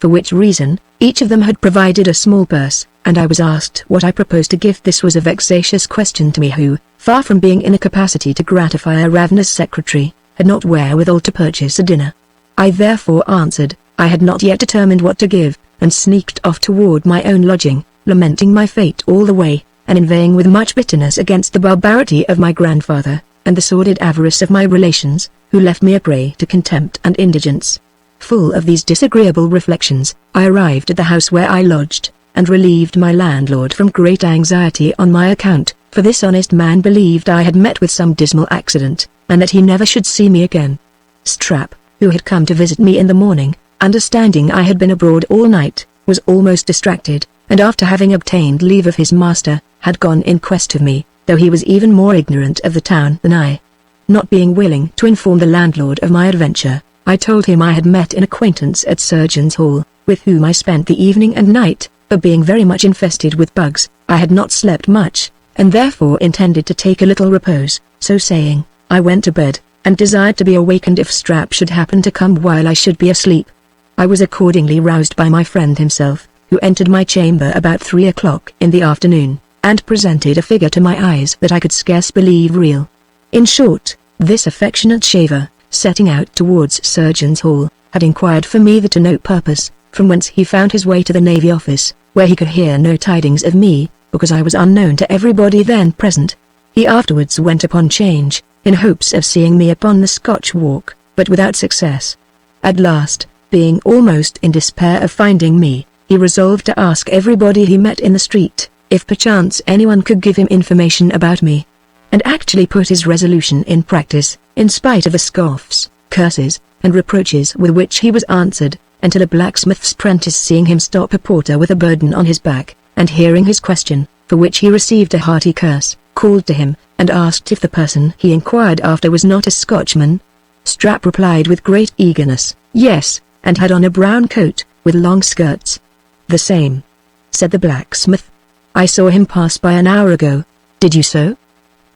for which reason, each of them had provided a small purse, and I was asked what I proposed to give. This was a vexatious question to me who, far from being in a capacity to gratify a ravenous secretary, had not wherewithal to purchase a dinner. I therefore answered, I had not yet determined what to give, and sneaked off toward my own lodging, lamenting my fate all the way, and inveighing with much bitterness against the barbarity of my grandfather, and the sordid avarice of my relations, who left me a prey to contempt and indigence. Full of these disagreeable reflections, I arrived at the house where I lodged, and relieved my landlord from great anxiety on my account, for this honest man believed I had met with some dismal accident, and that he never should see me again. Strap, who had come to visit me in the morning, understanding I had been abroad all night, was almost distracted, and after having obtained leave of his master, had gone in quest of me, though he was even more ignorant of the town than I. Not being willing to inform the landlord of my adventure, I told him I had met an acquaintance at Surgeons' Hall, with whom I spent the evening and night, but being very much infested with bugs, I had not slept much, and therefore intended to take a little repose. So saying, I went to bed, and desired to be awakened if Strap should happen to come while I should be asleep. I was accordingly roused by my friend himself, who entered my chamber about 3 o'clock in the afternoon, and presented a figure to my eyes that I could scarce believe real. In short, this affectionate shaver, setting out towards Surgeons' Hall, had inquired for me to no purpose, from whence he found his way to the Navy Office, where he could hear no tidings of me, because I was unknown to everybody then present. He afterwards went upon 'Change, in hopes of seeing me upon the Scotch walk, but without success. At last, being almost in despair of finding me, he resolved to ask everybody he met in the street, if perchance anyone could give him information about me, and actually put his resolution in practice, in spite of the scoffs, curses, and reproaches with which he was answered, until a blacksmith's prentice, seeing him stop a porter with a burden on his back, and hearing his question, for which he received a hearty curse, called to him, and asked if the person he inquired after was not a Scotchman. Strap replied with great eagerness, yes, and had on a brown coat, with long skirts. The same, said the blacksmith. I saw him pass by an hour ago. Did you so?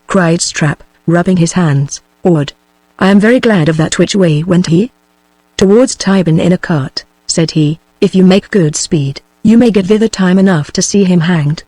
Cried Strap, rubbing his hands, awed. I am very glad of that. Which way went he? Towards Tyburn in a cart, said he. If you make good speed, you may get thither time enough to see him hanged.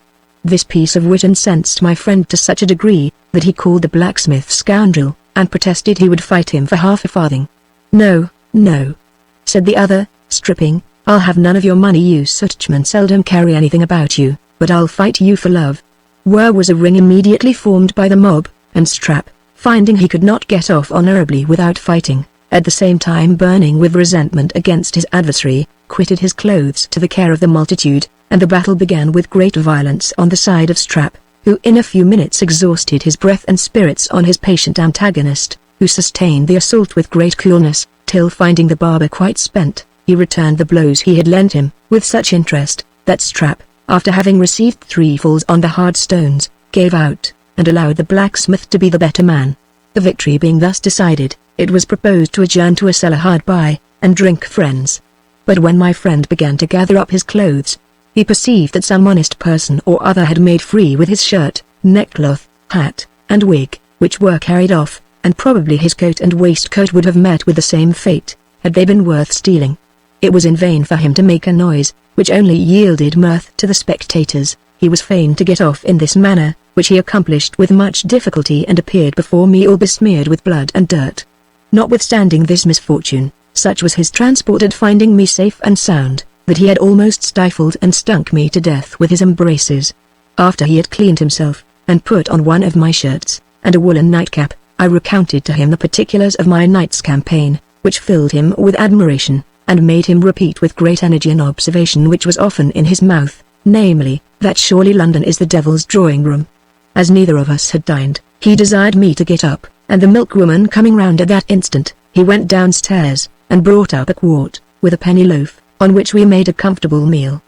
This piece of wit incensed my friend to such a degree, that he called the blacksmith scoundrel, and protested he would fight him for half a farthing. No, no, said the other, stripping, I'll have none of your money. You Scotchmen seldom carry anything about you, but I'll fight you for love. Where was a ring immediately formed by the mob, and Strap, finding he could not get off honorably without fighting, at the same time burning with resentment against his adversary, quitted his clothes to the care of the multitude, and the battle began with great violence on the side of Strap, who in a few minutes exhausted his breath and spirits on his patient antagonist, who sustained the assault with great coolness, till finding the barber quite spent, he returned the blows he had lent him, with such interest, that Strap, after having received 3 falls on the hard stones, gave out, and allowed the blacksmith to be the better man. The victory being thus decided, it was proposed to adjourn to a cellar hard by, and drink friends. But when my friend began to gather up his clothes, he perceived that some honest person or other had made free with his shirt, neckcloth, hat, and wig, which were carried off, and probably his coat and waistcoat would have met with the same fate, had they been worth stealing. It was in vain for him to make a noise, which only yielded mirth to the spectators. He was fain to get off in this manner, which he accomplished with much difficulty, and appeared before me all besmeared with blood and dirt. Notwithstanding this misfortune, such was his transport at finding me safe and sound, that he had almost stifled and stunk me to death with his embraces. After he had cleaned himself, and put on one of my shirts, and a woolen nightcap, I recounted to him the particulars of my night's campaign, which filled him with admiration, and made him repeat with great energy an observation which was often in his mouth, namely, that surely London is the devil's drawing-room. As neither of us had dined, he desired me to get up, and the milkwoman coming round at that instant, he went downstairs, and brought up a quart, with a penny loaf, on which we made a comfortable meal.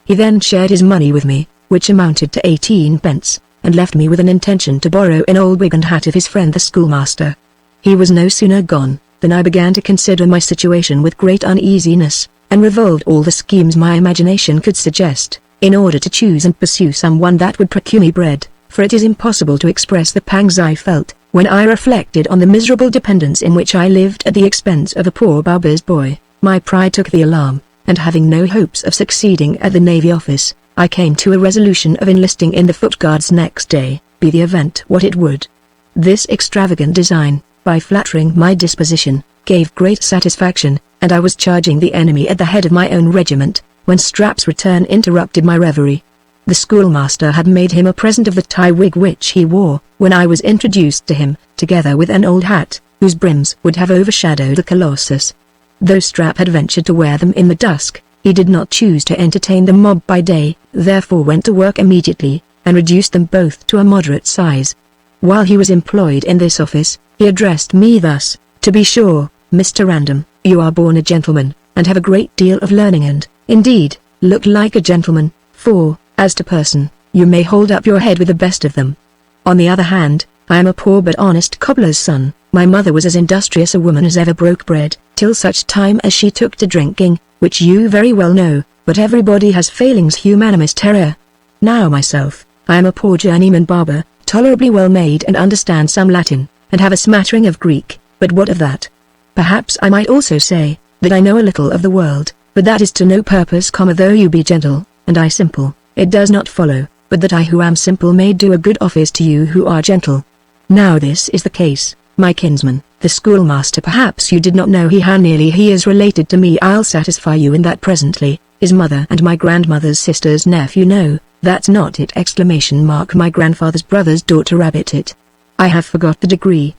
He then shared his money with me, which amounted to 18 pence, and left me with an intention to borrow an old wig and hat of his friend the schoolmaster. He was no sooner gone, than I began to consider my situation with great uneasiness, and revolved all the schemes my imagination could suggest, in order to choose and pursue someone that would procure me bread, for it is impossible to express the pangs I felt, when I reflected on the miserable dependence in which I lived at the expense of a poor barber's boy. My pride took the alarm, and having no hopes of succeeding at the Navy office, I came to a resolution of enlisting in the Foot Guards next day, be the event what it would. This extravagant design, by flattering my disposition, gave great satisfaction, and I was charging the enemy at the head of my own regiment, when Strap's return interrupted my reverie. The schoolmaster had made him a present of the tie wig which he wore, when I was introduced to him, together with an old hat, whose brims would have overshadowed the colossus. Though Strap had ventured to wear them in the dusk, he did not choose to entertain the mob by day, therefore went to work immediately, and reduced them both to a moderate size. While he was employed in this office, he addressed me thus: "To be sure, Mr. Random, you are born a gentleman, and have a great deal of learning and, indeed, look like a gentleman, for, as to person, you may hold up your head with the best of them. On the other hand, I am a poor but honest cobbler's son. My mother was as industrious a woman as ever broke bread, till such time as she took to drinking, which you very well know, but everybody has failings humanimus terror. Now myself, I am a poor journeyman barber, tolerably well made and understand some Latin, and have a smattering of Greek, but what of that? Perhaps I might also say, that I know a little of the world, but that is to no purpose, though you be gentle, and I simple, it does not follow, but that I who am simple may do a good office to you who are gentle. Now this is the case, my kinsman, the schoolmaster. Perhaps you did not know how nearly he is related to me. I'll satisfy you in that presently. His mother and my grandmother's sister's nephew. No, that's not it! My grandfather's brother's daughter rabbit it. I have forgot the degree.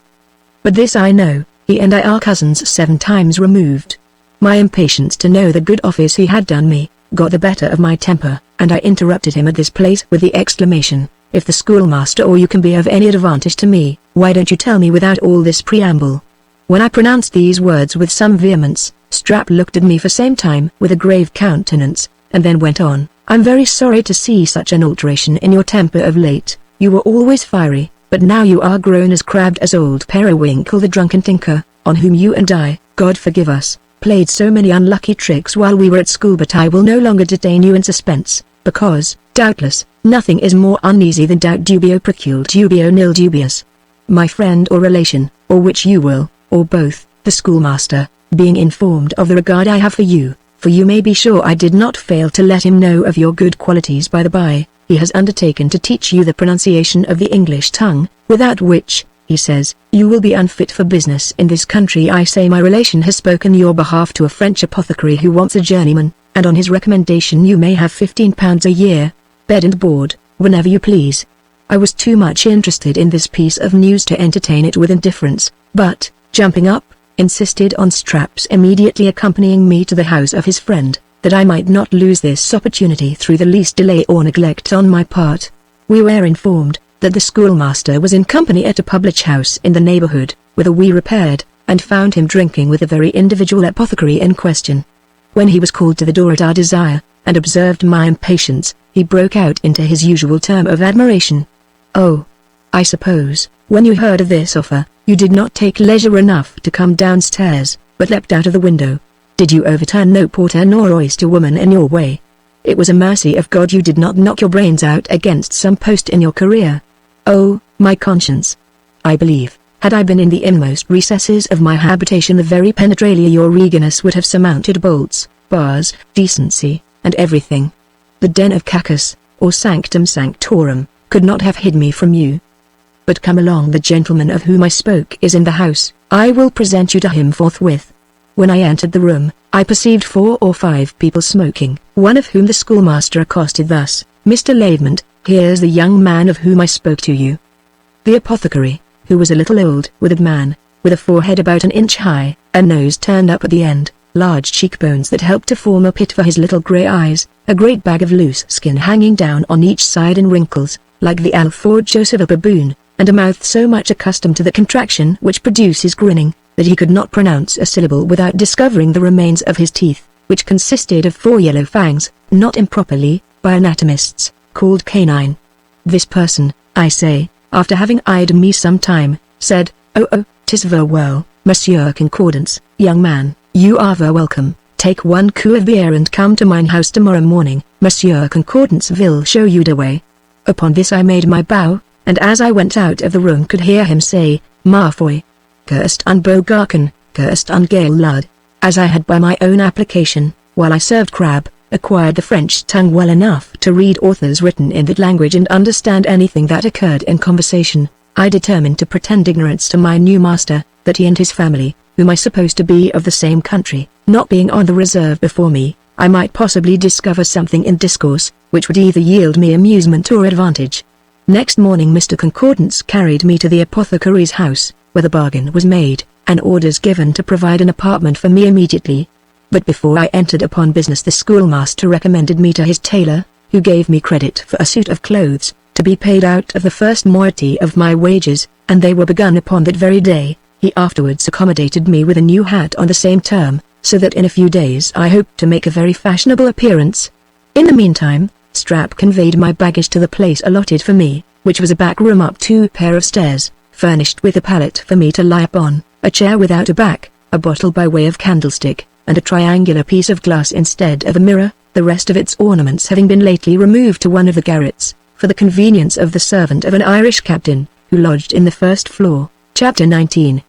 But this I know, he and I are cousins 7 times removed. My impatience to know the good office he had done me, got the better of my temper, and I interrupted him at this place with the exclamation: "If the schoolmaster or you can be of any advantage to me, why don't you tell me without all this preamble?" When I pronounced these words with some vehemence, Strap looked at me for some time with a grave countenance, and then went on: "I'm very sorry to see such an alteration in your temper of late. You were always fiery, but now you are grown as crabbed as old Periwinkle the drunken tinker, on whom you and I, God forgive us, played so many unlucky tricks while we were at school. But I will no longer detain you in suspense, because, doubtless, nothing is more uneasy than doubt. Dubio precul dubio nil dubious. My friend or relation, or which you will, or both, the schoolmaster, being informed of the regard I have for you may be sure I did not fail to let him know of your good qualities. By the by, he has undertaken to teach you the pronunciation of the English tongue, without which, he says, you will be unfit for business in this country. I say my relation has spoken your behalf to a French apothecary who wants a journeyman, and on his recommendation you may have £15 a year, bed and board, whenever you please." I was too much interested in this piece of news to entertain it with indifference, but, jumping up, insisted on Strap's immediately accompanying me to the house of his friend, that I might not lose this opportunity through the least delay or neglect on my part. We were informed that the schoolmaster was in company at a public house in the neighborhood, whither we repaired, and found him drinking with the very individual apothecary in question. When he was called to the door at our desire, and observed my impatience, he broke out into his usual term of admiration. "Oh, I suppose, when you heard of this offer, you did not take leisure enough to come downstairs, but leapt out of the window. Did you overturn no porter nor oyster woman in your way? It was a mercy of God you did not knock your brains out against some post in your career. Oh, my conscience! I believe, had I been in the inmost recesses of my habitation, the very penetralia your eagerness would have surmounted bolts, bars, decency, and everything. The den of Cacus, or sanctum sanctorum, could not have hid me from you. But come along, the gentleman of whom I spoke is in the house. I will present you to him forthwith." When I entered the room, I perceived 4 or 5 people smoking, one of whom the schoolmaster accosted thus: "Mr. Lavement, here's the young man of whom I spoke to you." The apothecary, who was a little old, withered man, with a forehead about an inch high, a nose turned up at the end, large cheekbones that helped to form a pit for his little grey eyes, a great bag of loose skin hanging down on each side in wrinkles, like the alforjas of a baboon, and a mouth so much accustomed to the contraction which produces grinning, that he could not pronounce a syllable without discovering the remains of his teeth, which consisted of 4 yellow fangs, not improperly, by anatomists, called canine. This person, I say, after having eyed me some time, said, "Oh, 'tis ver well, Monsieur Concordance, young man, you are ver welcome. Take 1 coup of beer and come to mine house tomorrow morning. Monsieur Concordance will show you the way." Upon this I made my bow, and as I went out of the room could hear him say, "Ma foi! Cursed unbogarken, cursed ungale lud," as I had by my own application, while I served crab, acquired the French tongue well enough to read authors written in that language and understand anything that occurred in conversation, I determined to pretend ignorance to my new master, that he and his family, whom I supposed to be of the same country, not being on the reserve before me, I might possibly discover something in discourse, which would either yield me amusement or advantage. Next morning Mr. Concordance carried me to the apothecary's house, where the bargain was made, and orders given to provide an apartment for me immediately. But before I entered upon business the schoolmaster recommended me to his tailor, who gave me credit for a suit of clothes, to be paid out of the first moiety of my wages, and they were begun upon that very day. He afterwards accommodated me with a new hat on the same term, so that in a few days I hoped to make a very fashionable appearance. In the meantime, Strap conveyed my baggage to the place allotted for me, which was a back room up 2 pair of stairs, furnished with a pallet for me to lie upon, a chair without a back, a bottle by way of candlestick, and a triangular piece of glass instead of a mirror, the rest of its ornaments having been lately removed to one of the garrets, for the convenience of the servant of an Irish captain, who lodged in the first floor. Chapter 19.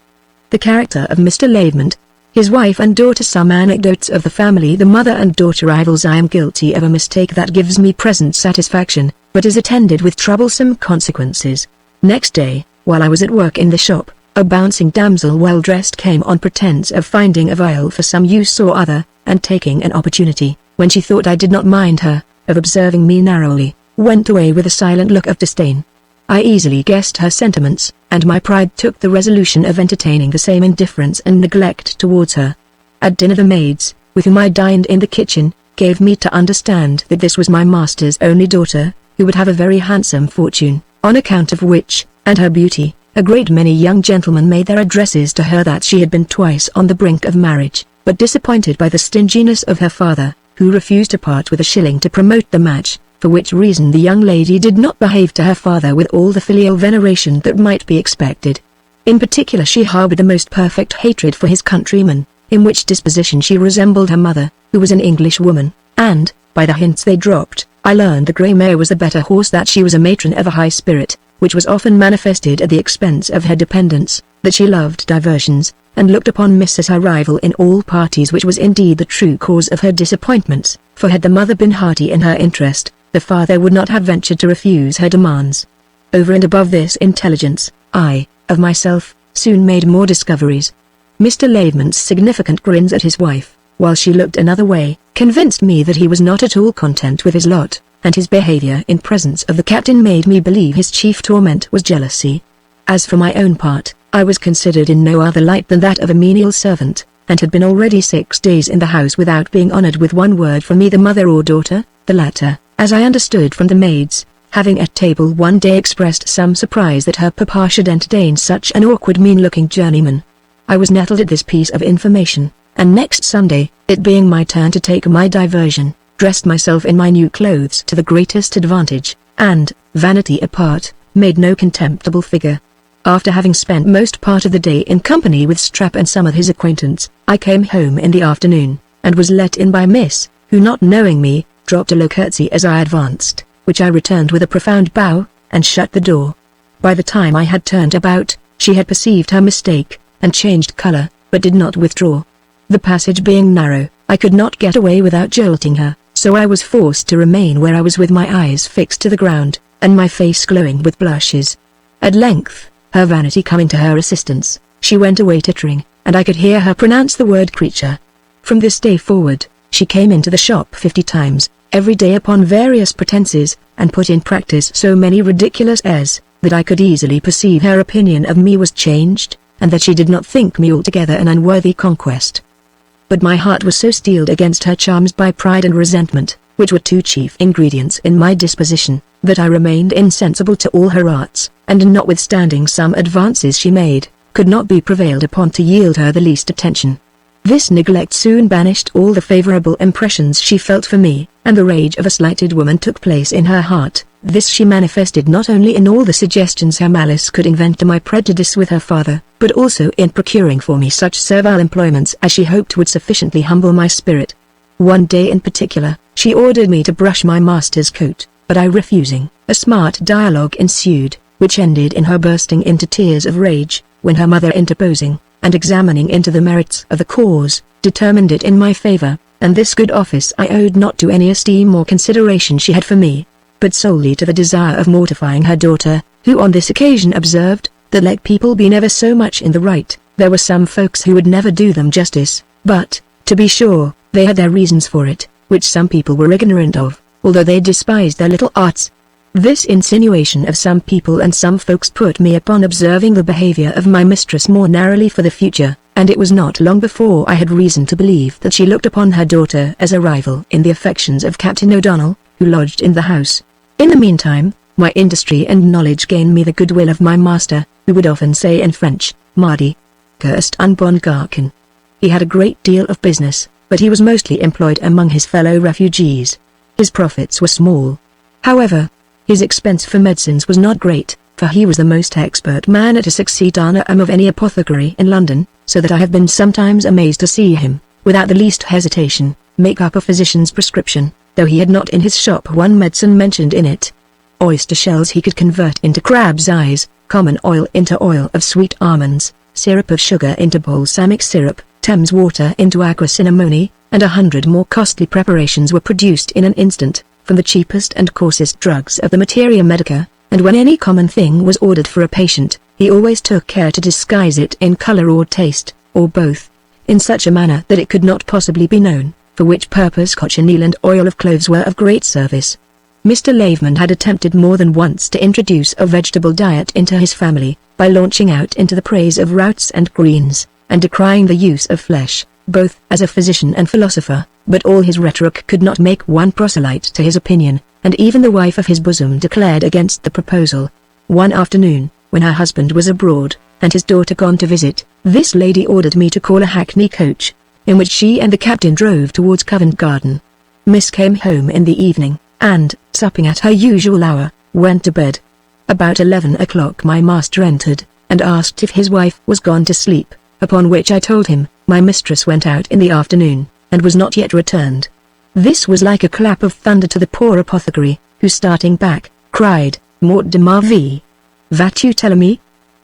The character of Mr. Lavement, his wife and daughter. Some anecdotes of the family. The mother and daughter rivals. I am guilty of a mistake that gives me present satisfaction, but is attended with troublesome consequences. Next day, while I was at work in the shop, a bouncing damsel well dressed came on pretence of finding a vial for some use or other, and taking an opportunity, when she thought I did not mind her, of observing me narrowly, went away with a silent look of disdain. I easily guessed her sentiments, and my pride took the resolution of entertaining the same indifference and neglect towards her. At dinner the maids, with whom I dined in the kitchen, gave me to understand that this was my master's only daughter, who would have a very handsome fortune, on account of which, and her beauty, a great many young gentlemen made their addresses to her. That she had been twice on the brink of marriage, but disappointed by the stinginess of her father, who refused to part with a shilling to promote the match, for which reason the young lady did not behave to her father with all the filial veneration that might be expected. In particular she harbored the most perfect hatred for his countrymen, in which disposition she resembled her mother, who was an English woman, and, by the hints they dropped, I learned the grey mare was the better horse, that she was a matron of a high spirit, which was often manifested at the expense of her dependents, that she loved diversions, and looked upon Miss as her rival in all parties, which was indeed the true cause of her disappointments, for had the mother been hearty in her interest, the father would not have ventured to refuse her demands. Over and above this intelligence, I, of myself, soon made more discoveries. Mr. Lavement's significant grins at his wife, while she looked another way, convinced me that he was not at all content with his lot, and his behavior in presence of the captain made me believe his chief torment was jealousy. As for my own part, I was considered in no other light than that of a menial servant, and had been already 6 days in the house without being honored with one word from either mother or daughter, the latter, as I understood from the maids, having at table one day expressed some surprise that her papa should entertain such an awkward mean-looking journeyman. I was nettled at this piece of information, and next Sunday, it being my turn to take my diversion, dressed myself in my new clothes to the greatest advantage, and, vanity apart, made no contemptible figure. After having spent most part of the day in company with Strap and some of his acquaintance, I came home in the afternoon, and was let in by Miss, who not knowing me, dropped a low curtsy as I advanced, which I returned with a profound bow, and shut the door. By the time I had turned about, she had perceived her mistake, and changed colour, but did not withdraw. The passage being narrow, I could not get away without jolting her, so I was forced to remain where I was with my eyes fixed to the ground, and my face glowing with blushes. At length, her vanity coming to her assistance, she went away tittering, and I could hear her pronounce the word creature. From this day forward, she came into the shop 50 times, every day upon various pretenses, and put in practice so many ridiculous airs, that I could easily perceive her opinion of me was changed, and that she did not think me altogether an unworthy conquest. But my heart was so steeled against her charms by pride and resentment, which were 2 chief ingredients in my disposition, that I remained insensible to all her arts, and notwithstanding some advances she made, could not be prevailed upon to yield her the least attention. This neglect soon banished all the favorable impressions she felt for me, and the rage of a slighted woman took place in her heart. This she manifested not only in all the suggestions her malice could invent to my prejudice with her father, but also in procuring for me such servile employments as she hoped would sufficiently humble my spirit. One day in particular, she ordered me to brush my master's coat, but I refusing, a smart dialogue ensued, which ended in her bursting into tears of rage, when her mother interposing, and examining into the merits of the cause, determined it in my favor, and this good office I owed not to any esteem or consideration she had for me, but solely to the desire of mortifying her daughter, who on this occasion observed, that let people be never so much in the right, there were some folks who would never do them justice, but, to be sure, they had their reasons for it, which some people were ignorant of, although they despised their little arts. This insinuation of some people and some folks put me upon observing the behavior of my mistress more narrowly for the future, and it was not long before I had reason to believe that she looked upon her daughter as a rival in the affections of Captain O'Donnell, who lodged in the house. In the meantime, my industry and knowledge gained me the goodwill of my master, who would often say in French, "Mardi, cursed un bon garçon." He had a great deal of business, but he was mostly employed among his fellow refugees. His profits were small. However, his expense for medicines was not great, for he was the most expert man at a succedaneum of any apothecary in London, so that I have been sometimes amazed to see him, without the least hesitation, make up a physician's prescription, though he had not in his shop one medicine mentioned in it. Oyster shells he could convert into crab's eyes, common oil into oil of sweet almonds, syrup of sugar into balsamic syrup, Thames water into aqua cinnamoni, and 100 more costly preparations were produced in an instant, from the cheapest and coarsest drugs of the materia medica, and when any common thing was ordered for a patient, he always took care to disguise it in color or taste, or both, in such a manner that it could not possibly be known, for which purpose cochineal and oil of cloves were of great service. Mr. Laveman had attempted more than once to introduce a vegetable diet into his family, by launching out into the praise of roots and greens, and decrying the use of flesh, both as a physician and philosopher, but all his rhetoric could not make one proselyte to his opinion, and even the wife of his bosom declared against the proposal. One afternoon, when her husband was abroad, and his daughter gone to visit, this lady ordered me to call a hackney coach, in which she and the captain drove towards Covent Garden. Miss came home in the evening, and, supping at her usual hour, went to bed. About 11 o'clock my master entered, and asked if his wife was gone to sleep, upon which I told him, my mistress went out in the afternoon, and was not yet returned. This was like a clap of thunder to the poor apothecary, who starting back, cried, "Mort de ma vie! Vas-tu tell me?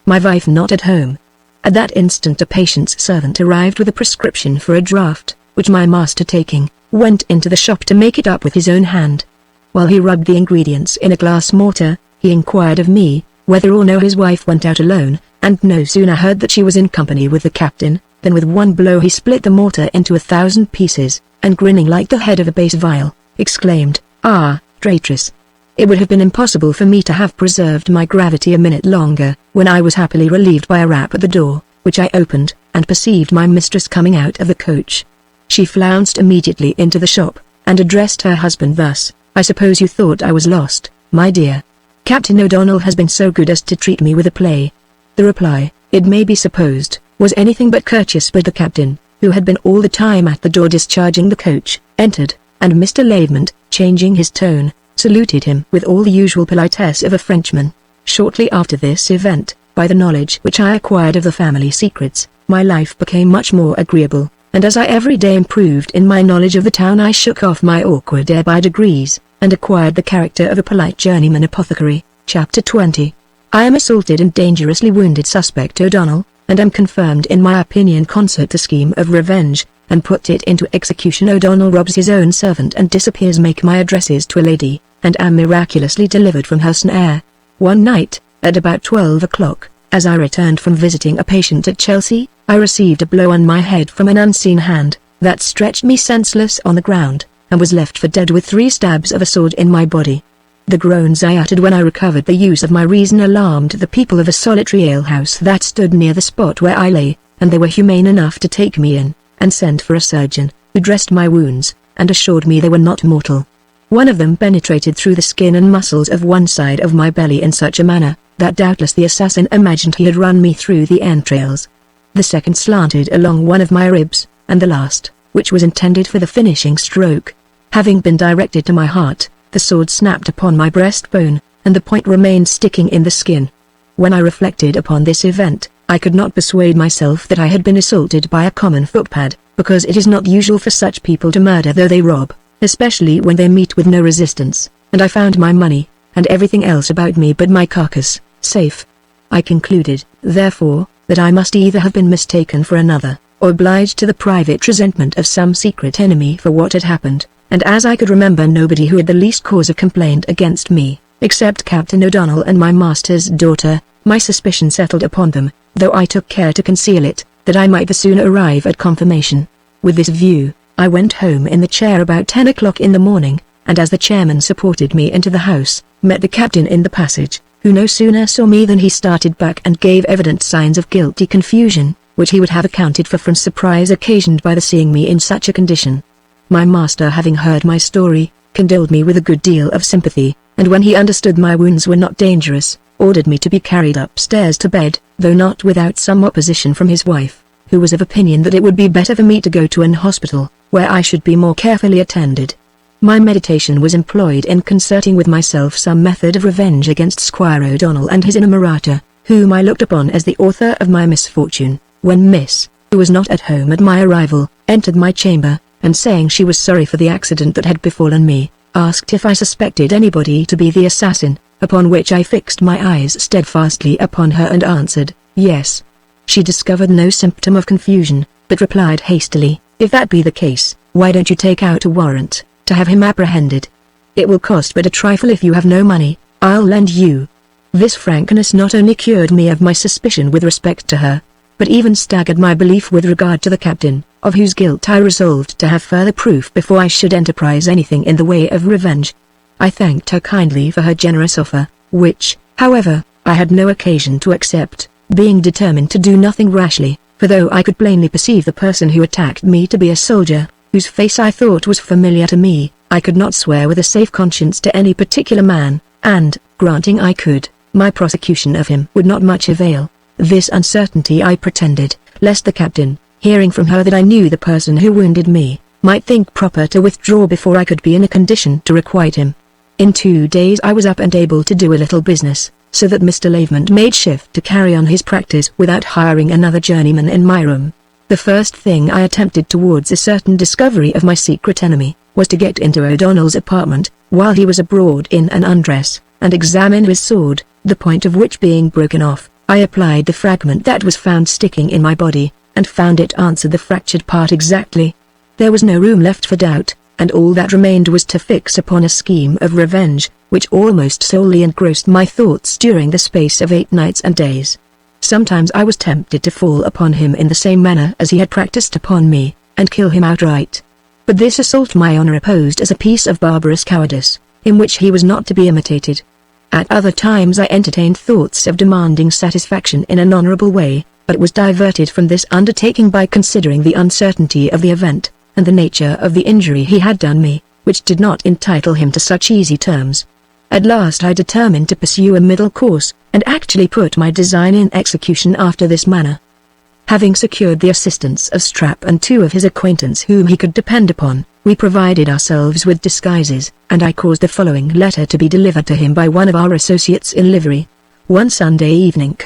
My wife not at home." At that instant a patient's servant arrived with a prescription for a draught, which my master taking, went into the shop to make it up with his own hand. While he rubbed the ingredients in a glass mortar, he inquired of me, whether or no his wife went out alone, and no sooner heard that she was in company with the captain, than with one blow he split the mortar into 1,000 pieces, and grinning like the head of a bass viol, exclaimed, "Ah, traitress!" It would have been impossible for me to have preserved my gravity a minute longer, when I was happily relieved by a rap at the door, which I opened, and perceived my mistress coming out of the coach. She flounced immediately into the shop, and addressed her husband thus, "I suppose you thought I was lost, my dear. Captain O'Donnell has been so good as to treat me with a play." The reply, it may be supposed, was anything but courteous, but the captain, who had been all the time at the door discharging the coach, entered, and Mr. Laveman, changing his tone, saluted him with all the usual politesse of a Frenchman. Shortly after this event, by the knowledge which I acquired of the family secrets, my life became much more agreeable, and as I every day improved in my knowledge of the town I shook off my awkward air by degrees, and acquired the character of a polite journeyman apothecary. Chapter 20. I am assaulted and dangerously wounded suspect O'Donnell, and am confirmed in my opinion concert a scheme of revenge, and put it into execution. O'Donnell robs his own servant and disappears. Make my addresses to a lady, and am miraculously delivered from her snare. One night, at about 12 o'clock, as I returned from visiting a patient at Chelsea, I received a blow on my head from an unseen hand, that stretched me senseless on the ground, and was left for dead with 3 stabs of a sword in my body. The groans I uttered when I recovered the use of my reason alarmed the people of a solitary alehouse that stood near the spot where I lay, and they were humane enough to take me in, and sent for a surgeon, who dressed my wounds, and assured me they were not mortal. One of them penetrated through the skin and muscles of one side of my belly in such a manner, that doubtless the assassin imagined he had run me through the entrails. The second slanted along one of my ribs, and the last, which was intended for the finishing stroke, having been directed to my heart, the sword snapped upon my breastbone, and the point remained sticking in the skin. When I reflected upon this event, I could not persuade myself that I had been assaulted by a common footpad, because it is not usual for such people to murder though they rob, especially when they meet with no resistance, and I found my money, and everything else about me but my carcass, safe. I concluded, therefore, that I must either have been mistaken for another, or obliged to the private resentment of some secret enemy for what had happened, and as I could remember nobody who had the least cause of complaint against me, except Captain O'Donnell and my master's daughter, my suspicion settled upon them, though I took care to conceal it, that I might the sooner arrive at confirmation. With this view, I went home in the chair about 10 o'clock in the morning, and as the chairman supported me into the house, met the captain in the passage, who no sooner saw me than he started back and gave evident signs of guilty confusion, which he would have accounted for from surprise occasioned by the seeing me in such a condition. My master, having heard my story, condoled me with a good deal of sympathy, and when he understood my wounds were not dangerous, ordered me to be carried upstairs to bed, though not without some opposition from his wife, who was of opinion that it would be better for me to go to an hospital, where I should be more carefully attended. My meditation was employed in concerting with myself some method of revenge against Squire O'Donnell and his inamorata, whom I looked upon as the author of my misfortune, when Miss, who was not at home at my arrival, entered my chamber, and saying she was sorry for the accident that had befallen me, asked if I suspected anybody to be the assassin, upon which I fixed my eyes steadfastly upon her and answered, yes. She discovered no symptom of confusion, but replied hastily, if that be the case, why don't you take out a warrant, to have him apprehended? It will cost but a trifle if you have no money, I'll lend you. This frankness not only cured me of my suspicion with respect to her, but even staggered my belief with regard to the captain, of whose guilt I resolved to have further proof before I should enterprise anything in the way of revenge. I thanked her kindly for her generous offer, which, however, I had no occasion to accept, being determined to do nothing rashly, for though I could plainly perceive the person who attacked me to be a soldier, whose face I thought was familiar to me, I could not swear with a safe conscience to any particular man, and, granting I could, my prosecution of him would not much avail. This uncertainty I pretended, lest the captain, hearing from her that I knew the person who wounded me, might think proper to withdraw before I could be in a condition to requite him. In 2 days I was up and able to do a little business, so that Mr. Lavement made shift to carry on his practice without hiring another journeyman in my room. The first thing I attempted towards a certain discovery of my secret enemy, was to get into O'Donnell's apartment, while he was abroad in an undress, and examine his sword, the point of which being broken off, I applied the fragment that was found sticking in my body, and found it answered the fractured part exactly. There was no room left for doubt, and all that remained was to fix upon a scheme of revenge, which almost solely engrossed my thoughts during the space of 8 nights and days. Sometimes I was tempted to fall upon him in the same manner as he had practiced upon me, and kill him outright. But this assault my honor opposed as a piece of barbarous cowardice, in which he was not to be imitated. At other times I entertained thoughts of demanding satisfaction in an honorable way, but was diverted from this undertaking by considering the uncertainty of the event, and the nature of the injury he had done me, which did not entitle him to such easy terms. At last I determined to pursue a middle course, and actually put my design in execution after this manner. Having secured the assistance of Strap and 2 of his acquaintance whom he could depend upon, we provided ourselves with disguises, and I caused the following letter to be delivered to him by one of our associates in livery. One Sunday evening: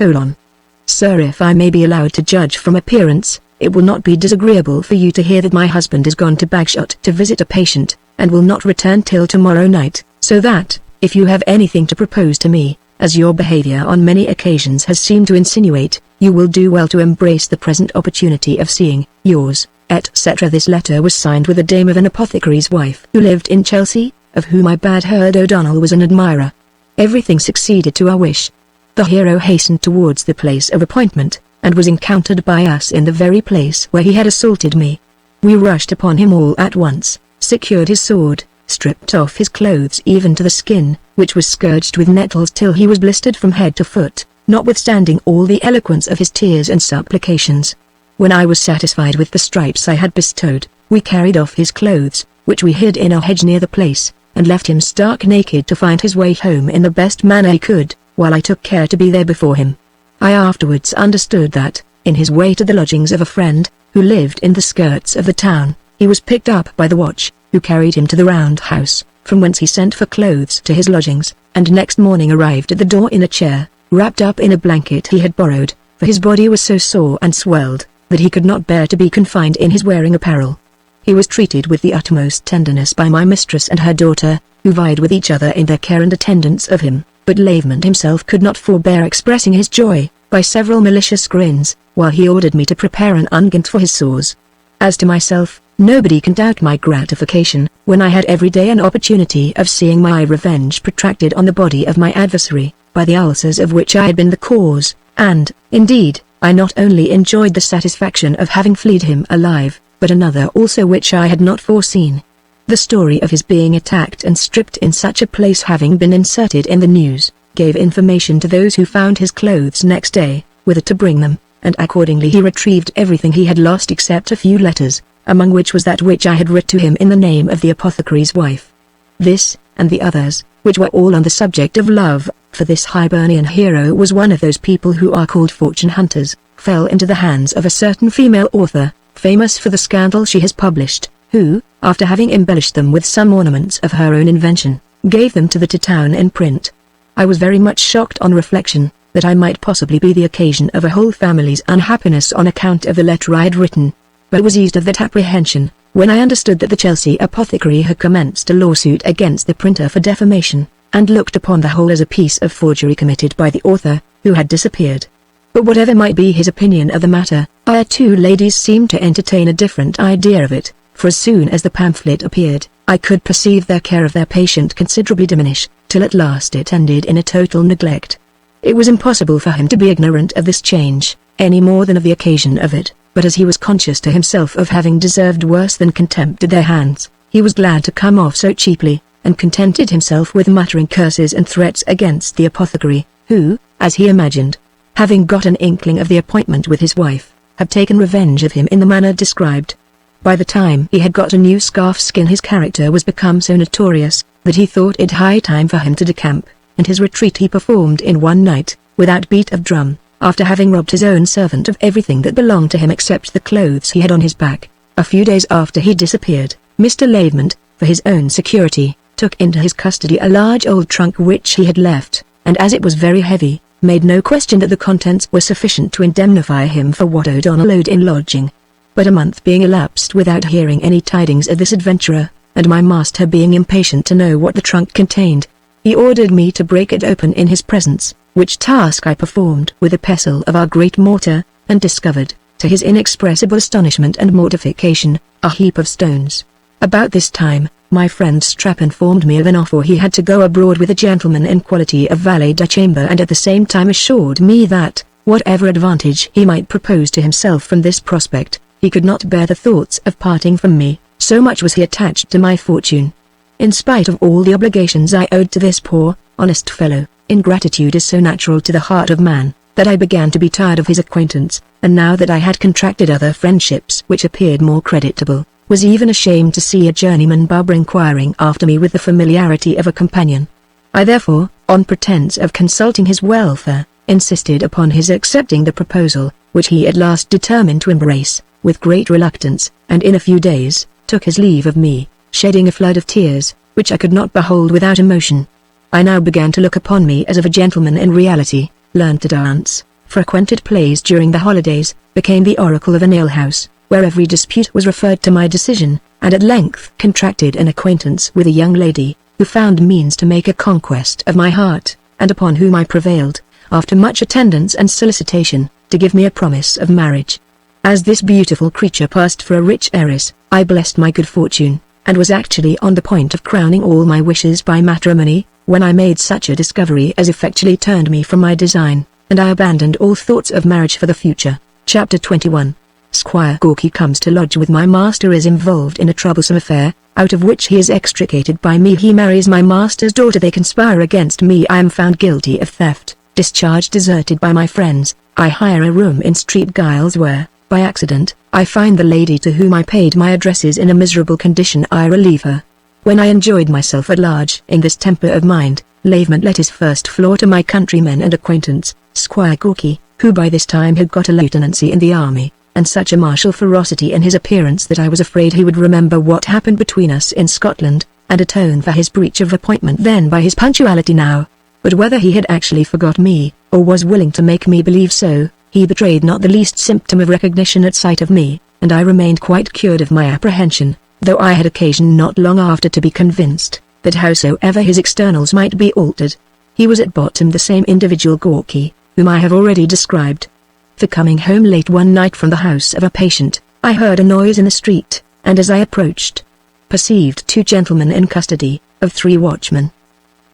Sir, if I may be allowed to judge from appearance, it will not be disagreeable for you to hear that my husband is gone to Bagshot to visit a patient, and will not return till tomorrow night, so that, if you have anything to propose to me, as your behavior on many occasions has seemed to insinuate, you will do well to embrace the present opportunity of seeing, yours, etc. This letter was signed with a dame of an apothecary's wife who lived in Chelsea, of whom I bad heard O'Donnell was an admirer. Everything succeeded to our wish. The hero hastened towards the place of appointment, and was encountered by us in the very place where he had assaulted me. We rushed upon him all at once, secured his sword, stripped off his clothes even to the skin, which was scourged with nettles till he was blistered from head to foot, notwithstanding all the eloquence of his tears and supplications. When I was satisfied with the stripes I had bestowed, we carried off his clothes, which we hid in a hedge near the place, and left him stark naked to find his way home in the best manner he could, while I took care to be there before him. I afterwards understood that, in his way to the lodgings of a friend, who lived in the skirts of the town, he was picked up by the watch, who carried him to the round house, from whence he sent for clothes to his lodgings, and next morning arrived at the door in a chair, wrapped up in a blanket he had borrowed, for his body was so sore and swelled, that he could not bear to be confined in his wearing apparel. He was treated with the utmost tenderness by my mistress and her daughter, who vied with each other in their care and attendance of him, but Lavement himself could not forbear expressing his joy, by several malicious grins, while he ordered me to prepare an unguent for his sores. As to myself, nobody can doubt my gratification, when I had every day an opportunity of seeing my revenge protracted on the body of my adversary, by the ulcers of which I had been the cause, and, indeed, I not only enjoyed the satisfaction of having fleed him alive, but another also which I had not foreseen. The story of his being attacked and stripped in such a place having been inserted in the news, gave information to those who found his clothes next day, whither to bring them, and accordingly he retrieved everything he had lost except a few letters, among which was that which I had writ to him in the name of the apothecary's wife. This, and the others, which were all on the subject of love, for this Hibernian hero was one of those people who are called fortune hunters, fell into the hands of a certain female author, famous for the scandal she has published, who, after having embellished them with some ornaments of her own invention, gave them to the town in print. I was very much shocked on reflection, that I might possibly be the occasion of a whole family's unhappiness on account of the letter I had written, but was eased of that apprehension, when I understood that the Chelsea apothecary had commenced a lawsuit against the printer for defamation, and looked upon the whole as a piece of forgery committed by the author, who had disappeared. But whatever might be his opinion of the matter, our two ladies seemed to entertain a different idea of it, for as soon as the pamphlet appeared, I could perceive their care of their patient considerably diminish, till at last it ended in a total neglect. It was impossible for him to be ignorant of this change, any more than of the occasion of it, but as he was conscious to himself of having deserved worse than contempt at their hands, he was glad to come off so cheaply, and contented himself with muttering curses and threats against the apothecary, who, as he imagined, having got an inkling of the appointment with his wife, had taken revenge of him in the manner described. By the time he had got a new scarf skin his character was become so notorious, that he thought it high time for him to decamp, and his retreat he performed in one night, without beat of drum, after having robbed his own servant of everything that belonged to him except the clothes he had on his back. A few days after he disappeared, Mr. Lavement, for his own security, took into his custody a large old trunk which he had left, and as it was very heavy, made no question that the contents were sufficient to indemnify him for what O'Donnell owed in lodging. But a month being elapsed without hearing any tidings of this adventurer, and my master being impatient to know what the trunk contained, he ordered me to break it open in his presence, which task I performed with a pestle of our great mortar, and discovered, to his inexpressible astonishment and mortification, a heap of stones. About this time, my friend Strap informed me of an offer he had to go abroad with a gentleman in quality of valet de chamber, and at the same time assured me that, whatever advantage he might propose to himself from this prospect, he could not bear the thoughts of parting from me, so much was he attached to my fortune. In spite of all the obligations I owed to this poor, honest fellow, ingratitude is so natural to the heart of man, that I began to be tired of his acquaintance, and now that I had contracted other friendships which appeared more creditable, was even ashamed to see a journeyman barber inquiring after me with the familiarity of a companion. I therefore, on pretence of consulting his welfare, insisted upon his accepting the proposal, which he at last determined to embrace, with great reluctance, and in a few days, took his leave of me, shedding a flood of tears, which I could not behold without emotion. I now began to look upon me as of a gentleman in reality, learned to dance, frequented plays during the holidays, became the oracle of an alehouse, where every dispute was referred to my decision, and at length contracted an acquaintance with a young lady, who found means to make a conquest of my heart, and upon whom I prevailed, after much attendance and solicitation, to give me a promise of marriage. As this beautiful creature passed for a rich heiress, I blessed my good fortune, and was actually on the point of crowning all my wishes by matrimony, when I made such a discovery as effectually turned me from my design, and I abandoned all thoughts of marriage for the future. Chapter 21. Squire Gorky comes to lodge with my master, is involved in a troublesome affair, out of which he is extricated by me. He marries my master's daughter. They conspire against me. I am found guilty of theft, discharged, deserted by my friends. I hire a room in Street Giles where, by accident, I find the lady to whom I paid my addresses in a miserable condition. I relieve her. When I enjoyed myself at large in this temper of mind, Lavement let his first floor to my countryman and acquaintance, Squire Gorky, who by this time had got a lieutenancy in the army, and such a martial ferocity in his appearance that I was afraid he would remember what happened between us in Scotland, and atone for his breach of appointment then by his punctuality now. But whether he had actually forgot me, or was willing to make me believe so, he betrayed not the least symptom of recognition at sight of me, and I remained quite cured of my apprehension, though I had occasion not long after to be convinced, that howsoever his externals might be altered, he was at bottom the same individual Gorky, whom I have already described. For coming home late one night from the house of a patient, I heard a noise in the street, and as I approached, perceived 2 gentlemen in custody, of 3 watchmen.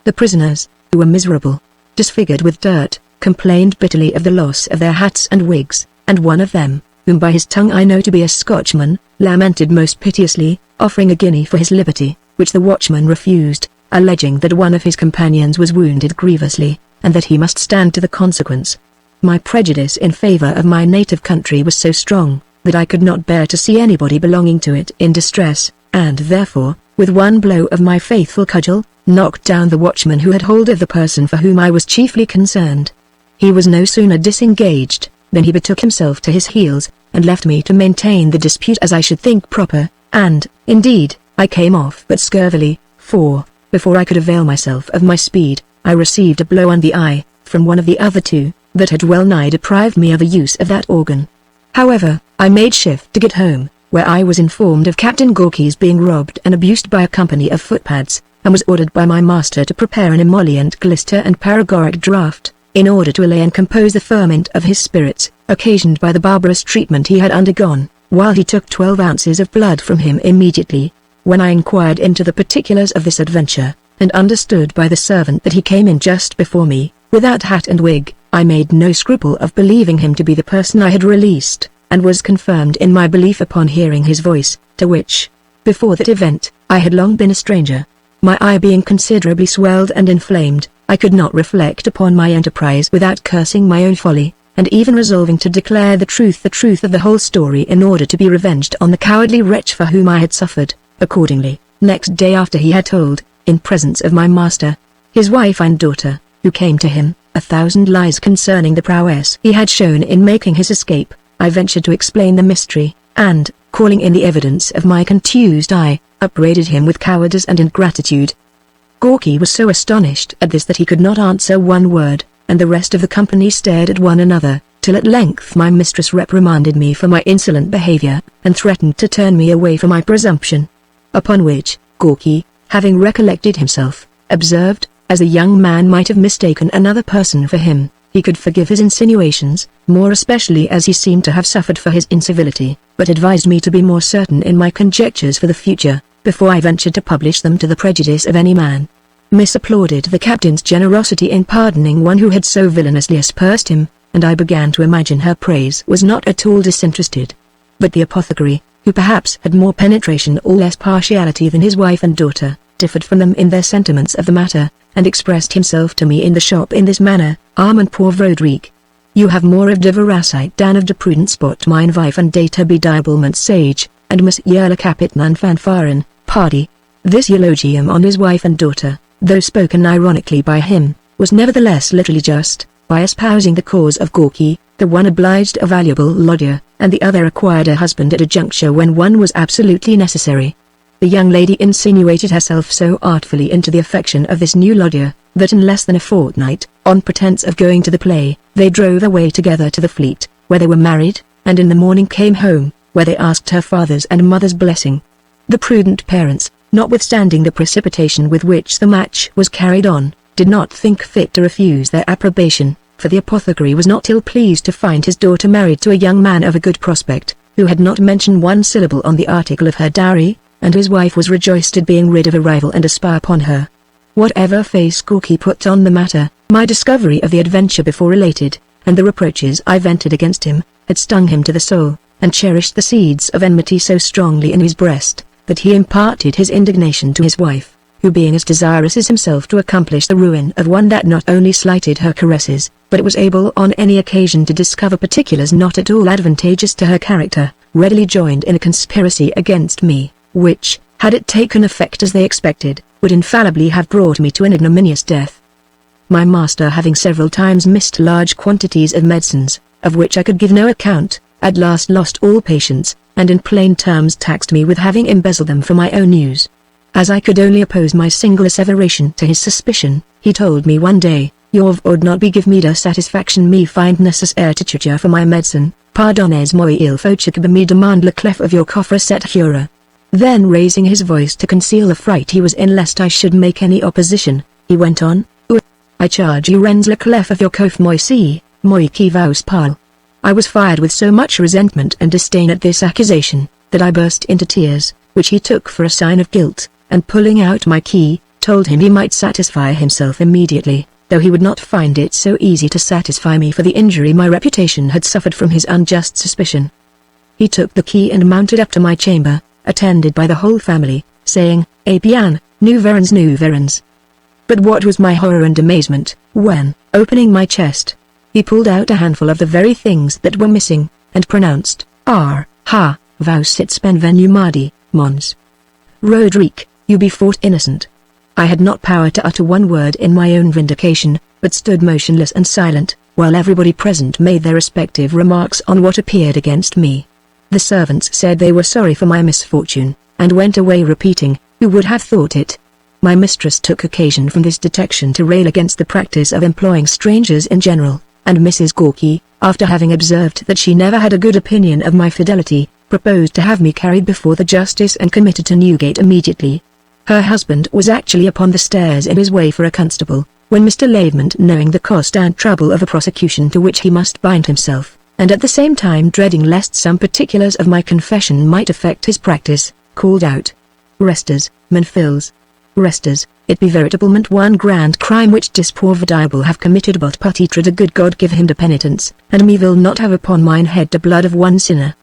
The prisoners, who were miserable, disfigured with dirt, complained bitterly of the loss of their hats and wigs, and one of them, whom by his tongue I know to be a Scotchman, lamented most piteously, offering a guinea for his liberty, which the watchman refused, alleging that one of his companions was wounded grievously, and that he must stand to the consequence. My prejudice in favor of my native country was so strong, that I could not bear to see anybody belonging to it in distress, and therefore, with one blow of my faithful cudgel, knocked down the watchman who had hold of the person for whom I was chiefly concerned. He was no sooner disengaged, than he betook himself to his heels, and left me to maintain the dispute as I should think proper, and, indeed, I came off but scurvily, for, before I could avail myself of my speed, I received a blow on the eye, from one of the other 2, that had well nigh deprived me of the use of that organ. However, I made shift to get home, where I was informed of Captain Gorky's being robbed and abused by a company of footpads, and was ordered by my master to prepare an emollient glyster and paregoric draught, in order to allay and compose the ferment of his spirits, occasioned by the barbarous treatment he had undergone, while he took 12 ounces of blood from him immediately. When I inquired into the particulars of this adventure, and understood by the servant that he came in just before me, without hat and wig, I made no scruple of believing him to be the person I had released, and was confirmed in my belief upon hearing his voice, to which, before that event, I had long been a stranger. My eye being considerably swelled and inflamed, I could not reflect upon my enterprise without cursing my own folly, and even resolving to declare the truth of the whole story in order to be revenged on the cowardly wretch for whom I had suffered. Accordingly, next day after he had told, in presence of my master, his wife and daughter, who came to him, 1,000 lies concerning the prowess he had shown in making his escape, I ventured to explain the mystery, and, calling in the evidence of my contused eye, upbraided him with cowardice and ingratitude. Gorky was so astonished at this that he could not answer one word, and the rest of the company stared at one another, till at length my mistress reprimanded me for my insolent behavior, and threatened to turn me away for my presumption. Upon which, Gorky, having recollected himself, observed, as the young man might have mistaken another person for him, he could forgive his insinuations, more especially as he seemed to have suffered for his incivility, but advised me to be more certain in my conjectures for the future, before I ventured to publish them to the prejudice of any man. Miss applauded the captain's generosity in pardoning one who had so villainously aspersed him, and I began to imagine her praise was not at all disinterested. But the apothecary, who perhaps had more penetration or less partiality than his wife and daughter, differed from them in their sentiments of the matter, and expressed himself to me in the shop in this manner: "Armand poor Roderick, you have more of de veracite than of de prudence, but mine wife and daughter be diablement sage, and monsieur le capitaine fanfaron, pardy." This eulogium on his wife and daughter, though spoken ironically by him, was nevertheless literally just, by espousing the cause of Gorky. The one obliged a valuable lodger, and the other acquired a husband at a juncture when one was absolutely necessary. The young lady insinuated herself so artfully into the affection of this new lodger, that in less than a fortnight, on pretence of going to the play, they drove away together to the Fleet, where they were married, and in the morning came home, where they asked her father's and mother's blessing. The prudent parents, notwithstanding the precipitation with which the match was carried on, did not think fit to refuse their approbation, for the apothecary was not ill pleased to find his daughter married to a young man of a good prospect, who had not mentioned one syllable on the article of her dowry, and his wife was rejoiced at being rid of a rival and a spy upon her. Whatever face Gorky put on the matter, my discovery of the adventure before related, and the reproaches I vented against him, had stung him to the soul, and cherished the seeds of enmity so strongly in his breast, that he imparted his indignation to his wife, who being as desirous as himself to accomplish the ruin of one that not only slighted her caresses, but was able on any occasion to discover particulars not at all advantageous to her character, readily joined in a conspiracy against me, which, had it taken effect as they expected, would infallibly have brought me to an ignominious death. My master, having several times missed large quantities of medicines, of which I could give no account, at last lost all patience, and in plain terms taxed me with having embezzled them for my own use. As I could only oppose my single asseveration to his suspicion, he told me one day, "You would not be give me the satisfaction me find necessaire to tutor for my medicine, pardonnez-moi il faut que me demande le clef of your coffre cette heure." Then raising his voice to conceal the fright he was in lest I should make any opposition, he went on, "I charge you rends le clef of your coffre moi see, Moiki Vauspal. I was fired with so much resentment and disdain at this accusation, that I burst into tears, which he took for a sign of guilt, and pulling out my key, told him he might satisfy himself immediately, though he would not find it so easy to satisfy me for the injury my reputation had suffered from his unjust suspicion. He took the key and mounted up to my chamber, attended by the whole family, saying, "Apian, nous verrons." But what was my horror and amazement, when, opening my chest, he pulled out a handful of the very things that were missing, and pronounced, "Ha, vous êtes benvenu mardi, mons. Roderick, you be fought innocent." I had not power to utter one word in my own vindication, but stood motionless and silent, while everybody present made their respective remarks on what appeared against me. The servants said they were sorry for my misfortune, and went away repeating, "Who would have thought it?" My mistress took occasion from this detection to rail against the practice of employing strangers in general, and Mrs. Gorky, after having observed that she never had a good opinion of my fidelity, proposed to have me carried before the justice and committed to Newgate immediately. Her husband was actually upon the stairs in his way for a constable, when Mr. Lavement, knowing the cost and trouble of a prosecution to which he must bind himself, and at the same time dreading lest some particulars of my confession might affect his practice, called out, "Resters, Menfils. Resters, it be veritablement one grand crime which dis pauvre diable have committed, but putty the good God give him the penitence, and me will not have upon mine head the blood of one sinner."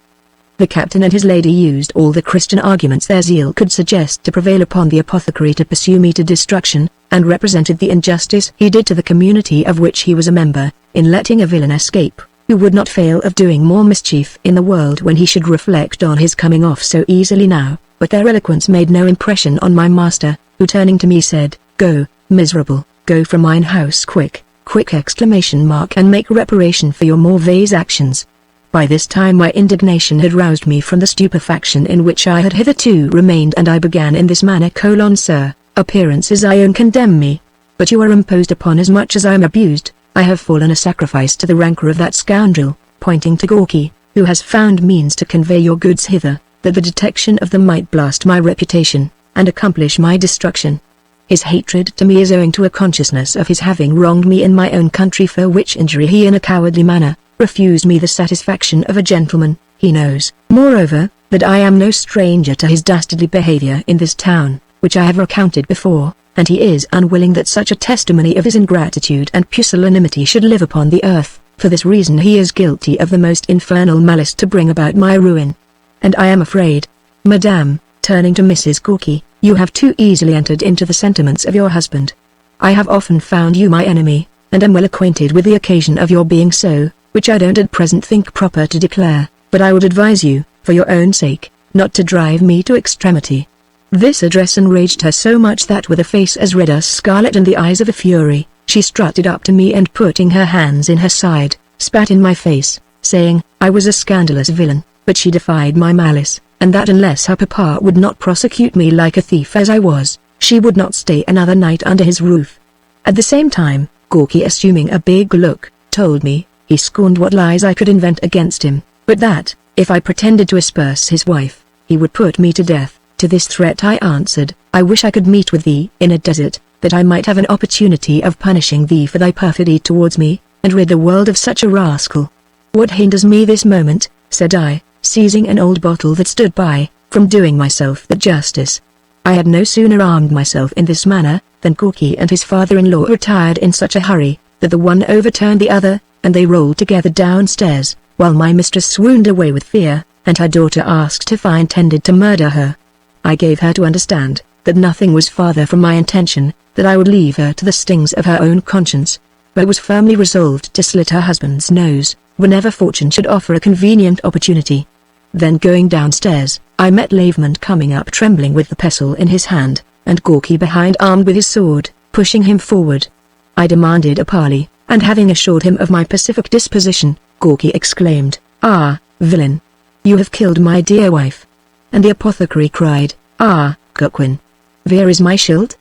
The captain and his lady used all the Christian arguments their zeal could suggest to prevail upon the apothecary to pursue me to destruction, and represented the injustice he did to the community of which he was a member, in letting a villain escape, who would not fail of doing more mischief in the world when he should reflect on his coming off so easily now. But their eloquence made no impression on my master, who turning to me said, "Go, miserable, go from mine house quick, and make reparation for your mauvais actions." By this time my indignation had roused me from the stupefaction in which I had hitherto remained, and I began in this manner: "Sir, appearances I own condemn me. But you are imposed upon as much as I am abused. I have fallen a sacrifice to the rancour of that scoundrel," pointing to Gorky, "who has found means to convey your goods hither, that the detection of them might blast my reputation, and accomplish my destruction. His hatred to me is owing to a consciousness of his having wronged me in my own country, for which injury he in a cowardly manner refused me the satisfaction of a gentleman. He knows, moreover, that I am no stranger to his dastardly behavior in this town, which I have recounted before, and he is unwilling that such a testimony of his ingratitude and pusillanimity should live upon the earth. For this reason he is guilty of the most infernal malice to bring about my ruin. And I am afraid, Madame," turning to Mrs. Gorky, "you have too easily entered into the sentiments of your husband. I have often found you my enemy, and am well acquainted with the occasion of your being so, which I don't at present think proper to declare, but I would advise you, for your own sake, not to drive me to extremity." This address enraged her so much that with a face as red as scarlet and the eyes of a fury, she strutted up to me and putting her hands in her side, spat in my face, saying, I was a scandalous villain, but she defied my malice, and that unless her papa would not prosecute me like a thief as I was, she would not stay another night under his roof. At the same time, Gorky, assuming a big look, told me, he scorned what lies I could invent against him, but that, if I pretended to asperse his wife, he would put me to death. To this threat I answered, I wish I could meet with thee in a desert, that I might have an opportunity of punishing thee for thy perfidy towards me, and rid the world of such a rascal. What hinders me this moment, said I, seizing an old bottle that stood by, from doing myself the justice. I had no sooner armed myself in this manner, than Gorky and his father-in-law retired in such a hurry, that the one overturned the other, and they rolled together downstairs, while my mistress swooned away with fear, and her daughter asked if I intended to murder her. I gave her to understand, that nothing was farther from my intention, that I would leave her to the stings of her own conscience, but was firmly resolved to slit her husband's nose, whenever fortune should offer a convenient opportunity. Then going downstairs, I met Lavement coming up trembling with the pestle in his hand, and Gorky behind armed with his sword, pushing him forward. I demanded a parley, and having assured him of my pacific disposition, Gorky exclaimed, Ah, villain! You have killed my dear wife. And the apothecary cried, Ah, Cuquin! Where is my shield?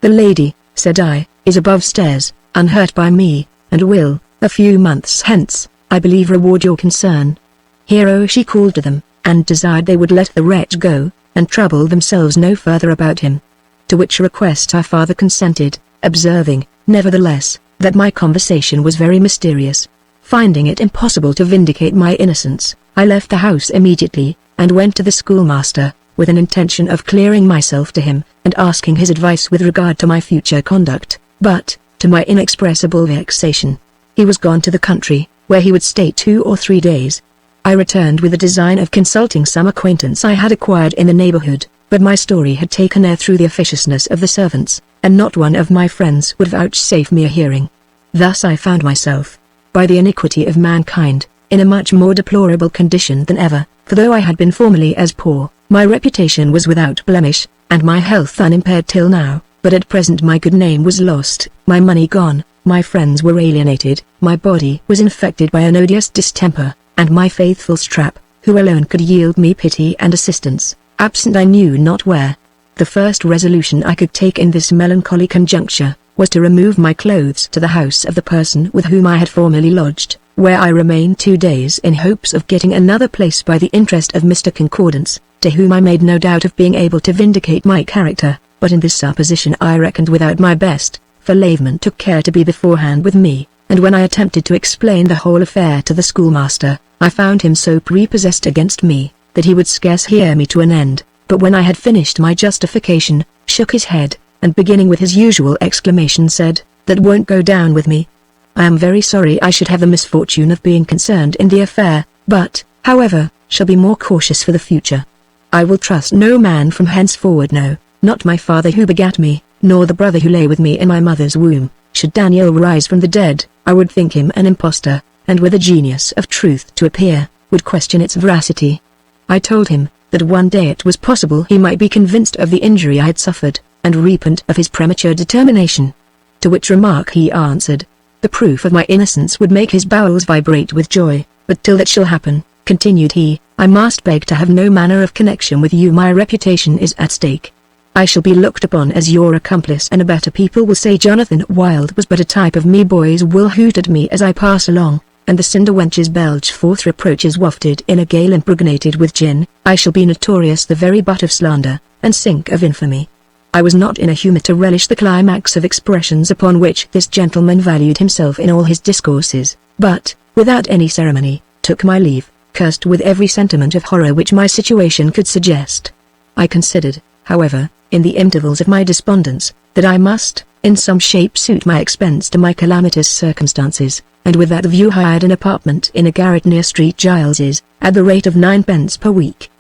The lady, said I, is above stairs, unhurt by me, and will, a few months hence, I believe reward your concern. Hero she called to them, and desired they would let the wretch go, and trouble themselves no further about him. To which request our father consented, observing, nevertheless, that my conversation was very mysterious. Finding it impossible to vindicate my innocence, I left the house immediately, and went to the schoolmaster, with an intention of clearing myself to him, and asking his advice with regard to my future conduct. But, to my inexpressible vexation, he was gone to the country, where he would stay 2 or 3 days. I returned with the design of consulting some acquaintance I had acquired in the neighborhood, but my story had taken air through the officiousness of the servants, and not one of my friends would vouchsafe me a hearing. Thus I found myself, by the iniquity of mankind, in a much more deplorable condition than ever, for though I had been formerly as poor, my reputation was without blemish, and my health unimpaired till now, but at present my good name was lost, my money gone, my friends were alienated, my body was infected by an odious distemper, and my faithful Strap, who alone could yield me pity and assistance, absent I knew not where. The first resolution I could take in this melancholy conjuncture, was to remove my clothes to the house of the person with whom I had formerly lodged, where I remained 2 days in hopes of getting another place by the interest of Mr. Concordance, to whom I made no doubt of being able to vindicate my character, but in this supposition I reckoned without my best, for Laveman took care to be beforehand with me, and when I attempted to explain the whole affair to the schoolmaster, I found him so prepossessed against me, that he would scarce hear me to an end, but when I had finished my justification, shook his head, and beginning with his usual exclamation said, "That won't go down with me. I am very sorry I should have the misfortune of being concerned in the affair, but, however, shall be more cautious for the future. I will trust no man from henceforward, no, not my father who begat me, nor the brother who lay with me in my mother's womb. Should Daniel rise from the dead, I would think him an impostor, and with a genius of truth to appear, would question its veracity." I told him, that one day it was possible he might be convinced of the injury I had suffered, and repent of his premature determination. To which remark he answered, "The proof of my innocence would make his bowels vibrate with joy, but till that shall happen," continued he, "I must beg to have no manner of connection with you. My reputation is at stake. I shall be looked upon as your accomplice, and a better people will say Jonathan Wild was but a type of me. Boys will hoot at me as I pass along, and the cinder wenches belch forth reproaches wafted in a gale impregnated with gin. I shall be notorious the very butt of slander, and sink of infamy." I was not in a humour to relish the climax of expressions upon which this gentleman valued himself in all his discourses, but, without any ceremony, took my leave, cursed with every sentiment of horror which my situation could suggest. I considered, however, in the intervals of my despondence, that I must, in some shape suit my expense to my calamitous circumstances, and with that view hired an apartment in a garret near Street Giles's, at the rate of 9d. per week.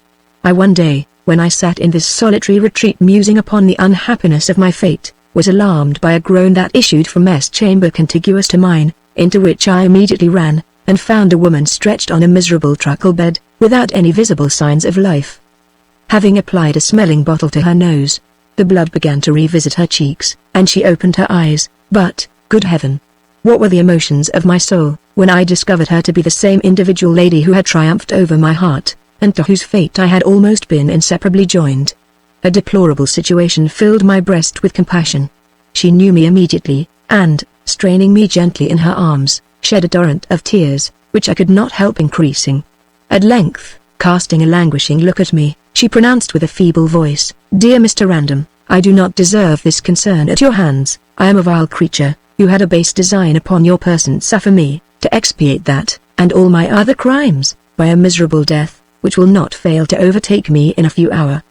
I one day, when I sat in this solitary retreat musing upon the unhappiness of my fate, was alarmed by a groan that issued from a chamber contiguous to mine, into which I immediately ran, and found a woman stretched on a miserable truckle bed, without any visible signs of life. Having applied a smelling bottle to her nose, the blood began to revisit her cheeks, and she opened her eyes, but, good heaven! What were the emotions of my soul, when I discovered her to be the same individual lady who had triumphed over my heart, and to whose fate I had almost been inseparably joined. A deplorable situation filled my breast with compassion. She knew me immediately, and, straining me gently in her arms, shed a torrent of tears, which I could not help increasing. At length, casting a languishing look at me, she pronounced with a feeble voice, "Dear Mr. Random, I do not deserve this concern at your hands. I am a vile creature, who had a base design upon your person. Suffer me, to expiate that, and all my other crimes, by a miserable death, which will not fail to overtake me in a few hours."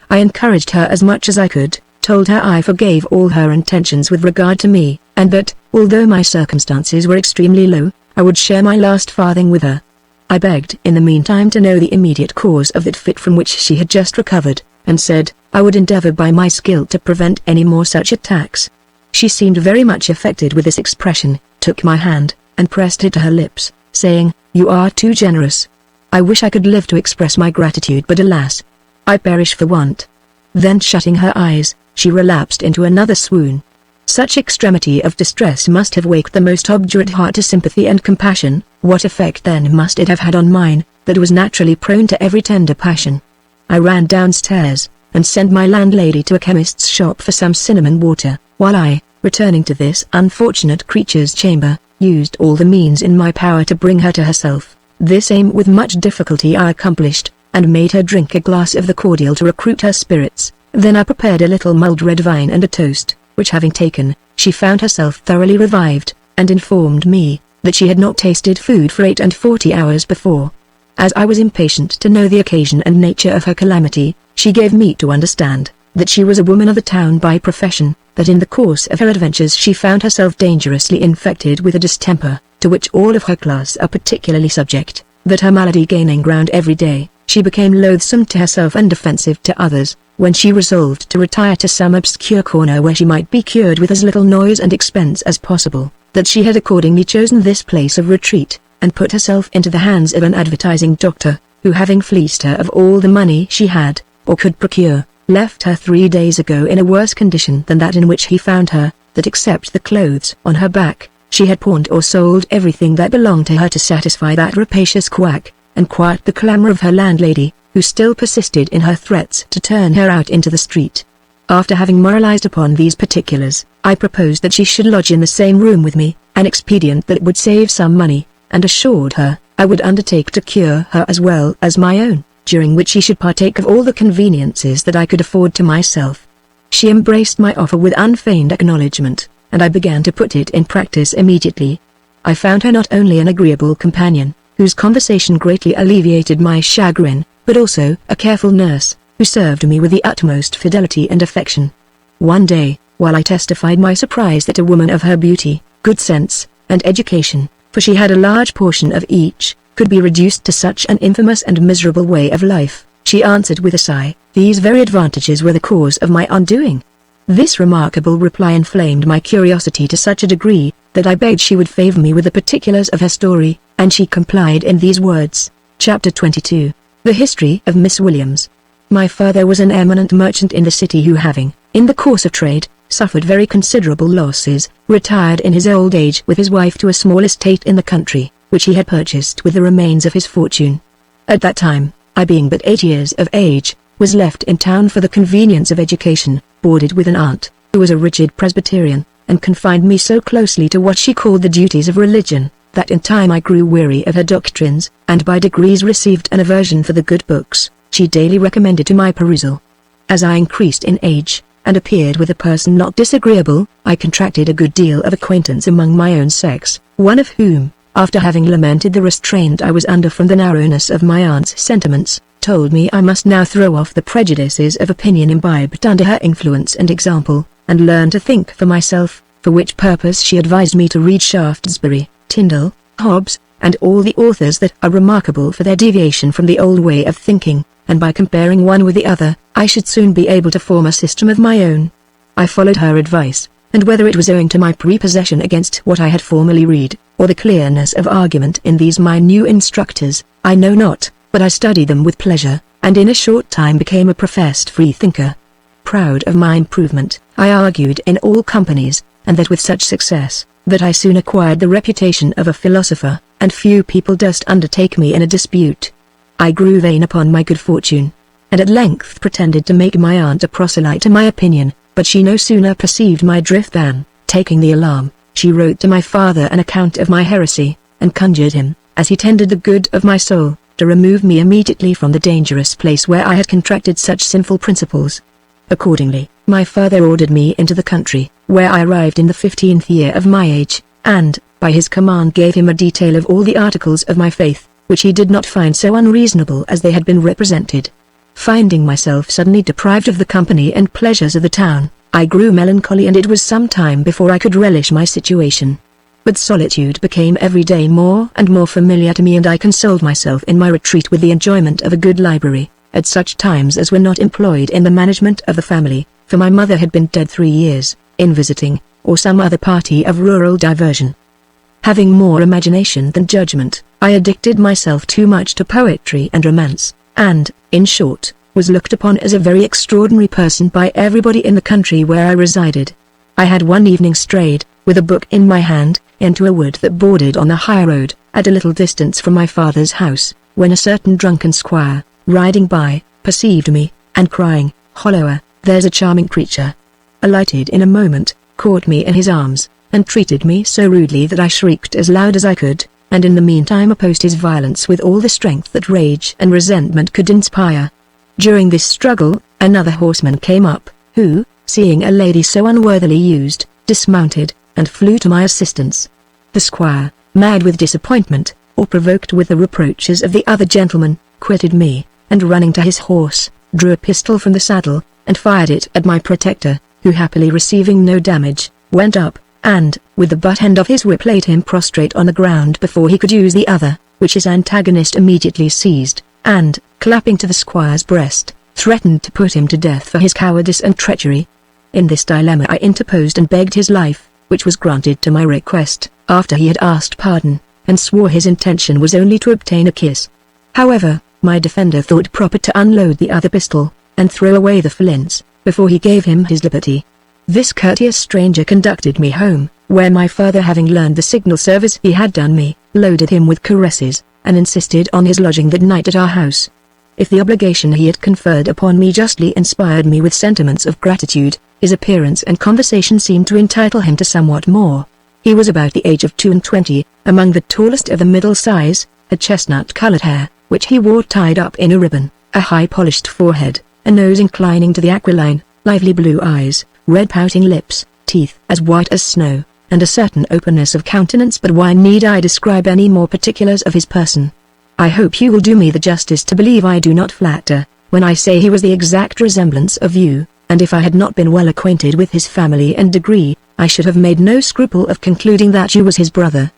I encouraged her as much as I could, told her I forgave all her intentions with regard to me, and that, although my circumstances were extremely low, I would share my last farthing with her. I begged in the meantime to know the immediate cause of that fit from which she had just recovered, and said, I would endeavor by my skill to prevent any more such attacks. She seemed very much affected with this expression, took my hand, and pressed it to her lips, saying, "You are too generous. I wish I could live to express my gratitude, but alas, I perish for want." Then shutting her eyes, she relapsed into another swoon. Such extremity of distress must have waked the most obdurate heart to sympathy and compassion. What effect then must it have had on mine, that was naturally prone to every tender passion? I ran downstairs, and sent my landlady to a chemist's shop for some cinnamon water, while I, returning to this unfortunate creature's chamber, used all the means in my power to bring her to herself. This aim with much difficulty I accomplished, and made her drink a glass of the cordial to recruit her spirits. Then I prepared a little mulled red wine and a toast, which having taken, she found herself thoroughly revived, and informed me, that she had not tasted food for 48 hours before. As I was impatient to know the occasion and nature of her calamity, she gave me to understand that she was a woman of the town by profession, that in the course of her adventures she found herself dangerously infected with a distemper, to which all of her class are particularly subject, that her malady gaining ground every day, she became loathsome to herself and offensive to others, when she resolved to retire to some obscure corner where she might be cured with as little noise and expense as possible, that she had accordingly chosen this place of retreat, and put herself into the hands of an advertising doctor, who having fleeced her of all the money she had, or could procure, left her 3 days ago in a worse condition than that in which he found her, that except the clothes on her back, she had pawned or sold everything that belonged to her to satisfy that rapacious quack, and quiet the clamour of her landlady, who still persisted in her threats to turn her out into the street. After having moralized upon these particulars, I proposed that she should lodge in the same room with me, an expedient that would save some money, and assured her I would undertake to cure her as well as my own, during which she should partake of all the conveniences that I could afford to myself. She embraced my offer with unfeigned acknowledgment, and I began to put it in practice immediately. I found her not only an agreeable companion, whose conversation greatly alleviated my chagrin, but also a careful nurse, who served me with the utmost fidelity and affection. One day, while I testified my surprise that a woman of her beauty, good sense, and education, for she had a large portion of each, could be reduced to such an infamous and miserable way of life, she answered with a sigh, "These very advantages were the cause of my undoing." This remarkable reply inflamed my curiosity to such a degree, that I begged she would favor me with the particulars of her story, and she complied in these words. Chapter 22. The History of Miss Williams. My father was an eminent merchant in the city who, having, in the course of trade, suffered very considerable losses, retired in his old age with his wife to a small estate in the country, which he had purchased with the remains of his fortune. At that time, I being but 8 years of age, was left in town for the convenience of education, boarded with an aunt, who was a rigid Presbyterian, and confined me so closely to what she called the duties of religion, that in time I grew weary of her doctrines, and by degrees received an aversion for the good books she daily recommended to my perusal. As I increased in age, and appeared with a person not disagreeable, I contracted a good deal of acquaintance among my own sex, one of whom, after having lamented the restraint I was under from the narrowness of my aunt's sentiments, told me I must now throw off the prejudices of opinion imbibed under her influence and example, and learn to think for myself, for which purpose she advised me to read Shaftesbury, Tyndall, Hobbes, and all the authors that are remarkable for their deviation from the old way of thinking, and by comparing one with the other, I should soon be able to form a system of my own. I followed her advice, and whether it was owing to my prepossession against what I had formerly read, or the clearness of argument in these my new instructors, I know not, but I studied them with pleasure, and in a short time became a professed freethinker. Proud of my improvement, I argued in all companies, and that with such success, that I soon acquired the reputation of a philosopher, and few people durst undertake me in a dispute. I grew vain upon my good fortune, and at length pretended to make my aunt a proselyte to my opinion, but she no sooner perceived my drift than, taking the alarm, she wrote to my father an account of my heresy, and conjured him, as he tended the good of my soul, to remove me immediately from the dangerous place where I had contracted such sinful principles. Accordingly, my father ordered me into the country, where I arrived in the 15th year of my age, and, by his command gave him a detail of all the articles of my faith, which he did not find so unreasonable as they had been represented. Finding myself suddenly deprived of the company and pleasures of the town, I grew melancholy, and it was some time before I could relish my situation. But solitude became every day more and more familiar to me, and I consoled myself in my retreat with the enjoyment of a good library, at such times as were not employed in the management of the family, for my mother had been dead 3 years, in visiting, or some other party of rural diversion. Having more imagination than judgment, I addicted myself too much to poetry and romance, and, in short, was looked upon as a very extraordinary person by everybody in the country where I resided. I had one evening strayed, with a book in my hand, into a wood that bordered on the high road, at a little distance from my father's house, when a certain drunken squire, riding by, perceived me, and crying, "Holloa, there's a charming creature," alighted in a moment, caught me in his arms, and treated me so rudely that I shrieked as loud as I could, and in the meantime opposed his violence with all the strength that rage and resentment could inspire. During this struggle, another horseman came up, who, seeing a lady so unworthily used, dismounted, and flew to my assistance. The squire, mad with disappointment, or provoked with the reproaches of the other gentleman, quitted me, and running to his horse, drew a pistol from the saddle, and fired it at my protector, who happily receiving no damage, went up, and, with the butt end of his whip laid him prostrate on the ground before he could use the other, which his antagonist immediately seized, and, clapping to the squire's breast, threatened to put him to death for his cowardice and treachery. In this dilemma I interposed and begged his life, which was granted to my request, after he had asked pardon, and swore his intention was only to obtain a kiss. However, my defender thought proper to unload the other pistol, and throw away the flints, before he gave him his liberty. This courteous stranger conducted me home, where my father, having learned the signal service he had done me, loaded him with caresses, and insisted on his lodging that night at our house. If the obligation he had conferred upon me justly inspired me with sentiments of gratitude, his appearance and conversation seemed to entitle him to somewhat more. He was about the age of 22, among the tallest of the middle size, had chestnut-colored hair, which he wore tied up in a ribbon, a high-polished forehead, a nose inclining to the aquiline, lively blue eyes, red pouting lips, teeth as white as snow, and a certain openness of countenance. But why need I describe any more particulars of his person? I hope you will do me the justice to believe I do not flatter, when I say he was the exact resemblance of you, and if I had not been well acquainted with his family and degree, I should have made no scruple of concluding that you was his brother.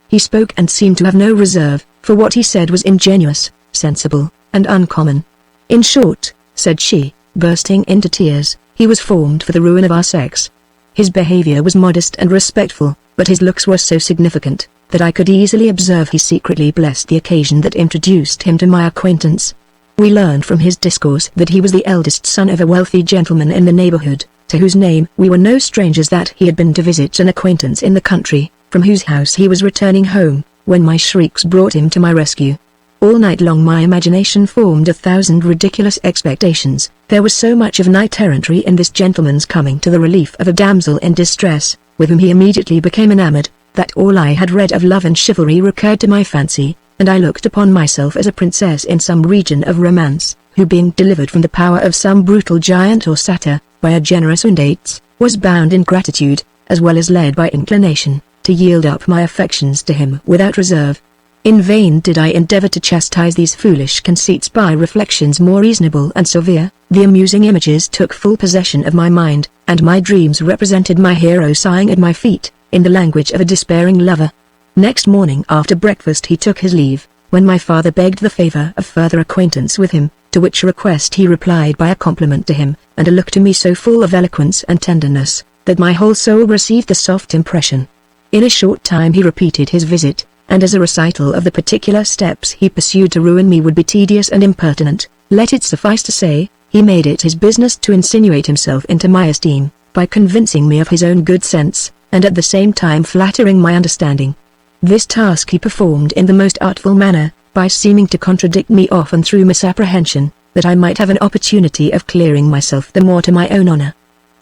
He spoke and seemed to have no reserve, for what he said was ingenuous, sensible, and uncommon. In short, said she, bursting into tears, he was formed for the ruin of our sex. His behavior was modest and respectful, but his looks were so significant, that I could easily observe he secretly blessed the occasion that introduced him to my acquaintance. We learned from his discourse that he was the eldest son of a wealthy gentleman in the neighborhood, to whose name we were no strangers, that he had been to visit an acquaintance in the country, from whose house he was returning home, when my shrieks brought him to my rescue. All night long my imagination formed 1,000 ridiculous expectations. There was so much of knight-errantry in this gentleman's coming to the relief of a damsel in distress, with whom he immediately became enamored, that all I had read of love and chivalry recurred to my fancy, and I looked upon myself as a princess in some region of romance, who being delivered from the power of some brutal giant or satyr, by a generous undates, was bound in gratitude, as well as led by inclination, to yield up my affections to him without reserve. In vain did I endeavor to chastise these foolish conceits by reflections more reasonable and severe. The amusing images took full possession of my mind, and my dreams represented my hero sighing at my feet, in the language of a despairing lover. Next morning after breakfast he took his leave, when my father begged the favor of further acquaintance with him, to which request he replied by a compliment to him, and a look to me so full of eloquence and tenderness, that my whole soul received a soft impression. In a short time he repeated his visit, and as a recital of the particular steps he pursued to ruin me would be tedious and impertinent, let it suffice to say, he made it his business to insinuate himself into my esteem, by convincing me of his own good sense, and at the same time flattering my understanding. This task he performed in the most artful manner, by seeming to contradict me often through misapprehension, that I might have an opportunity of clearing myself the more to my own honor.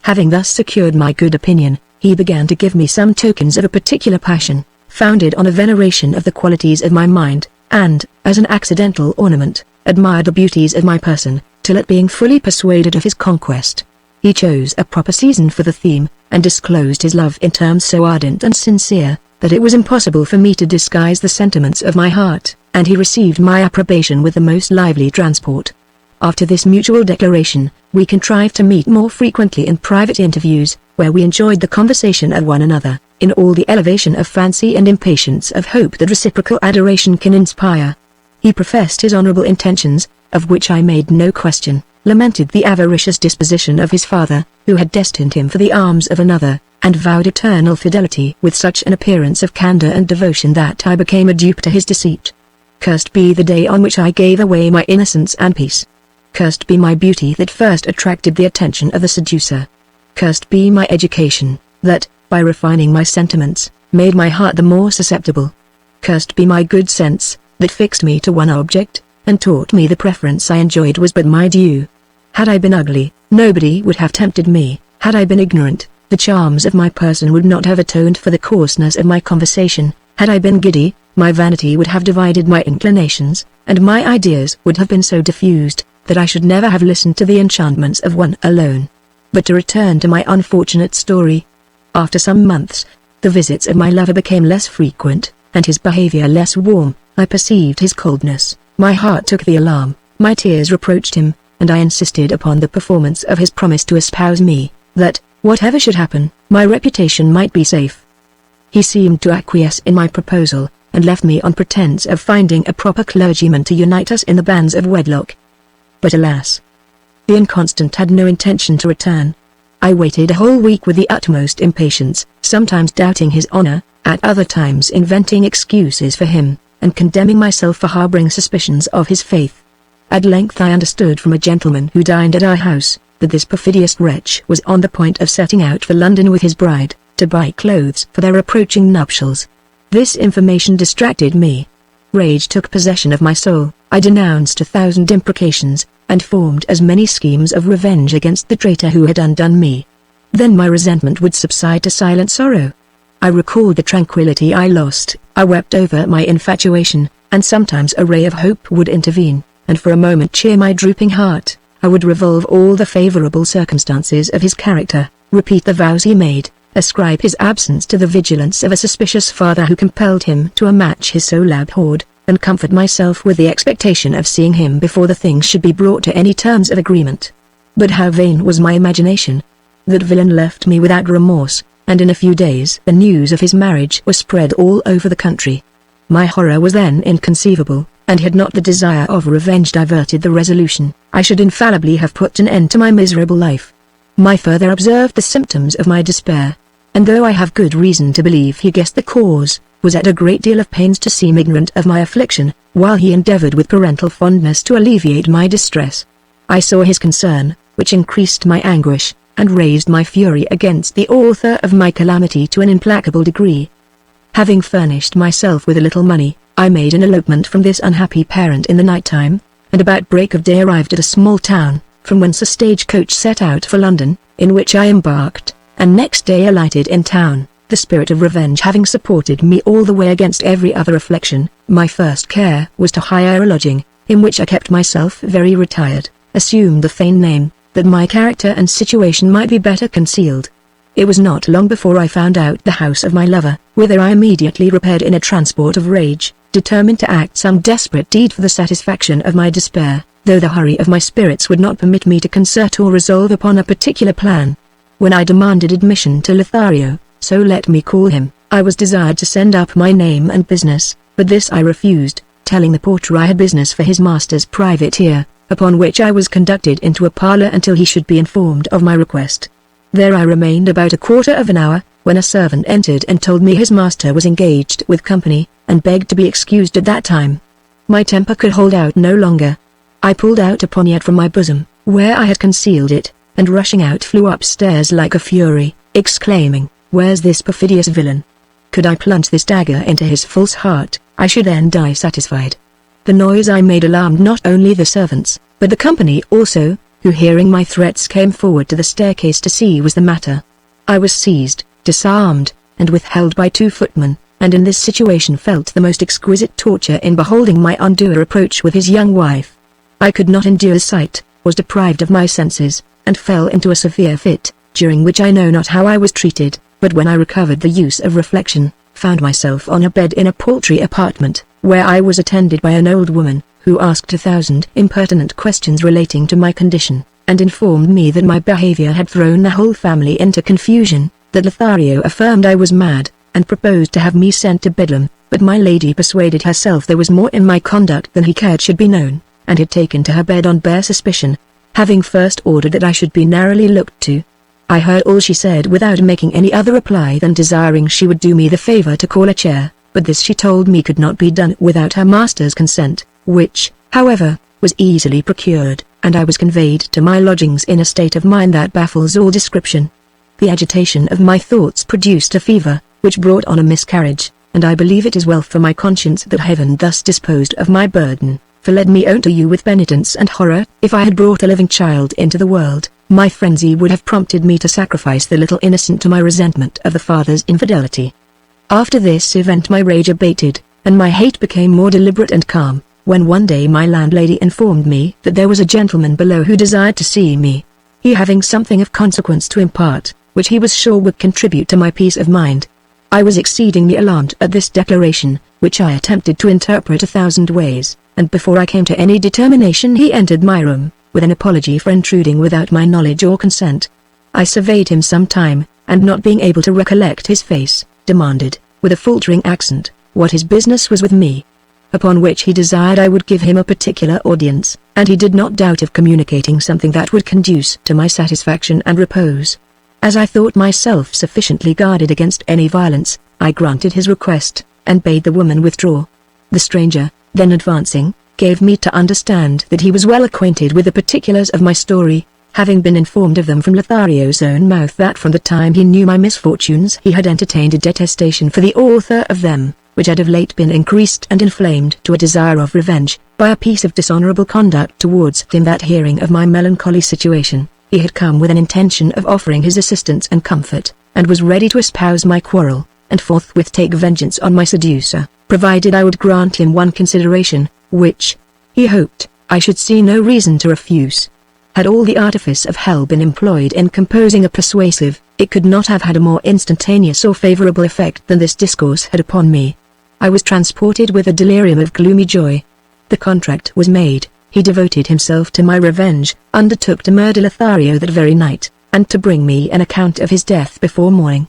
Having thus secured my good opinion, he began to give me some tokens of a particular passion, founded on a veneration of the qualities of my mind, and, as an accidental ornament, admired the beauties of my person, till at being fully persuaded of his conquest, he chose a proper season for the theme, and disclosed his love in terms so ardent and sincere, that it was impossible for me to disguise the sentiments of my heart, and he received my approbation with the most lively transport. After this mutual declaration, we contrived to meet more frequently in private interviews, where we enjoyed the conversation of one another, in all the elevation of fancy and impatience of hope that reciprocal adoration can inspire. He professed his honorable intentions, of which I made no question, lamented the avaricious disposition of his father, who had destined him for the arms of another, and vowed eternal fidelity with such an appearance of candor and devotion that I became a dupe to his deceit. Cursed be the day on which I gave away my innocence and peace. Cursed be my beauty that first attracted the attention of the seducer. Cursed be my education, that, by refining my sentiments, made my heart the more susceptible. Cursed be my good sense, that fixed me to one object, and taught me the preference I enjoyed was but my due. Had I been ugly, nobody would have tempted me. Had I been ignorant, the charms of my person would not have atoned for the coarseness of my conversation. Had I been giddy, my vanity would have divided my inclinations, and my ideas would have been so diffused, that I should never have listened to the enchantments of one alone. But to return to my unfortunate story. After some months, the visits of my lover became less frequent, and his behavior less warm. I perceived his coldness, my heart took the alarm, my tears reproached him, and I insisted upon the performance of his promise to espouse me, that, whatever should happen, my reputation might be safe. He seemed to acquiesce in my proposal, and left me on pretense of finding a proper clergyman to unite us in the bands of wedlock. But alas! The inconstant had no intention to return. I waited a whole week with the utmost impatience, sometimes doubting his honor, at other times inventing excuses for him, and condemning myself for harboring suspicions of his faith. At length I understood from a gentleman who dined at our house, that this perfidious wretch was on the point of setting out for London with his bride, to buy clothes for their approaching nuptials. This information distracted me. Rage took possession of my soul, I denounced 1,000 imprecations, and formed as many schemes of revenge against the traitor who had undone me. Then my resentment would subside to silent sorrow. I recalled the tranquility I lost, I wept over my infatuation, and sometimes a ray of hope would intervene, and for a moment cheer my drooping heart. I would revolve all the favorable circumstances of his character, repeat the vows he made, ascribe his absence to the vigilance of a suspicious father who compelled him to match his soul abhorred, and comfort myself with the expectation of seeing him before the thing should be brought to any terms of agreement. But how vain was my imagination! That villain left me without remorse, and in a few days the news of his marriage was spread all over the country. My horror was then inconceivable, and had not the desire of revenge diverted the resolution, I should infallibly have put an end to my miserable life. My father observed the symptoms of my despair, and though I have good reason to believe he guessed the cause, was at a great deal of pains to seem ignorant of my affliction, while he endeavored with parental fondness to alleviate my distress. I saw his concern, which increased my anguish, and raised my fury against the author of my calamity to an implacable degree. Having furnished myself with a little money, I made an elopement from this unhappy parent in the night time, and about break of day arrived at a small town, from whence a stage-coach set out for London, in which I embarked, and next day alighted in town. The spirit of revenge having supported me all the way against every other affliction, my first care was to hire a lodging, in which I kept myself very retired, assumed the feigned name, that my character and situation might be better concealed. It was not long before I found out the house of my lover, whither I immediately repaired in a transport of rage, determined to act some desperate deed for the satisfaction of my despair, though the hurry of my spirits would not permit me to concert or resolve upon a particular plan. When I demanded admission to Lothario, so let me call him, I was desired to send up my name and business, but this I refused, telling the porter I had business for his master's privateer, upon which I was conducted into a parlour until he should be informed of my request. There I remained about a quarter of an hour, when a servant entered and told me his master was engaged with company, and begged to be excused at that time. My temper could hold out no longer. I pulled out a poniard from my bosom, where I had concealed it, and rushing out flew upstairs like a fury, exclaiming, "Where's this perfidious villain? Could I plunge this dagger into his false heart, I should then die satisfied." The noise I made alarmed not only the servants, but the company also, who hearing my threats came forward to the staircase to see what was the matter. I was seized, disarmed, and withheld by 2 footmen, and in this situation felt the most exquisite torture in beholding my undoer approach with his young wife. I could not endure the sight, was deprived of my senses, and fell into a severe fit, during which I know not how I was treated, but when I recovered the use of reflection, found myself on a bed in a paltry apartment, where I was attended by an old woman, who asked 1,000 impertinent questions relating to my condition, and informed me that my behavior had thrown the whole family into confusion, that Lothario affirmed I was mad, and proposed to have me sent to Bedlam, but my lady persuaded herself there was more in my conduct than he cared should be known, and had taken to her bed on bare suspicion, having first ordered that I should be narrowly looked to. I heard all she said without making any other reply than desiring she would do me the favor to call a chair, but this she told me could not be done without her master's consent, which, however, was easily procured, and I was conveyed to my lodgings in a state of mind that baffles all description. The agitation of my thoughts produced a fever, which brought on a miscarriage, and I believe it is well for my conscience that Heaven thus disposed of my burden, for let me own to you with penitence and horror, if I had brought a living child into the world, my frenzy would have prompted me to sacrifice the little innocent to my resentment of the father's infidelity. After this event my rage abated, and my hate became more deliberate and calm, when one day my landlady informed me that there was a gentleman below who desired to see me, he having something of consequence to impart, which he was sure would contribute to my peace of mind. I was exceedingly alarmed at this declaration, which I attempted to interpret 1,000 ways, and before I came to any determination he entered my room, with an apology for intruding without my knowledge or consent. I surveyed him some time, and not being able to recollect his face, demanded, with a faltering accent, what his business was with me. Upon which he desired I would give him a particular audience, and he did not doubt of communicating something that would conduce to my satisfaction and repose. As I thought myself sufficiently guarded against any violence, I granted his request, and bade the woman withdraw. The stranger, then advancing, gave me to understand that he was well acquainted with the particulars of my story, having been informed of them from Lothario's own mouth that from the time he knew my misfortunes he had entertained a detestation for the author of them, which had of late been increased and inflamed to a desire of revenge, by a piece of dishonorable conduct towards him, that hearing of my melancholy situation, he had come with an intention of offering his assistance and comfort, and was ready to espouse my quarrel, and forthwith take vengeance on my seducer, provided I would grant him one consideration, which, he hoped, I should see no reason to refuse. Had all the artifice of hell been employed in composing a persuasive, it could not have had a more instantaneous or favorable effect than this discourse had upon me. I was transported with a delirium of gloomy joy. The contract was made, he devoted himself to my revenge, undertook to murder Lothario that very night, and to bring me an account of his death before morning.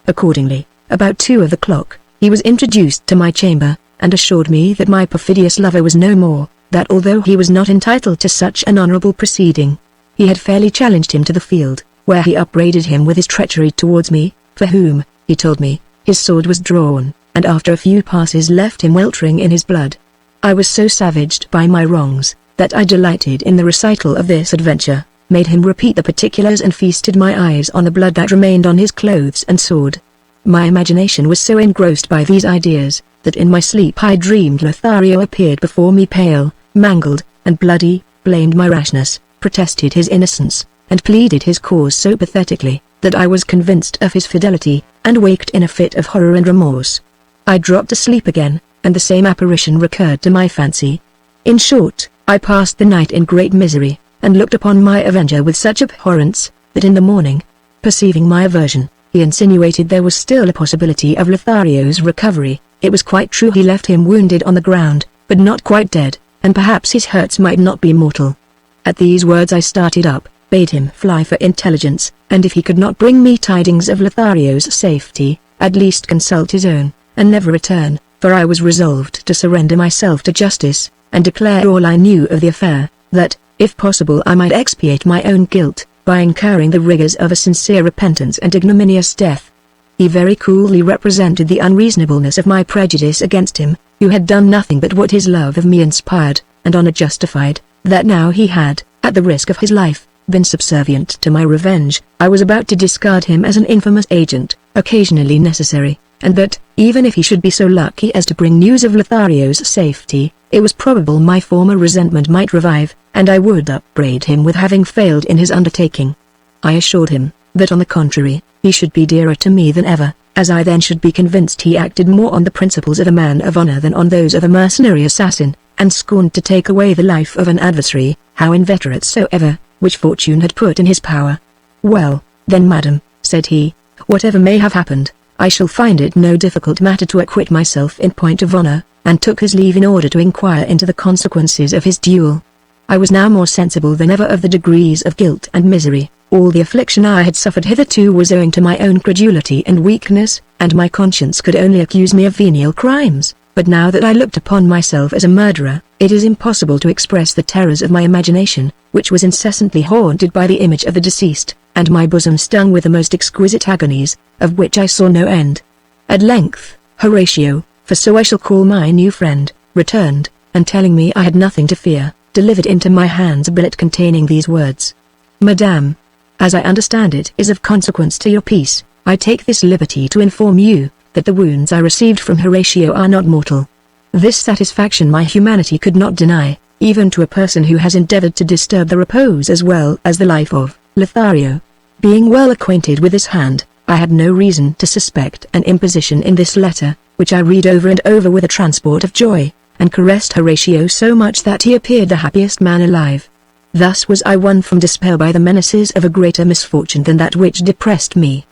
Accordingly, about 2 of the clock, he was introduced to my chamber, and assured me that my perfidious lover was no more, that although he was not entitled to such an honorable proceeding, he had fairly challenged him to the field, where he upbraided him with his treachery towards me, for whom, he told me, his sword was drawn, and after a few passes left him weltering in his blood. I was so savaged by my wrongs, that I delighted in the recital of this adventure, made him repeat the particulars, and feasted my eyes on the blood that remained on his clothes and sword. My imagination was so engrossed by these ideas, that in my sleep I dreamed Lothario appeared before me pale, mangled, and bloody, blamed my rashness, protested his innocence, and pleaded his cause so pathetically, that I was convinced of his fidelity, and waked in a fit of horror and remorse. I dropped asleep again, and the same apparition recurred to my fancy. In short, I passed the night in great misery, and looked upon my avenger with such abhorrence, that in the morning, perceiving my aversion, he insinuated there was still a possibility of Lothario's recovery. It was quite true he left him wounded on the ground, but not quite dead, and perhaps his hurts might not be mortal. At these words I started up, bade him fly for intelligence, and if he could not bring me tidings of Lothario's safety, at least consult his own, and never return, for I was resolved to surrender myself to justice, and declare all I knew of the affair, that, if possible, I might expiate my own guilt, by incurring the rigors of a sincere repentance and ignominious death. He very coolly represented the unreasonableness of my prejudice against him, who had done nothing but what his love of me inspired, and honor justified, that now he had, at the risk of his life, been subservient to my revenge, I was about to discard him as an infamous agent, occasionally necessary, and that, even if he should be so lucky as to bring news of Lothario's safety, it was probable my former resentment might revive, and I would upbraid him with having failed in his undertaking. I assured him, that on the contrary, he should be dearer to me than ever, as I then should be convinced he acted more on the principles of a man of honor than on those of a mercenary assassin, and scorned to take away the life of an adversary, how inveterate soever, which fortune had put in his power. "Well, then, madam," said he, "whatever may have happened, I shall find it no difficult matter to acquit myself in point of honor," and took his leave in order to inquire into the consequences of his duel. I was now more sensible than ever of the degrees of guilt and misery. All the affliction I had suffered hitherto was owing to my own credulity and weakness, and my conscience could only accuse me of venial crimes. But now that I looked upon myself as a murderer, it is impossible to express the terrors of my imagination, which was incessantly haunted by the image of the deceased, and my bosom stung with the most exquisite agonies, of which I saw no end. At length, Horatio, for so I shall call my new friend, returned, and telling me I had nothing to fear, delivered into my hands a billet containing these words: "Madame, as I understand it is of consequence to your peace, I take this liberty to inform you, that the wounds I received from Horatio are not mortal. This satisfaction my humanity could not deny, even to a person who has endeavored to disturb the repose as well as the life of Lothario. Being well acquainted with this hand, I had no reason to suspect an imposition in this letter, which I read over and over with a transport of joy, and caressed Horatio so much that he appeared the happiest man alive. Thus was I won from despair by the menaces of a greater misfortune than that which depressed me.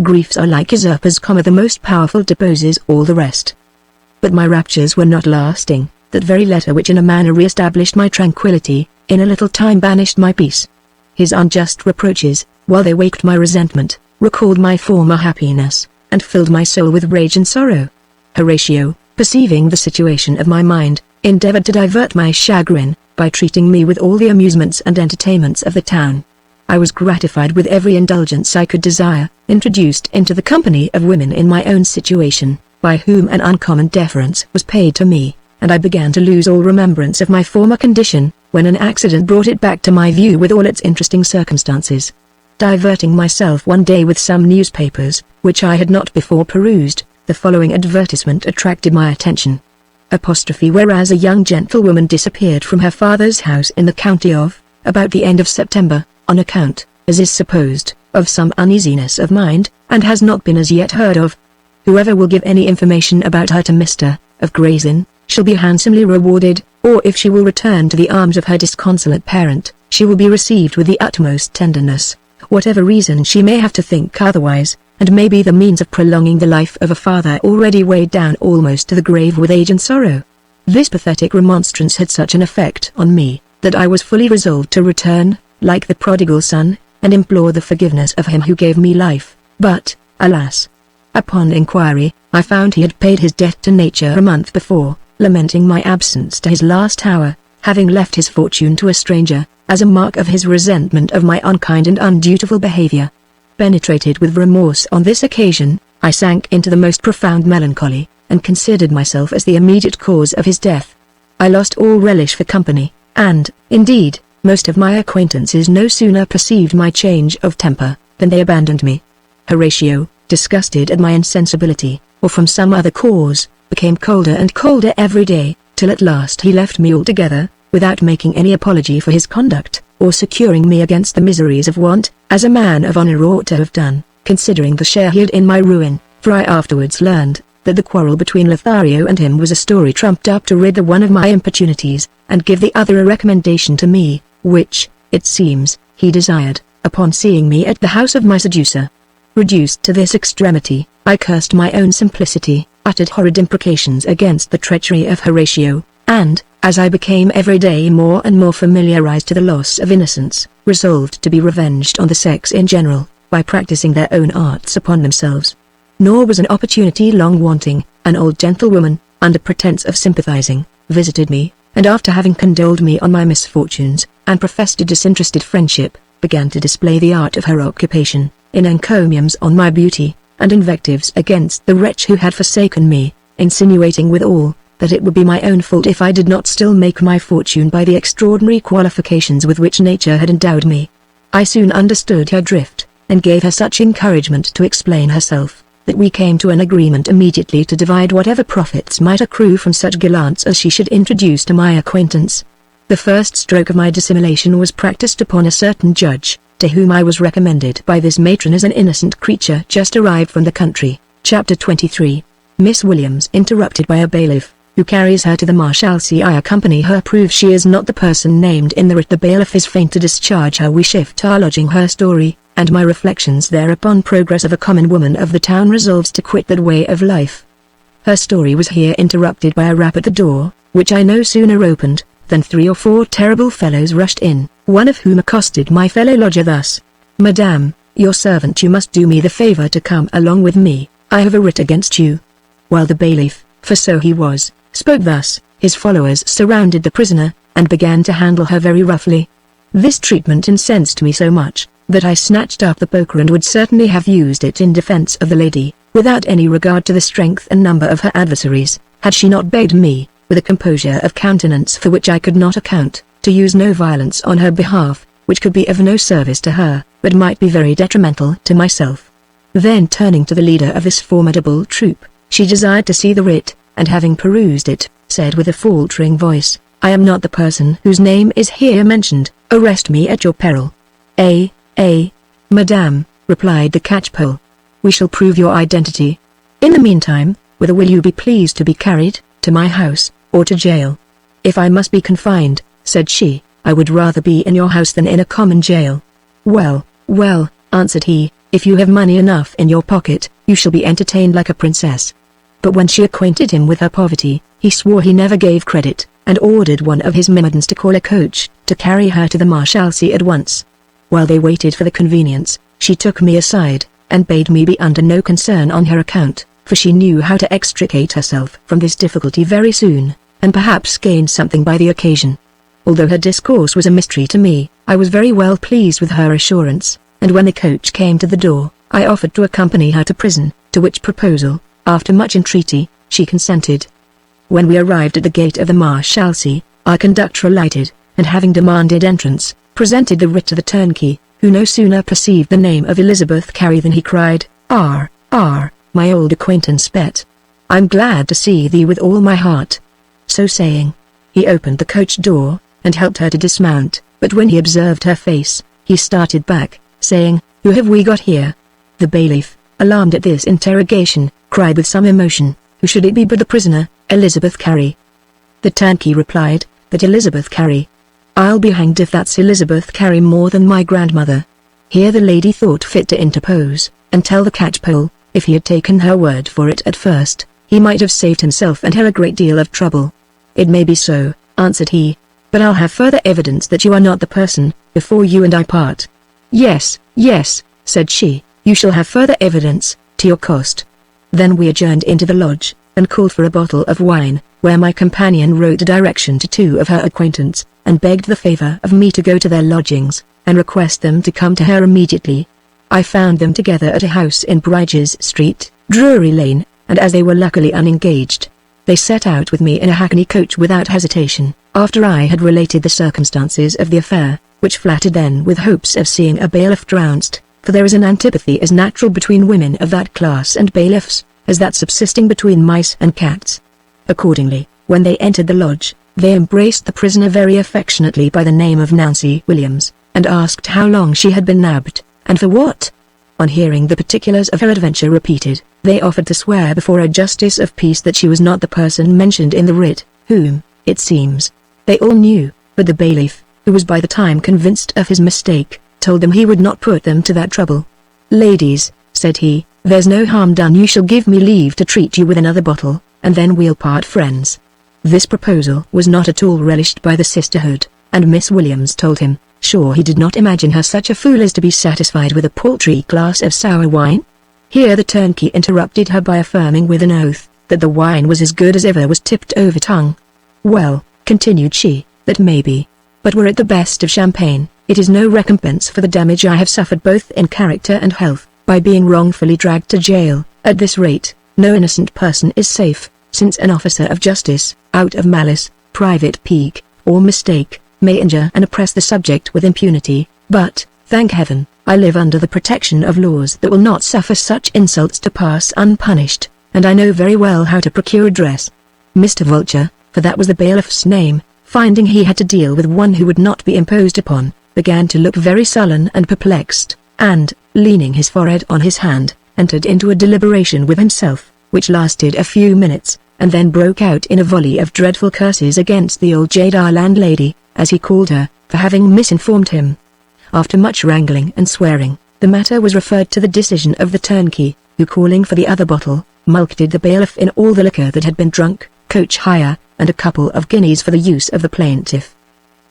Griefs are like usurpers, the most powerful deposes all the rest. But my raptures were not lasting. That very letter which in a manner re-established my tranquility, in a little time banished my peace. His unjust reproaches, while they waked my resentment, recalled my former happiness, and filled my soul with rage and sorrow. Horatio, perceiving the situation of my mind, endeavored to divert my chagrin, by treating me with all the amusements and entertainments of the town. I was gratified with every indulgence I could desire, introduced into the company of women in my own situation, by whom an uncommon deference was paid to me, and I began to lose all remembrance of my former condition, when an accident brought it back to my view with all its interesting circumstances. Diverting myself one day with some newspapers, which I had not before perused, the following advertisement attracted my attention. Whereas a young gentlewoman disappeared from her father's house in the county of, about the end of September, on account, as is supposed, of some uneasiness of mind, and has not been as yet heard of. Whoever will give any information about her to Mr. of Gray's Inn, shall be handsomely rewarded, or if she will return to the arms of her disconsolate parent, she will be received with the utmost tenderness, whatever reason she may have to think otherwise, and may be the means of prolonging the life of a father already weighed down almost to the grave with age and sorrow. This pathetic remonstrance had such an effect on me, that I was fully resolved to return, like the prodigal son, and implore the forgiveness of him who gave me life, but, alas! Upon inquiry, I found he had paid his debt to nature a month before, lamenting my absence to his last hour, having left his fortune to a stranger, as a mark of his resentment of my unkind and undutiful behavior. Penetrated with remorse on this occasion, I sank into the most profound melancholy, and considered myself as the immediate cause of his death. I lost all relish for company, and, indeed, most of my acquaintances no sooner perceived my change of temper, than they abandoned me. Horatio, disgusted at my insensibility, or from some other cause, became colder and colder every day, till at last he left me altogether, without making any apology for his conduct, or securing me against the miseries of want, as a man of honor ought to have done, considering the share he had in my ruin, for I afterwards learned, that the quarrel between Lothario and him was a story trumped up to rid the one of my importunities, and give the other a recommendation to me, which, it seems, he desired, upon seeing me at the house of my seducer. Reduced to this extremity, I cursed my own simplicity, uttered horrid imprecations against the treachery of Horatio, and, as I became every day more and more familiarized to the loss of innocence, resolved to be revenged on the sex in general, by practicing their own arts upon themselves. Nor was an opportunity long wanting. An old gentlewoman, under pretence of sympathizing, visited me, and after having condoled me on my misfortunes, and professed a disinterested friendship, began to display the art of her occupation, in encomiums on my beauty, and invectives against the wretch who had forsaken me, insinuating withal, that it would be my own fault if I did not still make my fortune by the extraordinary qualifications with which nature had endowed me. I soon understood her drift, and gave her such encouragement to explain herself, that we came to an agreement immediately to divide whatever profits might accrue from such gallants as she should introduce to my acquaintance. The first stroke of my dissimulation was practiced upon a certain judge, to whom I was recommended by this matron as an innocent creature just arrived from the country. Chapter 23. Miss Williams interrupted by a bailiff, who carries her to the Marshalsea. I accompany her. Proves she is not the person named in the writ. The bailiff is fain to discharge her. We shift our lodging. Her story, and my reflections thereupon. Progress of a common woman of the town resolves to quit that way of life. Her story was here interrupted by a rap at the door, which I no sooner opened, than 3 or 4 terrible fellows rushed in, one of whom accosted my fellow lodger thus: "Madame, your servant, you must do me the favor to come along with me, I have a writ against you." While the bailiff, for so he was, spoke thus, his followers surrounded the prisoner, and began to handle her very roughly. This treatment incensed me so much, that I snatched up the poker and would certainly have used it in defense of the lady, without any regard to the strength and number of her adversaries, had she not begged me, with a composure of countenance for which I could not account, to use no violence on her behalf, which could be of no service to her, but might be very detrimental to myself. Then turning to the leader of this formidable troop, she desired to see the writ, and having perused it, said with a faltering voice, "I am not the person whose name is here mentioned, arrest me at your peril." Madame," replied the catchpole. "We shall prove your identity. In the meantime, whither will you be pleased to be carried, to my house, or to jail?" "If I must be confined," said she, "I would rather be in your house than in a common jail." Well, answered he, If you have money enough in your pocket, you shall be entertained like a princess." But when she acquainted him with her poverty, he swore he never gave credit, and ordered one of his myrmidons to call a coach, to carry her to the Marshalsea at once. While they waited for the convenience, she took me aside, and bade me be under no concern on her account, for she knew how to extricate herself from this difficulty very soon, and perhaps gain something by the occasion. Although her discourse was a mystery to me, I was very well pleased with her assurance, and when the coach came to the door, I offered to accompany her to prison, to which proposal, after much entreaty, she consented. When we arrived at the gate of the Marshalsea, our conductor alighted, and having demanded entrance, presented the writ to the turnkey, who no sooner perceived the name of Elizabeth Carey than he cried, my old acquaintance Bet. I'm glad to see thee with all my heart." So saying, he opened the coach door, and helped her to dismount, but when he observed her face, he started back, saying, "Who have we got here?" The bailiff, alarmed at this interrogation, cried with some emotion, "Who should it be but the prisoner, Elizabeth Carey?" The turnkey replied, "That Elizabeth Carey. I'll be hanged if that's Elizabeth Carey more than my grandmother." Here the lady thought fit to interpose, and tell the catchpole, if he had taken her word for it at first, he might have saved himself and her a great deal of trouble. "It may be so," answered he, "but I'll have further evidence that you are not the person, before you and I part." Yes, said she, "you shall have further evidence, to your cost." Then we adjourned into the lodge, and called for a bottle of wine, where my companion wrote a direction to two of her acquaintance, and begged the favor of me to go to their lodgings, and request them to come to her immediately. I found them together at a house in Bridges Street, Drury Lane, and as they were luckily unengaged, they set out with me in a hackney coach without hesitation, after I had related the circumstances of the affair, which flattered them with hopes of seeing a bailiff trounced, for there is an antipathy as natural between women of that class and bailiffs, as that subsisting between mice and cats. Accordingly, when they entered the lodge, they embraced the prisoner very affectionately by the name of Nancy Williams, and asked how long she had been nabbed, and for what. On hearing the particulars of her adventure repeated, they offered to swear before a justice of peace that she was not the person mentioned in the writ, whom, it seems, they all knew, but the bailiff, who was by the time convinced of his mistake, told them he would not put them to that trouble. "Ladies," said he, "there's no harm done. You shall give me leave to treat you with another bottle, and then we'll part friends." This proposal was not at all relished by the sisterhood, and Miss Williams told him, sure he did not imagine her such a fool as to be satisfied with a paltry glass of sour wine. Here the turnkey interrupted her by affirming with an oath, that the wine was as good as ever was tipped over tongue. "Well," continued she, "that may be. But were it the best of champagne, it is no recompense for the damage I have suffered both in character and health, by being wrongfully dragged to jail. At this rate, no innocent person is safe, since an officer of justice, out of malice, private pique, or mistake, may injure and oppress the subject with impunity, but, thank heaven, I live under the protection of laws that will not suffer such insults to pass unpunished, and I know very well how to procure redress." Mr. Vulture, for that was the bailiff's name, finding he had to deal with one who would not be imposed upon, began to look very sullen and perplexed, and, leaning his forehead on his hand, entered into a deliberation with himself, which lasted a few minutes, and then broke out in a volley of dreadful curses against the old Jadar landlady, as he called her, for having misinformed him. After much wrangling and swearing, the matter was referred to the decision of the turnkey, who, calling for the other bottle, mulcted the bailiff in all the liquor that had been drunk, coach hire, and a couple of guineas for the use of the plaintiff.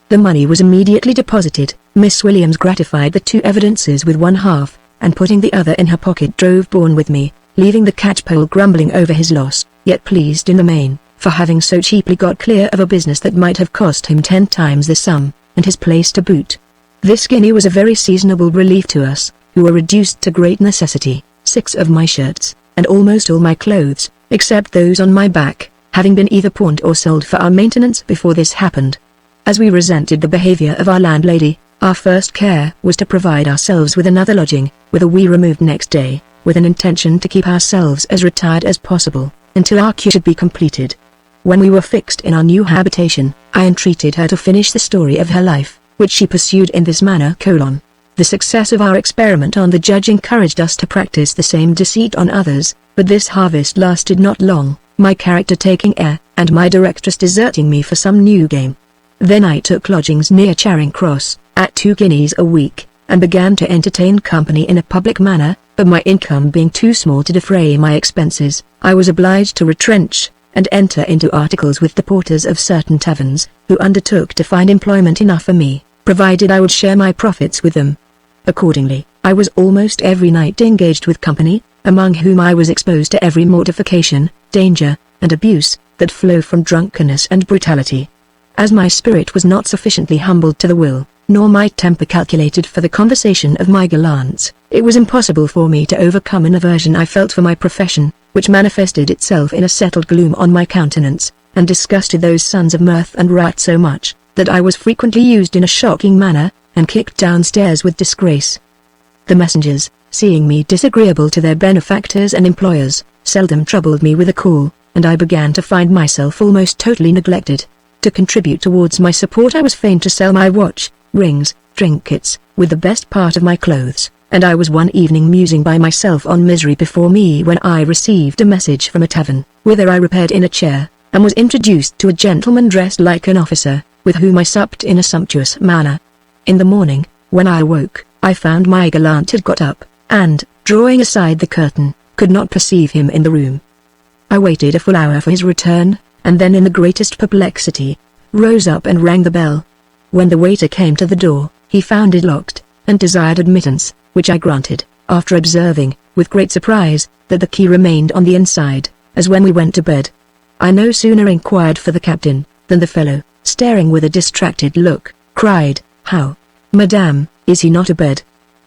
The money was immediately deposited. Miss Williams gratified the two evidences with one half, and putting the other in her pocket drove born with me, leaving the catchpole grumbling over his loss, yet pleased in the main, for having so cheaply got clear of a business that might have cost him 10 times the sum, and his place to boot. This guinea was a very seasonable relief to us, who were reduced to great necessity, 6 of my shirts, and almost all my clothes, except those on my back, having been either pawned or sold for our maintenance before this happened. As we resented the behavior of our landlady, our first care was to provide ourselves with another lodging, whither we removed next day, with an intention to keep ourselves as retired as possible, until our cure should be completed. When we were fixed in our new habitation, I entreated her to finish the story of her life, which she pursued in this manner: The success of our experiment on the judge encouraged us to practice the same deceit on others, but this harvest lasted not long, my character taking air, and my directress deserting me for some new game. Then I took lodgings near Charing Cross, at 2 guineas a week, and began to entertain company in a public manner, but my income being too small to defray my expenses, I was obliged to retrench, and enter into articles with the porters of certain taverns, who undertook to find employment enough for me, provided I would share my profits with them. Accordingly, I was almost every night engaged with company, among whom I was exposed to every mortification, danger, and abuse, that flow from drunkenness and brutality. As my spirit was not sufficiently humbled to the will, nor my temper calculated for the conversation of my gallants, it was impossible for me to overcome an aversion I felt for my profession, which manifested itself in a settled gloom on my countenance, and disgusted those sons of mirth and rat so much, that I was frequently used in a shocking manner, and kicked downstairs with disgrace. The messengers, seeing me disagreeable to their benefactors and employers, seldom troubled me with a call, and I began to find myself almost totally neglected. To contribute towards my support I was fain to sell my watch, rings, trinkets, with the best part of my clothes, and I was one evening musing by myself on misery before me when I received a message from a tavern, whither I repaired in a chair, and was introduced to a gentleman dressed like an officer, with whom I supped in a sumptuous manner. In the morning, when I awoke, I found my gallant had got up, and, drawing aside the curtain, could not perceive him in the room. I waited a full hour for his return, and then in the greatest perplexity, rose up and rang the bell. When the waiter came to the door, he found it locked, and desired admittance, which I granted, after observing, with great surprise, that the key remained on the inside, as when we went to bed. I no sooner inquired for the captain, than the fellow, staring with a distracted look, cried, "How, madame, is he not abed?"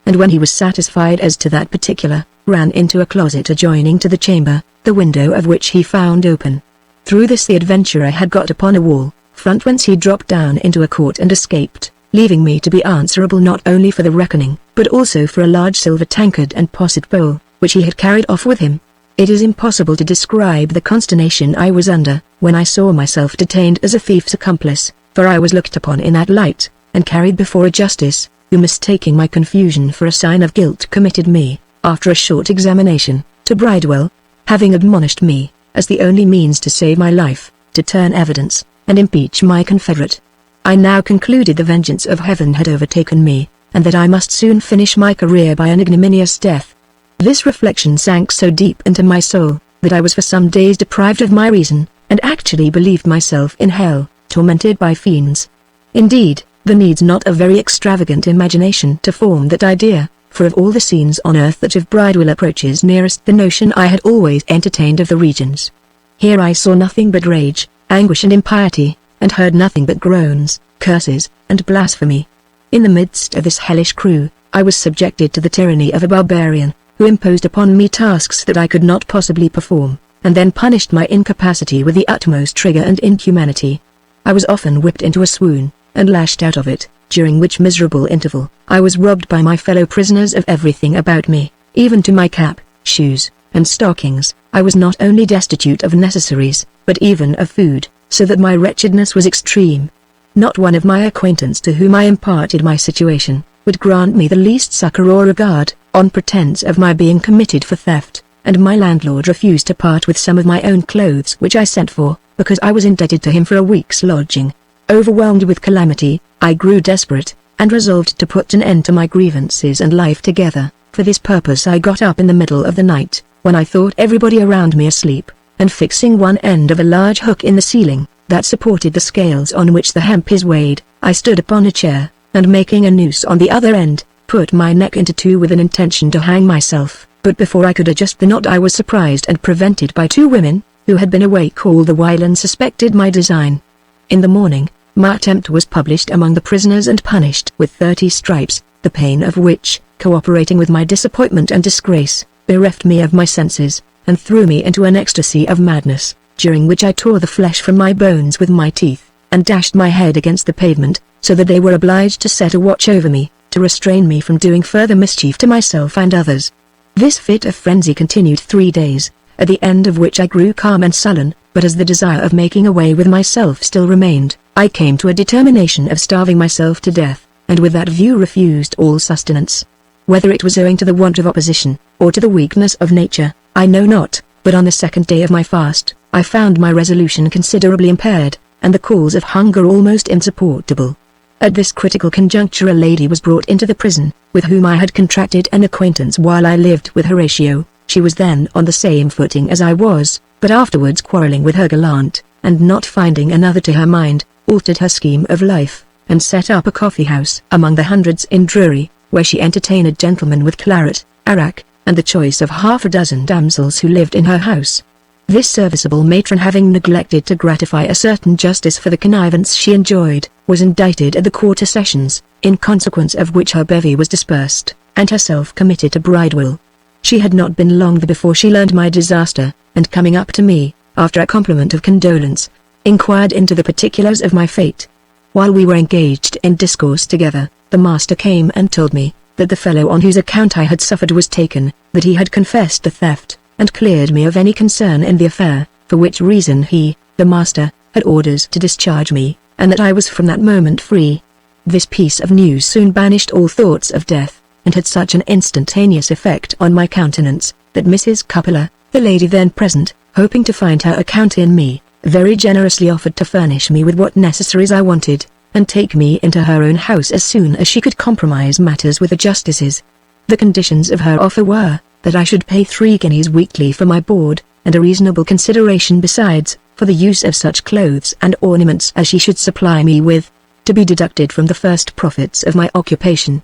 And when he was satisfied as to that particular, ran into a closet adjoining to the chamber, the window of which he found open. Through this the adventurer had got upon a wall, front whence he dropped down into a court and escaped, leaving me to be answerable not only for the reckoning, but also for a large silver tankard and posset bowl, which he had carried off with him. It is impossible to describe the consternation I was under, when I saw myself detained as a thief's accomplice, for I was looked upon in that light, and carried before a justice, who mistaking my confusion for a sign of guilt committed me, after a short examination, to Bridewell, having admonished me, as the only means to save my life, to turn evidence, and impeach my confederate. I now concluded the vengeance of heaven had overtaken me, and that I must soon finish my career by an ignominious death. This reflection sank so deep into my soul, that I was for some days deprived of my reason, and actually believed myself in hell, tormented by fiends. Indeed, there needs not a very extravagant imagination to form that idea, for of all the scenes on earth that of Bridewell approaches nearest the notion I had always entertained of the regions. Here I saw nothing but rage, anguish and impiety, and heard nothing but groans, curses, and blasphemy. In the midst of this hellish crew, I was subjected to the tyranny of a barbarian, who imposed upon me tasks that I could not possibly perform, and then punished my incapacity with the utmost rigor and inhumanity. I was often whipped into a swoon, and lashed out of it, during which miserable interval, I was robbed by my fellow prisoners of everything about me, even to my cap, shoes, and stockings. I was not only destitute of necessaries, but even of food, so that my wretchedness was extreme. Not one of my acquaintance to whom I imparted my situation, would grant me the least succor or regard, on pretence of my being committed for theft, and my landlord refused to part with some of my own clothes which I sent for, because I was indebted to him for a week's lodging. Overwhelmed with calamity, I grew desperate, and resolved to put an end to my grievances and life together. For this purpose I got up in the middle of the night, when I thought everybody around me asleep, and fixing one end of a large hook in the ceiling, that supported the scales on which the hemp is weighed, I stood upon a chair, and making a noose on the other end, put my neck into two with an intention to hang myself, but before I could adjust the knot I was surprised and prevented by two women, who had been awake all the while and suspected my design. In the morning, my attempt was published among the prisoners and punished with 30 stripes, the pain of which, cooperating with my disappointment and disgrace, bereft me of my senses, and threw me into an ecstasy of madness, during which I tore the flesh from my bones with my teeth, and dashed my head against the pavement, so that they were obliged to set a watch over me, to restrain me from doing further mischief to myself and others. This fit of frenzy continued 3 days, at the end of which I grew calm and sullen, but as the desire of making away with myself still remained, I came to a determination of starving myself to death, and with that view refused all sustenance. Whether it was owing to the want of opposition, or to the weakness of nature, I know not, but on the 2nd day of my fast, I found my resolution considerably impaired, and the calls of hunger almost insupportable. At this critical conjuncture a lady was brought into the prison, with whom I had contracted an acquaintance while I lived with Horatio. She was then on the same footing as I was, but afterwards quarrelling with her gallant, and not finding another to her mind, altered her scheme of life, and set up a coffee house among the hundreds in Drury, where she entertained gentlemen with claret, arrack, and the choice of half a dozen damsels who lived in her house. This serviceable matron, having neglected to gratify a certain justice for the connivance she enjoyed, was indicted at the quarter sessions, in consequence of which her bevy was dispersed, and herself committed to Bridewell. She had not been long before she learned my disaster, and coming up to me, after a compliment of condolence, inquired into the particulars of my fate. While we were engaged in discourse together, the master came and told me, that the fellow on whose account I had suffered was taken, that he had confessed the theft, and cleared me of any concern in the affair, for which reason he, the master, had orders to discharge me, and that I was from that moment free. This piece of news soon banished all thoughts of death, and had such an instantaneous effect on my countenance, that Mrs. Coppola, the lady then present, hoping to find her account in me, very generously offered to furnish me with what necessaries I wanted, and take me into her own house as soon as she could compromise matters with the justices. The conditions of her offer were, that I should pay 3 guineas weekly for my board, and a reasonable consideration besides, for the use of such clothes and ornaments as she should supply me with, to be deducted from the first profits of my occupation.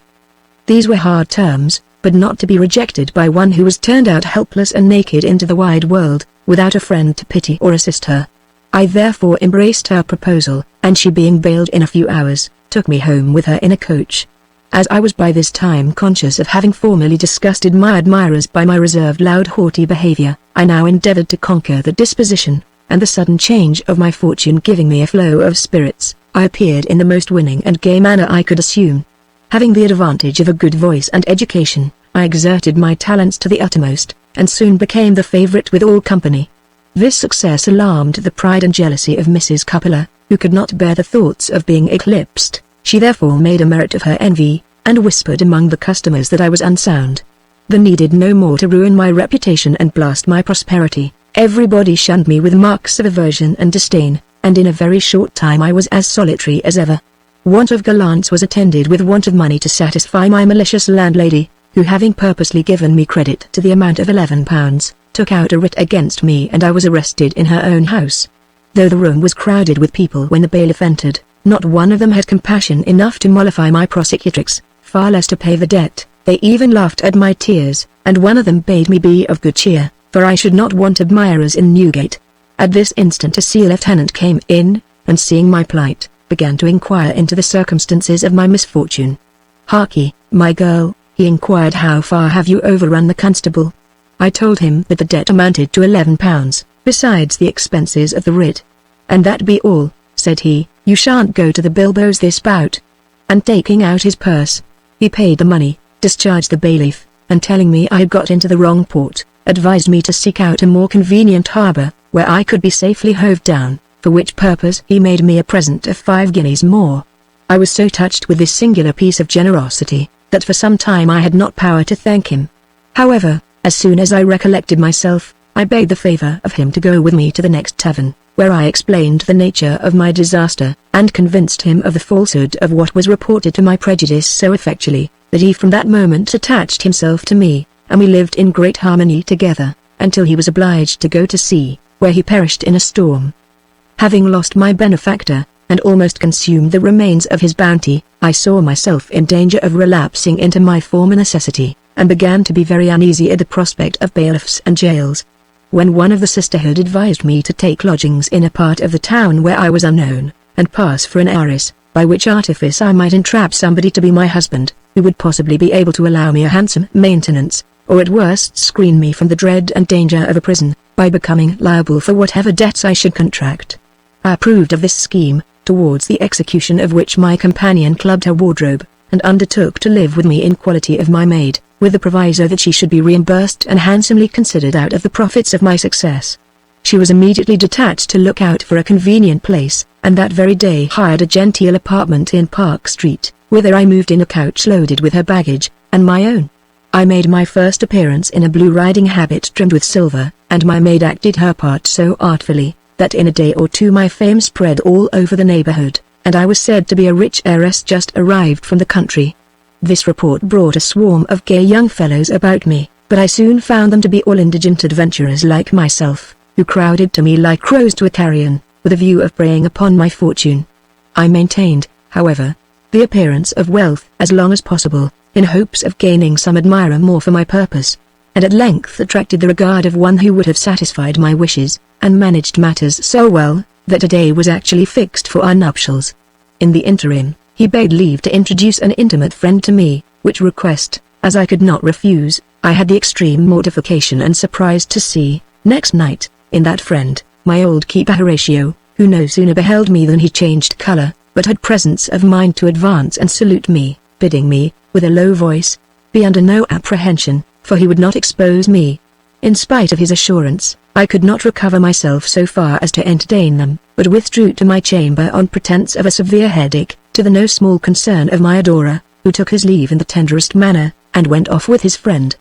These were hard terms, but not to be rejected by one who was turned out helpless and naked into the wide world, without a friend to pity or assist her. I therefore embraced her proposal, and she being bailed in a few hours, took me home with her in a coach. As I was by this time conscious of having formerly disgusted my admirers by my reserved loud haughty behaviour, I now endeavoured to conquer the disposition, and the sudden change of my fortune giving me a flow of spirits, I appeared in the most winning and gay manner I could assume. Having the advantage of a good voice and education, I exerted my talents to the uttermost, and soon became the favourite with all company. This success alarmed the pride and jealousy of Mrs. Coppola, who could not bear the thoughts of being eclipsed. She therefore made a merit of her envy, and whispered among the customers that I was unsound. There needed no more to ruin my reputation and blast my prosperity. Everybody shunned me with marks of aversion and disdain, and in a very short time I was as solitary as ever. Want of gallants was attended with want of money to satisfy my malicious landlady, who having purposely given me credit to the amount of £11, took out a writ against me, and I was arrested in her own house. Though the room was crowded with people when the bailiff entered, not one of them had compassion enough to mollify my prosecutrix, far less to pay the debt. They even laughed at my tears, and one of them bade me be of good cheer, for I should not want admirers in Newgate. At this instant a sea lieutenant came in, and seeing my plight, began to inquire into the circumstances of my misfortune. "Harkye, my girl," he inquired, "how far have you overrun the constable?" I told him that the debt amounted to £11, besides the expenses of the writ. "And that be all," said he, "you shan't go to the bilboes this bout." And taking out his purse, he paid the money, discharged the bailiff, and telling me I had got into the wrong port, advised me to seek out a more convenient harbour, where I could be safely hove down, for which purpose he made me a present of 5 guineas more. I was so touched with this singular piece of generosity, that for some time I had not power to thank him. However, as soon as I recollected myself, I begged the favour of him to go with me to the next tavern, where I explained the nature of my disaster, and convinced him of the falsehood of what was reported to my prejudice so effectually, that he from that moment attached himself to me, and we lived in great harmony together, until he was obliged to go to sea, where he perished in a storm. Having lost my benefactor, and almost consumed the remains of his bounty, I saw myself in danger of relapsing into my former necessity, and began to be very uneasy at the prospect of bailiffs and jails. When one of the sisterhood advised me to take lodgings in a part of the town where I was unknown, and pass for an heiress, by which artifice I might entrap somebody to be my husband, who would possibly be able to allow me a handsome maintenance, or at worst screen me from the dread and danger of a prison, by becoming liable for whatever debts I should contract. I approved of this scheme, towards the execution of which my companion clubbed her wardrobe, and undertook to live with me in quality of my maid, with the proviso that she should be reimbursed and handsomely considered out of the profits of my success. She was immediately detached to look out for a convenient place, and that very day hired a genteel apartment in Park Street, whither I moved in a coach loaded with her baggage, and my own. I made my first appearance in a blue riding habit trimmed with silver, and my maid acted her part so artfully, that in a day or two my fame spread all over the neighbourhood. and I was said to be a rich heiress just arrived from the country. This report brought a swarm of gay young fellows about me, but I soon found them to be all indigent adventurers like myself, who crowded to me like crows to a carrion, with a view of preying upon my fortune. I maintained, however, the appearance of wealth as long as possible, in hopes of gaining some admirer more for my purpose, and at length attracted the regard of one who would have satisfied my wishes, and managed matters so well, that a day was actually fixed for our nuptials. In the interim, he begged leave to introduce an intimate friend to me, which request, as I could not refuse, I had the extreme mortification and surprise to see, next night, in that friend, my old keeper Horatio, who no sooner beheld me than he changed colour, but had presence of mind to advance and salute me, bidding me, with a low voice, be under no apprehension, for he would not expose me. In spite of his assurance, I could not recover myself so far as to entertain them, but withdrew to my chamber on pretence of a severe headache, to the no small concern of my adorer, who took his leave in the tenderest manner, and went off with his friend.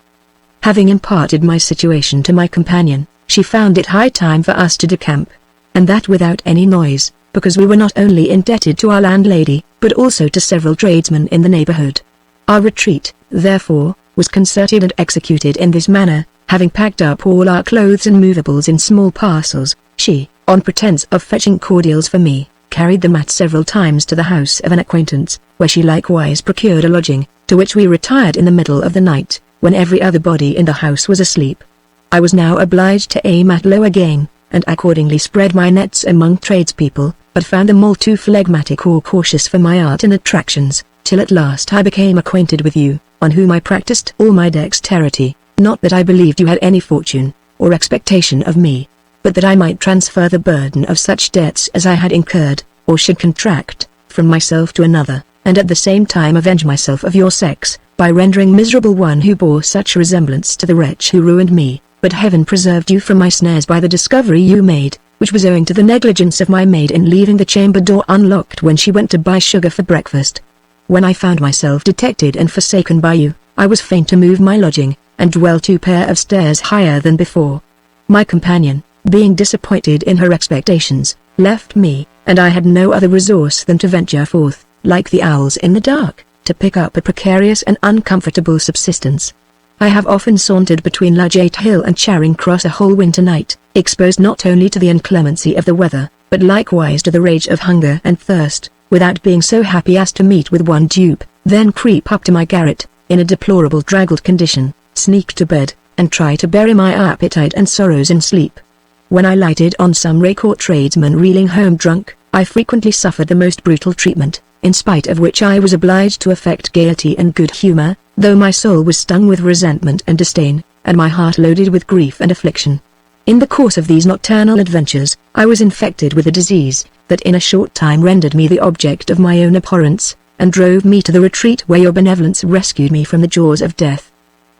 Having imparted my situation to my companion, she found it high time for us to decamp, and that without any noise, because we were not only indebted to our landlady, but also to several tradesmen in the neighborhood. Our retreat, therefore, was concerted and executed in this manner. Having packed up all our clothes and movables in small parcels, she, on pretence of fetching cordials for me, carried them at several times to the house of an acquaintance, where she likewise procured a lodging, to which we retired in the middle of the night, when every other body in the house was asleep. I was now obliged to aim at lower game, and accordingly spread my nets among tradespeople, but found them all too phlegmatic or cautious for my art and attractions, till at last I became acquainted with you, on whom I practiced all my dexterity. Not that I believed you had any fortune, or expectation of me, but that I might transfer the burden of such debts as I had incurred, or should contract, from myself to another, and at the same time avenge myself of your sex, by rendering miserable one who bore such resemblance to the wretch who ruined me. But heaven preserved you from my snares by the discovery you made, which was owing to the negligence of my maid in leaving the chamber door unlocked when she went to buy sugar for breakfast. When I found myself detected and forsaken by you, I was fain to move my lodging, and dwell 2 pair of stairs higher than before. My companion, being disappointed in her expectations, left me, and I had no other resource than to venture forth, like the owls in the dark, to pick up a precarious and uncomfortable subsistence. I have often sauntered between Ludgate Hill and Charing Cross a whole winter night, exposed not only to the inclemency of the weather, but likewise to the rage of hunger and thirst, without being so happy as to meet with one dupe, then creep up to my garret, in a deplorable draggled condition, sneak to bed, and try to bury my appetite and sorrows in sleep. When I lighted on some rake or tradesman reeling home drunk, I frequently suffered the most brutal treatment, in spite of which I was obliged to affect gaiety and good humor, though my soul was stung with resentment and disdain, and my heart loaded with grief and affliction. In the course of these nocturnal adventures, I was infected with a disease, that in a short time rendered me the object of my own abhorrence, and drove me to the retreat where your benevolence rescued me from the jaws of death.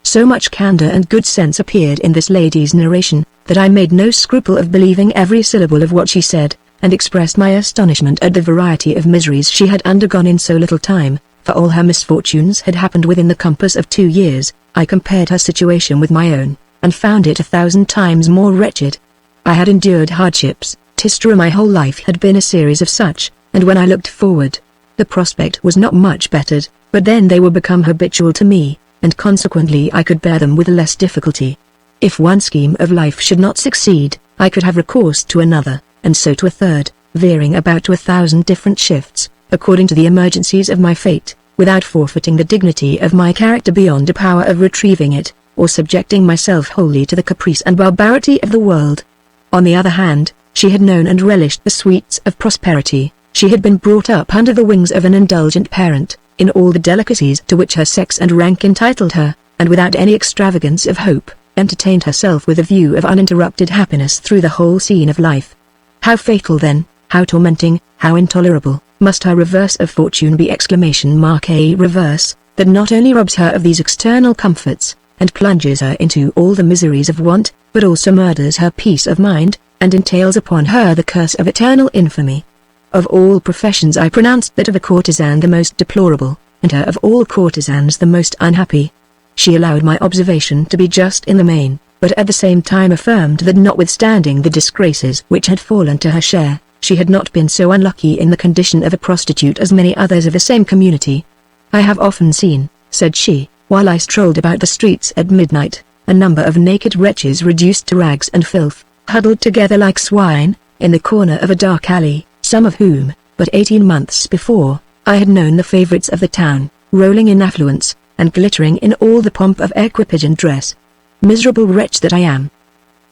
So much candor and good sense appeared in this lady's narration, that I made no scruple of believing every syllable of what she said, and expressed my astonishment at the variety of miseries she had undergone in so little time, for all her misfortunes had happened within the compass of 2 years. I compared her situation with my own, and found it 1,000 times more wretched. I had endured hardships, Tistra my whole life had been a series of such, and when I looked forward, the prospect was not much bettered, but then they were become habitual to me, and consequently I could bear them with less difficulty. If one scheme of life should not succeed, I could have recourse to another, and so to a third, veering about to 1,000 different shifts, according to the emergencies of my fate, without forfeiting the dignity of my character beyond a power of retrieving it, or subjecting myself wholly to the caprice and barbarity of the world. On the other hand, she had known and relished the sweets of prosperity. She had been brought up under the wings of an indulgent parent, in all the delicacies to which her sex and rank entitled her, and without any extravagance of hope, entertained herself with a view of uninterrupted happiness through the whole scene of life. How fatal then, how tormenting, how intolerable, must her reverse of fortune be! A reverse, that not only robs her of these external comforts, and plunges her into all the miseries of want, but also murders her peace of mind, and entails upon her the curse of eternal infamy. Of all professions I pronounced that of a courtesan the most deplorable, and her of all courtesans the most unhappy. She allowed my observation to be just in the main, but at the same time affirmed that notwithstanding the disgraces which had fallen to her share, she had not been so unlucky in the condition of a prostitute as many others of the same community. "I have often seen," said she, "while I strolled about the streets at midnight, a number of naked wretches reduced to rags and filth, huddled together like swine, in the corner of a dark alley, some of whom, but 18 months before, I had known the favorites of the town, rolling in affluence, and glittering in all the pomp of equipage and dress. Miserable wretch that I am!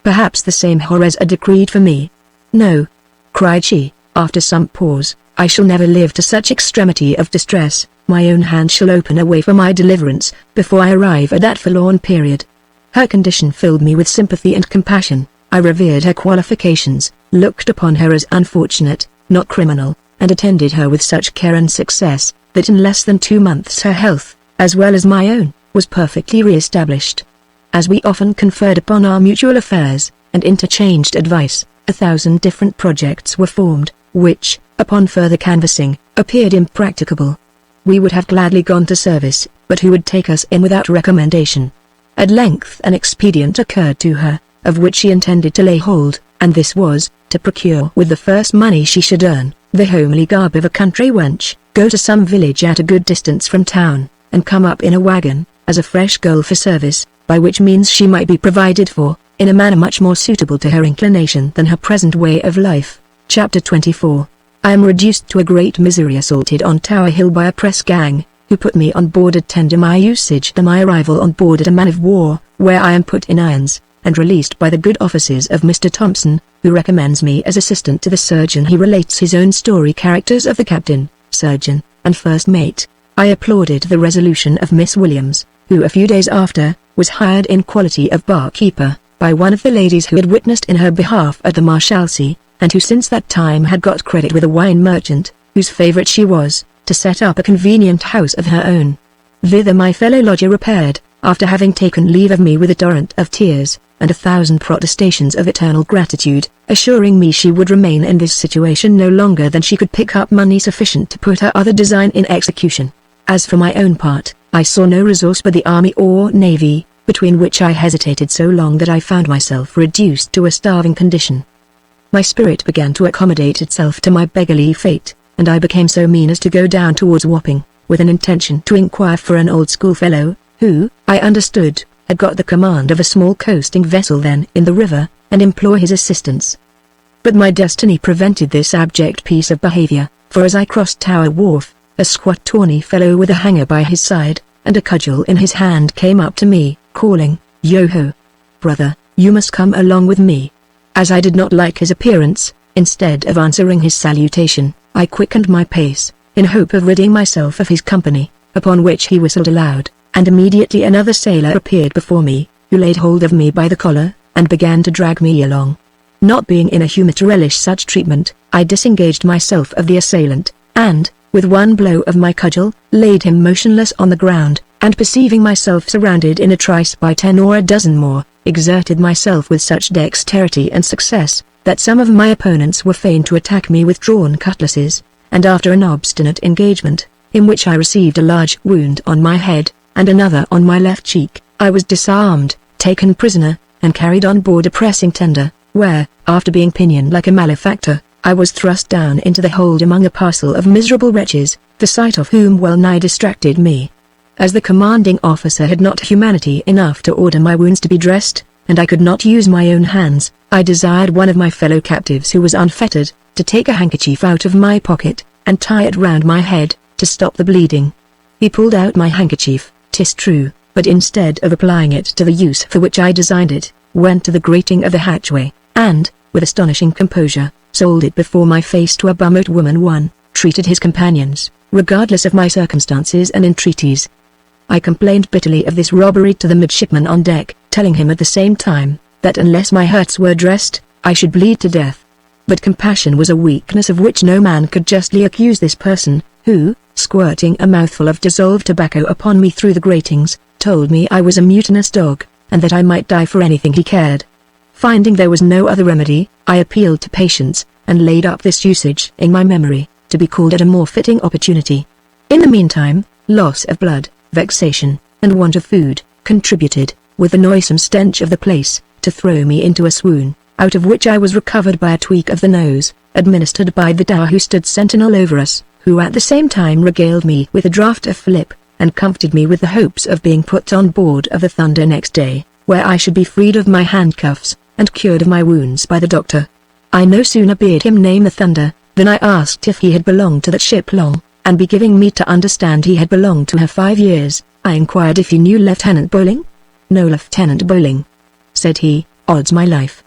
Perhaps the same horrors are decreed for me. No," cried she, after some pause, "I shall never live to such extremity of distress. My own hand shall open a way for my deliverance, before I arrive at that forlorn period." Her condition filled me with sympathy and compassion. I revered her qualifications, looked upon her as unfortunate, not criminal, and attended her with such care and success, that in less than 2 months her health, as well as my own, was perfectly re-established. As we often conferred upon our mutual affairs, and interchanged advice, 1,000 different projects were formed, which, upon further canvassing, appeared impracticable. We would have gladly gone to service, but who would take us in without recommendation? At length an expedient occurred to her, of which she intended to lay hold, and this was, to procure with the first money she should earn, the homely garb of a country wench, go to some village at a good distance from town, and come up in a wagon, as a fresh girl for service, by which means she might be provided for, in a manner much more suitable to her inclination than her present way of life. Chapter 24. I am reduced to a great misery, assaulted on Tower Hill by a press gang, who put me on board at tender my usage to my arrival on board at a man of war, where I am put in irons, and released by the good offices of Mr. Thompson, who recommends me as assistant to the surgeon. He relates his own story, characters of the captain, surgeon, and first mate. I applauded the resolution of Miss Williams, who a few days after, was hired in quality of barkeeper, by one of the ladies who had witnessed in her behalf at the Marshalsea, and who since that time had got credit with a wine merchant, whose favourite she was, to set up a convenient house of her own. Thither my fellow lodger repaired, after having taken leave of me with a torrent of tears, and 1,000 protestations of eternal gratitude, assuring me she would remain in this situation no longer than she could pick up money sufficient to put her other design in execution. As for my own part, I saw no resource but the army or navy, between which I hesitated so long that I found myself reduced to a starving condition. My spirit began to accommodate itself to my beggarly fate, and I became so mean as to go down towards Wapping, with an intention to inquire for an old schoolfellow, who, I understood, had got the command of a small coasting vessel then in the river, and implore his assistance. But my destiny prevented this abject piece of behaviour, for as I crossed Tower Wharf, a squat tawny fellow with a hanger by his side, and a cudgel in his hand came up to me, calling, "Yo-ho! Brother, you must come along with me." As I did not like his appearance, instead of answering his salutation, I quickened my pace, in hope of ridding myself of his company, upon which he whistled aloud, and immediately another sailor appeared before me, who laid hold of me by the collar, and began to drag me along. Not being in a humour to relish such treatment, I disengaged myself of the assailant, and, with one blow of my cudgel, laid him motionless on the ground, and perceiving myself surrounded in a trice by 10 or a dozen more, exerted myself with such dexterity and success, that some of my opponents were fain to attack me with drawn cutlasses, and after an obstinate engagement, in which I received a large wound on my head, and another on my left cheek, I was disarmed, taken prisoner, and carried on board a pressing tender, where, after being pinioned like a malefactor, I was thrust down into the hold among a parcel of miserable wretches, the sight of whom well nigh distracted me. As the commanding officer had not humanity enough to order my wounds to be dressed, and I could not use my own hands, I desired one of my fellow captives who was unfettered, to take a handkerchief out of my pocket, and tie it round my head, to stop the bleeding. He pulled out my handkerchief, 'tis true, but instead of applying it to the use for which I designed it, went to the grating of the hatchway, and, with astonishing composure, sold it before my face to a bummoed woman. One treated his companions, regardless of my circumstances and entreaties. I complained bitterly of this robbery to the midshipman on deck, telling him at the same time, that unless my hurts were dressed, I should bleed to death. But compassion was a weakness of which no man could justly accuse this person, who, squirting a mouthful of dissolved tobacco upon me through the gratings, told me I was a mutinous dog, and that I might die for anything he cared. Finding there was no other remedy, I appealed to patience, and laid up this usage in my memory, to be called at a more fitting opportunity. In the meantime, loss of blood, vexation, and want of food, contributed, with the noisome stench of the place, to throw me into a swoon, out of which I was recovered by a tweak of the nose, administered by the Dow who stood sentinel over us, who at the same time regaled me with a draught of flip, and comforted me with the hopes of being put on board of the Thunder next day, where I should be freed of my handcuffs, and cured of my wounds by the doctor. I no sooner bade him name the Thunder, than I asked if he had belonged to that ship long, and be giving me to understand he had belonged to her 5 years, I inquired if he knew Lieutenant Bowling. "No, Lieutenant Bowling," said he, "odds my life.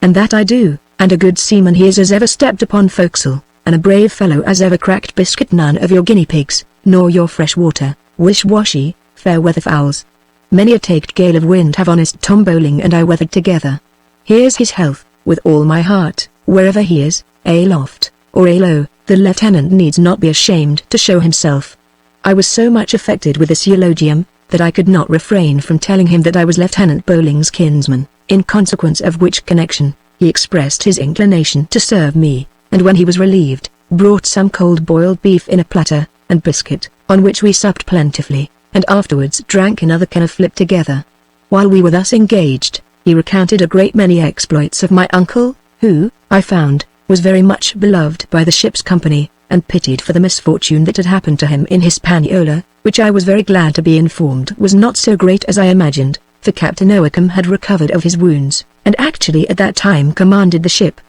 And that I do, and a good seaman he is as ever stepped upon forecastle, and a brave fellow as ever cracked biscuit, none of your guinea pigs, nor your fresh water, wish-washy, fair weather fowls. Many a taked gale of wind have honest Tom Bowling and I weathered together. Here's his health, with all my heart, wherever he is, aloft, or alow, the lieutenant needs not be ashamed to show himself." I was so much affected with this eulogium, that I could not refrain from telling him that I was Lieutenant Bowling's kinsman, in consequence of which connection, he expressed his inclination to serve me, and when he was relieved, brought some cold boiled beef in a platter, and biscuit, on which we supped plentifully, and afterwards drank another can of flip together. While we were thus engaged, he recounted a great many exploits of my uncle, who, I found, was very much beloved by the ship's company, and pitied for the misfortune that had happened to him in Hispaniola, which I was very glad to be informed was not so great as I imagined, for Captain Oakham had recovered of his wounds, and actually at that time commanded the ship.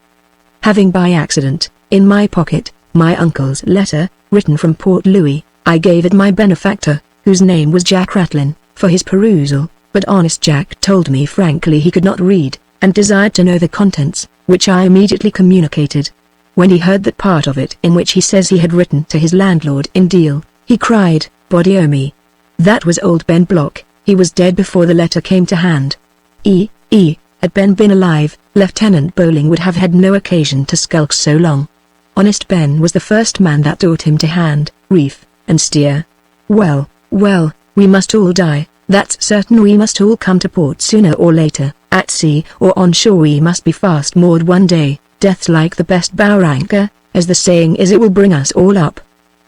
Having by accident, in my pocket, my uncle's letter, written from Port Louis, I gave it my benefactor, whose name was Jack Ratlin, for his perusal, but honest Jack told me frankly he could not read, and desired to know the contents, which I immediately communicated. When he heard that part of it in which he says he had written to his landlord in Deal, he cried, "Body o' me! That was old Ben Block, he was dead before the letter came to hand. Had Ben been alive, Lieutenant Bowling would have had no occasion to skulk so long. Honest Ben was the first man that taught him to hand, reef, and steer. Well, we must all die, that's certain. We must all come to port sooner or later, at sea or on shore we must be fast moored one day. Death's like the best bower anchor, as the saying is, it will bring us all up."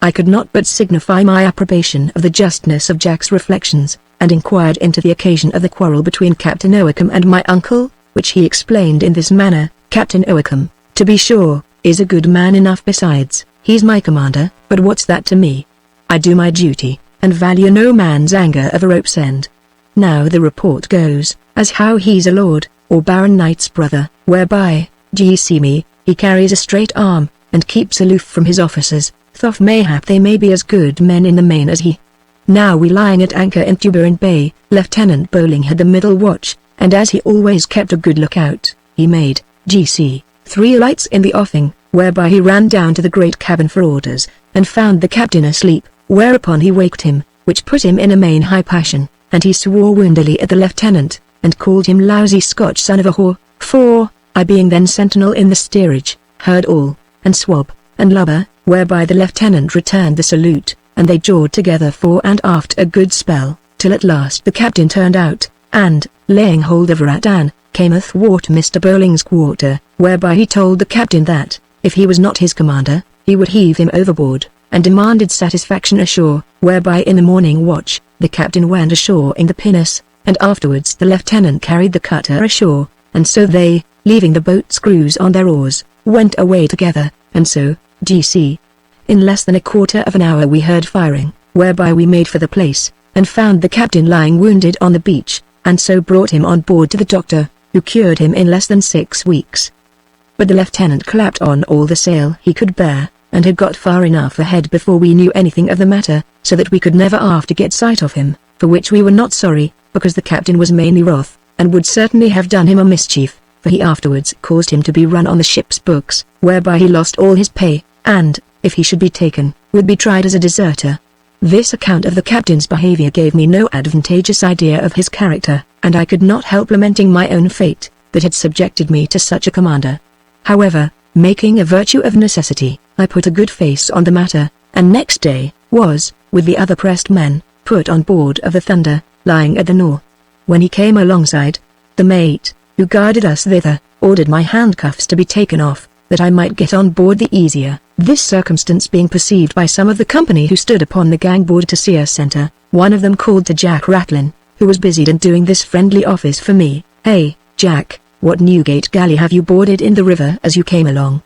I could not but signify my approbation of the justness of Jack's reflections, and inquired into the occasion of the quarrel between Captain Oakham and my uncle, which he explained in this manner: "Captain Oakham, to be sure, is a good man enough besides, he's my commander, but what's that to me? I do my duty, and value no man's anger of a rope's end. Now the report goes, as how he's a lord, or baron knight's brother, whereby, d'ye see me, he carries a straight arm, and keeps aloof from his officers, though mayhap they may be as good men in the main as he. Now we lying at anchor in Tuburan Bay, Lieutenant Bowling had the middle watch, and as he always kept a good lookout, he made, G.C., 3 lights in the offing, whereby he ran down to the great cabin for orders, and found the captain asleep, whereupon he waked him, which put him in a main high passion, and he swore woundily at the lieutenant, and called him lousy Scotch son of a whore, for, I being then sentinel in the steerage, heard all, and swab, and lubber, whereby the lieutenant returned the salute, and they jawed together fore and aft a good spell, till at last the captain turned out, and, laying hold of Rattan, came athwart Mr. Bowling's quarter, whereby he told the captain that, if he was not his commander, he would heave him overboard, and demanded satisfaction ashore, whereby in the morning watch, the captain went ashore in the pinnace, and afterwards the lieutenant carried the cutter ashore, and so they, leaving the boat's crews on their oars, went away together, and so, G.C. In less than a quarter of an hour we heard firing, whereby we made for the place, and found the captain lying wounded on the beach, and so brought him on board to the doctor, who cured him in less than 6 weeks. But the lieutenant clapped on all the sail he could bear, and had got far enough ahead before we knew anything of the matter, so that we could never after get sight of him, for which we were not sorry, because the captain was mainly wroth, and would certainly have done him a mischief, for he afterwards caused him to be run on the ship's books, whereby he lost all his pay, and, if he should be taken, would be tried as a deserter. This account of the captain's behavior gave me no advantageous idea of his character, and I could not help lamenting my own fate, that had subjected me to such a commander. However, making a virtue of necessity, I put a good face on the matter, and next day, was, with the other pressed men, put on board of the Thunder, lying at the Nore. When he came alongside, the mate, who guarded us thither, ordered my handcuffs to be taken off, that I might get on board the easier. This circumstance being perceived by some of the company who stood upon the gangboard to see us enter, one of them called to Jack Ratlin, who was busied in doing this friendly office for me, "Hey, Jack, what Newgate galley have you boarded in the river as you came along?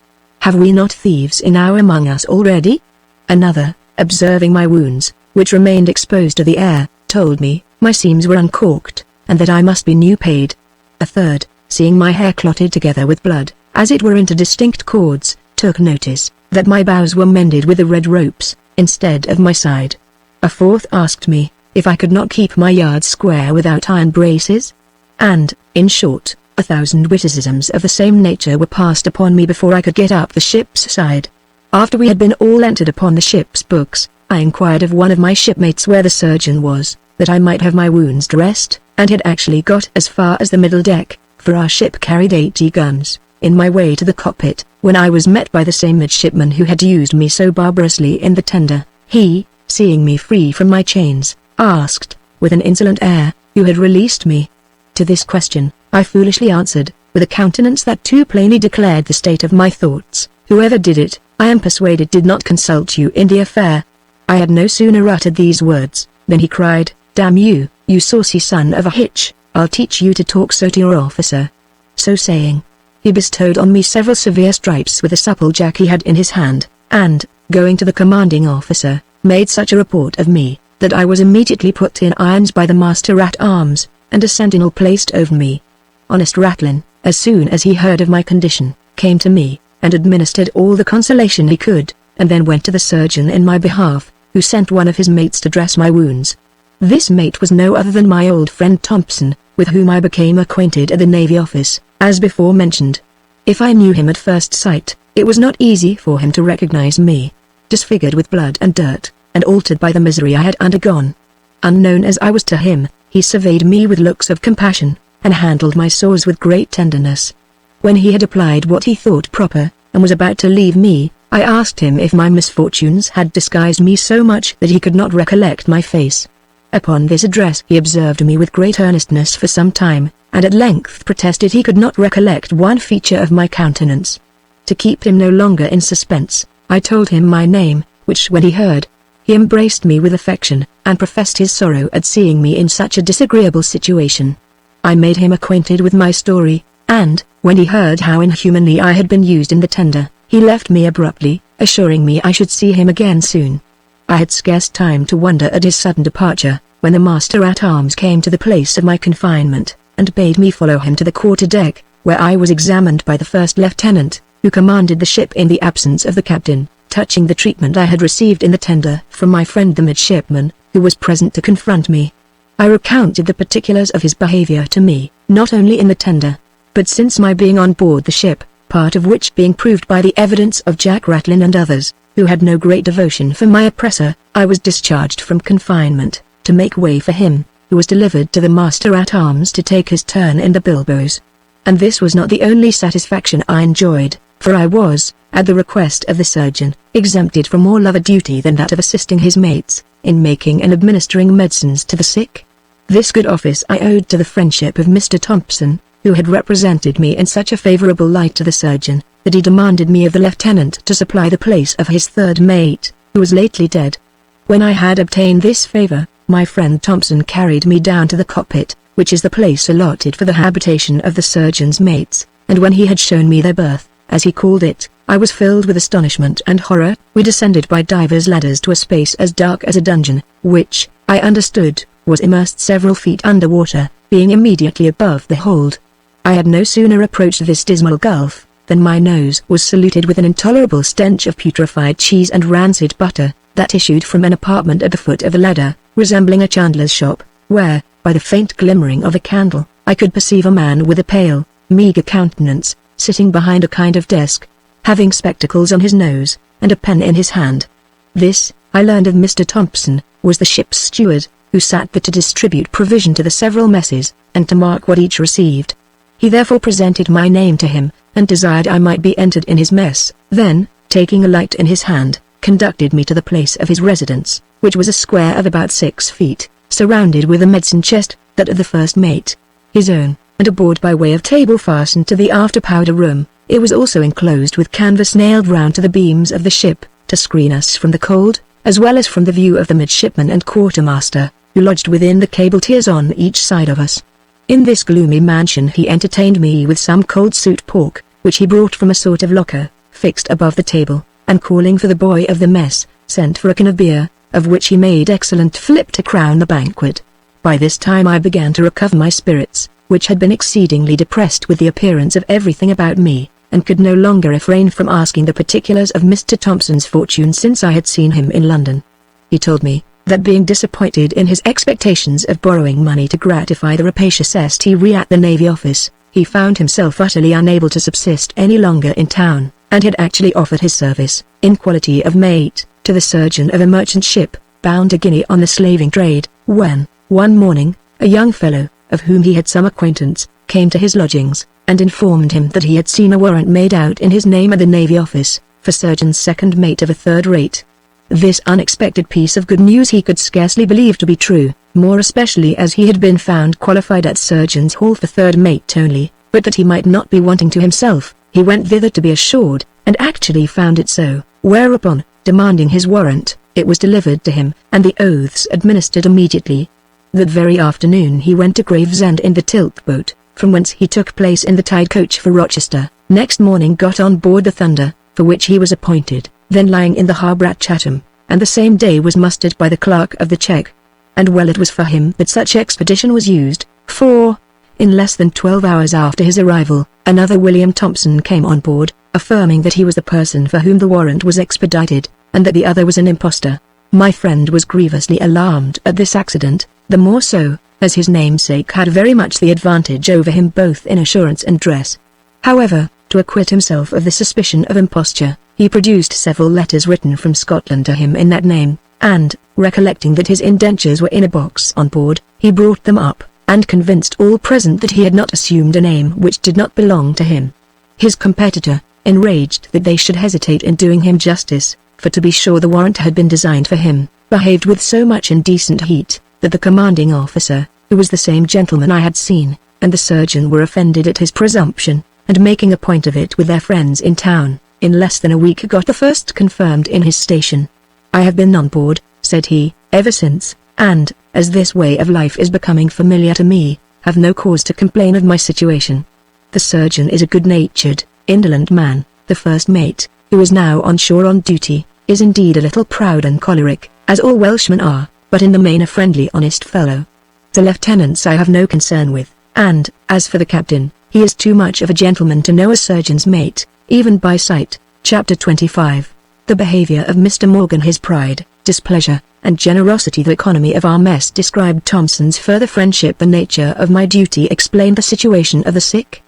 have we not thieves enow among us already? Another, observing my wounds, which remained exposed to the air, told me my seams were uncorked, and that I must be new paid. A third, seeing my hair clotted together with blood, as it were into distinct cords, took notice that my bows were mended with the red ropes, instead of my side. A fourth asked me if I could not keep my yards square without iron braces. And, in short, 1,000 witticisms of the same nature were passed upon me before I could get up the ship's side. After we had been all entered upon the ship's books, I inquired of one of my shipmates where the surgeon was, that I might have my wounds dressed, and had actually got as far as the middle deck, for our ship carried 80 guns, in my way to the cockpit, when I was met by the same midshipman who had used me so barbarously in the tender. He, seeing me free from my chains, asked, with an insolent air, who had released me. To this question, I foolishly answered, with a countenance that too plainly declared the state of my thoughts, whoever did it, I am persuaded did not consult you in the affair. I had no sooner uttered these words, than he cried, "Damn you, you saucy son of a hitch, I'll teach you to talk so to your officer." So saying, he bestowed on me several severe stripes with a supple jack he had in his hand, and, going to the commanding officer, made such a report of me, that I was immediately put in irons by the master-at-arms, and a sentinel placed over me. Honest Rattlin, as soon as he heard of my condition, came to me, and administered all the consolation he could, and then went to the surgeon in my behalf, who sent one of his mates to dress my wounds. This mate was no other than my old friend Thompson, with whom I became acquainted at the Navy Office, as before mentioned. If I knew him at first sight, it was not easy for him to recognize me, disfigured with blood and dirt, and altered by the misery I had undergone. Unknown as I was to him, he surveyed me with looks of compassion, and handled my sores with great tenderness. When he had applied what he thought proper, and was about to leave me, I asked him if my misfortunes had disguised me so much that he could not recollect my face. Upon this address he observed me with great earnestness for some time, and at length protested he could not recollect one feature of my countenance. To keep him no longer in suspense, I told him my name, which when he heard, he embraced me with affection, and professed his sorrow at seeing me in such a disagreeable situation. I made him acquainted with my story, and, when he heard how inhumanly I had been used in the tender, he left me abruptly, assuring me I should see him again soon. I had scarce time to wonder at his sudden departure, when the master-at-arms came to the place of my confinement, and bade me follow him to the quarter-deck, where I was examined by the first lieutenant, who commanded the ship in the absence of the captain, touching the treatment I had received in the tender from my friend the midshipman, who was present to confront me. I recounted the particulars of his behavior to me, not only in the tender, but since my being on board the ship, part of which being proved by the evidence of Jack Rattlin and others, who had no great devotion for my oppressor. I was discharged from confinement, to make way for him, who was delivered to the master-at-arms to take his turn in the bilboes. And this was not the only satisfaction I enjoyed, for I was, at the request of the surgeon, exempted from more other duty than that of assisting his mates, in making and administering medicines to the sick. This good office I owed to the friendship of Mr. Thompson, who had represented me in such a favorable light to the surgeon, that he demanded me of the lieutenant to supply the place of his third mate, who was lately dead. When I had obtained this favor, my friend Thompson carried me down to the cockpit, which is the place allotted for the habitation of the surgeon's mates, and when he had shown me their berth, as he called it, I was filled with astonishment and horror. We descended by divers ladders to a space as dark as a dungeon, which, I understood, was immersed several feet under water, being immediately above the hold. I had no sooner approached this dismal gulf, than my nose was saluted with an intolerable stench of putrefied cheese and rancid butter, that issued from an apartment at the foot of the ladder, resembling a chandler's shop, where, by the faint glimmering of a candle, I could perceive a man with a pale, meagre countenance, sitting behind a kind of desk, having spectacles on his nose, and a pen in his hand. This, I learned of Mr. Thompson, was the ship's steward, who sat there to distribute provision to the several messes, and to mark what each received. He therefore presented my name to him, and desired I might be entered in his mess. Then, taking a light in his hand, conducted me to the place of his residence, which was a square of about 6 feet, surrounded with a medicine chest, that of the first mate, his own, and a board by way of table fastened to the after powder room. It was also enclosed with canvas nailed round to the beams of the ship, to screen us from the cold, as well as from the view of the midshipman and quartermaster, who lodged within the cable tiers on each side of us. In this gloomy mansion he entertained me with some cold suit pork, which he brought from a sort of locker, fixed above the table, and calling for the boy of the mess, sent for a can of beer, of which he made excellent flip to crown the banquet. By this time I began to recover my spirits, which had been exceedingly depressed with the appearance of everything about me, and could no longer refrain from asking the particulars of Mr. Thompson's fortune since I had seen him in London. He told me, that being disappointed in his expectations of borrowing money to gratify the rapacious St. at the Navy Office, he found himself utterly unable to subsist any longer in town, and had actually offered his service, in quality of mate, to the surgeon of a merchant ship, bound to Guinea on the slaving trade, when, one morning, a young fellow, of whom he had some acquaintance, came to his lodgings, and informed him that he had seen a warrant made out in his name at the Navy Office, for surgeon's second mate of a third rate. This unexpected piece of good news he could scarcely believe to be true, more especially as he had been found qualified at Surgeon's Hall for third mate only, but that he might not be wanting to himself, he went thither to be assured, and actually found it so, whereupon, demanding his warrant, it was delivered to him, and the oaths administered immediately. That very afternoon he went to Gravesend in the tilt boat, from whence he took place in the tide coach for Rochester, next morning got on board the Thunder, for which he was appointed, then lying in the harbour at Chatham, and the same day was mustered by the clerk of the check. And well it was for him that such expedition was used, for, in less than 12 hours after his arrival, another William Thompson came on board, affirming that he was the person for whom the warrant was expedited, and that the other was an impostor. My friend was grievously alarmed at this accident, the more so, as his namesake had very much the advantage over him both in assurance and dress. However, to acquit himself of the suspicion of imposture, he produced several letters written from Scotland to him in that name, and, recollecting that his indentures were in a box on board, he brought them up, and convinced all present that he had not assumed a name which did not belong to him. His competitor, enraged that they should hesitate in doing him justice, for to be sure the warrant had been designed for him, behaved with so much indecent heat, that the commanding officer, who was the same gentleman I had seen, and the surgeon were offended at his presumption, and making a point of it with their friends in town, in less than a week got the first confirmed in his station. I have been on board, said he, ever since, and, as this way of life is becoming familiar to me, have no cause to complain of my situation. The surgeon is a good-natured, indolent man. The first mate, who is now on shore on duty, is indeed a little proud and choleric, as all Welshmen are, but in the main a friendly honest fellow. The lieutenants I have no concern with, and, as for the captain, he is too much of a gentleman to know a surgeon's mate, even by sight. Chapter 25. The behavior of Mr. Morgan. His pride, displeasure, and generosity. The economy of our mess described Thompson's further friendship. The nature of my duty explained the situation of the sick.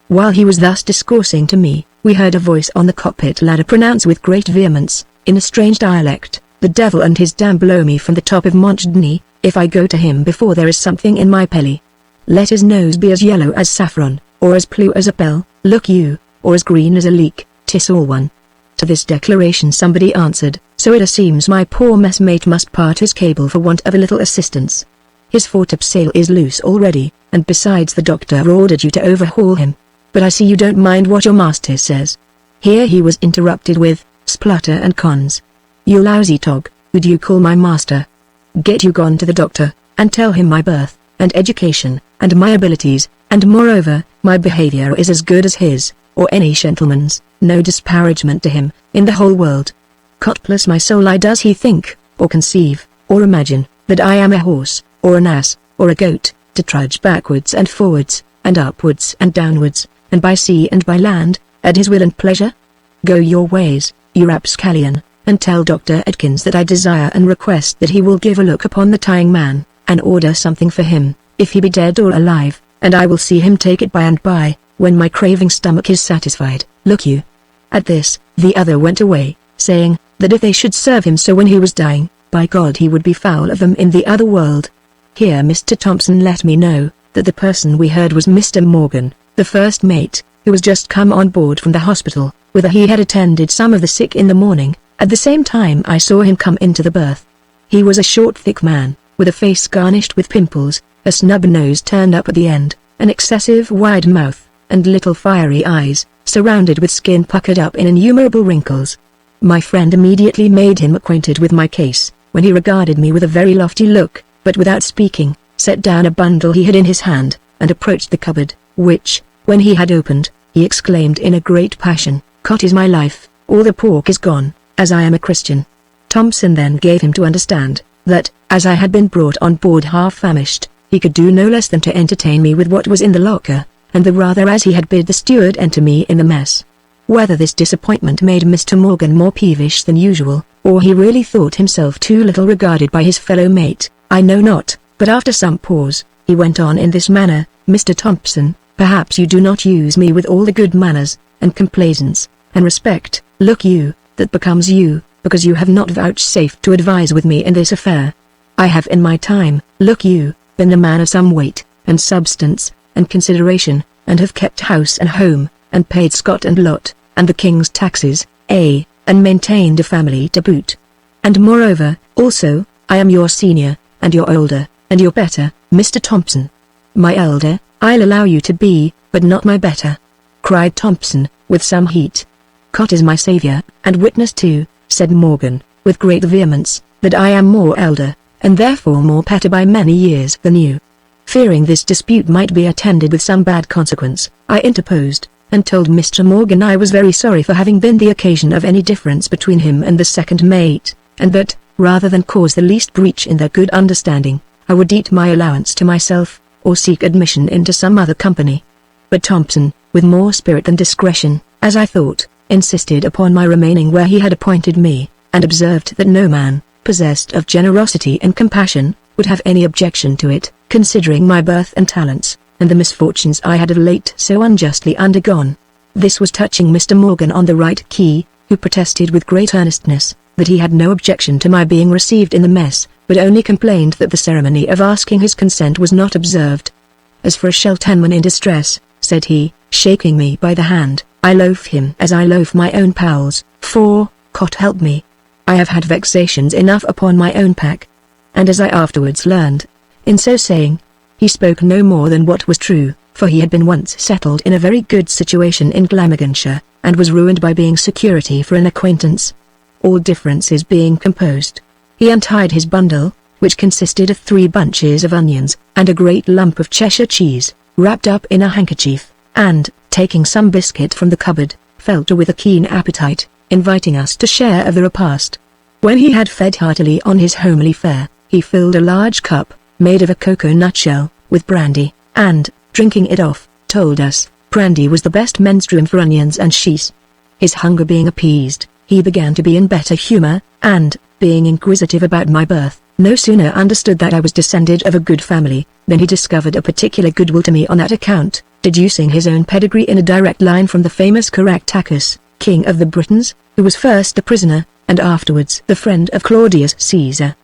While he was thus discoursing to me, we heard a voice on the cockpit ladder pronounce with great vehemence, in a strange dialect, "The devil and his dam blow me from the top of Montdeny, if I go to him before there is something in my pelly. Let his nose be as yellow as saffron, or as blue as a bell, look you, or as green as a leek, 'tis all one." To this declaration somebody answered, "So it seems my poor messmate must part his cable for want of a little assistance. His foretopsail is loose already, and besides the doctor ordered you to overhaul him. But I see you don't mind what your master says." Here he was interrupted with, splutter and cons. "You lousy tog, who do you call my master? Get you gone to the doctor, and tell him my birth, and education, and my abilities, and moreover, my behavior is as good as his, or any gentleman's, no disparagement to him, in the whole world. Cutlass my soul, I does he think, or conceive, or imagine, that I am a horse, or an ass, or a goat, to trudge backwards and forwards, and upwards and downwards, and by sea and by land, at his will and pleasure? Go your ways, you rapscallion, and tell Dr. Atkins that I desire and request that he will give a look upon the tying man, and order something for him, if he be dead or alive, and I will see him take it by and by, when my craving stomach is satisfied, look you." At this, the other went away, saying, that if they should serve him so when he was dying, by God he would be foul of them in the other world. Here Mr. Thompson let me know, that the person we heard was Mr. Morgan, the first mate, who was just come on board from the hospital, whither he had attended some of the sick in the morning. At the same time I saw him come into the berth. He was a short thick man, with a face garnished with pimples, a snub nose turned up at the end, an excessive wide mouth, and little fiery eyes, surrounded with skin puckered up in innumerable wrinkles. My friend immediately made him acquainted with my case, when he regarded me with a very lofty look, but without speaking, set down a bundle he had in his hand, and approached the cupboard, which, when he had opened, he exclaimed in a great passion, Cot is my life, all the pork is gone, as I am a Christian. Thompson then gave him to understand, that, as I had been brought on board half famished, he could do no less than to entertain me with what was in the locker, and the rather as he had bid the steward enter me in the mess. Whether this disappointment made Mr. Morgan more peevish than usual, or he really thought himself too little regarded by his fellow mate, I know not, but after some pause, he went on in this manner: Mr. Thompson, perhaps you do not use me with all the good manners, and complaisance, and respect, look you, that becomes you, because you have not vouchsafed to advise with me in this affair. I have in my time, look you, been a man of some weight, and substance, and consideration, and have kept house and home, and paid scot and lot, and the king's taxes, and maintained a family to boot. And moreover, also, I am your senior, and your older, and your better, Mr. Thompson. My elder, I'll allow you to be, but not my better, cried Thompson, with some heat. Cot is my saviour, and witness too, said Morgan, with great vehemence, that I am more elder, and therefore more better by many years than you. Fearing this dispute might be attended with some bad consequence, I interposed, and told Mr. Morgan I was very sorry for having been the occasion of any difference between him and the second mate, and that, rather than cause the least breach in their good understanding, I would eat my allowance to myself, or seek admission into some other company. But Thompson, with more spirit than discretion, as I thought, insisted upon my remaining where he had appointed me, and observed that no man, possessed of generosity and compassion, would have any objection to it, considering my birth and talents, and the misfortunes I had of late so unjustly undergone. This was touching Mr. Morgan on the right key, who protested with great earnestness, that he had no objection to my being received in the mess, but only complained that the ceremony of asking his consent was not observed. As for a Sheltonman in distress, said he, shaking me by the hand, I loaf him as I loaf my own pals, for, Cot help me, I have had vexations enough upon my own pack. And as I afterwards learned, in so saying, he spoke no more than what was true, for he had been once settled in a very good situation in Glamorganshire, and was ruined by being security for an acquaintance. All differences being composed, he untied his bundle, which consisted of 3 bunches of onions, and a great lump of Cheshire cheese, wrapped up in a handkerchief, and, taking some biscuit from the cupboard, fell to with a keen appetite, inviting us to share of the repast. When he had fed heartily on his homely fare, he filled a large cup, made of a cocoa-nut shell, with brandy, and, drinking it off, told us, brandy was the best menstruum for onions and cheese. His hunger being appeased, he began to be in better humour, and, being inquisitive about my birth, no sooner understood that I was descended of a good family, than he discovered a particular goodwill to me on that account, deducing his own pedigree in a direct line from the famous Caractacus, king of the Britons, who was first a prisoner, and afterwards the friend of Claudius Caesar.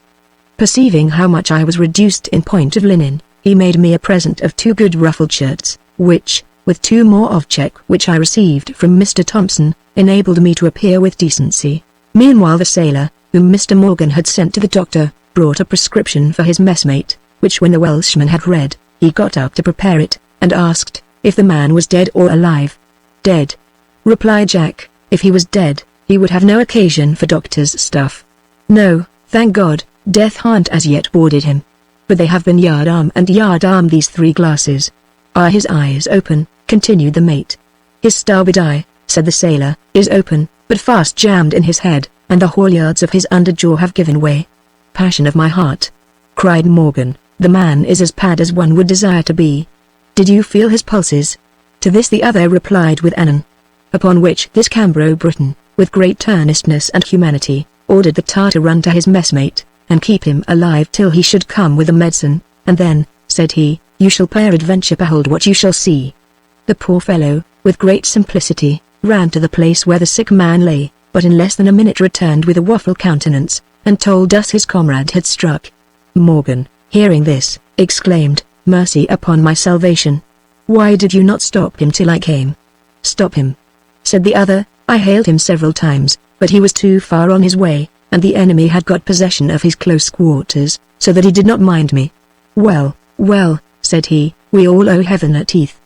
Perceiving how much I was reduced in point of linen, he made me a present of 2 good ruffled shirts, which, with 2 more of check which I received from Mr. Thompson, enabled me to appear with decency. Meanwhile the sailor, whom Mr. Morgan had sent to the doctor, brought a prescription for his messmate, which when the Welshman had read, he got up to prepare it, and asked, if the man was dead or alive. Dead, replied Jack. If he was dead, he would have no occasion for doctor's stuff. No, thank God, death hadn't as yet boarded him. But they have been yard-arm and yard-arm these 3 glasses. Are his eyes open? Continued the mate. His starboard eye, said the sailor, is open, but fast jammed in his head, and the halyards of his under jaw have given way. Passion of my heart, cried Morgan, the man is as pad as one would desire to be. Did you feel his pulses? To this the other replied with anon. Upon which this Cambro Briton, with great earnestness and humanity, ordered the tar to run to his messmate, and keep him alive till he should come with the medicine, and then, said he, you shall peradventure behold what you shall see. The poor fellow, with great simplicity, ran to the place where the sick man lay, but in less than a minute returned with a waffle countenance, and told us his comrade had struck. Morgan, hearing this, exclaimed, mercy upon my salvation. Why did you not stop him till I came? Stop him, said the other. I hailed him several times, but he was too far on his way, and the enemy had got possession of his close quarters, so that he did not mind me. Well, well, said he, we all owe heaven a teeth.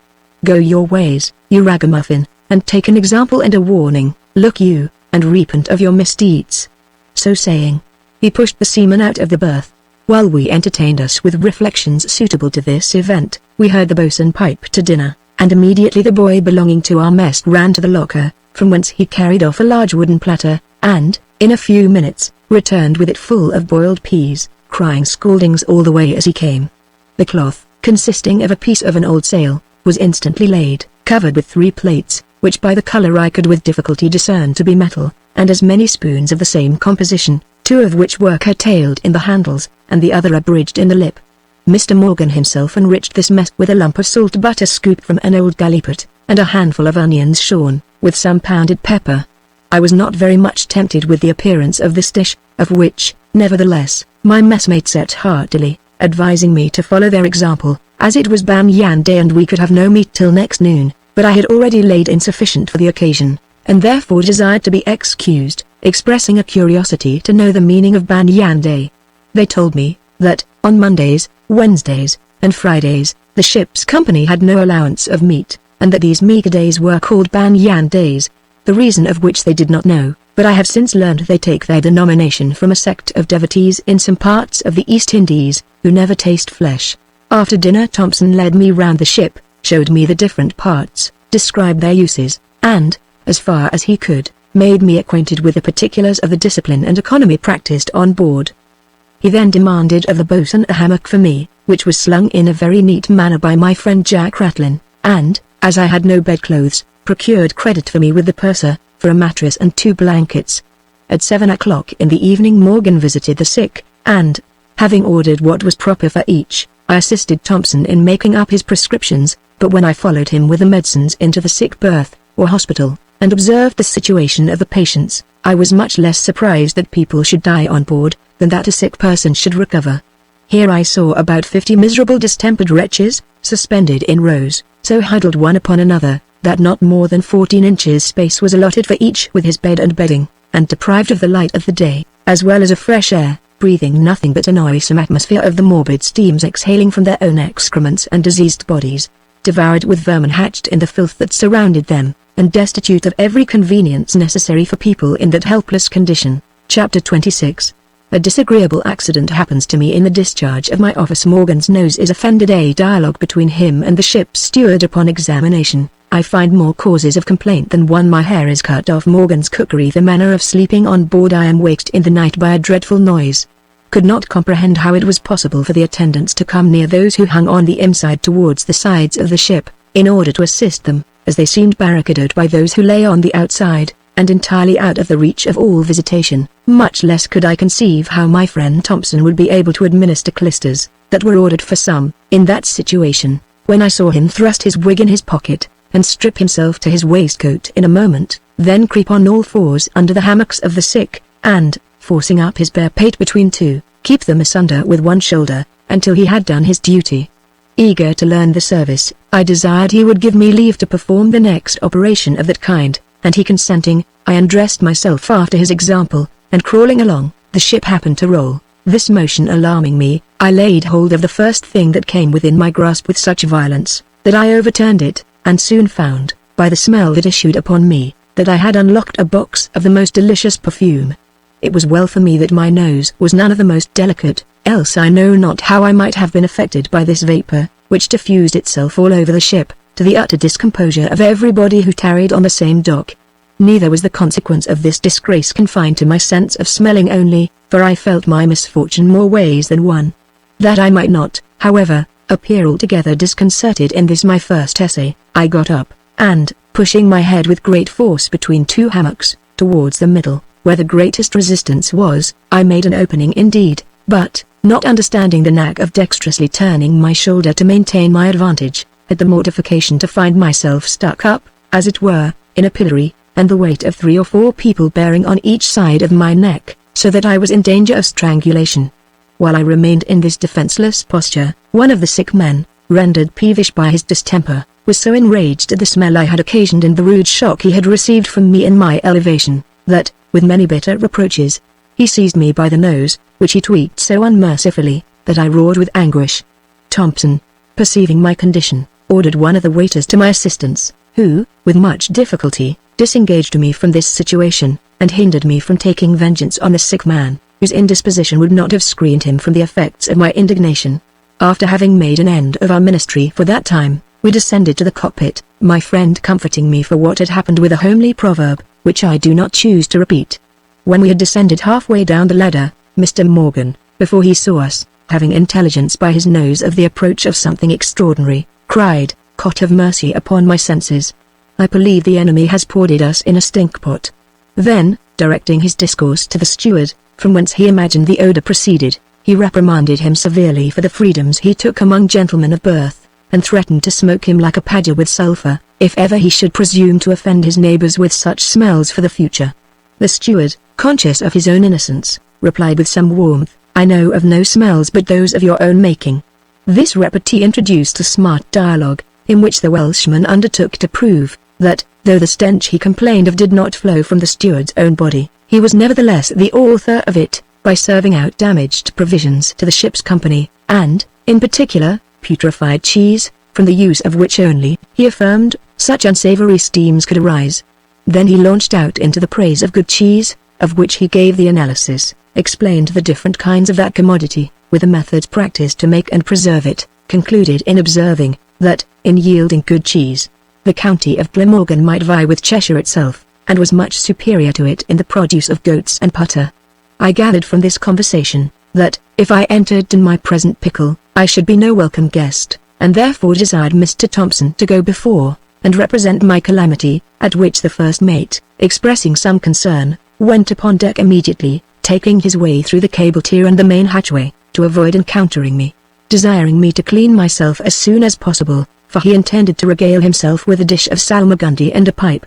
Go your ways, you ragamuffin, and take an example and a warning, look you, and repent of your misdeeds. So saying, he pushed the seaman out of the berth. While we entertained us with reflections suitable to this event, we heard the boatswain pipe to dinner, and immediately the boy belonging to our mess ran to the locker, from whence he carried off a large wooden platter, and, in a few minutes, returned with it full of boiled peas, crying scoldings all the way as he came. The cloth, consisting of a piece of an old sail, was instantly laid, covered with 3 plates, which by the color I could with difficulty discern to be metal, and as many spoons of the same composition, 2 of which were curtailed in the handles, and the other abridged in the lip. Mr. Morgan himself enriched this mess with a lump of salt butter scooped from an old gallipot, and a handful of onions shorn, with some pounded pepper. I was not very much tempted with the appearance of this dish, of which, nevertheless, my messmates ate heartily, advising me to follow their example, as it was Banyan Day and we could have no meat till next noon, but I had already laid in sufficient for the occasion, and therefore desired to be excused, expressing a curiosity to know the meaning of Banyan Day. They told me, that, on Mondays, Wednesdays, and Fridays, the ship's company had no allowance of meat, and that these meager days were called Banyan Days, the reason of which they did not know, but I have since learned they take their denomination from a sect of devotees in some parts of the East Indies, who never taste flesh. After dinner Thompson led me round the ship, showed me the different parts, described their uses, and, as far as he could, made me acquainted with the particulars of the discipline and economy practiced on board. He then demanded of the boatswain a hammock for me, which was slung in a very neat manner by my friend Jack Ratlin, and, as I had no bedclothes, procured credit for me with the purser, for a mattress and 2 blankets. At 7 o'clock in the evening Morgan visited the sick, and, having ordered what was proper for each, I assisted Thompson in making up his prescriptions, but when I followed him with the medicines into the sick berth, or hospital, and observed the situation of the patients, I was much less surprised that people should die on board, than that a sick person should recover. Here I saw about 50 miserable distempered wretches, suspended in rows, so huddled one upon another, that not more than 14 inches space was allotted for each with his bed and bedding, and deprived of the light of the day, as well as of fresh air, breathing nothing but a noisome atmosphere of the morbid steams exhaling from their own excrements and diseased bodies, devoured with vermin hatched in the filth that surrounded them, and destitute of every convenience necessary for people in that helpless condition. Chapter 26. A disagreeable accident happens to me in the discharge of my office. Morgan's nose is offended. A dialogue between him and the ship's steward. Upon examination, I find more causes of complaint than one. My hair is cut off. Morgan's cookery. The manner of sleeping on board. I am waked in the night by a dreadful noise. Could not comprehend how it was possible for the attendants to come near those who hung on the inside towards the sides of the ship, in order to assist them, as they seemed barricaded by those who lay on the outside, and entirely out of the reach of all visitation. Much less could I conceive how my friend Thompson would be able to administer clysters, that were ordered for some, in that situation, when I saw him thrust his wig in his pocket, and strip himself to his waistcoat in a moment, then creep on all fours under the hammocks of the sick, and, forcing up his bare pate between 2, keep them asunder with one shoulder, until he had done his duty. Eager to learn the service, I desired he would give me leave to perform the next operation of that kind, and he consenting, I undressed myself after his example, and crawling along, the ship happened to roll. This motion alarming me, I laid hold of the first thing that came within my grasp with such violence, that I overturned it, and soon found, by the smell that issued upon me, that I had unlocked a box of the most delicious perfume. It was well for me that my nose was none of the most delicate, else I know not how I might have been affected by this vapor, which diffused itself all over the ship, to the utter discomposure of everybody who tarried on the same dock. Neither was the consequence of this disgrace confined to my sense of smelling only, for I felt my misfortune more ways than one. That I might not, however, appear altogether disconcerted in this my first essay, I got up, and, pushing my head with great force between 2 hammocks, towards the middle, where the greatest resistance was, I made an opening indeed, but, not understanding the knack of dexterously turning my shoulder to maintain my advantage, had the mortification to find myself stuck up, as it were, in a pillory, and the weight of 3 or 4 people bearing on each side of my neck, so that I was in danger of strangulation. While I remained in this defenseless posture, one of the sick men, rendered peevish by his distemper, was so enraged at the smell I had occasioned and the rude shock he had received from me in my elevation, that, with many bitter reproaches, he seized me by the nose, which he tweaked so unmercifully, that I roared with anguish. Thompson, perceiving my condition, ordered one of the waiters to my assistance, who, with much difficulty, disengaged me from this situation, and hindered me from taking vengeance on the sick man, whose indisposition would not have screened him from the effects of my indignation. After having made an end of our ministry for that time, We descended to the cockpit, my friend comforting me for what had happened with a homely proverb, which I do not choose to repeat. When we had descended halfway down the ladder, Mr. Morgan, before he saw us, having intelligence by his nose of the approach of something extraordinary, cried, "God have mercy upon my senses. I believe the enemy has poured us in a stinkpot." Then, directing his discourse to the steward, from whence he imagined the odour proceeded, he reprimanded him severely for the freedoms he took among gentlemen of birth, and threatened to smoke him like a padger with sulphur, if ever he should presume to offend his neighbours with such smells for the future. The steward, conscious of his own innocence, replied with some warmth, "I know of no smells but those of your own making." This repartee introduced a smart dialogue, in which the Welshman undertook to prove, that, though the stench he complained of did not flow from the steward's own body, he was nevertheless the author of it, by serving out damaged provisions to the ship's company, and, in particular, putrefied cheese, from the use of which only, he affirmed, such unsavory steams could arise. Then he launched out into the praise of good cheese, of which he gave the analysis, explained the different kinds of that commodity, with a method practiced to make and preserve it, concluded in observing, that, in yielding good cheese, the county of Glamorgan might vie with Cheshire itself, and was much superior to it in the produce of goats and butter. I gathered from this conversation, that, if I entered in my present pickle, I should be no welcome guest, and therefore desired Mr. Thompson to go before, and represent my calamity, at which the first mate, expressing some concern, went upon deck immediately, taking his way through the cable tier and the main hatchway, to avoid encountering me, desiring me to clean myself as soon as possible, for he intended to regale himself with a dish of salmagundy and a pipe.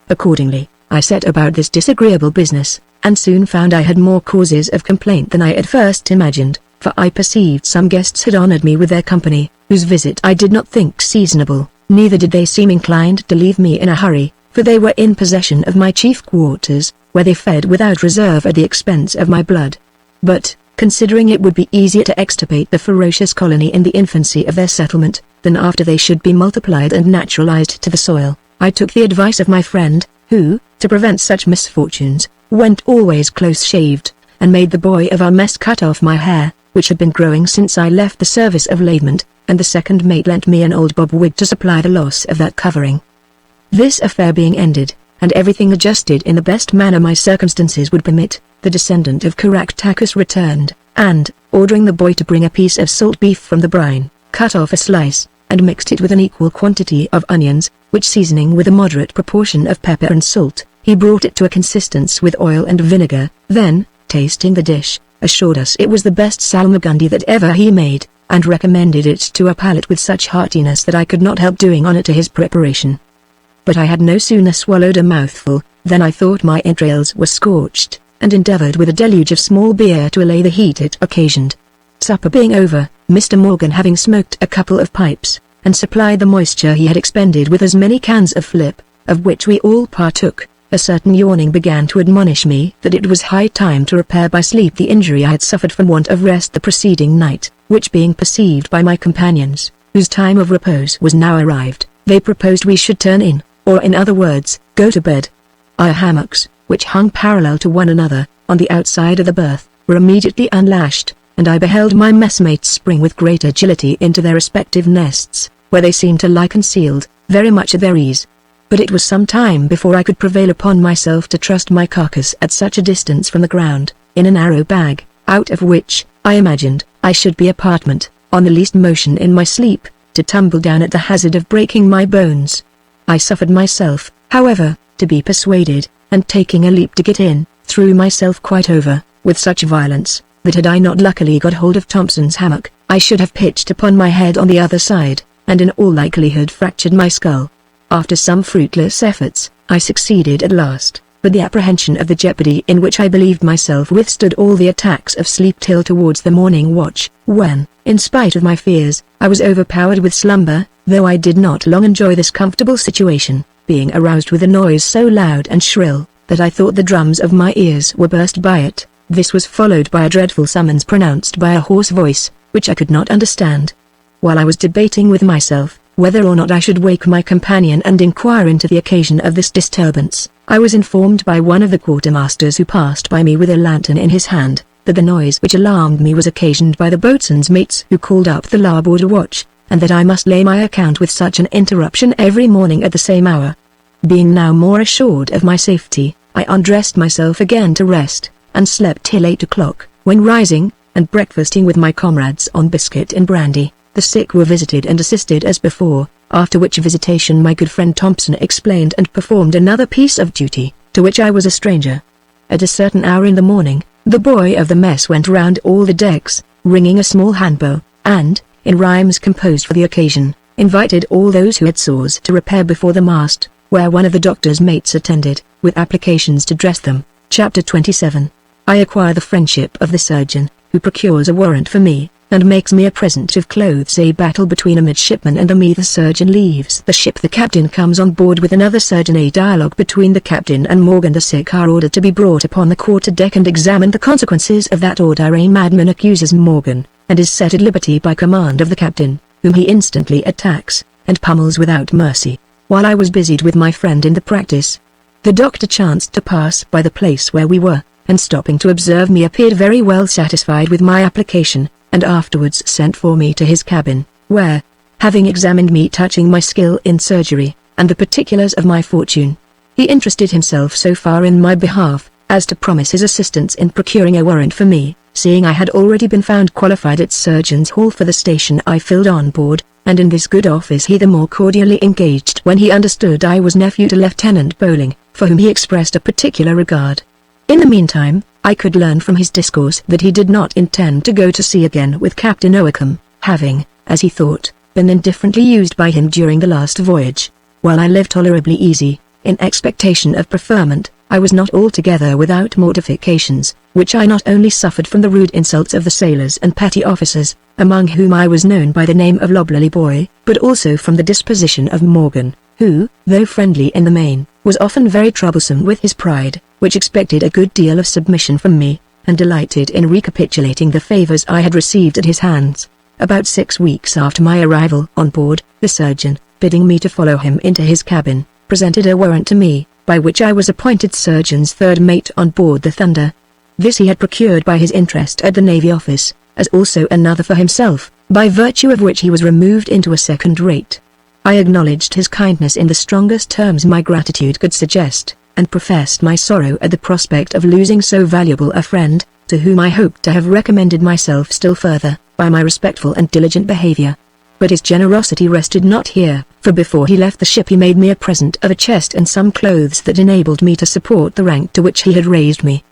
Accordingly, I set about this disagreeable business, and soon found I had more causes of complaint than I at first imagined, for I perceived some guests had honoured me with their company, whose visit I did not think seasonable, neither did they seem inclined to leave me in a hurry, for they were in possession of my chief quarters, where they fed without reserve at the expense of my blood. But, considering it would be easier to extirpate the ferocious colony in the infancy of their settlement, than after they should be multiplied and naturalized to the soil, I took the advice of my friend, who, to prevent such misfortunes, went always close-shaved, and made the boy of our mess cut off my hair, which had been growing since I left the service of lavement, and the second mate lent me an old bob wig to supply the loss of that covering. This affair being ended, and everything adjusted in the best manner my circumstances would permit, the descendant of Caractacus returned, and, ordering the boy to bring a piece of salt beef from the brine, cut off a slice, and mixed it with an equal quantity of onions, which seasoning with a moderate proportion of pepper and salt, he brought it to a consistence with oil and vinegar, then, tasting the dish, assured us it was the best salmagundy that ever he made, and recommended it to our palate with such heartiness that I could not help doing honour to his preparation. But I had no sooner swallowed a mouthful, than I thought my entrails were scorched, and endeavoured with a deluge of small beer to allay the heat it occasioned. Supper being over, Mr. Morgan having smoked a couple of pipes, and supplied the moisture he had expended with as many cans of flip, of which we all partook, a certain yawning began to admonish me that it was high time to repair by sleep the injury I had suffered from want of rest the preceding night, which being perceived by my companions, whose time of repose was now arrived, they proposed we should turn in, or in other words, go to bed. Our hammocks, which hung parallel to one another, on the outside of the berth, were immediately unlashed, and I beheld my messmates spring with great agility into their respective nests, where they seemed to lie concealed, very much at their ease. But it was some time before I could prevail upon myself to trust my carcass at such a distance from the ground, in a narrow bag, out of which, I imagined, I should be apartment, on the least motion in my sleep, to tumble down at the hazard of breaking my bones. I suffered myself, however, to be persuaded, and taking a leap to get in, threw myself quite over, with such violence, that had I not luckily got hold of Thompson's hammock, I should have pitched upon my head on the other side, and in all likelihood fractured my skull. After some fruitless efforts, I succeeded at last, but the apprehension of the jeopardy in which I believed myself withstood all the attacks of sleep till towards the morning watch, when, in spite of my fears, I was overpowered with slumber, though I did not long enjoy this comfortable situation, being aroused with a noise so loud and shrill, that I thought the drums of my ears were burst by it. This was followed by a dreadful summons pronounced by a hoarse voice, which I could not understand. While I was debating with myself, whether or not I should wake my companion and inquire into the occasion of this disturbance, I was informed by one of the quartermasters who passed by me with a lantern in his hand, that the noise which alarmed me was occasioned by the boatswain's mates who called up the larboard watch, and that I must lay my account with such an interruption every morning at the same hour. Being now more assured of my safety, I undressed myself again to rest, and slept till 8 o'clock, when rising, and breakfasting with my comrades on biscuit and brandy, the sick were visited and assisted as before, after which visitation my good friend Thompson explained and performed another piece of duty, to which I was a stranger. At a certain hour in the morning, the boy of the mess went round all the decks, ringing a small handbell, and, in rhymes composed for the occasion, invited all those who had sores to repair before the mast, where one of the doctor's mates attended, with applications to dress them. Chapter 27. I acquire the friendship of the surgeon, who procures a warrant for me, and makes me a present of clothes. A battle between a midshipman and me. The surgeon leaves the ship. The captain comes on board with another surgeon. A dialogue between the captain and Morgan. The sick are ordered to be brought upon the quarter-deck and examined. The consequences of that order. A madman accuses Morgan, and is set at liberty by command of the captain, whom he instantly attacks, and pummels without mercy. While I was busied with my friend in the practice, the doctor chanced to pass by the place where we were, and stopping to observe me appeared very well satisfied with my application, and afterwards sent for me to his cabin, where, having examined me touching my skill in surgery, and the particulars of my fortune, he interested himself so far in my behalf, as to promise his assistance in procuring a warrant for me, seeing I had already been found qualified at Surgeon's Hall for the station I filled on board, and in this good office he the more cordially engaged when he understood I was nephew to Lieutenant Bowling, for whom he expressed a particular regard. In the meantime, I could learn from his discourse that he did not intend to go to sea again with Captain Oakham, having, as he thought, been indifferently used by him during the last voyage. While I lived tolerably easy, in expectation of preferment, I was not altogether without mortifications, which I not only suffered from the rude insults of the sailors and petty officers, among whom I was known by the name of Loblolly Boy, but also from the disposition of Morgan, who, though friendly in the main, was often very troublesome with his pride, which expected a good deal of submission from me, and delighted in recapitulating the favors I had received at his hands. About 6 weeks after my arrival on board, the surgeon, bidding me to follow him into his cabin, presented a warrant to me, by which I was appointed surgeon's third mate on board the Thunder. This he had procured by his interest at the Navy Office, as also another for himself, by virtue of which he was removed into a second rate. I acknowledged his kindness in the strongest terms my gratitude could suggest, and professed my sorrow at the prospect of losing so valuable a friend, to whom I hoped to have recommended myself still further, by my respectful and diligent behavior. But his generosity rested not here, for before he left the ship he made me a present of a chest and some clothes that enabled me to support the rank to which he had raised me.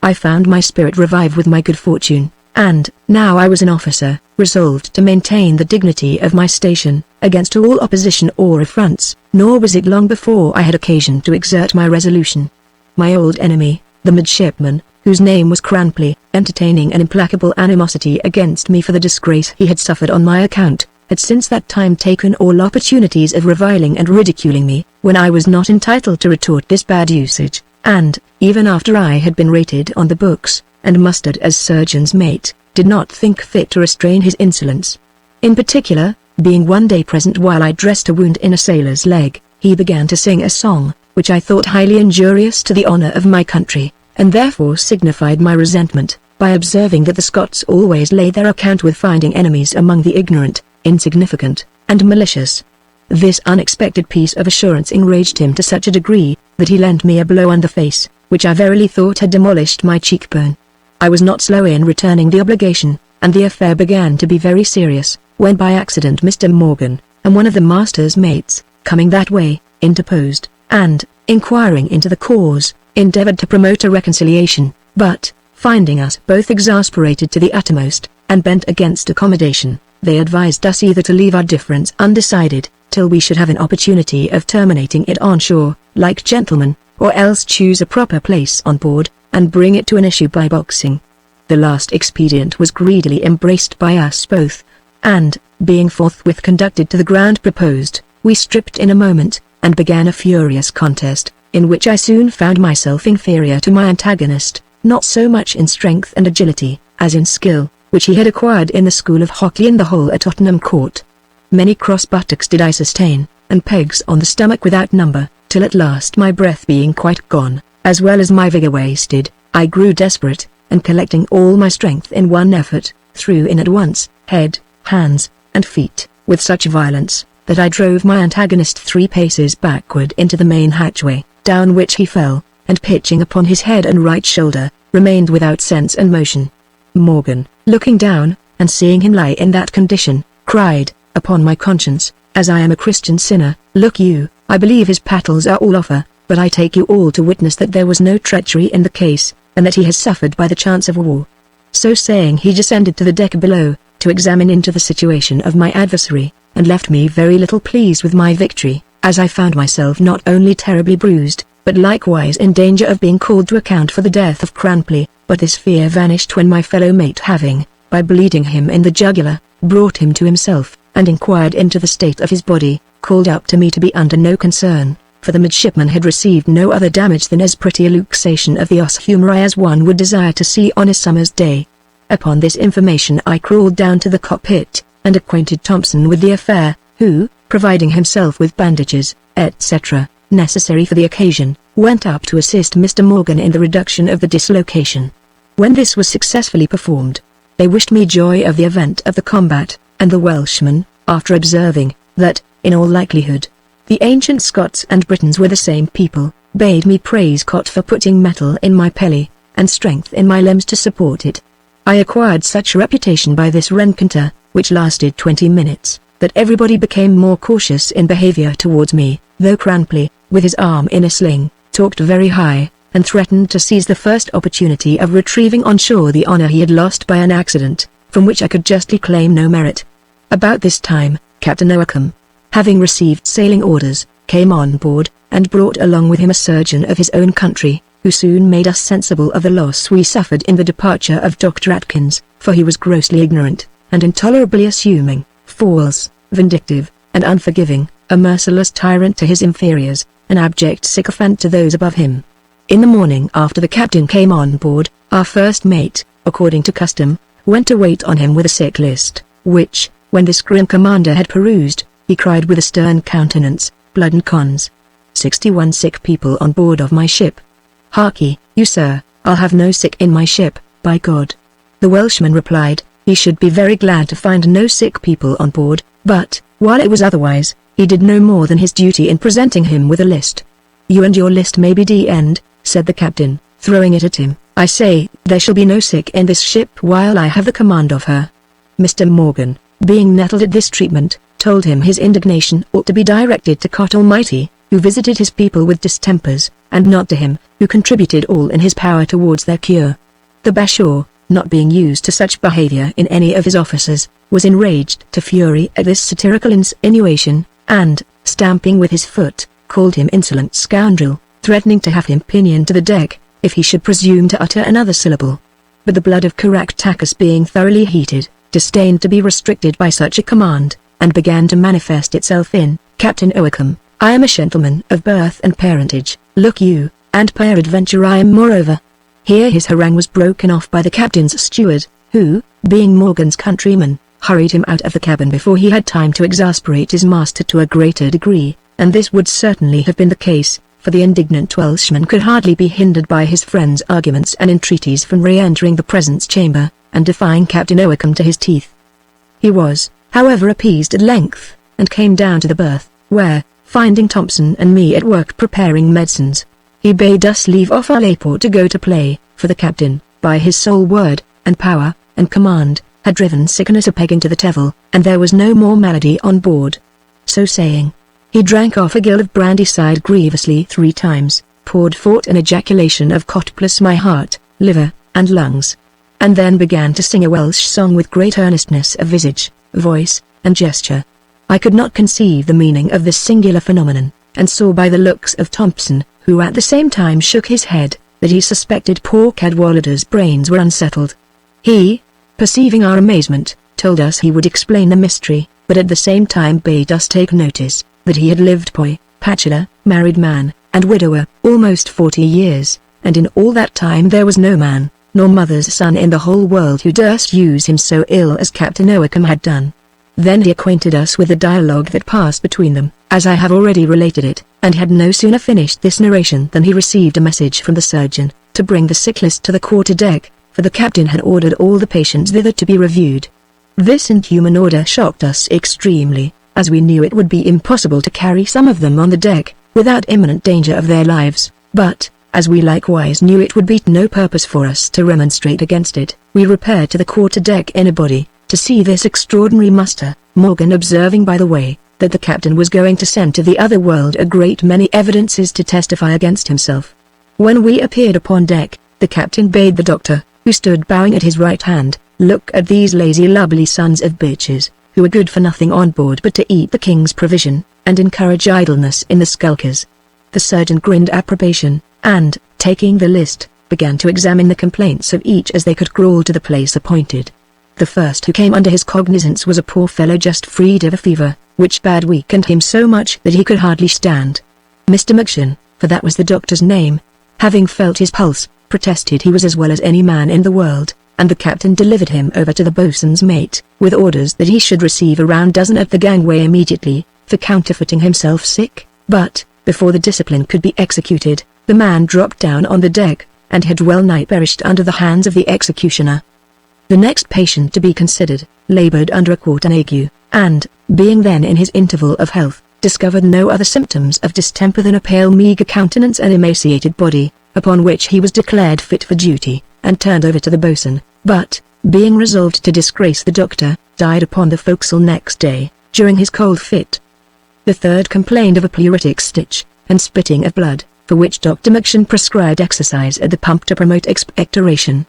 I found my spirit revive with my good fortune, and, now I was an officer, resolved to maintain the dignity of my station, against all opposition or affronts, nor was it long before I had occasion to exert my resolution. My old enemy, the midshipman, whose name was Cranpley, entertaining an implacable animosity against me for the disgrace he had suffered on my account, had since that time taken all opportunities of reviling and ridiculing me, when I was not entitled to retort this bad usage, and, even after I had been rated on the books, and mustered as surgeon's mate, did not think fit to restrain his insolence. In particular, being one day present while I dressed a wound in a sailor's leg, he began to sing a song, which I thought highly injurious to the honor of my country, and therefore signified my resentment, by observing that the Scots always laid their account with finding enemies among the ignorant, insignificant, and malicious. This unexpected piece of assurance enraged him to such a degree, that he lent me a blow on the face, which I verily thought had demolished my cheekbone. I was not slow in returning the obligation, and the affair began to be very serious, when by accident Mr. Morgan, and one of the master's mates, coming that way, interposed, and, inquiring into the cause, endeavored to promote a reconciliation, but, finding us both exasperated to the uttermost, and bent against accommodation, they advised us either to leave our difference undecided, till we should have an opportunity of terminating it on shore, like gentlemen, or else choose a proper place on board, and bring it to an issue by boxing. The last expedient was greedily embraced by us both, and, being forthwith conducted to the ground proposed, we stripped in a moment, and began a furious contest, in which I soon found myself inferior to my antagonist, not so much in strength and agility, as in skill, which he had acquired in the school of hockey in the hole at Tottenham Court. Many cross buttocks did I sustain, and pegs on the stomach without number, till at last my breath being quite gone, as well as my vigor wasted, I grew desperate, and collecting all my strength in one effort, threw in at once, head, hands, and feet, with such violence, that I drove my antagonist 3 paces backward into the main hatchway, down which he fell, and pitching upon his head and right shoulder, remained without sense and motion. Morgan, looking down, and seeing him lie in that condition, cried, "Upon my conscience, as I am a Christian sinner, look you, I believe his paddles are all offer, but I take you all to witness that there was no treachery in the case, and that he has suffered by the chance of war." So saying he descended to the deck below, to examine into the situation of my adversary, and left me very little pleased with my victory, as I found myself not only terribly bruised, but likewise in danger of being called to account for the death of Cranpley. But this fear vanished when my fellow mate, having, by bleeding him in the jugular, brought him to himself, and inquired into the state of his body, called up to me to be under no concern, for the midshipman had received no other damage than as pretty a luxation of the os humeri as one would desire to see on a summer's day. Upon this information I crawled down to the cockpit, and acquainted Thompson with the affair, who, providing himself with bandages, etc., necessary for the occasion, went up to assist Mr. Morgan in the reduction of the dislocation. When this was successfully performed, they wished me joy of the event of the combat, and the Welshman, after observing, that, in all likelihood, the ancient Scots and Britons were the same people, bade me praise Cot for putting metal in my pelly, and strength in my limbs to support it. I acquired such reputation by this rencounter, which lasted 20 minutes, that everybody became more cautious in behavior towards me, though Cranpley, with his arm in a sling, talked very high, and threatened to seize the first opportunity of retrieving on shore the honor he had lost by an accident, from which I could justly claim no merit. About this time, Captain Oakham, having received sailing orders, came on board, and brought along with him a surgeon of his own country, who soon made us sensible of the loss we suffered in the departure of Dr. Atkins, for he was grossly ignorant, and intolerably assuming, false, vindictive, and unforgiving, a merciless tyrant to his inferiors, an abject sycophant to those above him. In the morning after the captain came on board, our first mate, according to custom, went to wait on him with a sick list, which, when this grim commander had perused, he cried with a stern countenance, "Blood and cons. 61 sick people on board of my ship. Harkee, you sir, I'll have no sick in my ship, by God." The Welshman replied, he should be very glad to find no sick people on board, but, while it was otherwise, he did no more than his duty in presenting him with a list. "You and your list may be d-end," said the captain, throwing it at him. "I say, there shall be no sick in this ship while I have the command of her." Mr. Morgan, being nettled at this treatment, told him his indignation ought to be directed to God Almighty, who visited his people with distempers, and not to him, who contributed all in his power towards their cure. The Bashaw, not being used to such behavior in any of his officers, was enraged to fury at this satirical insinuation, and, stamping with his foot, called him insolent scoundrel, threatening to have him pinioned to the deck, if he should presume to utter another syllable. But the blood of Caractacus being thoroughly heated, disdained to be restricted by such a command, and began to manifest itself in, "Captain Oakham, I am a gentleman of birth and parentage, look you, and peradventure I am moreover." Here his harangue was broken off by the captain's steward, who, being Morgan's countryman, hurried him out of the cabin before he had time to exasperate his master to a greater degree, and this would certainly have been the case, for the indignant Welshman could hardly be hindered by his friend's arguments and entreaties from re-entering the presence chamber, and defying Captain Oakham to his teeth. He was, however, appeased at length, and came down to the berth, where, finding Thompson and me at work preparing medicines, he bade us leave off our laport to go to play, for the captain, by his sole word, and power, and command, had driven sickness a peg into the tevil, and there was no more malady on board. So saying, he drank off a gill of brandy, sighed grievously 3 times, poured forth an ejaculation of "Cot bless my heart, liver, and lungs," and then began to sing a Welsh song with great earnestness of visage, voice, and gesture. I could not conceive the meaning of this singular phenomenon, and saw by the looks of Thompson, who at the same time shook his head, that he suspected poor Cadwallader's brains were unsettled. He, perceiving our amazement, told us he would explain the mystery, but at the same time bade us take notice, that he had lived boy, bachelor, married man, and widower, almost 40 years, and in all that time there was no man, nor mother's son in the whole world who durst use him so ill as Captain Oakham had done. Then he acquainted us with the dialogue that passed between them, as I have already related it, and had no sooner finished this narration than he received a message from the surgeon, to bring the sick list to the quarter-deck, for the captain had ordered all the patients thither to be reviewed. This inhuman order shocked us extremely, as we knew it would be impossible to carry some of them on the deck, without imminent danger of their lives, but, as we likewise knew it would be to no purpose for us to remonstrate against it, we repaired to the quarter-deck in a body, to see this extraordinary muster, Morgan observing by the way, that the captain was going to send to the other world a great many evidences to testify against himself. When we appeared upon deck, the captain bade the doctor, who stood bowing at his right hand, look at these lazy lubberly sons of bitches, who are good for nothing on board but to eat the king's provision, and encourage idleness in the skulkers. The surgeon grinned approbation, and, taking the list, began to examine the complaints of each as they could crawl to the place appointed. The first who came under his cognizance was a poor fellow just freed of a fever, which bad weakened him so much that he could hardly stand. Mr. McShin, for that was the doctor's name, having felt his pulse, protested he was as well as any man in the world, and the captain delivered him over to the boatswain's mate, with orders that he should receive a round dozen at the gangway immediately, for counterfeiting himself sick. But, before the discipline could be executed, the man dropped down on the deck, and had well nigh perished under the hands of the executioner. The next patient to be considered, laboured under a quartan ague, and, being then in his interval of health, discovered no other symptoms of distemper than a pale meagre countenance and emaciated body, upon which he was declared fit for duty, and turned over to the boatswain, but, being resolved to disgrace the doctor, died upon the forecastle next day, during his cold fit. The third complained of a pleuritic stitch, and spitting of blood, for which Dr. McShin prescribed exercise at the pump to promote expectoration.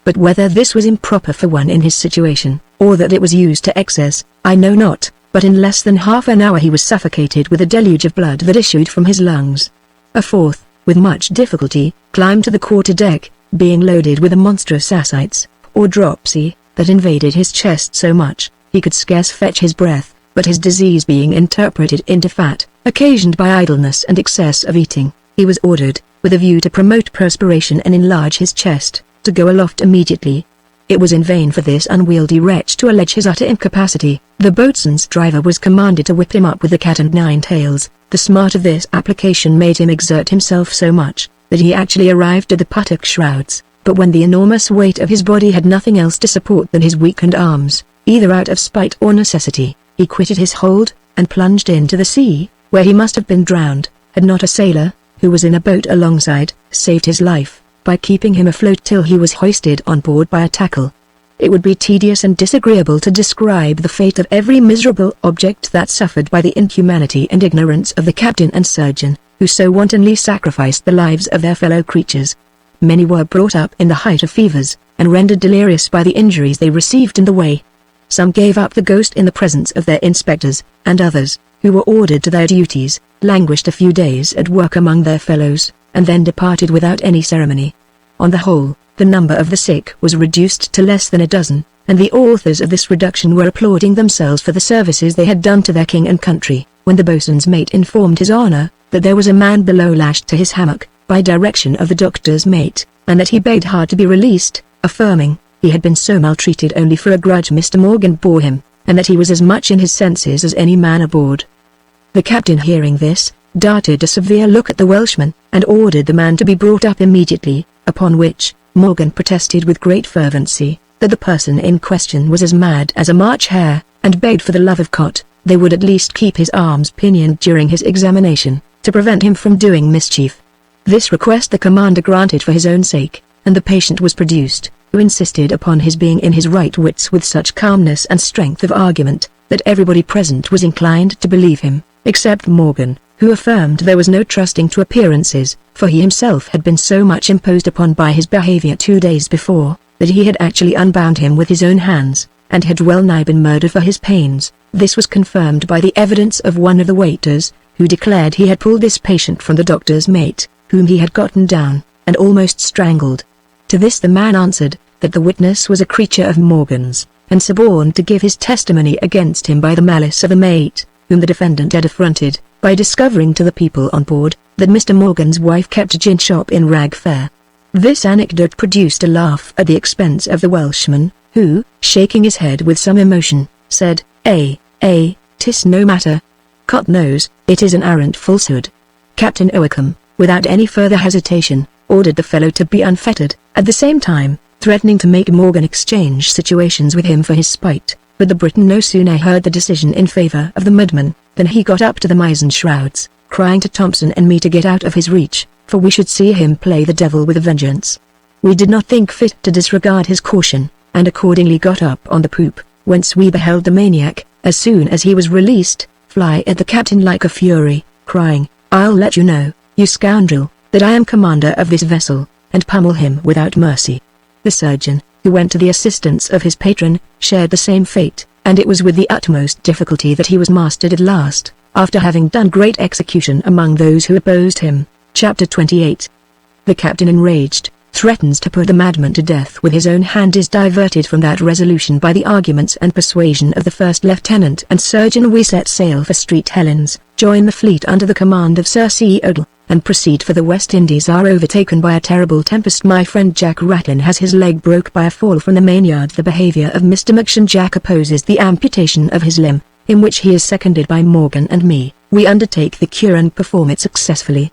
But whether this was improper for one in his situation, or that it was used to excess, I know not, but in less than half an hour he was suffocated with a deluge of blood that issued from his lungs. A fourth, with much difficulty, climbed to the quarter-deck, being loaded with a monstrous ascites, or dropsy, that invaded his chest so much, he could scarce fetch his breath, but his disease being interpreted into fat, occasioned by idleness and excess of eating, he was ordered, with a view to promote perspiration and enlarge his chest, to go aloft immediately. It was in vain for this unwieldy wretch to allege his utter incapacity. The boatswain's driver was commanded to whip him up with the cat and nine tails. The smart of this application made him exert himself so much, that he actually arrived at the puttock shrouds, but when the enormous weight of his body had nothing else to support than his weakened arms, either out of spite or necessity, he quitted his hold, and plunged into the sea, where he must have been drowned, had not a sailor, who was in a boat alongside, saved his life, by keeping him afloat till he was hoisted on board by a tackle. It would be tedious and disagreeable to describe the fate of every miserable object that suffered by the inhumanity and ignorance of the captain and surgeon, who so wantonly sacrificed the lives of their fellow creatures. Many were brought up in the height of fevers, and rendered delirious by the injuries they received in the way. Some gave up the ghost in the presence of their inspectors, and others, who were ordered to their duties, languished a few days at work among their fellows, and then departed without any ceremony. On the whole, the number of the sick was reduced to less than a dozen, and the authors of this reduction were applauding themselves for the services they had done to their king and country, when the boatswain's mate informed his honor, that there was a man below lashed to his hammock, by direction of the doctor's mate, and that he begged hard to be released, affirming, he had been so maltreated only for a grudge Mr. Morgan bore him, and that he was as much in his senses as any man aboard. The captain hearing this, darted a severe look at the Welshman, and ordered the man to be brought up immediately, upon which, Morgan protested with great fervency, that the person in question was as mad as a March hare, and begged for the love of God, they would at least keep his arms pinioned during his examination, to prevent him from doing mischief. This request the commander granted for his own sake, and the patient was produced, who insisted upon his being in his right wits with such calmness and strength of argument, that everybody present was inclined to believe him, except Morgan, who affirmed there was no trusting to appearances, for he himself had been so much imposed upon by his behavior 2 days before, that he had actually unbound him with his own hands, and had well nigh been murdered for his pains. This was confirmed by the evidence of one of the waiters, who declared he had pulled this patient from the doctor's mate, whom he had gotten down, and almost strangled. To this the man answered, that the witness was a creature of Morgan's, and suborned to give his testimony against him by the malice of the mate, whom the defendant had affronted, by discovering to the people on board, that Mr. Morgan's wife kept a gin shop in Rag Fair. This anecdote produced a laugh at the expense of the Welshman, who, shaking his head with some emotion, said, 'Tis no matter. Cot knows, it is an arrant falsehood.' Captain Oakham, without any further hesitation, ordered the fellow to be unfettered. At the same time, threatening to make Morgan exchange situations with him for his spite. But the Briton no sooner heard the decision in favor of the madman, than he got up to the mizzen shrouds, crying to Thompson and me to get out of his reach, for we should see him play the devil with a vengeance. We did not think fit to disregard his caution, and accordingly got up on the poop, whence we beheld the maniac, as soon as he was released, fly at the captain like a fury, crying, "I'll let you know, you scoundrel, that I am commander of this vessel," and pummel him without mercy. The surgeon, who went to the assistance of his patron, shared the same fate, and it was with the utmost difficulty that he was mastered at last, after having done great execution among those who opposed him. Chapter 28. The captain, enraged, threatens to put the madman to death with his own hand, is diverted from that resolution by the arguments and persuasion of the first lieutenant and surgeon. We set sail for St. Helens, join the fleet under the command of Sir C. Odell, and proceed for the West Indies. Are overtaken by a terrible tempest. My friend Jack Ratlin has his leg broke by a fall from the mainyard. The behavior of Mr. M'Shan. Jack opposes the amputation of his limb, in which he is seconded by Morgan and me. We undertake the cure and perform it successfully.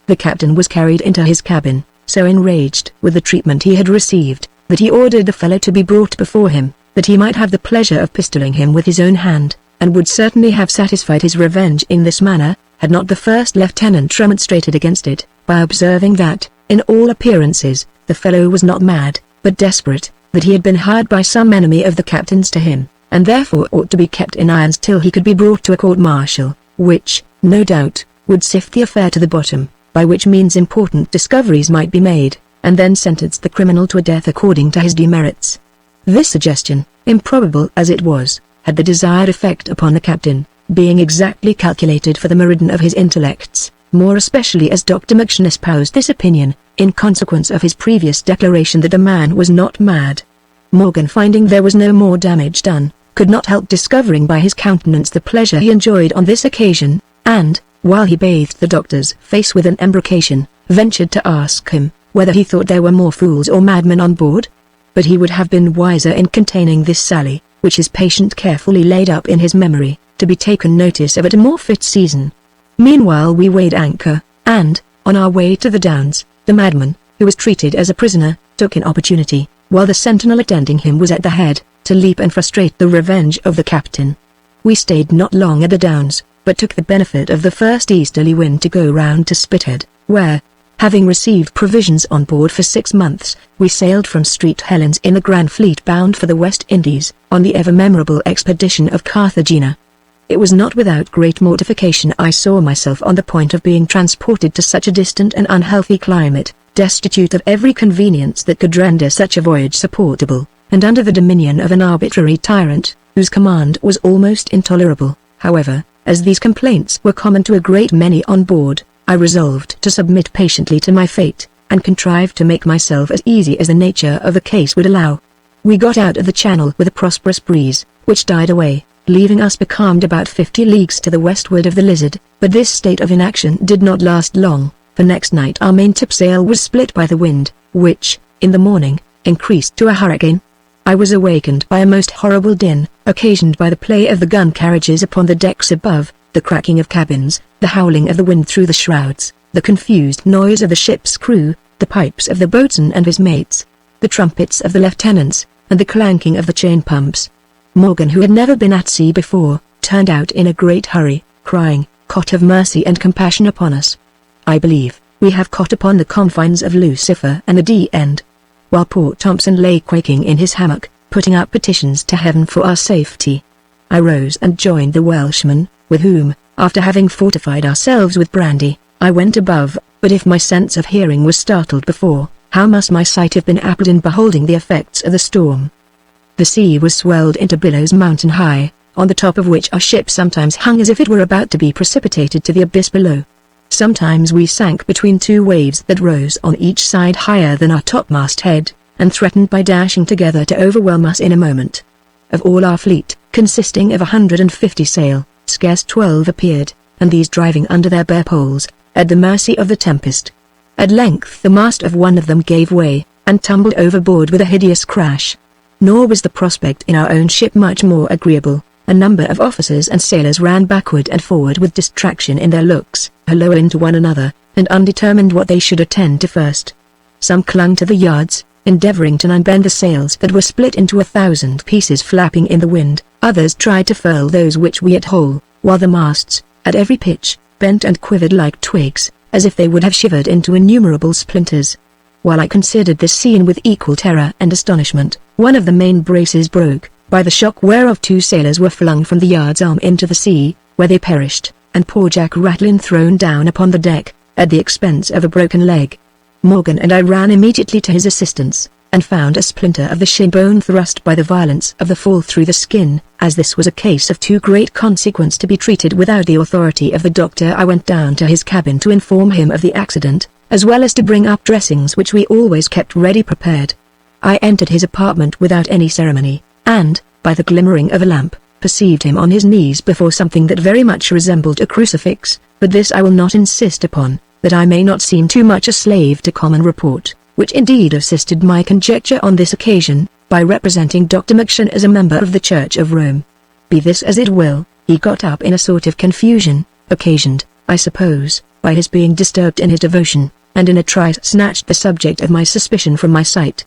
The captain was carried into his cabin, so enraged with the treatment he had received, that he ordered the fellow to be brought before him, that he might have the pleasure of pistoling him with his own hand, and would certainly have satisfied his revenge in this manner, had not the first lieutenant remonstrated against it, by observing that, in all appearances, the fellow was not mad, but desperate, that he had been hired by some enemy of the captain's to him, and therefore ought to be kept in irons till he could be brought to a court-martial, which, no doubt, would sift the affair to the bottom, by which means important discoveries might be made, and then sentence the criminal to a death according to his demerits. This suggestion, improbable as it was, had the desired effect upon the captain, being exactly calculated for the meridian of his intellects, more especially as Dr. M'Shan espoused this opinion, in consequence of his previous declaration that the man was not mad. Morgan, finding there was no more damage done, could not help discovering by his countenance the pleasure he enjoyed on this occasion, and, while he bathed the doctor's face with an embrocation, ventured to ask him, whether he thought there were more fools or madmen on board? But he would have been wiser in containing this sally, which his patient carefully laid up in his memory, to be taken notice of at a more fit season. Meanwhile we weighed anchor, and, on our way to the Downs, the madman, who was treated as a prisoner, took an opportunity, while the sentinel attending him was at the head, to leap and frustrate the revenge of the captain. We stayed not long at the Downs, but took the benefit of the first easterly wind to go round to Spithead, where, having received provisions on board for 6 months, we sailed from St. Helens in the Grand Fleet bound for the West Indies, on the ever-memorable expedition of Carthagena. It was not without great mortification I saw myself on the point of being transported to such a distant and unhealthy climate, destitute of every convenience that could render such a voyage supportable, and under the dominion of an arbitrary tyrant, whose command was almost intolerable. However, as these complaints were common to a great many on board, I resolved to submit patiently to my fate, and contrived to make myself as easy as the nature of the case would allow. We got out of the channel with a prosperous breeze, which died away, leaving us becalmed about 50 leagues to the westward of the Lizard, but this state of inaction did not last long, for next night our main topsail was split by the wind, which, in the morning, increased to a hurricane. I was awakened by a most horrible din, occasioned by the play of the gun carriages upon the decks above, the cracking of cabins, the howling of the wind through the shrouds, the confused noise of the ship's crew, the pipes of the boatswain and his mates, the trumpets of the lieutenants, and the clanking of the chain pumps. Morgan, who had never been at sea before, turned out in a great hurry, crying, "God have mercy and compassion upon us. I believe we have caught upon the confines of Lucifer and the D-end." While poor Thompson lay quaking in his hammock, putting up petitions to heaven for our safety, I rose and joined the Welshman, with whom, after having fortified ourselves with brandy, I went above. But if my sense of hearing was startled before, how must my sight have been appled in beholding the effects of the storm? The sea was swelled into billows mountain high, on the top of which our ship sometimes hung as if it were about to be precipitated to the abyss below. Sometimes we sank between two waves that rose on each side higher than our topmast head, and threatened by dashing together to overwhelm us in a moment. Of all our fleet, consisting of 150 sail, scarce 12 appeared, and these driving under their bare poles, at the mercy of the tempest. At length the mast of one of them gave way, and tumbled overboard with a hideous crash. Nor was the prospect in our own ship much more agreeable. A number of officers and sailors ran backward and forward with distraction in their looks, hallooing to one another, and undetermined what they should attend to first. Some clung to the yards, endeavoring to unbend the sails that were split into 1,000 pieces flapping in the wind. Others tried to furl those which we at whole, while the masts, at every pitch, bent and quivered like twigs, as if they would have shivered into innumerable splinters. While I considered this scene with equal terror and astonishment, one of the main braces broke, by the shock whereof 2 sailors were flung from the yard's arm into the sea, where they perished, and poor Jack Ratlin thrown down upon the deck, at the expense of a broken leg. Morgan and I ran immediately to his assistance, and found a splinter of the shin bone thrust by the violence of the fall through the skin. As this was a case of too great consequence to be treated without the authority of the doctor, I went down to his cabin to inform him of the accident, as well as to bring up dressings which we always kept ready prepared. I entered his apartment without any ceremony, and, by the glimmering of a lamp, perceived him on his knees before something that very much resembled a crucifix, but this I will not insist upon, that I may not seem too much a slave to common report, which indeed assisted my conjecture on this occasion, by representing Dr. McShan as a member of the Church of Rome. Be this as it will, he got up in a sort of confusion, occasioned, I suppose, by his being disturbed in his devotion, and in a trice snatched the subject of my suspicion from my sight.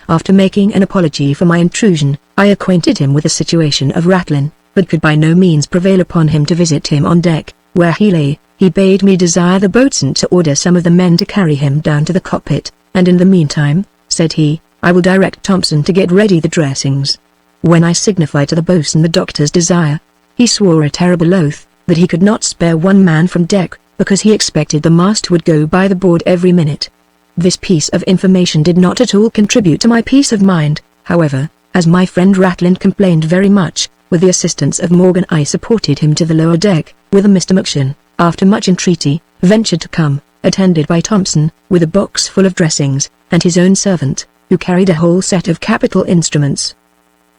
After making an apology for my intrusion, I acquainted him with the situation of Ratlin, but could by no means prevail upon him to visit him on deck, where he lay. He bade me desire the boatswain to order some of the men to carry him down to the cockpit, and in the meantime, said he, I will direct Thompson to get ready the dressings. When I signified to the boatswain the doctor's desire, he swore a terrible oath, that he could not spare one man from deck, because he expected the mast would go by the board every minute. This piece of information did not at all contribute to my peace of mind, however, as my friend Ratlin complained very much. With the assistance of Morgan I supported him to the lower deck, whither Mr. McShan, after much entreaty, ventured to come, attended by Thompson, with a box full of dressings, and his own servant, who carried a whole set of capital instruments.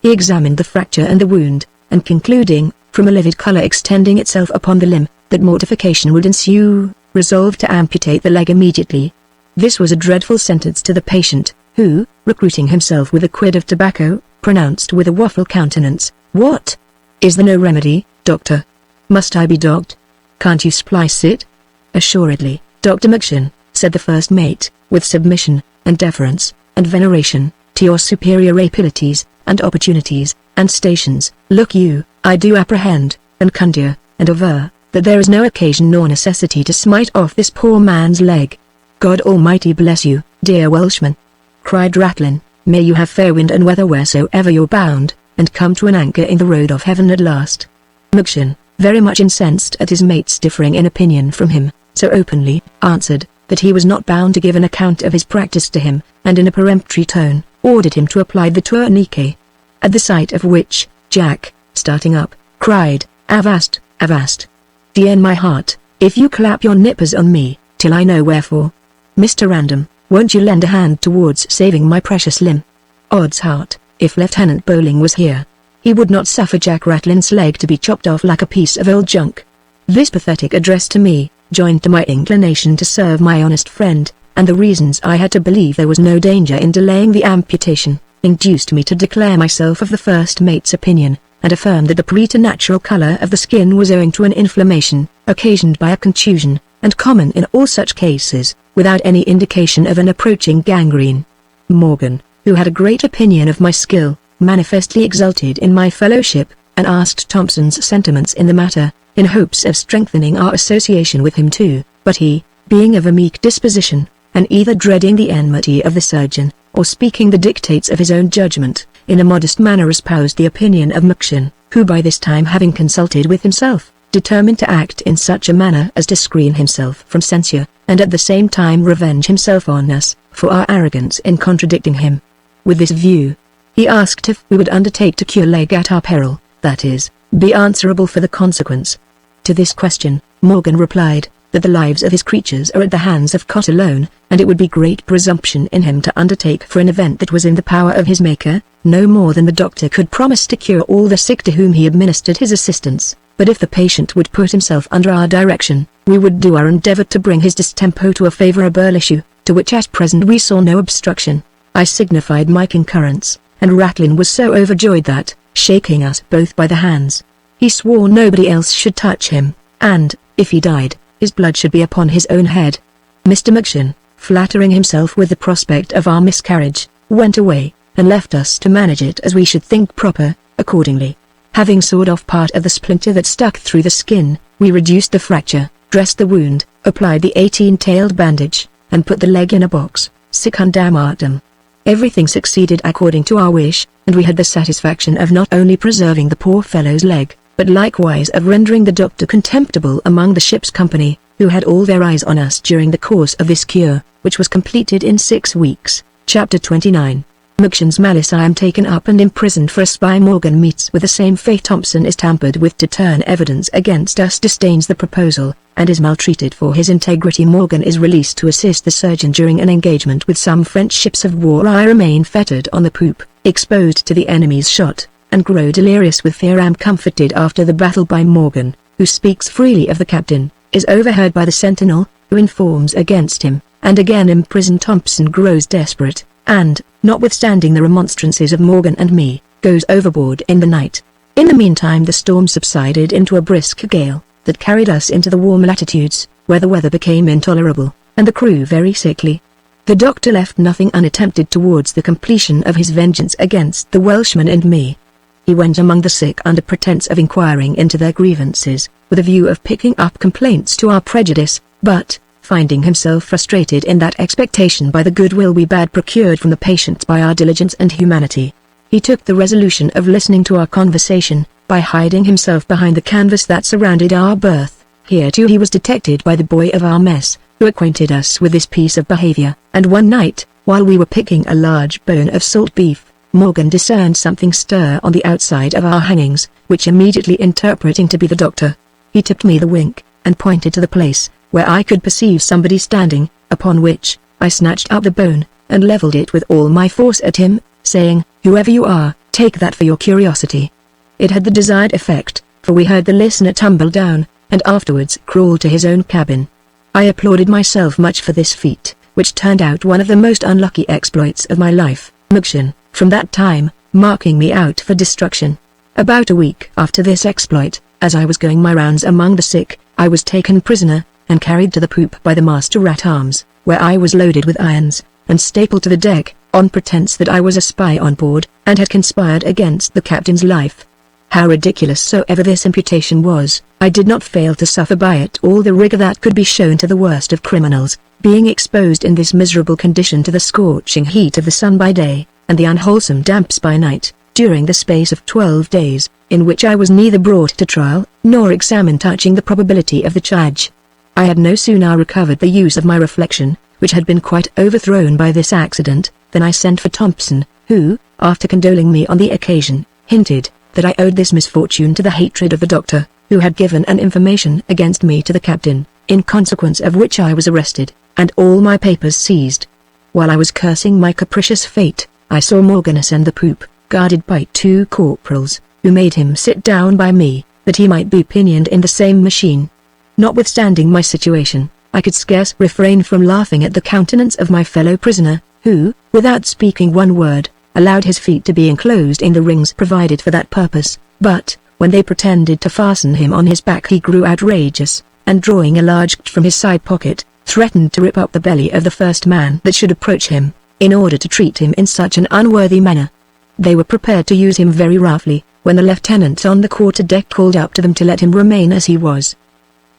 He examined the fracture and the wound, and concluding, from a livid colour extending itself upon the limb, that mortification would ensue, resolved to amputate the leg immediately. This was a dreadful sentence to the patient, who, recruiting himself with a quid of tobacco, pronounced with a waffle countenance, "What? Is there no remedy, doctor? Must I be dogged? Can't you splice it?" "Assuredly, Dr. McShan," said the first mate, with submission, and deference, and veneration, to your superior abilities, and opportunities, and stations. Look you, I do apprehend, and conjure, and aver, that there is no occasion nor necessity to smite off this poor man's leg. God Almighty bless you, dear Welshman," cried Ratlin. "May you have fair wind and weather wheresoever you're bound, and come to an anchor in the road of heaven at last." McShan, very much incensed at his mates differing in opinion from him, so openly, answered, that he was not bound to give an account of his practice to him, and in a peremptory tone, ordered him to apply the tourniquet. At the sight of which, Jack, starting up, cried, "Avast, avast! D.N. my heart, if you clap your nippers on me, till I know wherefore. Mr. Random, won't you lend a hand towards saving my precious limb? Odds heart, if Lieutenant Bowling was here, he would not suffer Jack Ratlin's leg to be chopped off like a piece of old junk." This pathetic address to me, joined to my inclination to serve my honest friend, and the reasons I had to believe there was no danger in delaying the amputation, induced me to declare myself of the first mate's opinion, and affirm that the preternatural colour of the skin was owing to an inflammation, occasioned by a contusion, and common in all such cases, without any indication of an approaching gangrene. Morgan, who had a great opinion of my skill, manifestly exulted in my fellowship, and asked Thompson's sentiments in the matter, in hopes of strengthening our association with him too, but he, being of a meek disposition, and either dreading the enmity of the surgeon, or speaking the dictates of his own judgment, in a modest manner espoused the opinion of McShan, who by this time having consulted with himself, determined to act in such a manner as to screen himself from censure, and at the same time revenge himself on us, for our arrogance in contradicting him. With this view, he asked if we would undertake to cure leg at our peril, that is, be answerable for the consequence. To this question, Morgan replied, that the lives of his creatures are at the hands of God alone, and it would be great presumption in him to undertake for an event that was in the power of his Maker, no more than the doctor could promise to cure all the sick to whom he administered his assistance, but if the patient would put himself under our direction, we would do our endeavour to bring his distemper to a favourable issue, to which at present we saw no obstruction. I signified my concurrence, and Ratlin was so overjoyed that, shaking us both by the hands, he swore nobody else should touch him, and, if he died, his blood should be upon his own head. Mr. McShan, flattering himself with the prospect of our miscarriage, went away, and left us to manage it as we should think proper. Accordingly, having sawed off part of the splinter that stuck through the skin, we reduced the fracture, dressed the wound, applied the 18-tailed bandage, and put the leg in a box, secundamatum. Everything succeeded according to our wish, and we had the satisfaction of not only preserving the poor fellow's leg, but likewise of rendering the doctor contemptible among the ship's company, who had all their eyes on us during the course of this cure, which was completed in 6 weeks. Chapter 29. Magneon's malice. I am taken up and imprisoned for a spy. Morgan meets with the same fate. Thompson is tampered with to turn evidence against us. Disdains the proposal, and is maltreated for his integrity. Morgan is released to assist the surgeon during an engagement with some French ships of war. I remain fettered on the poop, exposed to the enemy's shot, and grow delirious with fear. Am comforted after the battle by Morgan, who speaks freely of the captain, is overheard by the sentinel, who informs against him, and again imprisoned. Thompson grows desperate, and, notwithstanding the remonstrances of Morgan and me, goes overboard in the night. In the meantime the storm subsided into a brisk gale, that carried us into the warm latitudes, where the weather became intolerable, and the crew very sickly. The doctor left nothing unattempted towards the completion of his vengeance against the Welshman and me. He went among the sick under pretence of inquiring into their grievances, with a view of picking up complaints to our prejudice, but, finding himself frustrated in that expectation by the goodwill we bad procured from the patient by our diligence and humanity, he took the resolution of listening to our conversation, by hiding himself behind the canvas that surrounded our berth. Here too he was detected by the boy of our mess, who acquainted us with this piece of behavior, and one night, while we were picking a large bone of salt beef, Morgan discerned something stir on the outside of our hangings, which immediately interpreting to be the doctor, he tipped me the wink, and pointed to the place, where I could perceive somebody standing, upon which, I snatched up the bone, and levelled it with all my force at him, saying, "Whoever you are, take that for your curiosity." It had the desired effect, for we heard the listener tumble down, and afterwards crawl to his own cabin. I applauded myself much for this feat, which turned out one of the most unlucky exploits of my life. Magneon, from that time, marking me out for destruction. About a week after this exploit, as I was going my rounds among the sick, I was taken prisoner, and carried to the poop by the master-at-arms, where I was loaded with irons, and stapled to the deck, on pretence that I was a spy on board, and had conspired against the captain's life. How ridiculous soever this imputation was, I did not fail to suffer by it all the rigour that could be shown to the worst of criminals, being exposed in this miserable condition to the scorching heat of the sun by day, and the unwholesome damps by night, during the space of 12 days, in which I was neither brought to trial, nor examined touching the probability of the charge. I had no sooner recovered the use of my reflection, which had been quite overthrown by this accident, than I sent for Thompson, who, after condoling me on the occasion, hinted, that I owed this misfortune to the hatred of the doctor, who had given an information against me to the captain, in consequence of which I was arrested, and all my papers seized. While I was cursing my capricious fate, I saw Morgan ascend the poop, guarded by 2 corporals, who made him sit down by me, that he might be pinioned in the same machine. Notwithstanding my situation, I could scarce refrain from laughing at the countenance of my fellow prisoner, who, without speaking one word, allowed his feet to be enclosed in the rings provided for that purpose, but, when they pretended to fasten him on his back, he grew outrageous, and drawing a large key from his side pocket, threatened to rip up the belly of the first man that should approach him, in order to treat him in such an unworthy manner. They were prepared to use him very roughly, when the lieutenant on the quarter-deck called up to them to let him remain as he was.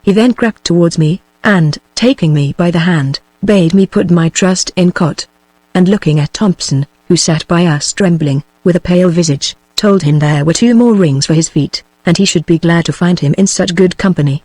He then crept towards me, and, taking me by the hand, bade me put my trust in Cot. And looking at Thompson, who sat by us trembling, with a pale visage, told him there were 2 more rings for his feet, and he should be glad to find him in such good company.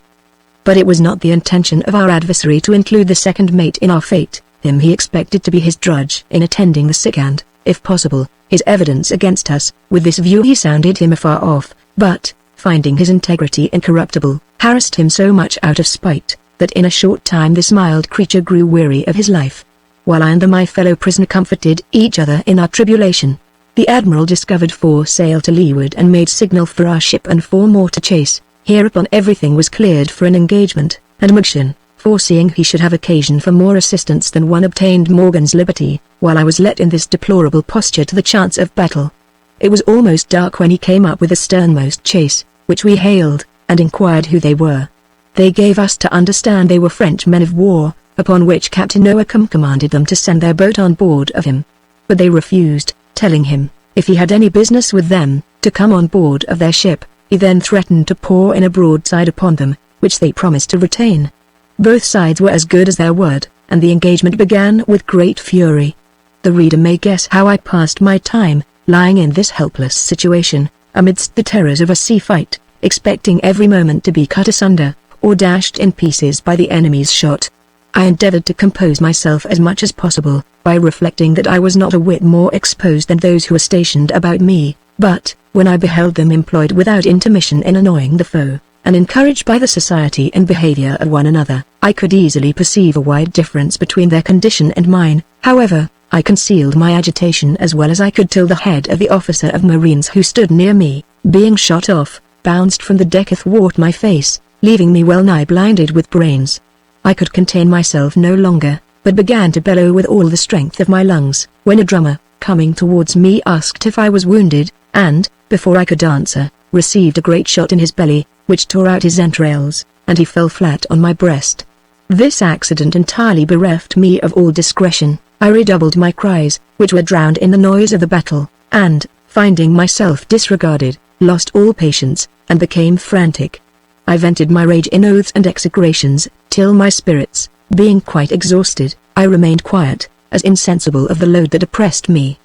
But it was not the intention of our adversary to include the second mate in our fate. Him he expected to be his drudge in attending the sick and, if possible, his evidence against us. With this view he sounded him afar off, but, finding his integrity incorruptible, harassed him so much out of spite, that in a short time this mild creature grew weary of his life. While I and my fellow prisoner comforted each other in our tribulation, the admiral discovered 4 sail to leeward and made signal for our ship and 4 more to chase. Hereupon everything was cleared for an engagement, and Magneon, foreseeing he should have occasion for more assistance than one, obtained Morgan's liberty, while I was let in this deplorable posture to the chance of battle. It was almost dark when he came up with the sternmost chase, which we hailed, and inquired who they were. They gave us to understand they were French men of war, upon which Captain Oakham commanded them to send their boat on board of him. but they refused, telling him, if he had any business with them, to come on board of their ship. He then threatened to pour in a broadside upon them, which they promised to retain. Both sides were as good as their word, and the engagement began with great fury. The reader may guess how I passed my time, lying in this helpless situation, amidst the terrors of a sea fight, expecting every moment to be cut asunder, or dashed in pieces by the enemy's shot. I endeavored to compose myself as much as possible, by reflecting that I was not a whit more exposed than those who were stationed about me, but, when I beheld them employed without intermission in annoying the foe, and encouraged by the society and behavior of one another, I could easily perceive a wide difference between their condition and mine. However, I concealed my agitation as well as I could till the head of the officer of marines who stood near me, being shot off, bounced from the deck athwart my face, leaving me well nigh blinded with brains. I could contain myself no longer, but began to bellow with all the strength of my lungs, when a drummer, coming towards me, asked if I was wounded, and, before I could answer, received a great shot in his belly, which tore out his entrails, and he fell flat on my breast. This accident entirely bereft me of all discretion. I redoubled my cries, which were drowned in the noise of the battle, and, finding myself disregarded, lost all patience, and became frantic. I vented my rage in oaths and execrations, till my spirits, being quite exhausted, I remained quiet, as insensible of the load that oppressed me.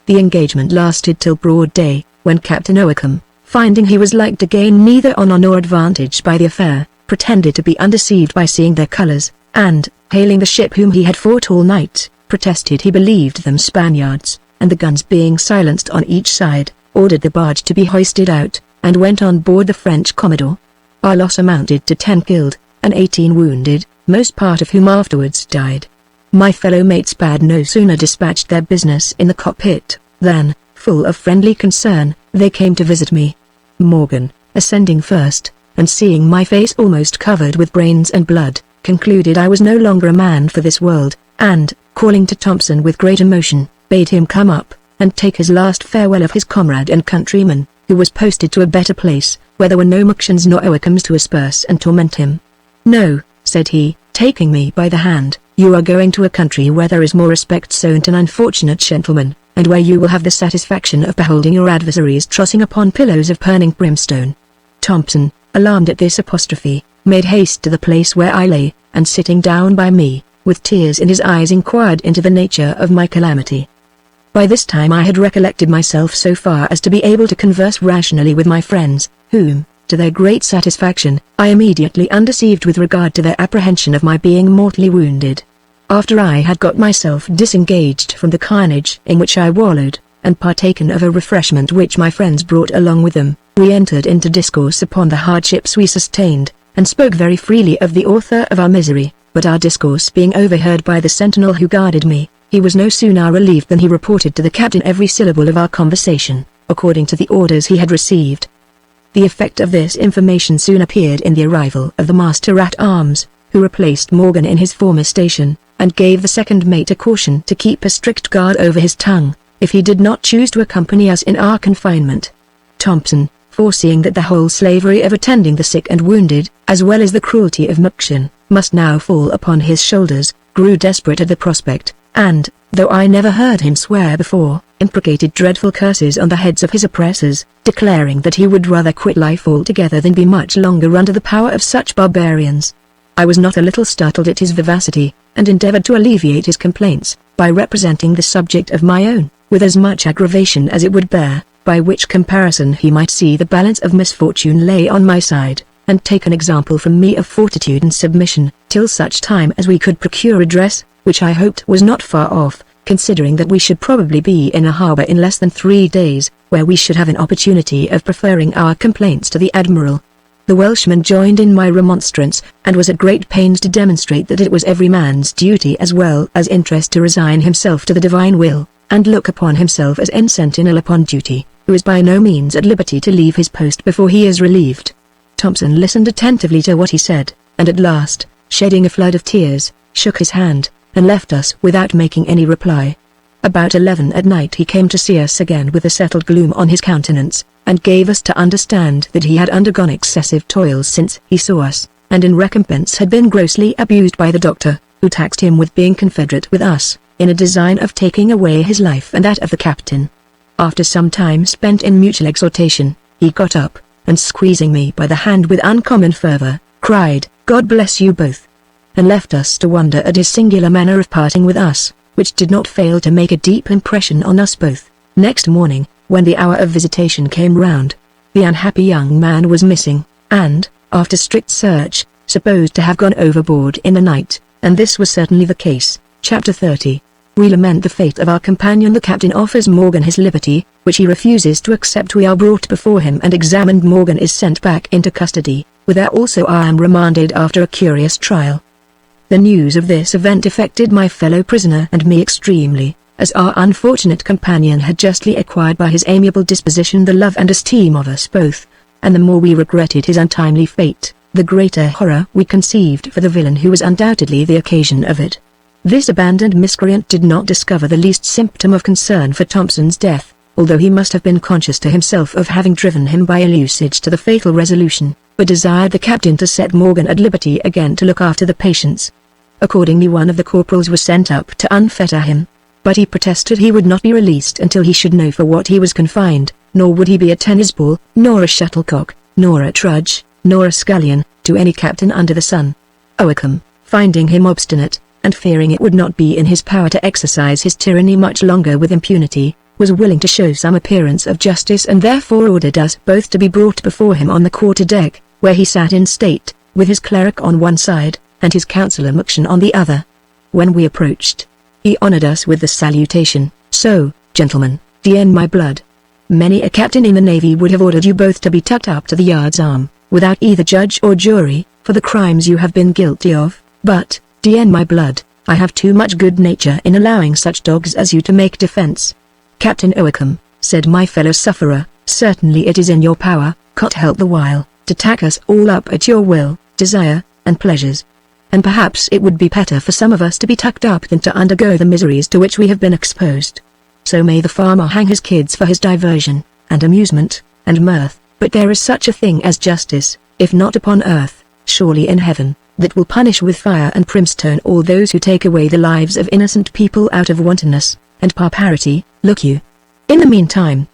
The engagement lasted till broad day, when Captain Oakham, finding he was like to gain neither honour nor advantage by the affair, pretended to be undeceived by seeing their colours, and, hailing the ship whom he had fought all night, protested he believed them Spaniards, and the guns being silenced on each side, ordered the barge to be hoisted out, and went on board the French Commodore. Our loss amounted to 10 killed, and 18 wounded, most part of whom afterwards died. My fellow mates had no sooner dispatched their business in the cockpit, than, full of friendly concern, they came to visit me. Morgan, ascending first, and seeing my face almost covered with brains and blood, concluded I was no longer a man for this world, and, calling to Thompson with great emotion, bade him come up, and take his last farewell of his comrade and countryman, who was posted to a better place, where there were no Muctions nor Oakhams to asperse and torment him. No, said he, taking me by the hand, you are going to a country where there is more respect shown to an unfortunate gentleman, and where you will have the satisfaction of beholding your adversaries trotting upon pillows of burning brimstone. Thompson, alarmed at this apostrophe, made haste to the place where I lay, and sitting down by me, with tears in his eyes inquired into the nature of my calamity. By this time I had recollected myself so far as to be able to converse rationally with my friends, whom, to their great satisfaction, I immediately undeceived with regard to their apprehension of my being mortally wounded. After I had got myself disengaged from the carnage in which I wallowed, and partaken of a refreshment which my friends brought along with them, we entered into discourse upon the hardships we sustained, and spoke very freely of the author of our misery, but our discourse being overheard by the sentinel who guarded me, he was no sooner relieved than he reported to the captain every syllable of our conversation, according to the orders he had received. The effect of this information soon appeared in the arrival of the master-at-arms, who replaced Morgan in his former station, and gave the second mate a caution to keep a strict guard over his tongue, if he did not choose to accompany us in our confinement. Thompson, foreseeing that the whole slavery of attending the sick and wounded, as well as the cruelty of Muction, must now fall upon his shoulders, grew desperate at the prospect, and, though I never heard him swear before, imprecated dreadful curses on the heads of his oppressors, declaring that he would rather quit life altogether than be much longer under the power of such barbarians. I was not a little startled at his vivacity, and endeavored to alleviate his complaints, by representing the subject of my own, with as much aggravation as it would bear, by which comparison he might see the balance of misfortune lay on my side, and take an example from me of fortitude and submission, till such time as we could procure redress, which I hoped was not far off, considering that we should probably be in a harbour in less than 3 days, where we should have an opportunity of preferring our complaints to the admiral. The Welshman joined in my remonstrance, and was at great pains to demonstrate that it was every man's duty as well as interest to resign himself to the divine will, and look upon himself as sentinel upon duty, who is by no means at liberty to leave his post before he is relieved. Thompson listened attentively to what he said, and at last, shedding a flood of tears, shook his hand, and left us without making any reply. About 11 at night he came to see us again with a settled gloom on his countenance, and gave us to understand that he had undergone excessive toils since he saw us, and in recompense had been grossly abused by the doctor, who taxed him with being confederate with us, in a design of taking away his life and that of the captain. After some time spent in mutual exhortation, he got up, and squeezing me by the hand with uncommon fervor, cried, "God bless you both," and left us to wonder at his singular manner of parting with us, which did not fail to make a deep impression on us both. Next morning, when the hour of visitation came round, the unhappy young man was missing, and, after strict search, supposed to have gone overboard in the night, and this was certainly the case. Chapter 30. We lament the fate of our companion. The captain offers Morgan his liberty, which he refuses to accept. We are brought before him and examined. Morgan is sent back into custody, whither also I am remanded after a curious trial. The news of this event affected my fellow prisoner and me extremely, as our unfortunate companion had justly acquired by his amiable disposition the love and esteem of us both, and the more we regretted his untimely fate, the greater horror we conceived for the villain who was undoubtedly the occasion of it. This abandoned miscreant did not discover the least symptom of concern for Thompson's death, although he must have been conscious to himself of having driven him by ill usage to the fatal resolution, but desired the captain to set Morgan at liberty again to look after the patients. Accordingly one of the corporals was sent up to unfetter him, but he protested he would not be released until he should know for what he was confined, nor would he be a tennis ball, nor a shuttlecock, nor a trudge, nor a scullion, to any captain under the sun. Oakham, finding him obstinate, and fearing it would not be in his power to exercise his tyranny much longer with impunity, was willing to show some appearance of justice and therefore ordered us both to be brought before him on the quarter-deck, where he sat in state, with his cleric on one side, and his counsellor Maction on the other. When we approached, he honoured us with the salutation, "So, gentlemen, d*n my blood. Many a captain in the navy would have ordered you both to be tucked up to the yard's arm, without either judge or jury, for the crimes you have been guilty of, but, d*n my blood, I have too much good nature in allowing such dogs as you to make defence." "Captain Oakham," said my fellow sufferer, "certainly it is in your power, God help the while, to tack us all up at your will, desire, and pleasures. And perhaps it would be better for some of us to be tucked up than to undergo the miseries to which we have been exposed. So may the farmer hang his kids for his diversion, and amusement, and mirth, but there is such a thing as justice, if not upon earth, surely in heaven, that will punish with fire and brimstone all those who take away the lives of innocent people out of wantonness and barbarity. Look you. In the meantime,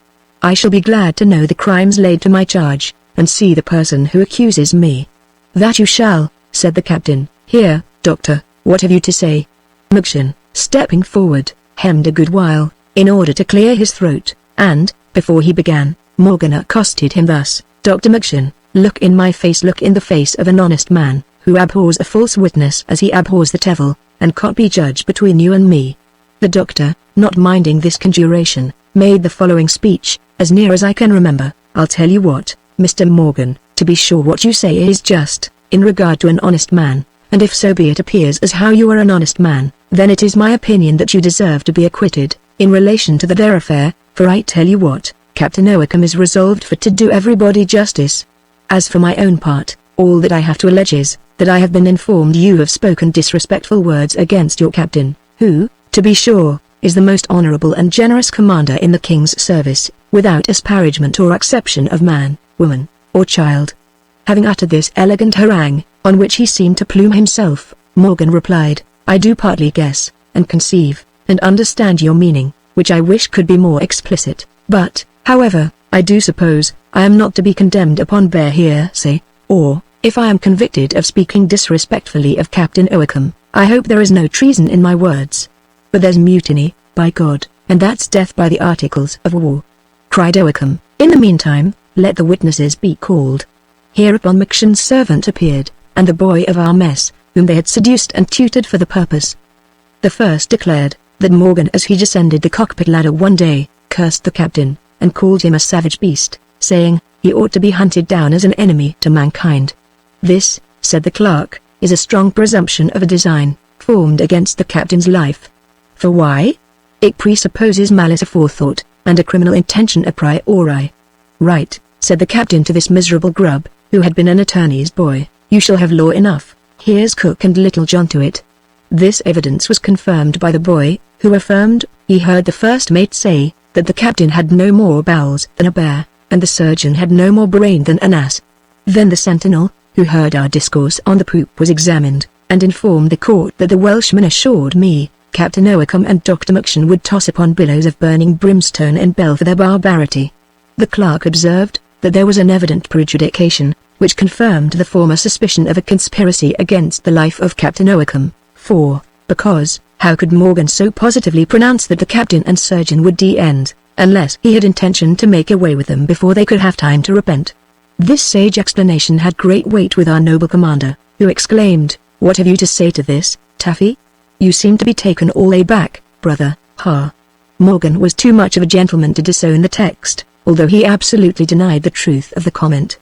I shall be glad to know the crimes laid to my charge, and see the person who accuses me." "That you shall," said the captain. "Here, doctor, what have you to say?" Maction, stepping forward, hemmed a good while, in order to clear his throat, and, before he began, Morgan accosted him thus: "Dr. Maction, look in my face, look in the face of an honest man, who abhors a false witness as he abhors the devil, and can't be judge between you and me." The doctor, not minding this conjuration, made the following speech: "As near as I can remember, I'll tell you what, Mr. Morgan, to be sure what you say is just, in regard to an honest man, and if so be it appears as how you are an honest man, then it is my opinion that you deserve to be acquitted, in relation to their affair, for I tell you what, Captain Oakham is resolved for to do everybody justice. As for my own part, all that I have to allege is, that I have been informed you have spoken disrespectful words against your captain, who, to be sure, is the most honourable and generous commander in the king's service, without asparagement or exception of man, woman, or child." Having uttered this elegant harangue, on which he seemed to plume himself, Morgan replied, "I do partly guess, and conceive, and understand your meaning, which I wish could be more explicit, but, however, I do suppose, I am not to be condemned upon bare hearsay, or, if I am convicted of speaking disrespectfully of Captain Oakham, I hope there is no treason in my words. But there's mutiny, by God, and that's death by the articles of war," cried Oakham. "In the meantime, let the witnesses be called." Hereupon Maction's servant appeared, and the boy of our mess, whom they had seduced and tutored for the purpose. The first declared, that Morgan as he descended the cockpit ladder one day, cursed the captain, and called him a savage beast, saying, he ought to be hunted down as an enemy to mankind. "This," said the clerk, "is a strong presumption of a design, formed against the captain's life. For why? It presupposes malice aforethought, and a criminal intention a priori." "Right," said the captain to this miserable grub, who had been an attorney's boy, "you shall have law enough, here's Cook and Little John to it." This evidence was confirmed by the boy, who affirmed, he heard the first mate say, that the captain had no more bowels than a bear, and the surgeon had no more brain than an ass. Then the sentinel, who heard our discourse on the poop was examined, and informed the court that the Welshman assured me, Captain Oakham and Dr. M'Shan would toss upon billows of burning brimstone and bell for their barbarity. The clerk observed that there was an evident prejudication, which confirmed the former suspicion of a conspiracy against the life of Captain Oakham, because, how could Morgan so positively pronounce that the captain and surgeon would end, unless he had intention to make away with them before they could have time to repent? This sage explanation had great weight with our noble commander, who exclaimed, "What have you to say to this, Taffy? You seem to be taken all aback, brother, ha." Morgan was too much of a gentleman to disown the text, although he absolutely denied the truth of the comment.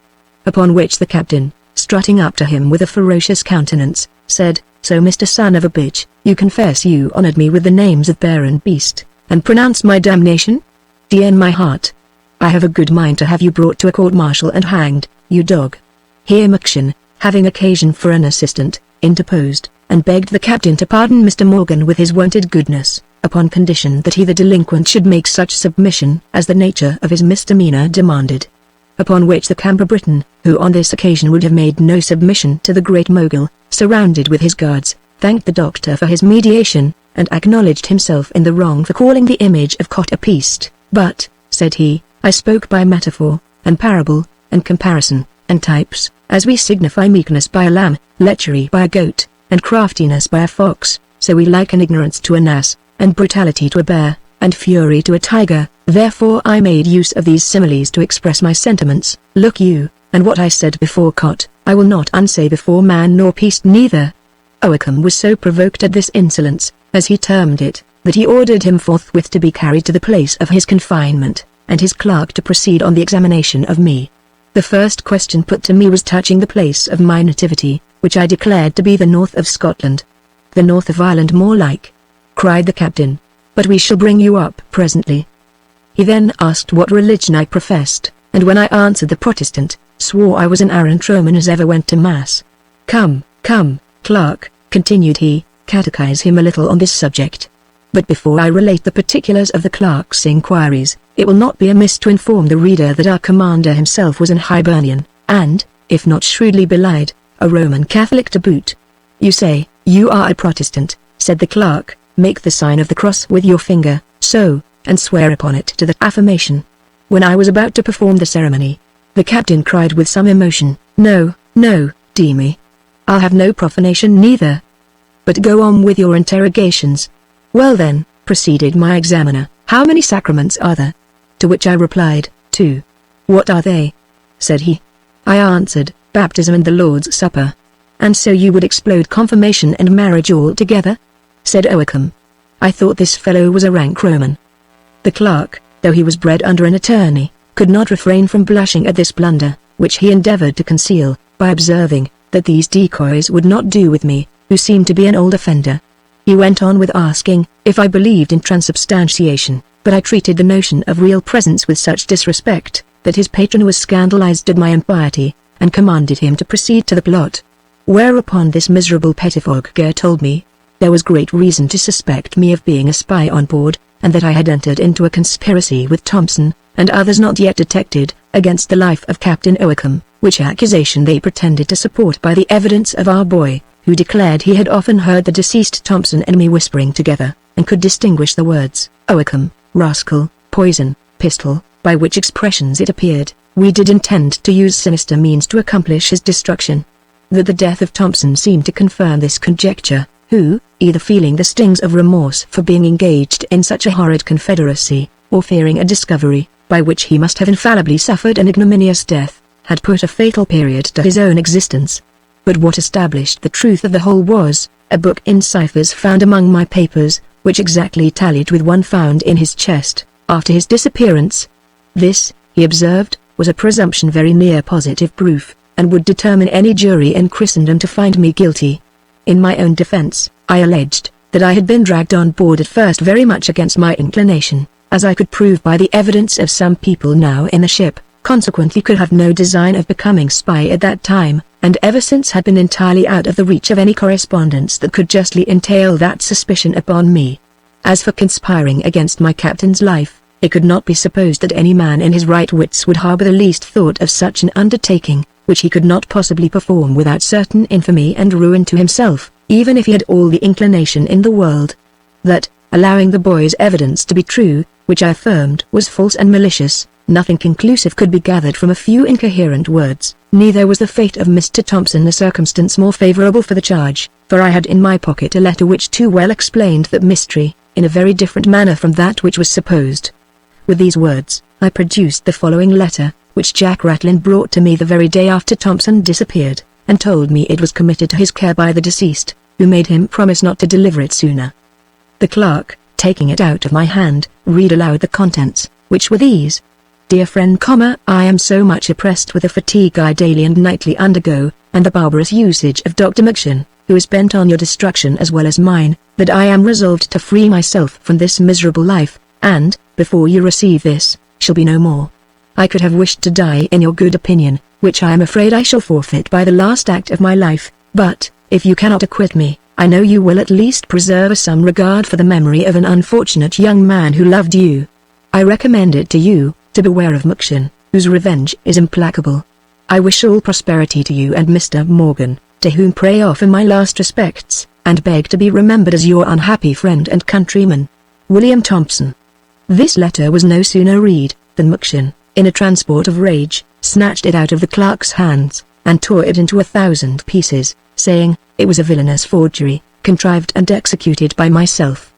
Upon which the captain, strutting up to him with a ferocious countenance, said, "So Mr. Son of a bitch, you confess you honored me with the names of bear and beast, and pronounce my damnation? D.N. my heart. I have a good mind to have you brought to a court-martial and hanged, you dog." Here M'Shan, having occasion for an assistant, interposed, and begged the captain to pardon Mr. Morgan with his wonted goodness, upon condition that he the delinquent should make such submission as the nature of his misdemeanor demanded. Upon which the Camber Briton, who on this occasion would have made no submission to the Great Mogul, surrounded with his guards, thanked the doctor for his mediation, and acknowledged himself in the wrong for calling the image of Cot a beast. "But," said he, "I spoke by metaphor, and parable, and comparison, and types, as we signify meekness by a lamb, lechery by a goat, and craftiness by a fox, so we liken ignorance to an ass, and brutality to a bear, and fury to a tiger. Therefore I made use of these similes to express my sentiments. Look you, and what I said before Cot, I will not unsay before man nor beast neither." Oakham was so provoked at this insolence, as he termed it, that he ordered him forthwith to be carried to the place of his confinement, and his clerk to proceed on the examination of me. The first question put to me was touching the place of my nativity, which I declared to be the north of Scotland. "The north of Ireland more like," cried the captain. "But we shall bring you up presently." He then asked what religion I professed, and when I answered the Protestant, swore I was an arrant Roman as ever went to mass. Come, clerk," continued he, "catechise him a little on this subject." But before I relate the particulars of the clerk's inquiries, it will not be amiss to inform the reader that our commander himself was an Hibernian, and, if not shrewdly belied, a Roman Catholic to boot. "You say, you are a Protestant," said the clerk. "Make the sign of the cross with your finger, so, and swear upon it to the affirmation." When I was about to perform the ceremony, the captain cried with some emotion, "No, d-me. I'll have no profanation neither. But go on with your interrogations." "Well then," proceeded my examiner, "how many sacraments are there?" To which I replied, 2. "What are they?" said he. I answered, "Baptism and the Lord's Supper." "And so you would explode confirmation and marriage all together?" said Oakham. I thought this fellow was a rank Roman. The clerk, though he was bred under an attorney, could not refrain from blushing at this blunder, which he endeavored to conceal, by observing, that these decoys would not do with me, who seemed to be an old offender. He went on with asking, if I believed in transubstantiation, but I treated the notion of real presence with such disrespect, that his patron was scandalized at my impiety, and commanded him to proceed to the plot. Whereupon this miserable pettifogger told me, there was great reason to suspect me of being a spy on board, and that I had entered into a conspiracy with Thompson, and others not yet detected, against the life of Captain Oakham, which accusation they pretended to support by the evidence of our boy, who declared he had often heard the deceased Thompson and me whispering together, and could distinguish the words, Oakham, rascal, poison, pistol, by which expressions it appeared, we did intend to use sinister means to accomplish his destruction. That the death of Thompson seemed to confirm this conjecture, who, either feeling the stings of remorse for being engaged in such a horrid confederacy, or fearing a discovery, by which he must have infallibly suffered an ignominious death, had put a fatal period to his own existence. But what established the truth of the whole was, a book in ciphers found among my papers, which exactly tallied with one found in his chest, after his disappearance. This, he observed, was a presumption very near positive proof, and would determine any jury in Christendom to find me guilty. In my own defense, I alleged, that I had been dragged on board at first very much against my inclination, as I could prove by the evidence of some people now in the ship, consequently could have no design of becoming spy at that time, and ever since had been entirely out of the reach of any correspondence that could justly entail that suspicion upon me. As for conspiring against my captain's life, it could not be supposed that any man in his right wits would harbor the least thought of such an undertaking, which he could not possibly perform without certain infamy and ruin to himself, even if he had all the inclination in the world. that, allowing the boy's evidence to be true, which I affirmed was false and malicious, nothing conclusive could be gathered from a few incoherent words. Neither was the fate of Mr. Thompson a circumstance more favorable for the charge, for I had in my pocket a letter which too well explained that mystery, in a very different manner from that which was supposed. With these words, I produced the following letter, which Jack Ratlin brought to me the very day after Thompson disappeared, and told me it was committed to his care by the deceased, who made him promise not to deliver it sooner. The clerk, taking it out of my hand, read aloud the contents, which were these. Dear friend, I am so much oppressed with the fatigue I daily and nightly undergo, and the barbarous usage of Dr. McShan, who is bent on your destruction as well as mine, that I am resolved to free myself from this miserable life, and, before you receive this, shall be no more. I could have wished to die in your good opinion, which I am afraid I shall forfeit by the last act of my life, but, if you cannot acquit me, I know you will at least preserve some regard for the memory of an unfortunate young man who loved you. I recommend it to you, to beware of McShan, whose revenge is implacable. I wish all prosperity to you and Mr. Morgan, to whom pray offer my last respects, and beg to be remembered as your unhappy friend and countryman, William Thompson. This letter was no sooner read, than McShan, in a transport of rage, snatched it out of the clerk's hands, and tore it into 1,000 pieces, saying, it was a villainous forgery, contrived and executed by myself.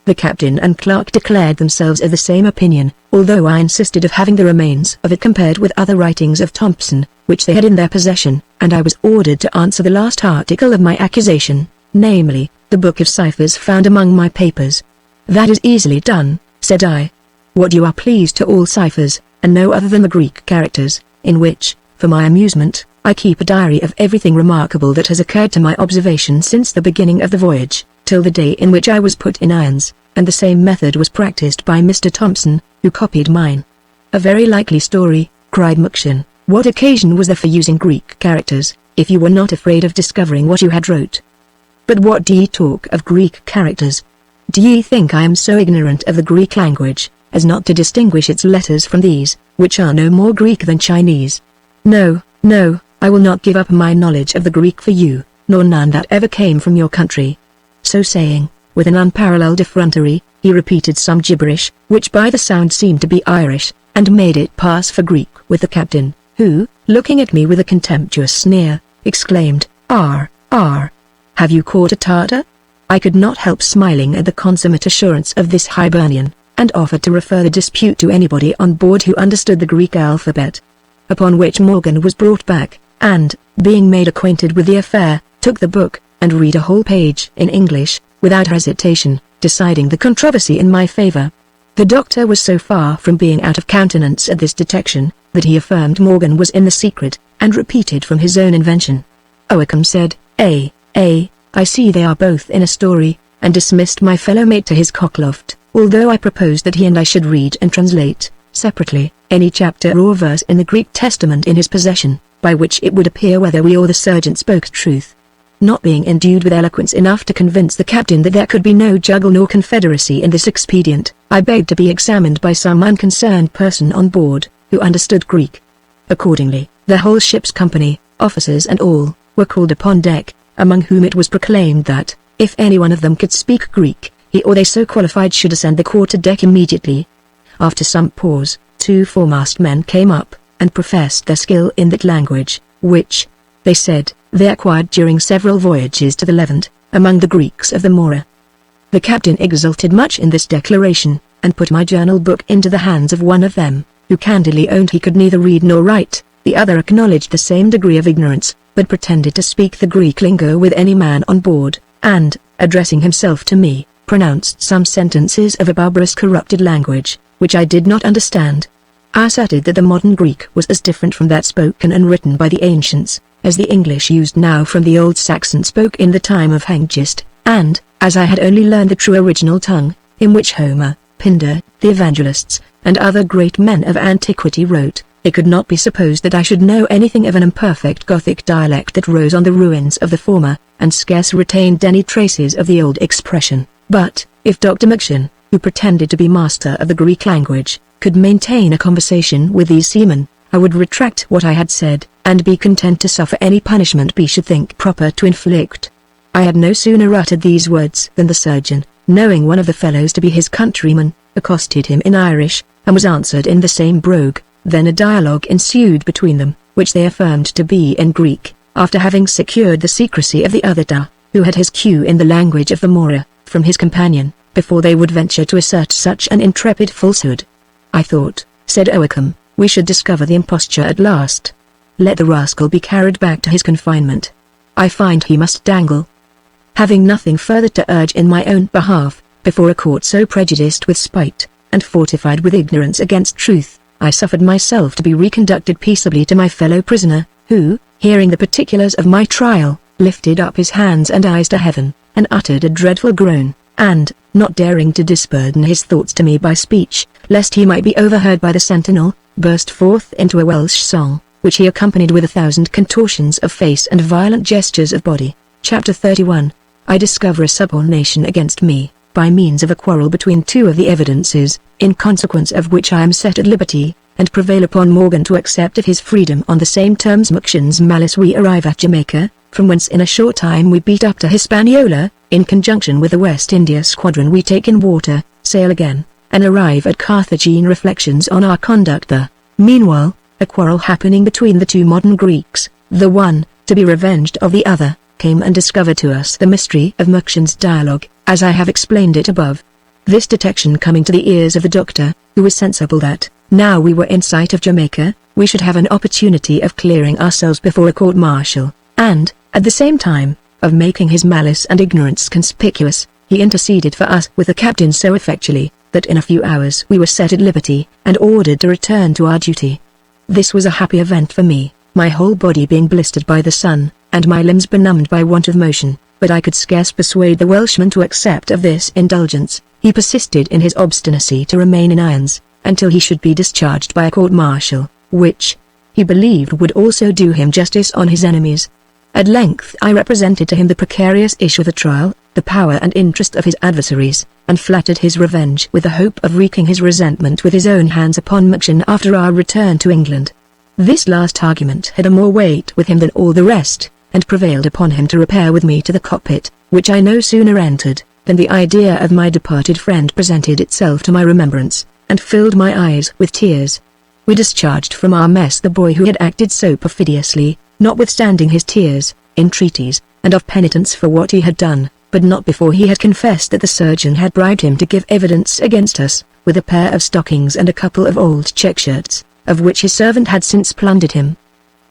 The captain and clerk declared themselves of the same opinion, although I insisted of having the remains of it compared with other writings of Thompson, which they had in their possession, and I was ordered to answer the last article of my accusation, namely, the book of ciphers found among my papers. That is easily done, said I. What you are pleased to all ciphers, and no other than the Greek characters, in which, for my amusement, I keep a diary of everything remarkable that has occurred to my observation since the beginning of the voyage, till the day in which I was put in irons, and the same method was practiced by Mr. Thompson, who copied mine. A very likely story, cried McShan. What occasion was there for using Greek characters, if you were not afraid of discovering what you had wrote? But what do ye talk of Greek characters? Do ye think I am so ignorant of the Greek language, as not to distinguish its letters from these, which are no more Greek than Chinese? No, no, I will not give up my knowledge of the Greek for you, nor none that ever came from your country. So saying, with an unparalleled effrontery, he repeated some gibberish, which by the sound seemed to be Irish, and made it pass for Greek with the captain, who, looking at me with a contemptuous sneer, exclaimed, "R, R! Have you caught a Tartar?" I could not help smiling at the consummate assurance of this Hibernian, and offered to refer the dispute to anybody on board who understood the Greek alphabet. Upon which Morgan was brought back, and, being made acquainted with the affair, took the book, and read a whole page in English, without hesitation, deciding the controversy in my favor. The doctor was so far from being out of countenance at this detection, that he affirmed Morgan was in the secret, and repeated from his own invention. Oakham said, I see they are both in a story, and dismissed my fellow mate to his cockloft, although I proposed that he and I should read and translate, separately, any chapter or verse in the Greek Testament in his possession, by which it would appear whether we or the surgeon spoke truth. Not being endued with eloquence enough to convince the captain that there could be no juggle nor confederacy in this expedient, I begged to be examined by some unconcerned person on board, who understood Greek. Accordingly, the whole ship's company, officers and all, were called upon deck, among whom it was proclaimed that, if any one of them could speak Greek, he or they so qualified should ascend the quarter-deck immediately. After some pause, 2 foremast men came up, and professed their skill in that language, which, they said, they acquired during several voyages to the Levant, among the Greeks of the Mora. The captain exulted much in this declaration, and put my journal book into the hands of one of them, who candidly owned he could neither read nor write. The other acknowledged the same degree of ignorance, but pretended to speak the Greek lingo with any man on board, and, addressing himself to me, pronounced some sentences of a barbarous corrupted language, which I did not understand. I asserted that the modern Greek was as different from that spoken and written by the ancients, as the English used now from the old Saxon spoke in the time of Hengist, and, as I had only learned the true original tongue, in which Homer, Pindar, the evangelists, and other great men of antiquity wrote, it could not be supposed that I should know anything of an imperfect Gothic dialect that rose on the ruins of the former, and scarce retained any traces of the old expression. But, if Dr. McShan, who pretended to be master of the Greek language, could maintain a conversation with these seamen, I would retract what I had said, and be content to suffer any punishment he should think proper to inflict. I had no sooner uttered these words than the surgeon, knowing one of the fellows to be his countryman, accosted him in Irish, and was answered in the same brogue. Then a dialogue ensued between them, which they affirmed to be in Greek, after having secured the secrecy of the other who had his cue in the language of the Mora, from his companion, before they would venture to assert such an intrepid falsehood. "I thought," said Oakham, "we should discover the imposture at last. Let the rascal be carried back to his confinement. I find he must dangle." Having nothing further to urge in my own behalf, before a court so prejudiced with spite, and fortified with ignorance against truth, I suffered myself to be reconducted peaceably to my fellow prisoner, who, hearing the particulars of my trial, lifted up his hands and eyes to heaven, and uttered a dreadful groan, and, not daring to disburden his thoughts to me by speech, lest he might be overheard by the sentinel, burst forth into a Welsh song, which he accompanied with 1,000 contortions of face and violent gestures of body. Chapter 31. I discover a subornation against me, by means of a quarrel between two of the evidences, in consequence of which I am set at liberty, and prevail upon Morgan to accept of his freedom on the same terms. M'Shan's malice. We arrive at Jamaica, from whence in a short time we beat up to Hispaniola. In conjunction with the West India squadron we take in water, sail again, and arrive at Carthagena. Reflections on our conduct there. Meanwhile, a quarrel happening between the two modern Greeks, the one, to be revenged of the other, came and discovered to us the mystery of M'Shan's dialogue, as I have explained it above. This detection coming to the ears of the doctor, who was sensible that, now we were in sight of Jamaica, we should have an opportunity of clearing ourselves before a court-martial, and, at the same time, of making his malice and ignorance conspicuous, he interceded for us with the captain so effectually, that in a few hours we were set at liberty, and ordered to return to our duty. This was a happy event for me, my whole body being blistered by the sun, and my limbs benumbed by want of motion, but I could scarce persuade the Welshman to accept of this indulgence. He persisted in his obstinacy to remain in irons, until he should be discharged by a court-martial, which, he believed would also do him justice on his enemies. At length I represented to him the precarious issue of the trial, the power and interest of his adversaries, and flattered his revenge with the hope of wreaking his resentment with his own hands upon M'Shan after our return to England. This last argument had a more weight with him than all the rest, and prevailed upon him to repair with me to the cockpit, which I no sooner entered, than the idea of my departed friend presented itself to my remembrance, and filled my eyes with tears. We discharged from our mess the boy who had acted so perfidiously, notwithstanding his tears, entreaties, and of penitence for what he had done, but not before he had confessed that the surgeon had bribed him to give evidence against us, with a pair of stockings and a couple of old check shirts, of which his servant had since plundered him.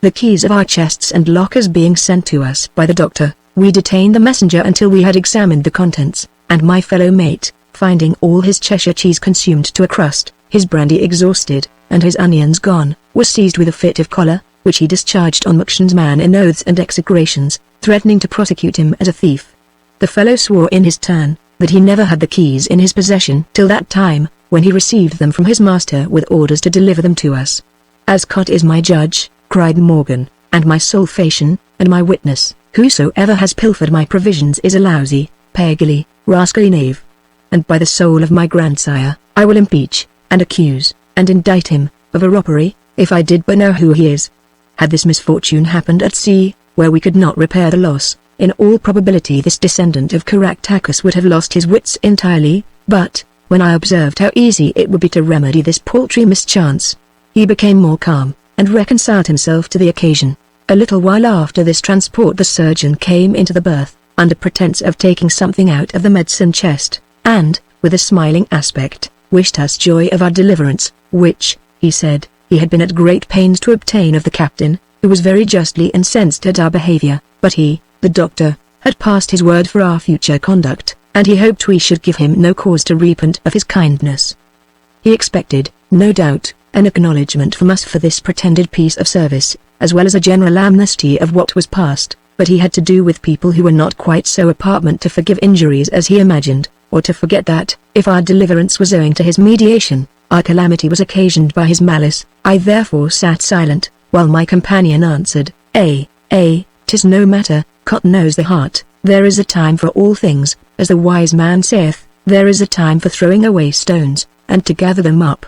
The keys of our chests and lockers being sent to us by the doctor, we detained the messenger until we had examined the contents, and my fellow mate, finding all his Cheshire cheese consumed to a crust, his brandy exhausted, and his onions gone, was seized with a fit of choler, which he discharged on M'Shan's man in oaths and execrations, threatening to prosecute him as a thief. The fellow swore in his turn, that he never had the keys in his possession till that time, when he received them from his master with orders to deliver them to us. "As God is my judge," cried Morgan, "and my Sulphation, and my witness, whosoever has pilfered my provisions is a lousy, peggy, rascally knave. And by the soul of my grandsire, I will impeach, and accuse, and indict him, of a robbery, if I did but know who he is." Had this misfortune happened at sea, where we could not repair the loss, in all probability this descendant of Caractacus would have lost his wits entirely, but, when I observed how easy it would be to remedy this paltry mischance, he became more calm, and reconciled himself to the occasion. A little while after this transport the surgeon came into the berth, under pretence of taking something out of the medicine chest, and, with a smiling aspect, wished us joy of our deliverance, which, he said, he had been at great pains to obtain of the captain, who was very justly incensed at our behavior, but he, the doctor, had passed his word for our future conduct, and he hoped we should give him no cause to repent of his kindness. He expected, no doubt, an acknowledgment from us for this pretended piece of service, as well as a general amnesty of what was past, but he had to do with people who were not quite so apartment to forgive injuries as he imagined, or to forget that, if our deliverance was owing to his mediation, our calamity was occasioned by his malice. I therefore sat silent, while my companion answered, 'Tis no matter, God knows the heart, there is a time for all things, as the wise man saith, there is a time for throwing away stones, and to gather them up."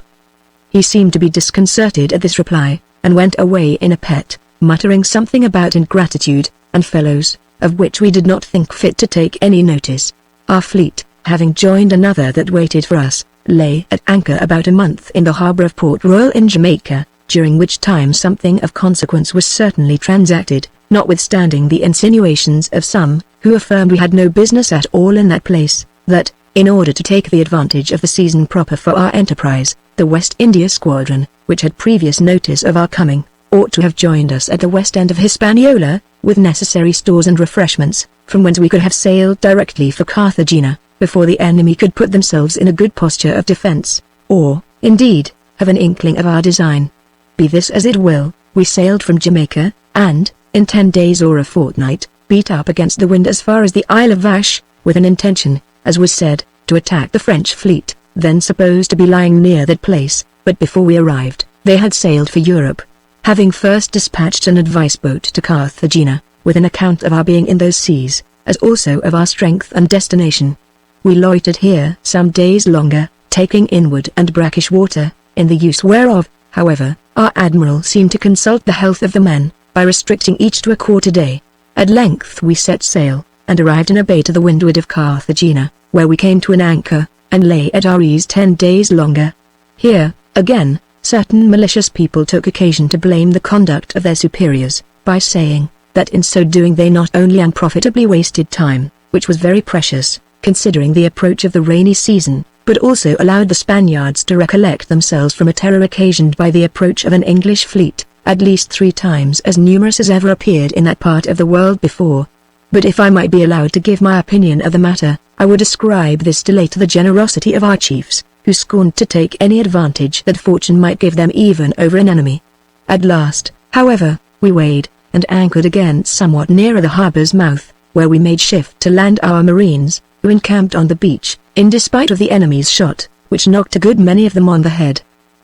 He seemed to be disconcerted at this reply, and went away in a pet, muttering something about ingratitude, and fellows, of which we did not think fit to take any notice. Our fleet, having joined another that waited for us, lay at anchor about a month in the harbour of Port Royal in Jamaica, during which time something of consequence was certainly transacted, notwithstanding the insinuations of some, who affirmed we had no business at all in that place, that, in order to take the advantage of the season proper for our enterprise, the West India squadron, which had previous notice of our coming, ought to have joined us at the west end of Hispaniola, with necessary stores and refreshments, from whence we could have sailed directly for Carthagena, before the enemy could put themselves in a good posture of defense, or, indeed, have an inkling of our design. Be this as it will, we sailed from Jamaica, and, in 10 days or a fortnight, beat up against the wind as far as the Isle of Vache, with an intention, as was said, to attack the French fleet, then supposed to be lying near that place, but before we arrived, they had sailed for Europe. Having first dispatched an advice boat to Carthagena, with an account of our being in those seas, as also of our strength and destination. We loitered here some days longer, taking inward and brackish water, in the use whereof, however, our admiral seemed to consult the health of the men, by restricting each to a quart a day. At length we set sail, and arrived in a bay to the windward of Carthagena, where we came to an anchor, and lay at our ease 10 days longer. Here, again, certain malicious people took occasion to blame the conduct of their superiors, by saying, that in so doing they not only unprofitably wasted time, which was very precious, considering the approach of the rainy season, but also allowed the Spaniards to recollect themselves from a terror occasioned by the approach of an English fleet, at least 3 times as numerous as ever appeared in that part of the world before. But if I might be allowed to give my opinion of the matter, I would ascribe this delay to the generosity of our chiefs, who scorned to take any advantage that fortune might give them even over an enemy. At last, however, we weighed, and anchored again somewhat nearer the harbour's mouth, where we made shift to land our marines, who encamped on the beach, in despite of the enemy's shot, which knocked a good many of them on the head.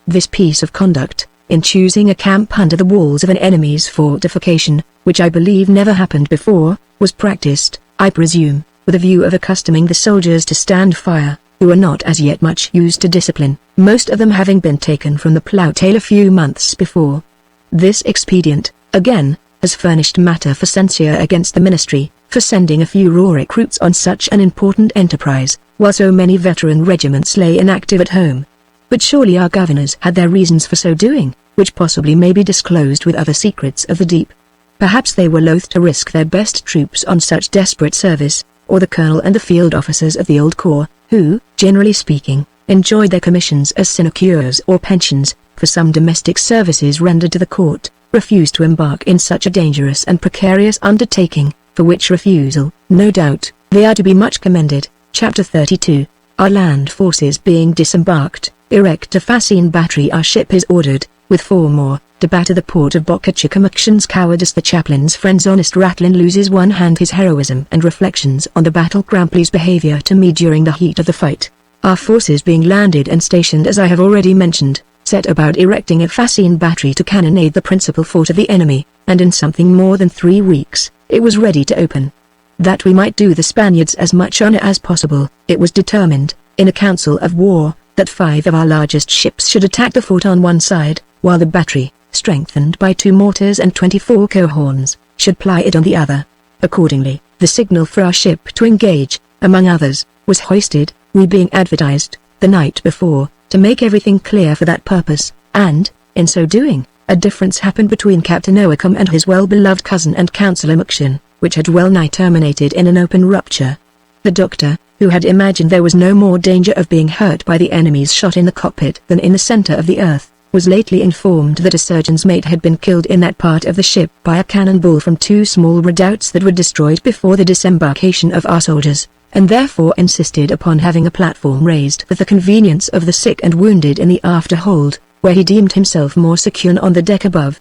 This piece of conduct, in choosing a camp under the walls of an enemy's fortification, which I believe never happened before, was practiced, I presume, with a view of accustoming the soldiers to stand fire, who were not as yet much used to discipline, most of them having been taken from the plough-tail a few months before. This expedient, again, has furnished matter for censure against the ministry, for sending a few raw recruits on such an important enterprise, while so many veteran regiments lay inactive at home. But surely our governors had their reasons for so doing, which possibly may be disclosed with other secrets of the deep. Perhaps they were loath to risk their best troops on such desperate service, or the colonel and the field officers of the old corps, who, generally speaking, enjoyed their commissions as sinecures or pensions, for some domestic services rendered to the court, refused to embark in such a dangerous and precarious undertaking, for which refusal, no doubt, they are to be much commended. Chapter 32. Our land forces being disembarked, erect a fascine battery. Our ship is ordered, with 4 more, to batter the port of Boca Chica. Maction's cowardice. The chaplain's friend's honest Ratlin loses one hand. His heroism and reflections on the battle. Crampley's behavior to me during the heat of the fight. Our forces being landed and stationed as I have already mentioned, set about erecting a fascine battery to cannonade the principal fort of the enemy, and in something more than 3 weeks, it was ready to open. That we might do the Spaniards as much honor as possible, it was determined, in a council of war, that 5 of our largest ships should attack the fort on one side, while the battery, strengthened by 2 mortars and 24 cohorns, should ply it on the other. Accordingly, the signal for our ship to engage, among others, was hoisted, we being advertised, the night before, to make everything clear for that purpose, and, in so doing, a difference happened between Captain Oakham and his well-beloved cousin and Councillor Mackion, which had well nigh terminated in an open rupture. The doctor, who had imagined there was no more danger of being hurt by the enemy's shot in the cockpit than in the centre of the earth, was lately informed that a surgeon's mate had been killed in that part of the ship by a cannonball from 2 small redoubts that were destroyed before the disembarkation of our soldiers, and therefore insisted upon having a platform raised for the convenience of the sick and wounded in the after hold, where he deemed himself more secure on the deck above.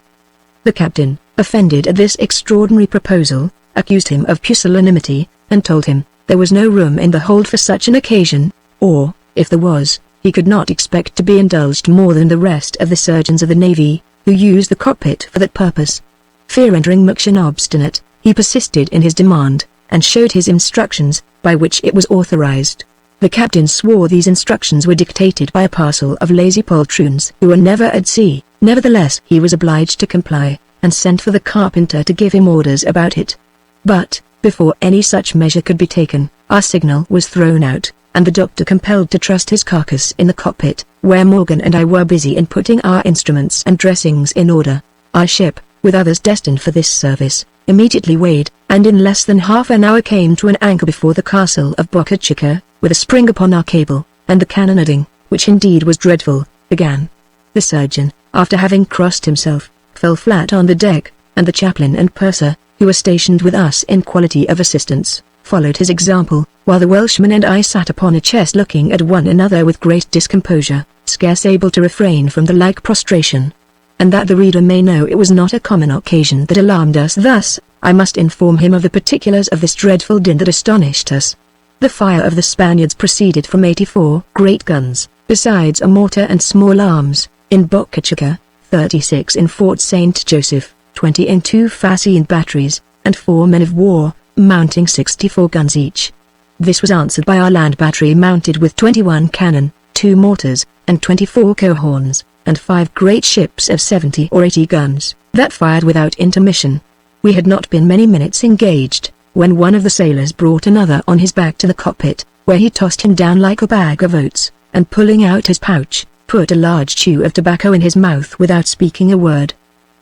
The captain, offended at this extraordinary proposal, accused him of pusillanimity, and told him there was no room in the hold for such an occasion, or, if there was, he could not expect to be indulged more than the rest of the surgeons of the navy, who used the cockpit for that purpose. Fear rendering Mackion obstinate, he persisted in his demand, and showed his instructions, by which it was authorized. The captain swore these instructions were dictated by a parcel of lazy poltroons who were never at sea. Nevertheless he was obliged to comply, and sent for the carpenter to give him orders about it. But, before any such measure could be taken, our signal was thrown out, and the doctor compelled to trust his carcass in the cockpit, where Morgan and I were busy in putting our instruments and dressings in order. Our ship, with others destined for this service, immediately weighed, and in less than half an hour came to an anchor before the castle of Boca Chica, with a spring upon our cable, and the cannonading, which indeed was dreadful, began. The surgeon, after having crossed himself, fell flat on the deck, and the chaplain and purser, who were stationed with us in quality of assistants, followed his example, while the Welshman and I sat upon a chest looking at one another with great discomposure, scarce able to refrain from the like prostration. And that the reader may know it was not a common occasion that alarmed us thus, I must inform him of the particulars of this dreadful din that astonished us. The fire of the Spaniards proceeded from 84 great guns, besides a mortar and small arms, in Boca Chica, 36 in Fort St. Joseph, 20 in 2 Fascine batteries, and 4 men of war, mounting 64 guns each. This was answered by our land battery mounted with 21 cannon, 2 mortars, and 24 cohorns, and 5 great ships of 70 or 80 guns, that fired without intermission. We had not been many minutes engaged, when one of the sailors brought another on his back to the cockpit, where he tossed him down like a bag of oats, and pulling out his pouch, put a large chew of tobacco in his mouth without speaking a word.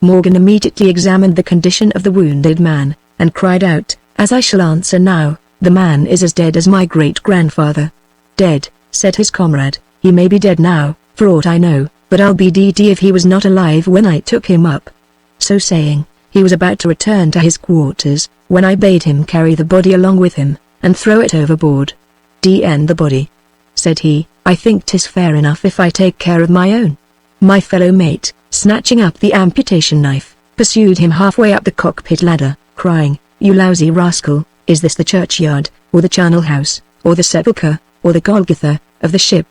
Morgan immediately examined the condition of the wounded man, and cried out, "As I shall answer now, the man is as dead as my great-grandfather." "Dead," said his comrade, "he may be dead now, for aught I know, but I'll be d.d. if he was not alive when I took him up." So saying, he was about to return to his quarters, when I bade him carry the body along with him, and throw it overboard. "D.N. the body," said he, "I think 'tis fair enough if I take care of my own." My fellow mate, snatching up the amputation knife, pursued him halfway up the cockpit ladder, crying, "You lousy rascal, is this the churchyard, or the charnel house, or the sepulchre, or the Golgotha, of the ship?"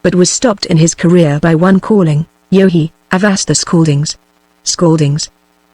But was stopped in his career by one calling, "Yo-he, avast the scaldings." "Scaldings,"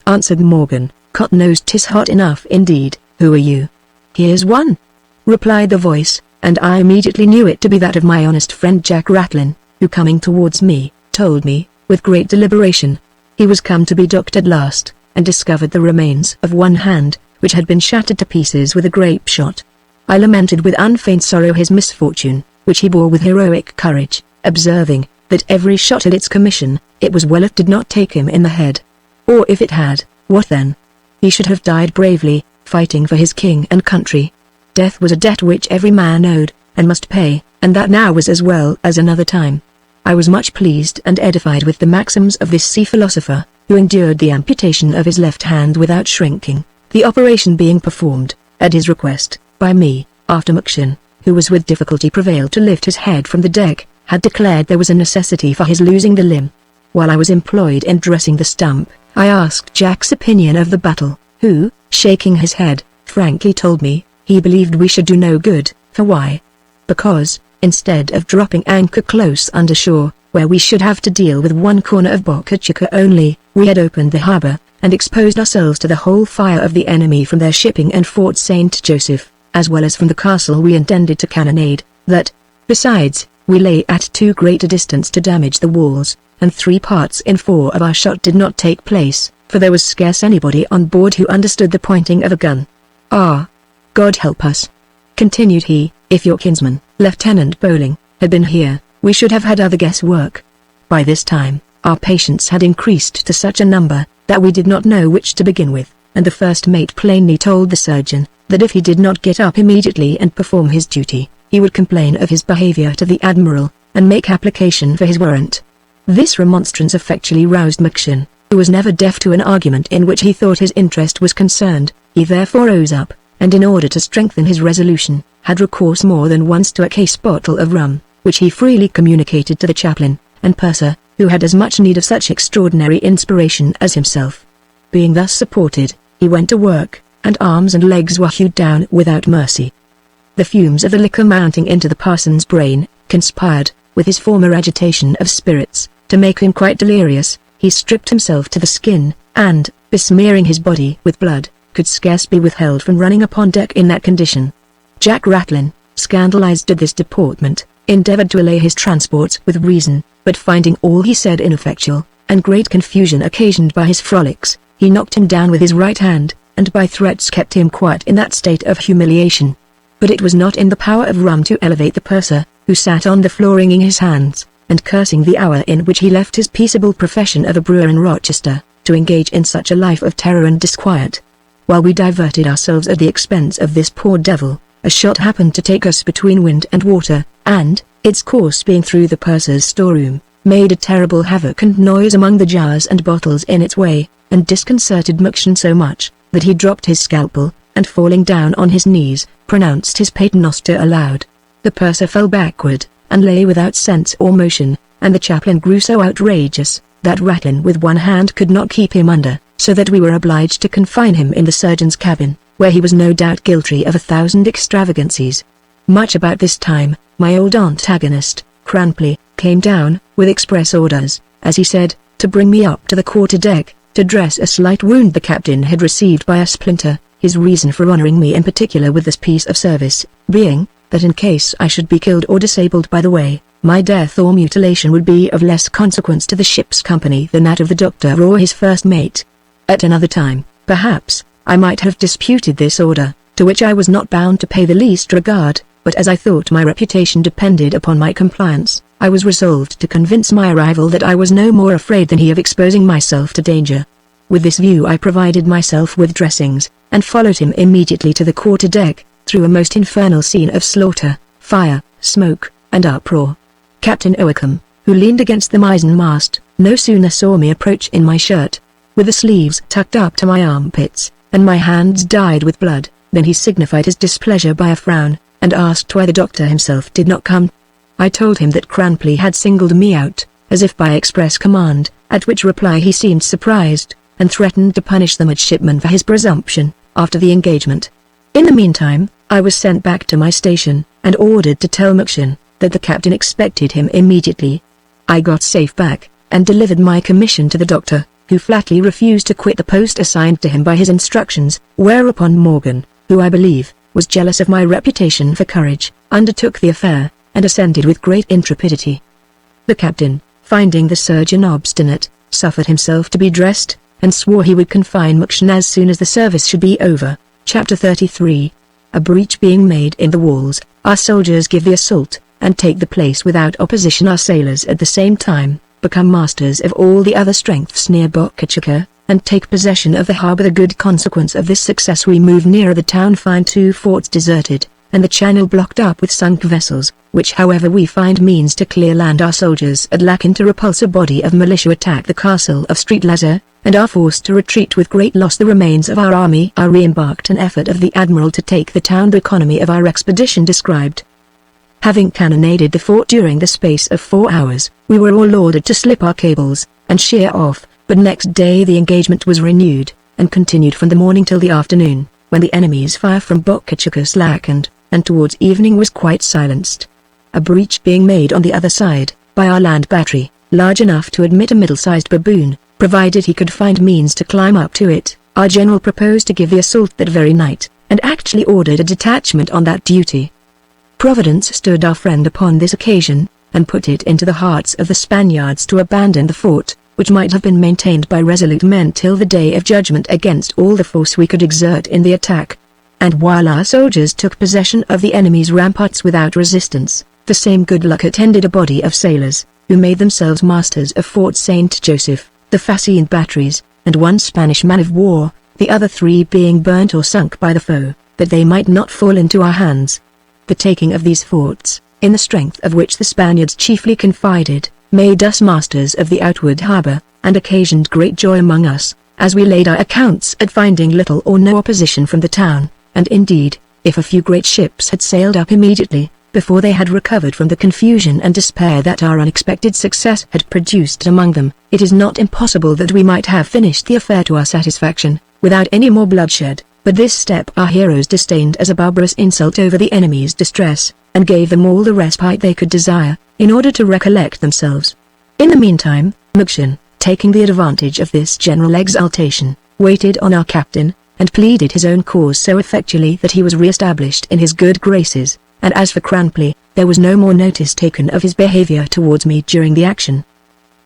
answered Morgan, "Cot knows 'tis hot enough indeed. Who are you?" "Here's one," replied the voice, and I immediately knew it to be that of my honest friend Jack Ratlin, who coming towards me, told me, with great deliberation, he was come to be docked at last, and discovered the remains of one hand, which had been shattered to pieces with a grape shot. I lamented with unfeigned sorrow his misfortune, which he bore with heroic courage, observing, that every shot had its commission. It was well it did not take him in the head. Or if it had, what then? He should have died bravely, fighting for his king and country. Death was a debt which every man owed, and must pay, and that now was as well as another time. I was much pleased and edified with the maxims of this sea philosopher, who endured the amputation of his left hand without shrinking, the operation being performed, at his request, by me, after Magshan, who was with difficulty prevailed to lift his head from the deck, had declared there was a necessity for his losing the limb. While I was employed in dressing the stump, I asked Jack's opinion of the battle, who, shaking his head, frankly told me, he believed we should do no good. For why? Because, instead of dropping anchor close under shore, where we should have to deal with one corner of Boca Chica only, we had opened the harbor, and exposed ourselves to the whole fire of the enemy from their shipping and Fort St. Joseph, as well as from the castle we intended to cannonade, that, besides, we lay at too great a distance to damage the walls, and 3 parts in 4 of our shot did not take place, for there was scarce anybody on board who understood the pointing of a gun. "Ah, God help us," continued he, "if your kinsman, Lieutenant Bowling, had been here, we should have had other guesswork." By this time, our patients had increased to such a number, that we did not know which to begin with, and the first mate plainly told the surgeon, that if he did not get up immediately and perform his duty, he would complain of his behavior to the Admiral, and make application for his warrant. This remonstrance effectually roused Magshan, who was never deaf to an argument in which he thought his interest was concerned. He therefore rose up, and in order to strengthen his resolution, had recourse more than once to a case bottle of rum, which he freely communicated to the chaplain and purser, who had as much need of such extraordinary inspiration as himself. Being thus supported, he went to work, and arms and legs were hewed down without mercy. The fumes of the liquor mounting into the parson's brain, conspired, with his former agitation of spirits, to make him quite delirious. He stripped himself to the skin, and, besmearing his body with blood, could scarce be withheld from running upon deck in that condition. Jack Ratlin, scandalized at this deportment, endeavored to allay his transports with reason, but finding all he said ineffectual, and great confusion occasioned by his frolics, he knocked him down with his right hand, and by threats kept him quiet in that state of humiliation. but it was not in the power of rum to elevate the purser, who sat on the floor wringing his hands, and cursing the hour in which he left his peaceable profession of a brewer in Rochester, to engage in such a life of terror and disquiet. While we diverted ourselves at the expense of this poor devil, a shot happened to take us between wind and water, and, its course being through the purser's storeroom, made a terrible havoc and noise among the jars and bottles in its way, and disconcerted Maction so much, that he dropped his scalpel, and falling down on his knees, pronounced his paternoster aloud. The purser fell backward, and lay without sense or motion, and the chaplain grew so outrageous, that Ratlin with one hand could not keep him under, so that we were obliged to confine him in the surgeon's cabin, where he was no doubt guilty of 1,000 extravagancies. Much about this time, my old antagonist, Cranpley, came down, with express orders, as he said, to bring me up to the quarter-deck, to dress a slight wound the captain had received by a splinter, his reason for honouring me in particular with this piece of service, being, that in case I should be killed or disabled by the way, my death or mutilation would be of less consequence to the ship's company than that of the doctor or his first mate. At another time, perhaps, I might have disputed this order, to which I was not bound to pay the least regard, but as I thought my reputation depended upon my compliance, I was resolved to convince my rival that I was no more afraid than he of exposing myself to danger. With this view I provided myself with dressings, and followed him immediately to the quarter-deck, through a most infernal scene of slaughter, fire, smoke, and uproar. Captain Oakham, who leaned against the mizzen-mast, no sooner saw me approach in my shirt, with the sleeves tucked up to my armpits, and my hands dyed with blood, than he signified his displeasure by a frown, and asked why the doctor himself did not come. I told him that Cranpley had singled me out, as if by express command, at which reply he seemed surprised, and threatened to punish the midshipman for his presumption, after the engagement. In the meantime, I was sent back to my station, and ordered to tell Maction that the captain expected him immediately. I got safe back, and delivered my commission to the doctor, who flatly refused to quit the post assigned to him by his instructions, whereupon Morgan, who I believe, was jealous of my reputation for courage, undertook the affair, and assented with great intrepidity. The captain, finding the surgeon obstinate, suffered himself to be dressed, and swore he would confine Maction as soon as the service should be over. Chapter 33. A breach being made in the walls, our soldiers give the assault, and take the place without opposition. Our sailors at the same time become masters of all the other strengths near Bocachica, and take possession of the harbour. The good consequence of this success, we move nearer the town, find 2 forts deserted, and the channel blocked up with sunk vessels, which however we find means to clear land. Our soldiers at Lacan to repulse a body of militia attack the castle of Street Lazar, and are forced to retreat with great loss. The remains of our army are re-embarked. An effort of the admiral to take the town. The economy of our expedition described. Having cannonaded the fort during the space of 4 hours, we were all ordered to slip our cables, and sheer off, but next day the engagement was renewed, and continued from the morning till the afternoon, when the enemy's fire from Bocachica slackened, and towards evening was quite silenced. A breach being made on the other side, by our land battery, large enough to admit a middle-sized baboon, provided he could find means to climb up to it, our general proposed to give the assault that very night, and actually ordered a detachment on that duty. Providence stood our friend upon this occasion, and put it into the hearts of the Spaniards to abandon the fort, which might have been maintained by resolute men till the day of judgment against all the force we could exert in the attack. And while our soldiers took possession of the enemy's ramparts without resistance, the same good luck attended a body of sailors, who made themselves masters of Fort St. Joseph, the fascine batteries, and 1 Spanish man of war, the other 3 being burnt or sunk by the foe, that they might not fall into our hands. The taking of these forts, in the strength of which the Spaniards chiefly confided, made us masters of the outward harbour, and occasioned great joy among us, as we laid our accounts at finding little or no opposition from the town, and indeed, if a few great ships had sailed up immediately, before they had recovered from the confusion and despair that our unexpected success had produced among them, it is not impossible that we might have finished the affair to our satisfaction, without any more bloodshed. But this step our heroes disdained as a barbarous insult over the enemy's distress, and gave them all the respite they could desire, in order to recollect themselves. In the meantime, Maction, taking the advantage of this general exultation, waited on our captain, and pleaded his own cause so effectually that he was re-established in his good graces, and as for Cranpley, there was no more notice taken of his behaviour towards me during the action.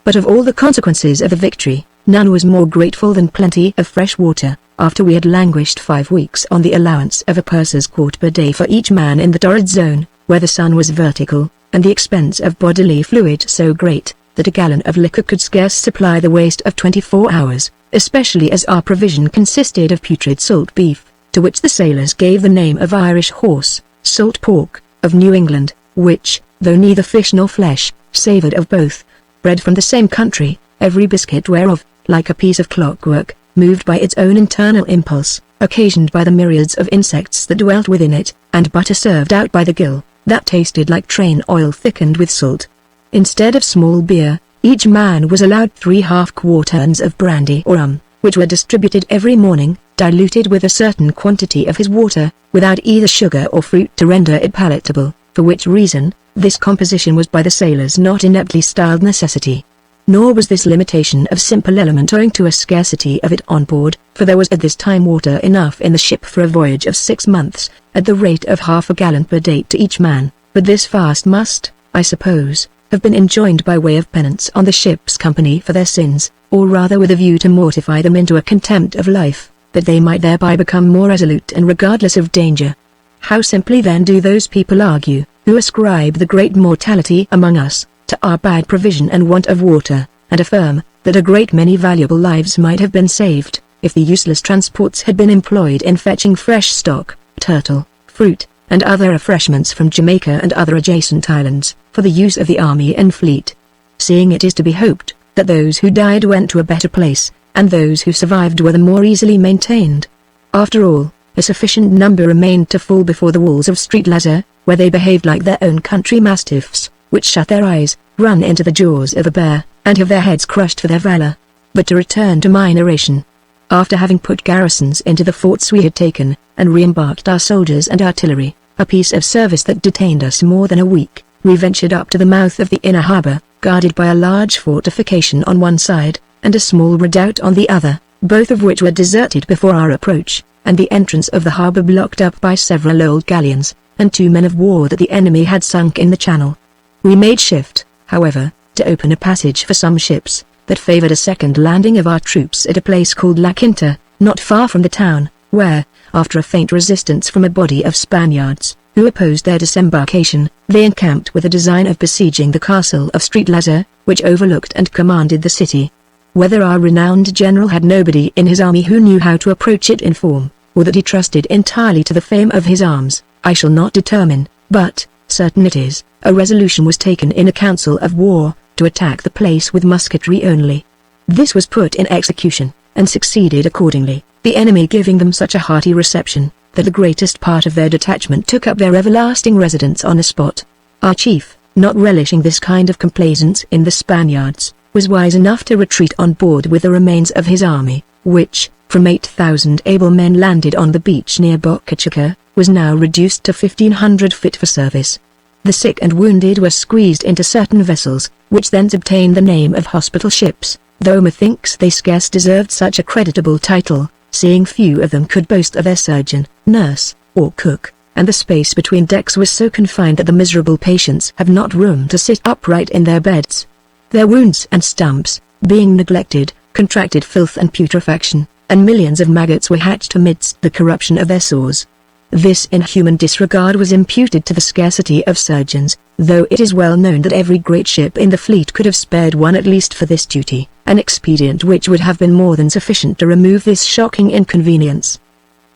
But of all the consequences of the victory, none was more grateful than plenty of fresh water, after we had languished 5 weeks on the allowance of a purser's quart per day for each man in the torrid zone, where the sun was vertical, and the expense of bodily fluid so great, that a gallon of liquor could scarce supply the waste of 24 hours, especially as our provision consisted of putrid salt beef, to which the sailors gave the name of Irish horse, salt pork, of New England, which, though neither fish nor flesh, savoured of both, bred from the same country, every biscuit whereof, like a piece of clockwork, moved by its own internal impulse, occasioned by the myriads of insects that dwelt within it, and butter served out by the gill, that tasted like train oil thickened with salt. Instead of small beer, each man was allowed 3 half-quarterns of brandy or rum, which were distributed every morning, diluted with a certain quantity of his water, without either sugar or fruit to render it palatable, for which reason, this composition was by the sailors not ineptly styled necessity. Nor was this limitation of simple element owing to a scarcity of it on board, for there was at this time water enough in the ship for a voyage of 6 months, at the rate of half a gallon per day to each man, but this fast must, I suppose, have been enjoined by way of penance on the ship's company for their sins, or rather with a view to mortify them into a contempt of life, that they might thereby become more resolute and regardless of danger. How simply then do those people argue, who ascribe the great mortality among us, to our bad provision and want of water, and affirm, that a great many valuable lives might have been saved, if the useless transports had been employed in fetching fresh stock, turtle, fruit, and other refreshments from Jamaica and other adjacent islands, for the use of the army and fleet. Seeing it is to be hoped, that those who died went to a better place, and those who survived were the more easily maintained. After all, a sufficient number remained to fall before the walls of Street Lazar, where they behaved like their own country mastiffs, which shut their eyes, run into the jaws of a bear, and have their heads crushed for their valor. But to return to my narration. After having put garrisons into the forts we had taken, and re-embarked our soldiers and artillery, a piece of service that detained us more than a week, we ventured up to the mouth of the inner harbour, guarded by a large fortification on one side, and a small redoubt on the other, both of which were deserted before our approach, and the entrance of the harbour blocked up by several old galleons, and 2 men of war that the enemy had sunk in the channel. We made shift, however, to open a passage for some ships, that favoured a second landing of our troops at a place called La Quinta, not far from the town, where, after a faint resistance from a body of Spaniards, who opposed their disembarkation, they encamped with a design of besieging the castle of Street Lazar, which overlooked and commanded the city. Whether our renowned general had nobody in his army who knew how to approach it in form, or that he trusted entirely to the fame of his arms, I shall not determine, but, certain it is, a resolution was taken in a council of war, to attack the place with musketry only. This was put in execution, and succeeded accordingly, the enemy giving them such a hearty reception, that the greatest part of their detachment took up their everlasting residence on the spot. Our chief, not relishing this kind of complaisance in the Spaniards, was wise enough to retreat on board with the remains of his army, which, from 8,000 able men landed on the beach near Boca Chica, was now reduced to 1,500 fit for service. The sick and wounded were squeezed into certain vessels, which thence obtained the name of hospital ships, though methinks they scarce deserved such a creditable title, seeing few of them could boast of their surgeon, nurse, or cook, and the space between decks was so confined that the miserable patients have not room to sit upright in their beds. Their wounds and stumps, being neglected, contracted filth and putrefaction, and millions of maggots were hatched amidst the corruption of their sores. This inhuman disregard was imputed to the scarcity of surgeons, though it is well known that every great ship in the fleet could have spared one at least for this duty, an expedient which would have been more than sufficient to remove this shocking inconvenience.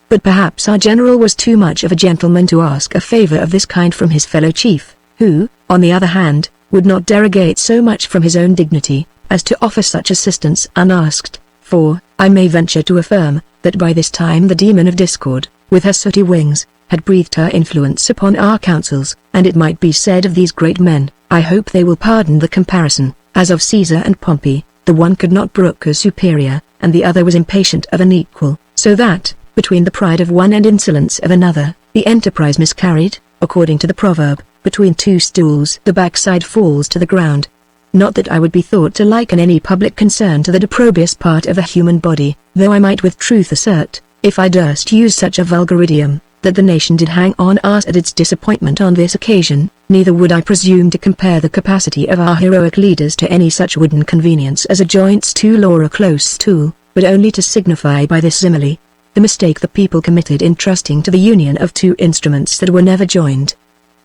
But perhaps our general was too much of a gentleman to ask a favour of this kind from his fellow chief, who, on the other hand, would not derogate so much from his own dignity, as to offer such assistance unasked, for, I may venture to affirm, that by this time the demon of discord, with her sooty wings, had breathed her influence upon our councils, and it might be said of these great men, I hope they will pardon the comparison, as of Caesar and Pompey, the one could not brook a superior, and the other was impatient of an equal, so that, between the pride of one and insolence of another, the enterprise miscarried, according to the proverb, between 2 stools the backside falls to the ground. Not that I would be thought to liken any public concern to the opprobrious part of a human body, though I might with truth assert, if I durst use such a vulgar idiom, that the nation did hang on us at its disappointment on this occasion, neither would I presume to compare the capacity of our heroic leaders to any such wooden convenience as a joint stool or a close stool, but only to signify by this simile, the mistake the people committed in trusting to the union of two instruments that were never joined.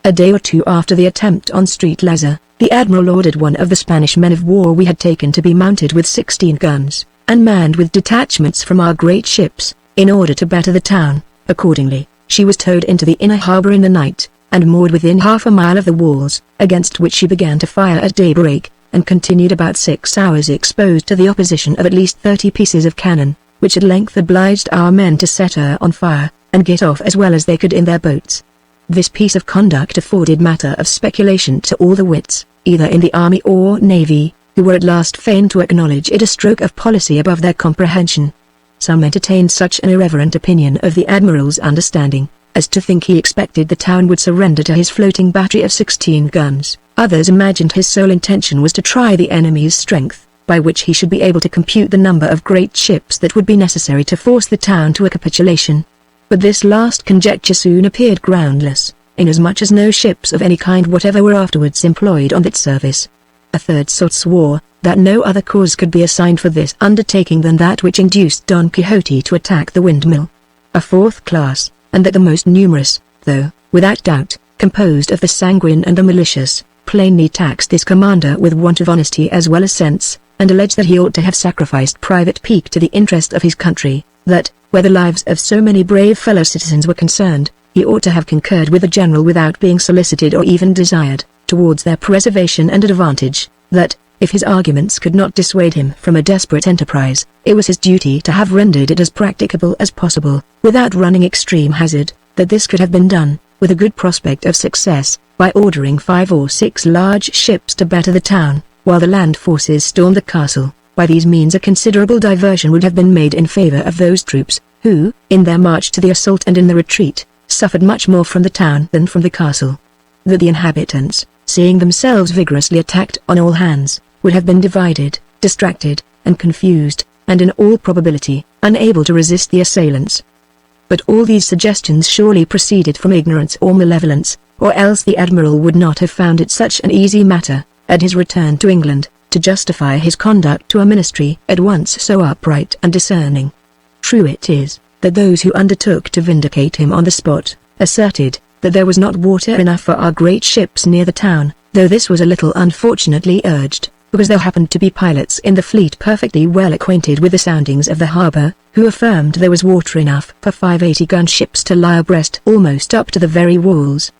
A day or two after the attempt on Street Lazer, the admiral ordered one of the Spanish men of war we had taken to be mounted with 16 guns, and manned with detachments from our great ships, in order to batter the town. Accordingly, she was towed into the inner harbor in the night, and moored within half a mile of the walls, against which she began to fire at daybreak, and continued about 6 hours exposed to the opposition of at least 30 pieces of cannon, which at length obliged our men to set her on fire, and get off as well as they could in their boats. This piece of conduct afforded matter of speculation to all the wits, either in the army or navy, who were at last fain to acknowledge it a stroke of policy above their comprehension. Some entertained such an irreverent opinion of the admiral's understanding, as to think he expected the town would surrender to his floating battery of 16 guns. Others imagined his sole intention was to try the enemy's strength, by which he should be able to compute the number of great ships that would be necessary to force the town to a capitulation. But this last conjecture soon appeared groundless, inasmuch as no ships of any kind whatever were afterwards employed on that service. A third sort swore that no other cause could be assigned for this undertaking than that which induced Don Quixote to attack the windmill. A fourth class, and that the most numerous, though, without doubt, composed of the sanguine and the malicious, plainly taxed this commander with want of honesty as well as sense, and alleged that he ought to have sacrificed private pique to the interest of his country, that, where the lives of so many brave fellow citizens were concerned, he ought to have concurred with the general without being solicited or even desired, towards their preservation and advantage, that, if his arguments could not dissuade him from a desperate enterprise, it was his duty to have rendered it as practicable as possible, without running extreme hazard, that this could have been done, with a good prospect of success, by ordering 5 or 6 large ships to batter the town, while the land forces stormed the castle. By these means a considerable diversion would have been made in favor of those troops, who, in their march to the assault and in the retreat, suffered much more from the town than from the castle. That the inhabitants, seeing themselves vigorously attacked on all hands, would have been divided, distracted, and confused, and in all probability, unable to resist the assailants. But all these suggestions surely proceeded from ignorance or malevolence, or else the admiral would not have found it such an easy matter, at his return to England, to justify his conduct to a ministry at once so upright and discerning. True it is, that those who undertook to vindicate him on the spot, asserted, that there was not water enough for our great ships near the town, though this was a little unfortunately urged, because there happened to be pilots in the fleet perfectly well acquainted with the soundings of the harbour, who affirmed there was water enough for 5 80-gun ships to lie abreast almost up to the very walls.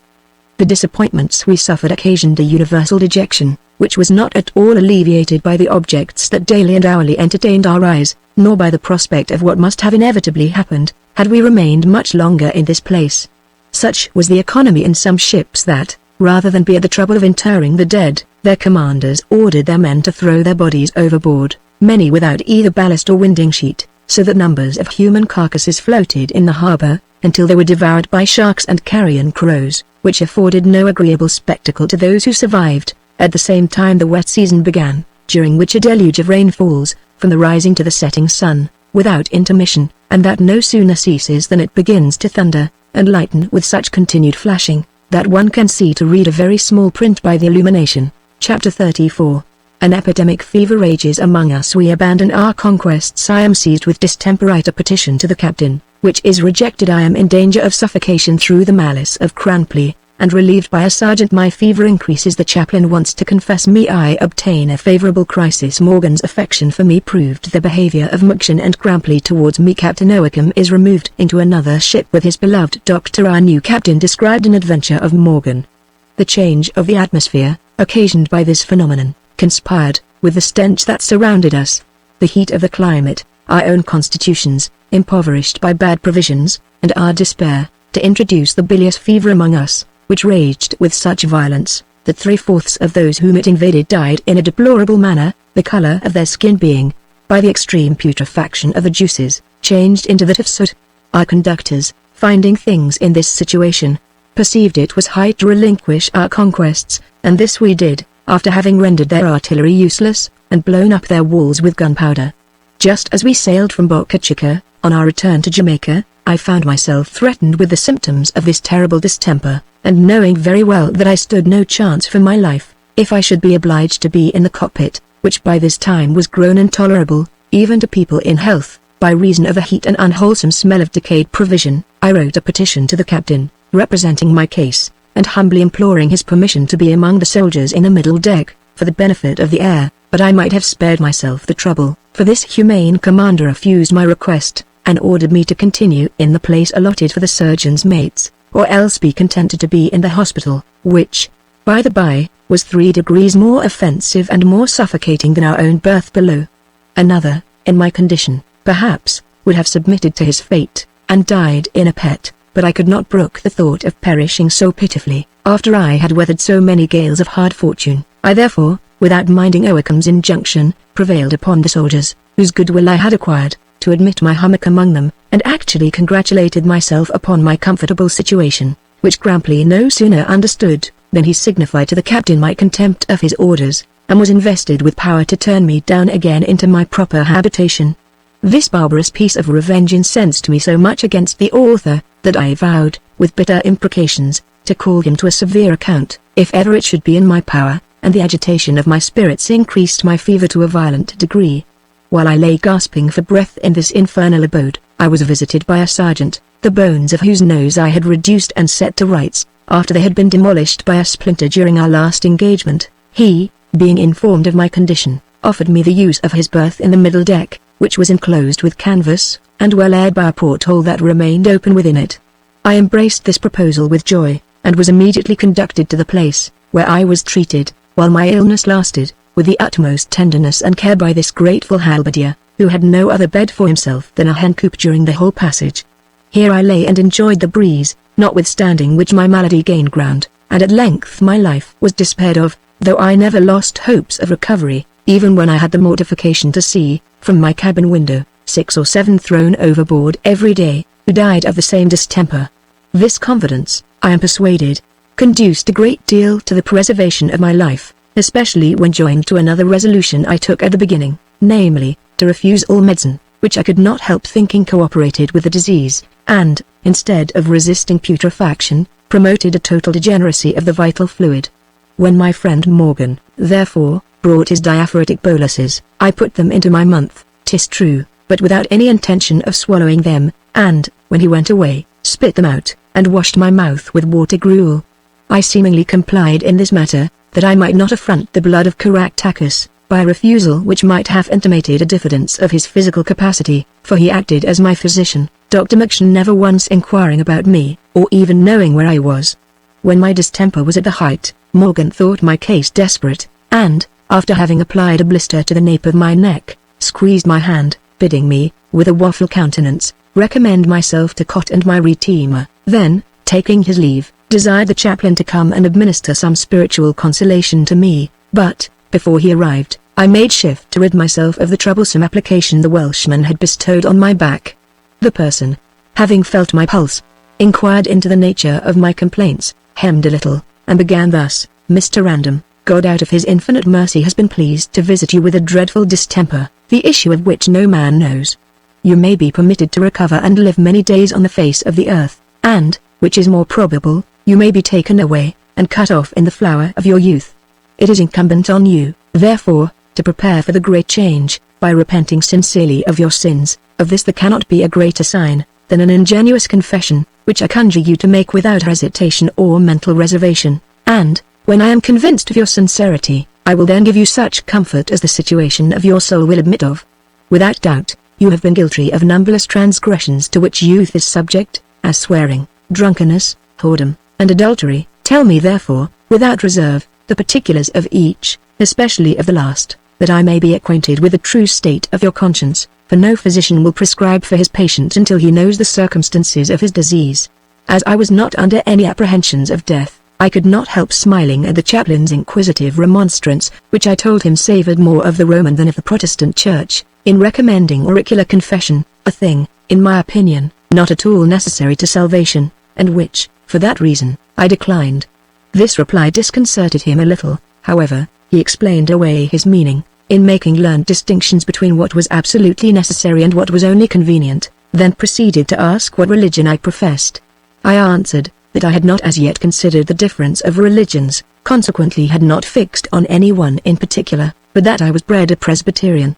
The disappointments we suffered occasioned a universal dejection, which was not at all alleviated by the objects that daily and hourly entertained our eyes, nor by the prospect of what must have inevitably happened, had we remained much longer in this place. Such was the economy in some ships that, rather than be at the trouble of interring the dead, their commanders ordered their men to throw their bodies overboard, many without either ballast or winding sheet, so that numbers of human carcasses floated in the harbour, until they were devoured by sharks and carrion crows, which afforded no agreeable spectacle to those who survived. At the same time the wet season began, during which a deluge of rain falls, from the rising to the setting sun, without intermission, and that no sooner ceases than it begins to thunder, and lighten with such continued flashing, that one can see to read a very small print by the illumination. Chapter 34. An epidemic fever rages among us. We abandon our conquests. I am seized with distemper. Write a petition to the captain, which is rejected. I am in danger of suffocation through the malice of Cranpley, and relieved by a sergeant. My fever increases. The chaplain wants to confess me. I obtain a favorable crisis. Morgan's affection for me proved. The behavior of Muction and Cranpley towards me. Captain Oakham is removed into another ship with his beloved doctor. Our new captain described an adventure of Morgan. The change of the atmosphere, occasioned by this phenomenon, conspired, with the stench that surrounded us, the heat of the climate, our own constitutions, impoverished by bad provisions, and our despair, to introduce the bilious fever among us, which raged with such violence, that 3/4 of those whom it invaded died in a deplorable manner, the color of their skin being, by the extreme putrefaction of the juices, changed into that of soot. Our conductors, finding things in this situation, perceived it was high to relinquish our conquests, and this we did, after having rendered their artillery useless, and blown up their walls with gunpowder. Just as we sailed from Boca Chica, on our return to Jamaica, I found myself threatened with the symptoms of this terrible distemper, and knowing very well that I stood no chance for my life, if I should be obliged to be in the cockpit, which by this time was grown intolerable, even to people in health, by reason of the heat and unwholesome smell of decayed provision. I wrote a petition to the captain, representing my case, and humbly imploring his permission to be among the soldiers in the middle deck, for the benefit of the air, but I might have spared myself the trouble, for this humane commander refused my request, and ordered me to continue in the place allotted for the surgeon's mates, or else be contented to be in the hospital, which, by the by, was 3 degrees more offensive and more suffocating than our own berth below. Another, in my condition, perhaps, would have submitted to his fate, and died in a pet, but I could not brook the thought of perishing so pitifully, after I had weathered so many gales of hard fortune. I therefore, without minding Oakeham's injunction, prevailed upon the soldiers, whose goodwill I had acquired, to admit my hummock among them, and actually congratulated myself upon my comfortable situation, which Grampley no sooner understood, than he signified to the captain my contempt of his orders, and was invested with power to turn me down again into my proper habitation. This barbarous piece of revenge incensed me so much against the author, that I vowed, with bitter imprecations, to call him to a severe account, if ever it should be in my power, and the agitation of my spirits increased my fever to a violent degree. While I lay gasping for breath in this infernal abode, I was visited by a sergeant, the bones of whose nose I had reduced and set to rights, after they had been demolished by a splinter during our last engagement. He, being informed of my condition, offered me the use of his berth in the middle deck, which was enclosed with canvas, and well aired by a porthole that remained open within it. I embraced this proposal with joy, and was immediately conducted to the place, where I was treated, while my illness lasted, with the utmost tenderness and care by this grateful halberdier, who had no other bed for himself than a hencoop during the whole passage. Here I lay and enjoyed the breeze, notwithstanding which my malady gained ground, and at length my life was despaired of, though I never lost hopes of recovery, even when I had the mortification to see, from my cabin window, 6 or 7 thrown overboard every day, who died of the same distemper. This confidence, I am persuaded, conduced a great deal to the preservation of my life, especially when joined to another resolution I took at the beginning, namely, to refuse all medicine, which I could not help thinking cooperated with the disease, and, instead of resisting putrefaction, promoted a total degeneracy of the vital fluid. When my friend Morgan, therefore, brought his diaphoretic boluses, I put them into my mouth, 'tis true, but without any intention of swallowing them, and, when he went away, spit them out, and washed my mouth with water gruel. I seemingly complied in this matter, that I might not affront the blood of Caractacus, by a refusal which might have intimated a diffidence of his physical capacity, for he acted as my physician, Dr. Maction never once inquiring about me, or even knowing where I was. When my distemper was at the height, Morgan thought my case desperate, and, after having applied a blister to the nape of my neck, squeezed my hand, bidding me, with a waffle countenance, recommend myself to Cot and my Redeemer, then, taking his leave, desired the chaplain to come and administer some spiritual consolation to me, but, before he arrived, I made shift to rid myself of the troublesome application the Welshman had bestowed on my back. The person, having felt my pulse, inquired into the nature of my complaints, hemmed a little, and began thus: "Mr. Random, God out of his infinite mercy has been pleased to visit you with a dreadful distemper, the issue of which no man knows. You may be permitted to recover and live many days on the face of the earth, and, which is more probable, you may be taken away, and cut off in the flower of your youth. It is incumbent on you, therefore, to prepare for the great change, by repenting sincerely of your sins. Of this there cannot be a greater sign, than an ingenuous confession, which I conjure you to make without hesitation or mental reservation, and, when I am convinced of your sincerity, I will then give you such comfort as the situation of your soul will admit of. Without doubt, you have been guilty of numberless transgressions to which youth is subject, as swearing, drunkenness, whoredom, and adultery. Tell me therefore, without reserve, the particulars of each, especially of the last, that I may be acquainted with the true state of your conscience, for no physician will prescribe for his patient until he knows the circumstances of his disease." As I was not under any apprehensions of death, I could not help smiling at the chaplain's inquisitive remonstrance, which I told him savoured more of the Roman than of the Protestant Church, in recommending auricular confession, a thing, in my opinion, not at all necessary to salvation, and which, for that reason, I declined. This reply disconcerted him a little, however. He explained away his meaning, in making learned distinctions between what was absolutely necessary and what was only convenient, then proceeded to ask what religion I professed. I answered, that I had not as yet considered the difference of religions, consequently had not fixed on any one in particular, but that I was bred a Presbyterian.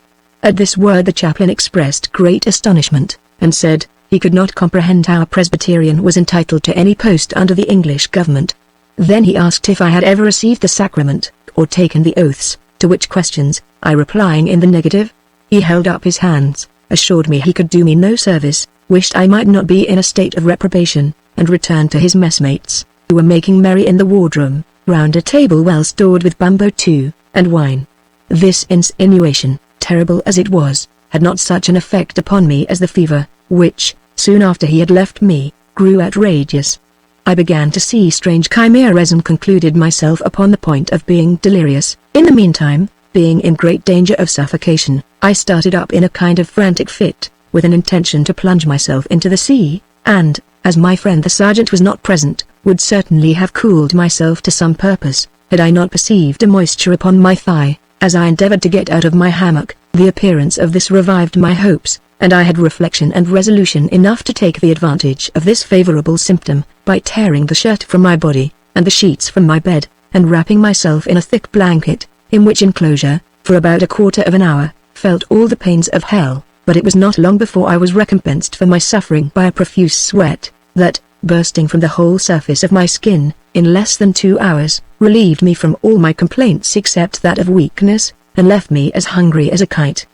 At this word the chaplain expressed great astonishment, and said, he could not comprehend how a Presbyterian was entitled to any post under the English government. Then he asked if I had ever received the sacrament, or taken the oaths, to which questions, I replying in the negative, he held up his hands, assured me he could do me no service, wished I might not be in a state of reprobation, and returned to his messmates, who were making merry in the wardroom, round a table well stored with bumbo too, and wine. This insinuation, terrible as it was, had not such an effect upon me as the fever, which, soon after he had left me, grew outrageous. I began to see strange chimeras and concluded myself upon the point of being delirious. In the meantime, being in great danger of suffocation, I started up in a kind of frantic fit, with an intention to plunge myself into the sea, and, as my friend the sergeant was not present, would certainly have cooled myself to some purpose, had I not perceived a moisture upon my thigh. As I endeavored to get out of my hammock, the appearance of this revived my hopes, and I had reflection and resolution enough to take the advantage of this favorable symptom, by tearing the shirt from my body, and the sheets from my bed, and wrapping myself in a thick blanket, in which enclosure, for about a quarter of an hour, felt all the pains of hell, but it was not long before I was recompensed for my suffering by a profuse sweat, that, bursting from the whole surface of my skin, in less than 2 hours, relieved me from all my complaints except that of weakness, and left me as hungry as a kite.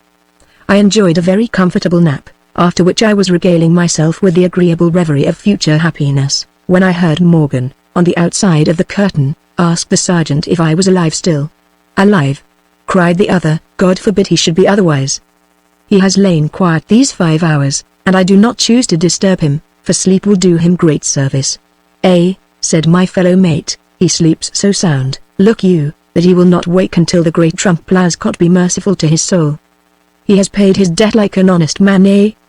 I enjoyed a very comfortable nap, after which I was regaling myself with the agreeable reverie of future happiness, when I heard Morgan, on the outside of the curtain, ask the sergeant if I was alive still. "Alive?" cried the other. "God forbid he should be otherwise. He has lain quiet these 5 hours, and I do not choose to disturb him, for sleep will do him great service." Said my fellow mate, "he sleeps so sound, look you, that he will not wake until the great Trump Plascott be merciful to his soul. He has paid his debt like an honest man,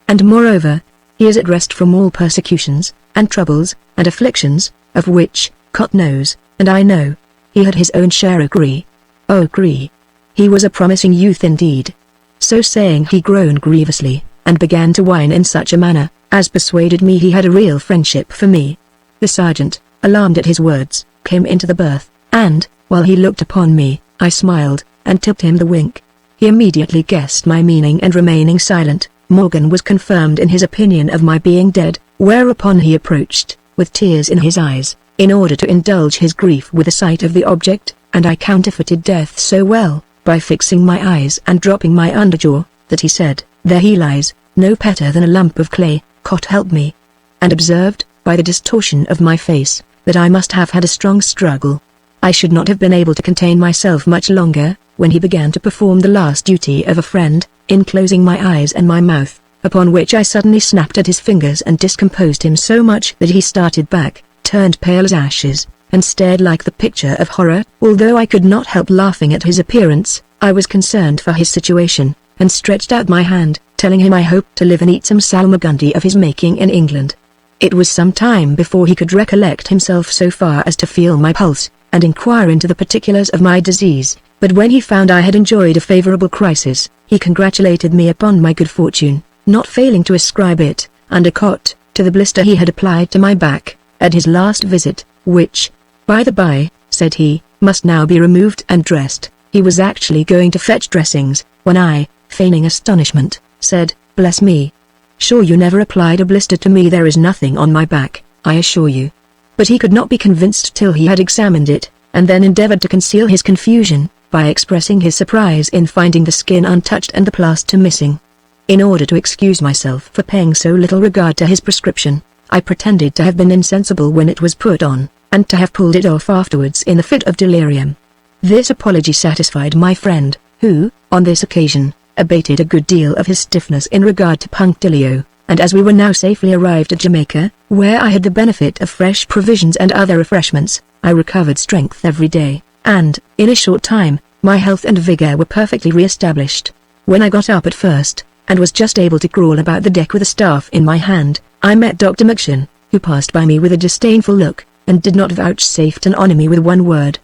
and moreover, he is at rest from all persecutions, and troubles, and afflictions, of which, Cot knows, and I know, he had his own share. Agree. Oh, agree." He was a promising youth indeed. So saying he groaned grievously, and began to whine in such a manner, as persuaded me he had a real friendship for me. The sergeant, alarmed at his words, came into the berth, and, while he looked upon me, I smiled, and tipped him the wink. He immediately guessed my meaning, and remaining silent, Morgan was confirmed in his opinion of my being dead, whereupon he approached, with tears in his eyes, in order to indulge his grief with the sight of the object, and I counterfeited death so well, by fixing my eyes and dropping my underjaw, that he said, "There he lies, no better than a lump of clay, Cot help me," and observed, by the distortion of my face, that I must have had a strong struggle. I should not have been able to contain myself much longer, when he began to perform the last duty of a friend, in closing my eyes and my mouth, upon which I suddenly snapped at his fingers and discomposed him so much that he started back, turned pale as ashes, and stared like the picture of horror. Although I could not help laughing at his appearance, I was concerned for his situation, and stretched out my hand, telling him I hoped to live and eat some salmagundi of his making in England. It was some time before he could recollect himself so far as to feel my pulse, and inquire into the particulars of my disease, but when he found I had enjoyed a favorable crisis, he congratulated me upon my good fortune, not failing to ascribe it, under Cot, to the blister he had applied to my back, at his last visit, which, by the by, said he, must now be removed and dressed. He was actually going to fetch dressings, when I, feigning astonishment, said, "Bless me! Sure you never applied a blister to me? There is nothing on my back, I assure you." But he could not be convinced till he had examined it, and then endeavored to conceal his confusion, by expressing his surprise in finding the skin untouched and the plaster missing. In order to excuse myself for paying so little regard to his prescription, I pretended to have been insensible when it was put on, and to have pulled it off afterwards in the fit of delirium. This apology satisfied my friend, who, on this occasion, abated a good deal of his stiffness in regard to punctilio, and as we were now safely arrived at Jamaica, where I had the benefit of fresh provisions and other refreshments, I recovered strength every day, and, in a short time, my health and vigor were perfectly re-established. When I got up at first, and was just able to crawl about the deck with a staff in my hand, I met Dr. McShin, who passed by me with a disdainful look, and did not vouchsafe to honour me with one word.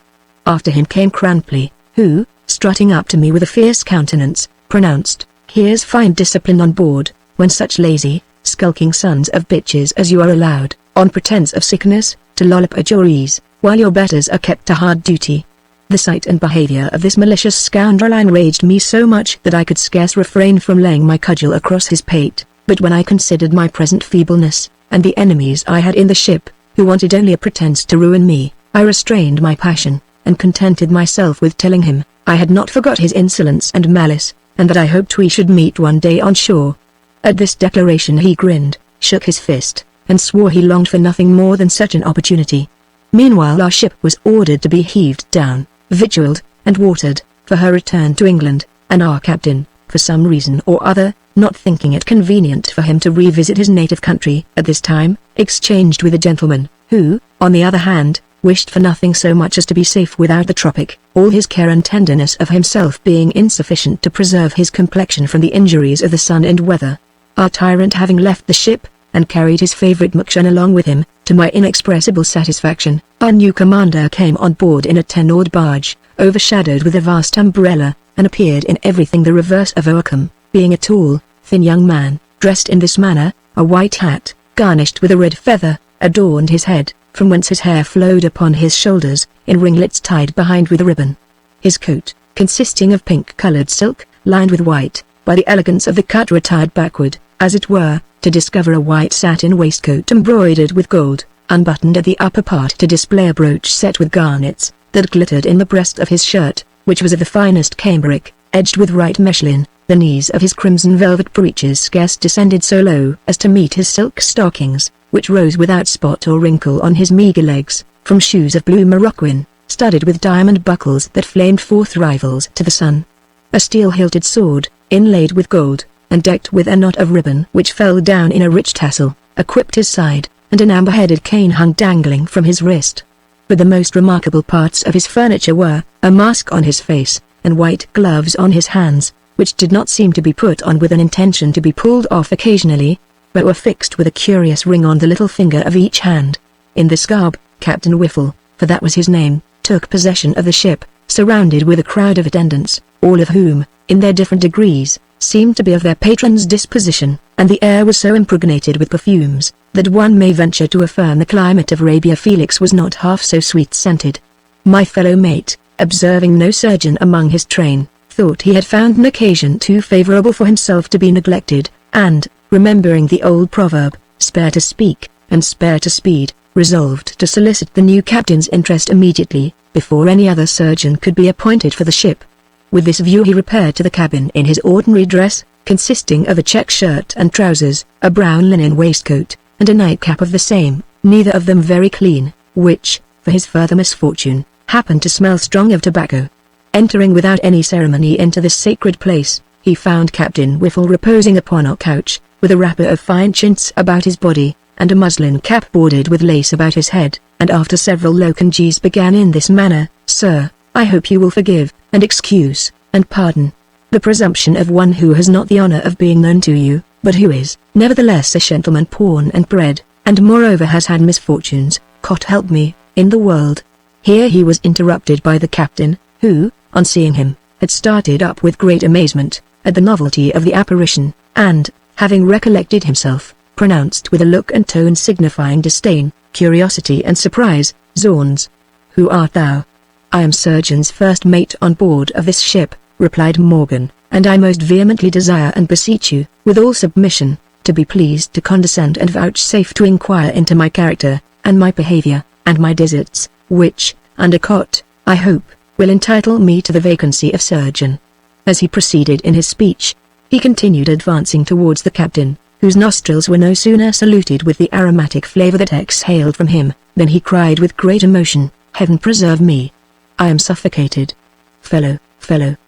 After him came Cranpley, who, strutting up to me with a fierce countenance, pronounced, "Here's fine discipline on board, when such lazy, skulking sons of bitches as you are allowed, on pretence of sickness, to lollop at your ease, while your betters are kept to hard duty." The sight and behavior of this malicious scoundrel enraged me so much that I could scarce refrain from laying my cudgel across his pate, but when I considered my present feebleness, and the enemies I had in the ship, who wanted only a pretence to ruin me, I restrained my passion, and contented myself with telling him, I had not forgot his insolence and malice, and that I hoped we should meet one day on shore. At this declaration he grinned, shook his fist, and swore he longed for nothing more than such an opportunity. Meanwhile our ship was ordered to be heaved down, victualled, and watered, for her return to England, and our captain, for some reason or other, not thinking it convenient for him to revisit his native country at this time, exchanged with a gentleman, who, on the other hand, wished for nothing so much as to be safe without the tropic, all his care and tenderness of himself being insufficient to preserve his complexion from the injuries of the sun and weather. Our tyrant having left the ship, and carried his favourite Mukshun along with him, to my inexpressible satisfaction, our new commander came on board in a 10-oared barge, overshadowed with a vast umbrella, and appeared in everything the reverse of Oakham, being a tall, thin young man, dressed in this manner. A white hat, garnished with a red feather, adorned his head, from whence his hair flowed upon his shoulders, in ringlets tied behind with a ribbon. His coat, consisting of pink-coloured silk, lined with white, by the elegance of the cut retired backward, as it were, to discover a white satin waistcoat embroidered with gold, unbuttoned at the upper part to display a brooch set with garnets, that glittered in the breast of his shirt, which was of the finest cambric, edged with right Mechlin. The knees of his crimson velvet breeches scarce descended so low as to meet his silk stockings, which rose without spot or wrinkle on his meagre legs, from shoes of blue morocquin, studded with diamond buckles that flamed forth rivals to the sun. A steel-hilted sword, inlaid with gold, and decked with a knot of ribbon which fell down in a rich tassel, equipped his side, and an amber-headed cane hung dangling from his wrist. But the most remarkable parts of his furniture were, a mask on his face, and white gloves on his hands, which did not seem to be put on with an intention to be pulled off occasionally, but were fixed with a curious ring on the little finger of each hand. In this garb, Captain Whiffle, for that was his name, took possession of the ship, surrounded with a crowd of attendants, all of whom, in their different degrees, seemed to be of their patron's disposition, and the air was so impregnated with perfumes, that one may venture to affirm the climate of Arabia Felix was not half so sweet-scented. My fellow mate, observing no surgeon among his train, thought he had found an occasion too favourable for himself to be neglected, and, remembering the old proverb, spare to speak, and spare to speed, resolved to solicit the new captain's interest immediately, before any other surgeon could be appointed for the ship. With this view he repaired to the cabin in his ordinary dress, consisting of a check shirt and trousers, a brown linen waistcoat, and a nightcap of the same, neither of them very clean, which, for his further misfortune, happened to smell strong of tobacco. Entering without any ceremony into this sacred place, he found Captain Whiffle reposing upon a couch, with a wrapper of fine chintz about his body, and a muslin cap bordered with lace about his head, and after several low congees began in this manner: "Sir, I hope you will forgive, and excuse, and pardon the presumption of one who has not the honour of being known to you, but who is, nevertheless, a gentleman born and bred, and moreover has had misfortunes, God help me, in the world." Here he was interrupted by the captain, who, on seeing him, had started up with great amazement, at the novelty of the apparition, and, having recollected himself, pronounced with a look and tone signifying disdain, curiosity and surprise, "Zounds! Who art thou?" "I am surgeon's first mate on board of this ship," replied Morgan, "and I most vehemently desire and beseech you, with all submission, to be pleased to condescend and vouchsafe to inquire into my character, and my behaviour, and my deserts, which, under Cot, I hope, will entitle me to the vacancy of surgeon." As he proceeded in his speech, he continued advancing towards the captain, whose nostrils were no sooner saluted with the aromatic flavour that exhaled from him, than he cried with great emotion, "Heaven preserve me! I am suffocated! Fellow,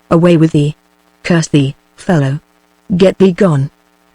away with thee! Curse thee, fellow! Get thee gone!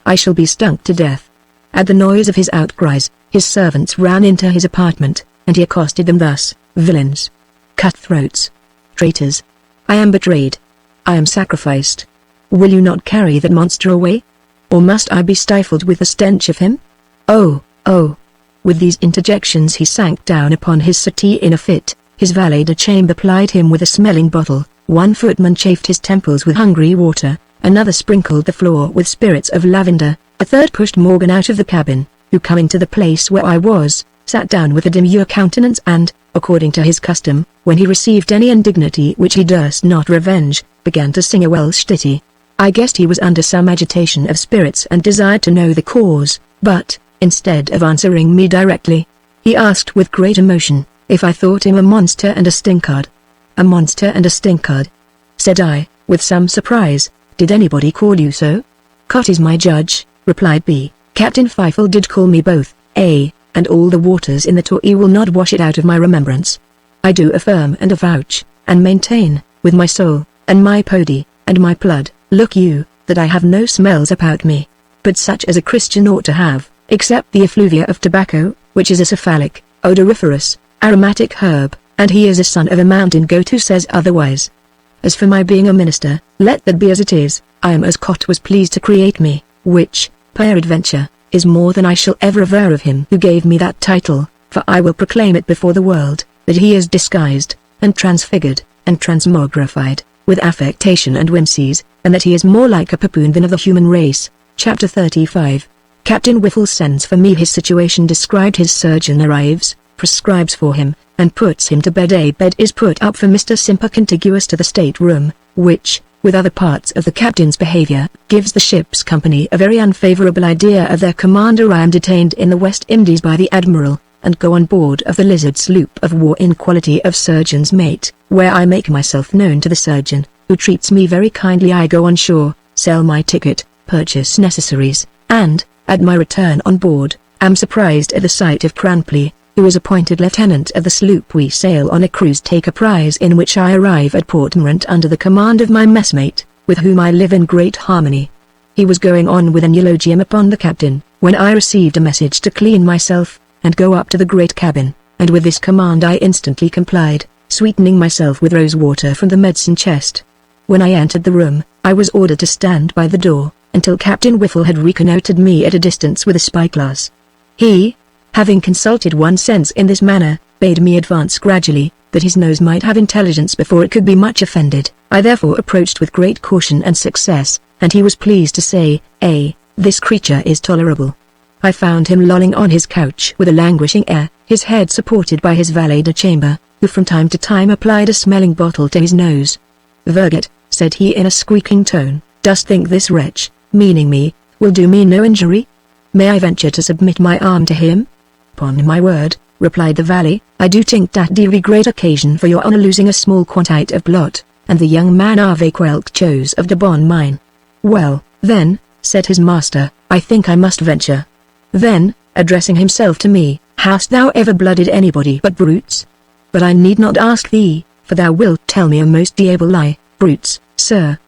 I shall be stunk to death!" At the noise of his outcries, his servants ran into his apartment, and he accosted them thus: "Villains! Cutthroats! Traitors! I am betrayed! I am sacrificed! Will you not carry that monster away? Or must I be stifled with the stench of him? Oh, oh!" With these interjections he sank down upon his settee in a fit. His valet-de-chamber plied him with a smelling bottle, one footman chafed his temples with hungry water, another sprinkled the floor with spirits of lavender, a third pushed Morgan out of the cabin, who coming to the place where I was, sat down with a demure countenance and, according to his custom, when he received any indignity which he durst not revenge, began to sing a Welsh ditty. I guessed he was under some agitation of spirits and desired to know the cause, but, instead of answering me directly, he asked with great emotion, if I thought him a monster and a stinkard. A monster and a stinkard, said I, with some surprise. Did anybody call you so? Cot is my judge, replied B. Captain Fifel did call me both, and all the waters in the Torrey will not wash it out of my remembrance. I do affirm and avouch, and maintain, with my soul, and my pody, and my blood, look you, that I have no smells about me, but such as a Christian ought to have, except the effluvia of tobacco, which is a cephalic, odoriferous, aromatic herb, and he is a son of a mountain goat who says otherwise. As for my being a minister, let that be as it is. I am as Cot was pleased to create me, which, peradventure, is more than I shall ever aver of him who gave me that title, for I will proclaim it before the world, that he is disguised, and transfigured, and transmogrified, with affectation and whimsies, and that he is more like a papoon than of the human race. Chapter 35. Captain Whiffle sends for me. His situation described. His surgeon arrives, prescribes for him, and puts him to bed. A bed is put up for Mr. Simper contiguous to the state-room, which, with other parts of the captain's behavior, gives the ship's company a very unfavorable idea of their commander. I am detained in the West Indies by the Admiral, and go on board of the Lizard sloop of war in quality of surgeon's mate, where I make myself known to the surgeon, who treats me very kindly. I go on shore, sell my ticket, purchase necessaries, and, at my return on board, am surprised at the sight of Cranpley, who is appointed lieutenant of the sloop. We sail on a cruise, take a prize, in which I arrive at Port Morant under the command of my messmate, with whom I live in great harmony. He was going on with an eulogium upon the captain, when I received a message to clean myself, and go up to the great cabin, and with this command I instantly complied, sweetening myself with rose water from the medicine chest. When I entered the room, I was ordered to stand by the door, until Captain Whiffle had reconnoitred me at a distance with a spyglass. He, having consulted one sense in this manner, bade me advance gradually, that his nose might have intelligence before it could be much offended. I therefore approached with great caution and success, and he was pleased to say, this creature is tolerable. I found him lolling on his couch with a languishing air, his head supported by his valet de chamber, who from time to time applied a smelling bottle to his nose. Verget, said he in a squeaking tone, dost think this wretch, meaning me, will do me no injury? May I venture to submit my arm to him? Upon my word, replied the valet, I do think that there be great occasion for your honor losing a small quantity of blood, and the young man Ave Quelk chose of de bon mine. Well, then, said his master, I think I must venture. Then, addressing himself to me, hast thou ever blooded anybody but brutes? But I need not ask thee, for thou wilt tell me a most diable lie. Brutes, sir,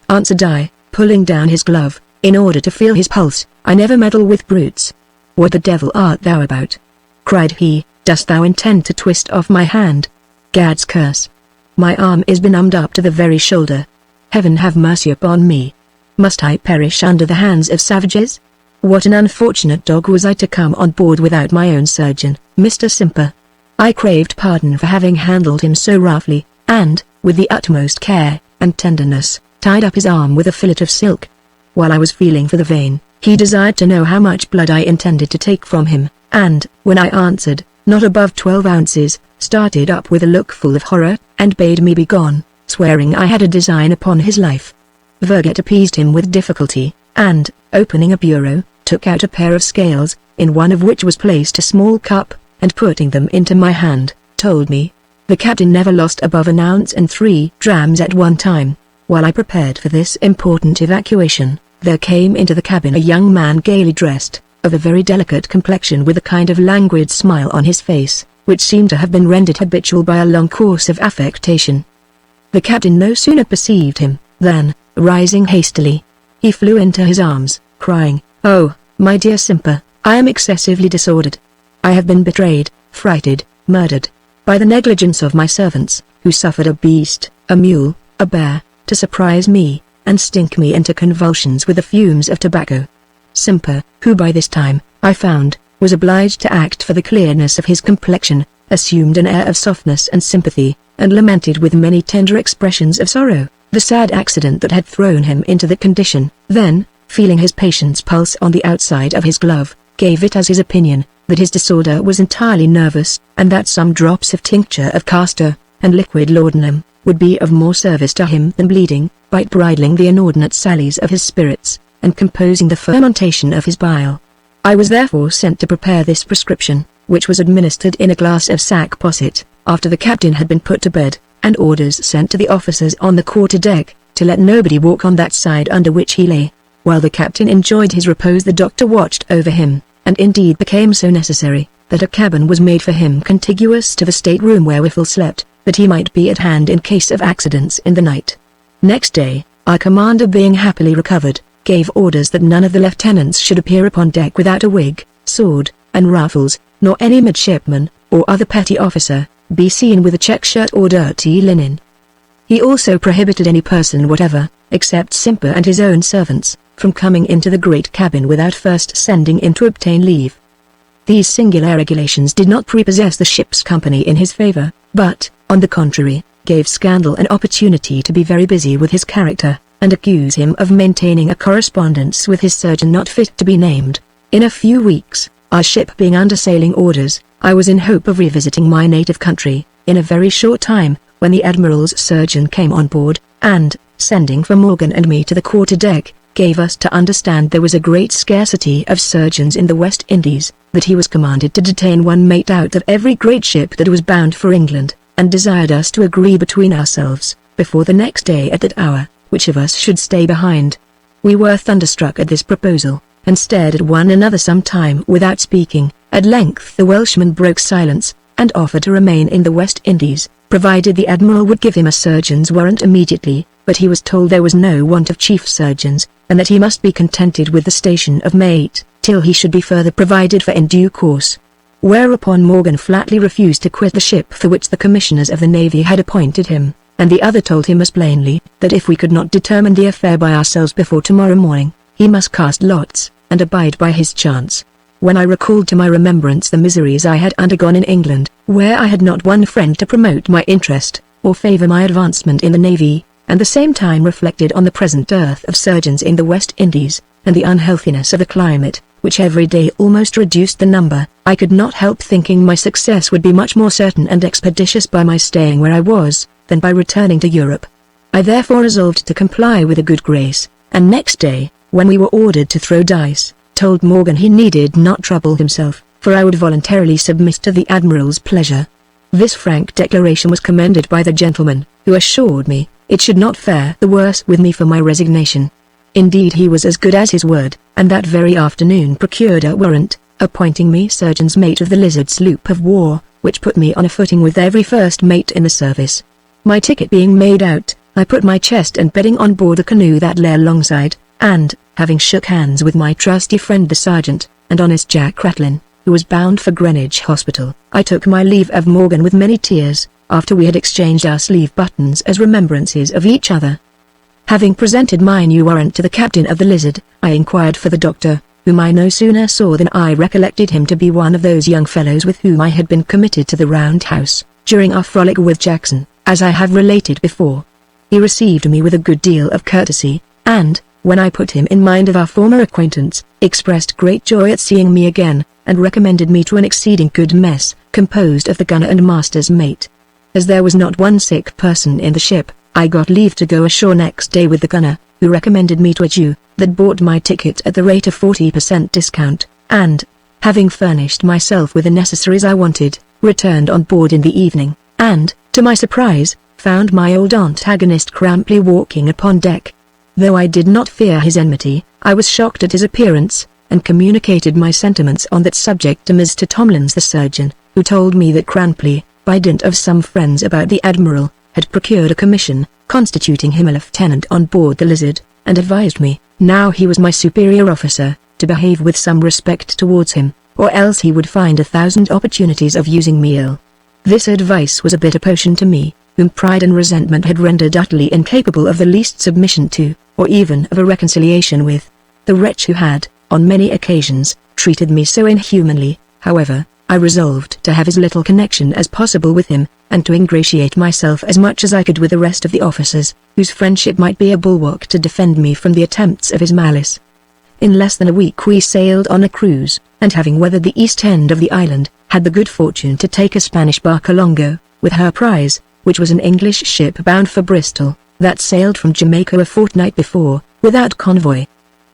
answered I, pulling down his glove, in order to feel his pulse. I never meddle with brutes. What the devil art thou about? Cried he, dost thou intend to twist off my hand? Gad's curse. My arm is benumbed up to the very shoulder. Heaven have mercy upon me. Must I perish under the hands of savages? What an unfortunate dog was I to come on board without my own surgeon, Mr. Simper. I craved pardon for having handled him so roughly, and, with the utmost care and tenderness, tied up his arm with a fillet of silk. While I was feeling for the vein, he desired to know how much blood I intended to take from him, and, when I answered, not above 12 ounces, started up with a look full of horror, and bade me be gone, swearing I had a design upon his life. Verget appeased him with difficulty, and, opening a bureau, took out a pair of scales, in one of which was placed a small cup, and putting them into my hand, told me, the captain never lost above an ounce and 3 drams at one time. While I prepared for this important evacuation, there came into the cabin a young man gaily dressed, of a very delicate complexion with a kind of languid smile on his face, which seemed to have been rendered habitual by a long course of affectation. The captain no sooner perceived him, than, rising hastily, he flew into his arms, crying, "Oh, my dear Simper, I am excessively disordered. I have been betrayed, frighted, murdered, by the negligence of my servants, who suffered a beast, a mule, a bear, to surprise me, and stink me into convulsions with the fumes of tobacco." Simper, who by this time, I found, was obliged to act for the clearness of his complexion, assumed an air of softness and sympathy, and lamented with many tender expressions of sorrow, the sad accident that had thrown him into that condition. Then, feeling his patient's pulse on the outside of his glove, gave it as his opinion, that his disorder was entirely nervous, and that some drops of tincture of castor, and liquid laudanum, would be of more service to him than bleeding, by bridling the inordinate sallies of his spirits, and composing the fermentation of his bile. I was therefore sent to prepare this prescription, which was administered in a glass of sack posset, after the captain had been put to bed, and orders sent to the officers on the quarter-deck, to let nobody walk on that side under which he lay. While the captain enjoyed his repose, the doctor watched over him, and indeed became so necessary, that a cabin was made for him contiguous to the state-room where Whiffle slept, that he might be at hand in case of accidents in the night. Next day, our commander, being happily recovered, gave orders that none of the lieutenants should appear upon deck without a wig, sword, and rifles, nor any midshipman, or other petty officer, be seen with a check shirt or dirty linen. He also prohibited any person whatever, except Simper and his own servants, from coming into the great cabin without first sending in to obtain leave. These singular regulations did not prepossess the ship's company in his favor, but, on the contrary, gave Scandal an opportunity to be very busy with his character, and accuse him of maintaining a correspondence with his surgeon not fit to be named. In a few weeks, our ship being under sailing orders, I was in hope of revisiting my native country, in a very short time, when the Admiral's surgeon came on board, and, sending for Morgan and me to the quarter-deck, gave us to understand there was a great scarcity of surgeons in the West Indies, that he was commanded to detain one mate out of every great ship that was bound for England, and desired us to agree between ourselves, before the next day at that hour, which of us should stay behind. We were thunderstruck at this proposal, and stared at one another some time without speaking. At length the Welshman broke silence, and offered to remain in the West Indies, provided the Admiral would give him a surgeon's warrant immediately, but he was told there was no want of chief surgeons, and that he must be contented with the station of mate, till he should be further provided for in due course. Whereupon Morgan flatly refused to quit the ship for which the commissioners of the Navy had appointed him, and the other told him as plainly, that if we could not determine the affair by ourselves before tomorrow morning, he must cast lots, and abide by his chance. When I recalled to my remembrance the miseries I had undergone in England, where I had not one friend to promote my interest, or favour my advancement in the Navy, and the same time reflected on the present dearth of surgeons in the West Indies, and the unhealthiness of the climate, which every day almost reduced the number, I could not help thinking my success would be much more certain and expeditious by my staying where I was, than by returning to Europe. I therefore resolved to comply with a good grace, and next day, when we were ordered to throw dice, told Morgan he needed not trouble himself, for I would voluntarily submit to the Admiral's pleasure. This frank declaration was commended by the gentleman, who assured me it should not fare the worse with me for my resignation. Indeed, he was as good as his word, and that very afternoon procured a warrant, appointing me surgeon's mate of the Lizard sloop of war, which put me on a footing with every first mate in the service. My ticket being made out, I put my chest and bedding on board the canoe that lay alongside, and, having shook hands with my trusty friend the sergeant, and honest Jack Ratlin, who was bound for Greenwich Hospital, I took my leave of Morgan with many tears, after we had exchanged our sleeve buttons as remembrances of each other. Having presented my new warrant to the captain of the Lizard, I inquired for the doctor, whom I no sooner saw than I recollected him to be one of those young fellows with whom I had been committed to the round house, during our frolic with Jackson, as I have related before. He received me with a good deal of courtesy, and, when I put him in mind of our former acquaintance, expressed great joy at seeing me again, and recommended me to an exceeding good mess, composed of the gunner and master's mate. As there was not one sick person in the ship, I got leave to go ashore next day with the gunner, who recommended me to a Jew, that bought my ticket at the rate of 40% discount, and, having furnished myself with the necessaries I wanted, returned on board in the evening, and, to my surprise, found my old antagonist cramply walking upon deck. Though I did not fear his enmity, I was shocked at his appearance, and communicated my sentiments on that subject to Mr. Tomlins the surgeon, who told me that Cramply, by dint of some friends about the Admiral, had procured a commission, constituting him a lieutenant on board the Lizard, and advised me, now he was my superior officer, to behave with some respect towards him, or else he would find 1,000 opportunities of using me ill. This advice was a bitter potion to me, whom pride and resentment had rendered utterly incapable of the least submission to, or even of a reconciliation with. The wretch who had, on many occasions, treated me so inhumanly, however, I resolved to have as little connection as possible with him, and to ingratiate myself as much as I could with the rest of the officers, whose friendship might be a bulwark to defend me from the attempts of his malice. In less than a week we sailed on a cruise, and having weathered the east end of the island, had the good fortune to take a Spanish barca Longo, with her prize, which was an English ship bound for Bristol, that sailed from Jamaica a fortnight before, without convoy.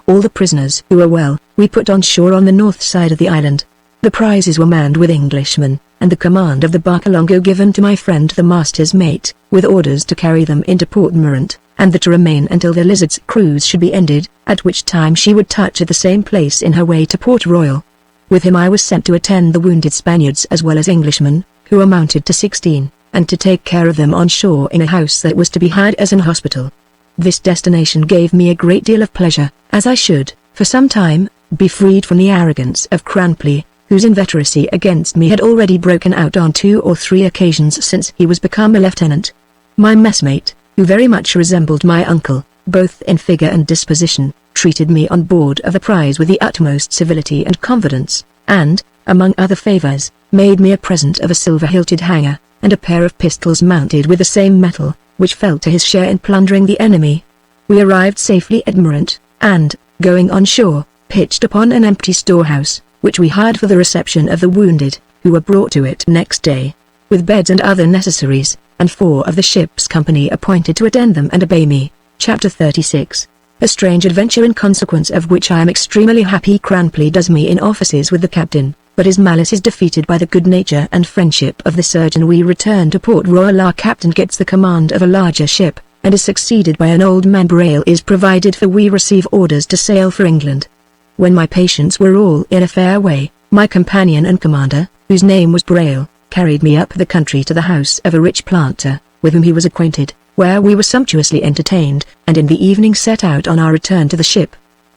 All the prisoners who were well, we put on shore on the north side of the island. The prizes were manned with Englishmen, and the command of the barca Longo given to my friend the master's mate, with orders to carry them into Port Morant, and to remain until the Lizard's cruise should be ended, at which time she would touch at the same place in her way to Port Royal. With him I was sent to attend the wounded Spaniards as well as Englishmen, who amounted to 16, and to take care of them on shore in a house that was to be had as an hospital. This destination gave me a great deal of pleasure, as I should, for some time, be freed from the arrogance of Cranpley, whose inveteracy against me had already broken out on 2 or 3 occasions since he was become a lieutenant. My messmate, who very much resembled my uncle, both in figure and disposition, treated me on board of the prize with the utmost civility and confidence, and, among other favours, made me a present of a silver-hilted hanger, and a pair of pistols mounted with the same metal, which fell to his share in plundering the enemy. We arrived safely at Morant, and, going on shore, pitched upon an empty storehouse, which we hired for the reception of the wounded, who were brought to it next day, with beds and other necessaries, and 4 of the ship's company appointed to attend them and obey me. Chapter 36. A strange adventure in consequence of which I am extremely happy. Cranpley does me in offices with the captain, but his malice is defeated by the good nature and friendship of the surgeon. We return to Port Royal. Our captain gets the command of a larger ship, and is succeeded by an old man. Braille is provided for. We receive orders to sail for England. When my patients were all in a fair way, my companion and commander, whose name was Braille, carried me up the country to the house of a rich planter, with whom he was acquainted, where we were sumptuously entertained, and in the evening set out on our return to the ship.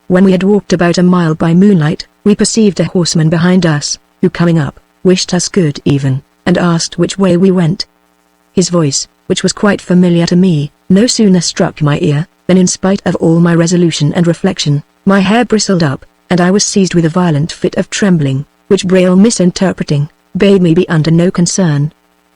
When we had walked about a mile by moonlight, we perceived a horseman behind us, who coming up, wished us good even, and asked which way we went. His voice, which was quite familiar to me, no sooner struck my ear, than in spite of all my resolution and reflection, my hair bristled up, and I was seized with a violent fit of trembling, which Braille, misinterpreting, bade me be under no concern.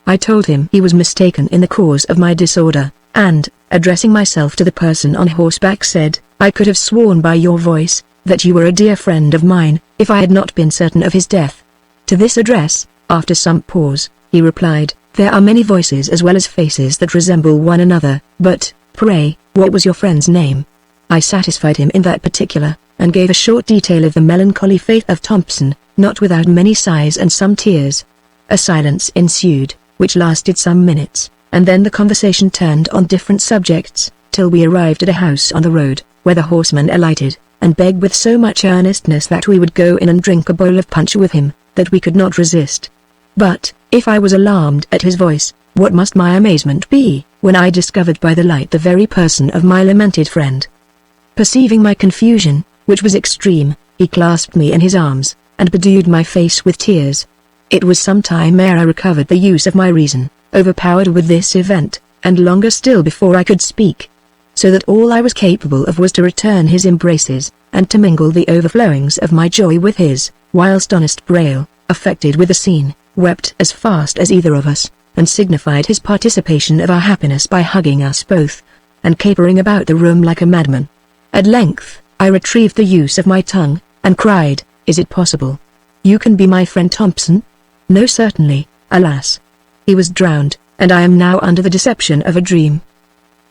I told him he was mistaken in the cause of my disorder, and, addressing myself to the person on horseback, said, "I could have sworn by your voice, that you were a dear friend of mine, if I had not been certain of his death." To this address, after some pause, he replied, "There are many voices as well as faces that resemble one another, but, pray, what was your friend's name?" I satisfied him in that particular, and gave a short detail of the melancholy fate of Thompson, not without many sighs and some tears. A silence ensued, which lasted some minutes, and then the conversation turned on different subjects, till we arrived at a house on the road, where the horseman alighted, and begged with so much earnestness that we would go in and drink a bowl of punch with him, that we could not resist. But, if I was alarmed at his voice, what must my amazement be, when I discovered by the light the very person of my lamented friend. Perceiving my confusion, which was extreme, he clasped me in his arms, and bedewed my face with tears. It was some time ere I recovered the use of my reason, overpowered with this event, and longer still before I could speak. So that all I was capable of was to return his embraces, and to mingle the overflowings of my joy with his, whilst honest Braille, affected with the scene, wept as fast as either of us, and signified his participation of our happiness by hugging us both, and capering about the room like a madman. At length, I retrieved the use of my tongue, and cried, "Is it possible? You can be my friend Thompson?" "No, certainly, alas. He was drowned, and I am now under the deception of a dream."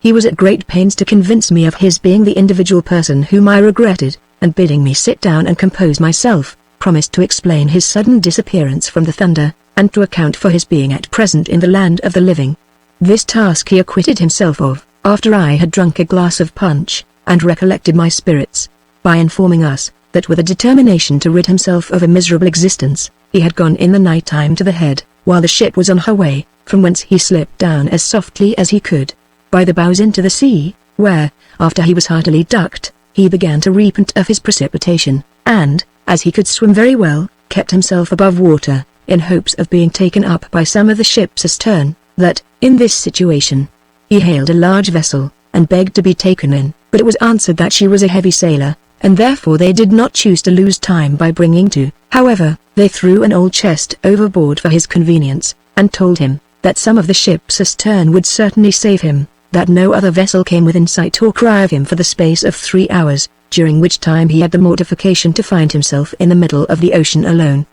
He was at great pains to convince me of his being the individual person whom I regretted, and bidding me sit down and compose myself, promised to explain his sudden disappearance from the Thunder, and to account for his being at present in the land of the living. This task he acquitted himself of, after I had drunk a glass of punch, and recollected my spirits, by informing us, that with a determination to rid himself of a miserable existence, he had gone in the night time to the Head, while the ship was on her way, from whence he slipped down as softly as he could, by the bows into the sea, where, after he was heartily ducked, he began to repent of his precipitation, and, as he could swim very well, kept himself above water, in hopes of being taken up by some of the ships astern, that, in this situation, he hailed a large vessel, and begged to be taken in, but it was answered that she was a heavy sailer, and therefore they did not choose to lose time by bringing to. However, they threw an old chest overboard for his convenience, and told him, that some of the ships astern would certainly save him, that no other vessel came within sight or cry of him for the space of 3 hours, during which time he had the mortification to find himself in the middle of the ocean alone,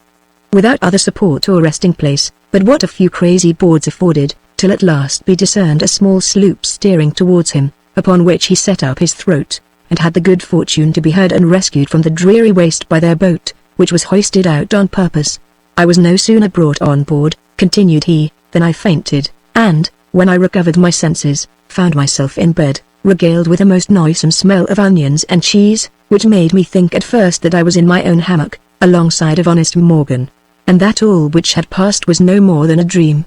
without other support or resting place, but what a few crazy boards afforded, till at last he discerned a small sloop steering towards him, upon which he set up his throat, and had the good fortune to be heard and rescued from the dreary waste by their boat, which was hoisted out on purpose. I was no sooner brought on board, continued he, than I fainted, and, when I recovered my senses, found myself in bed, regaled with a most noisome smell of onions and cheese, which made me think at first that I was in my own hammock, alongside of honest Morgan, and that all which had passed was no more than a dream.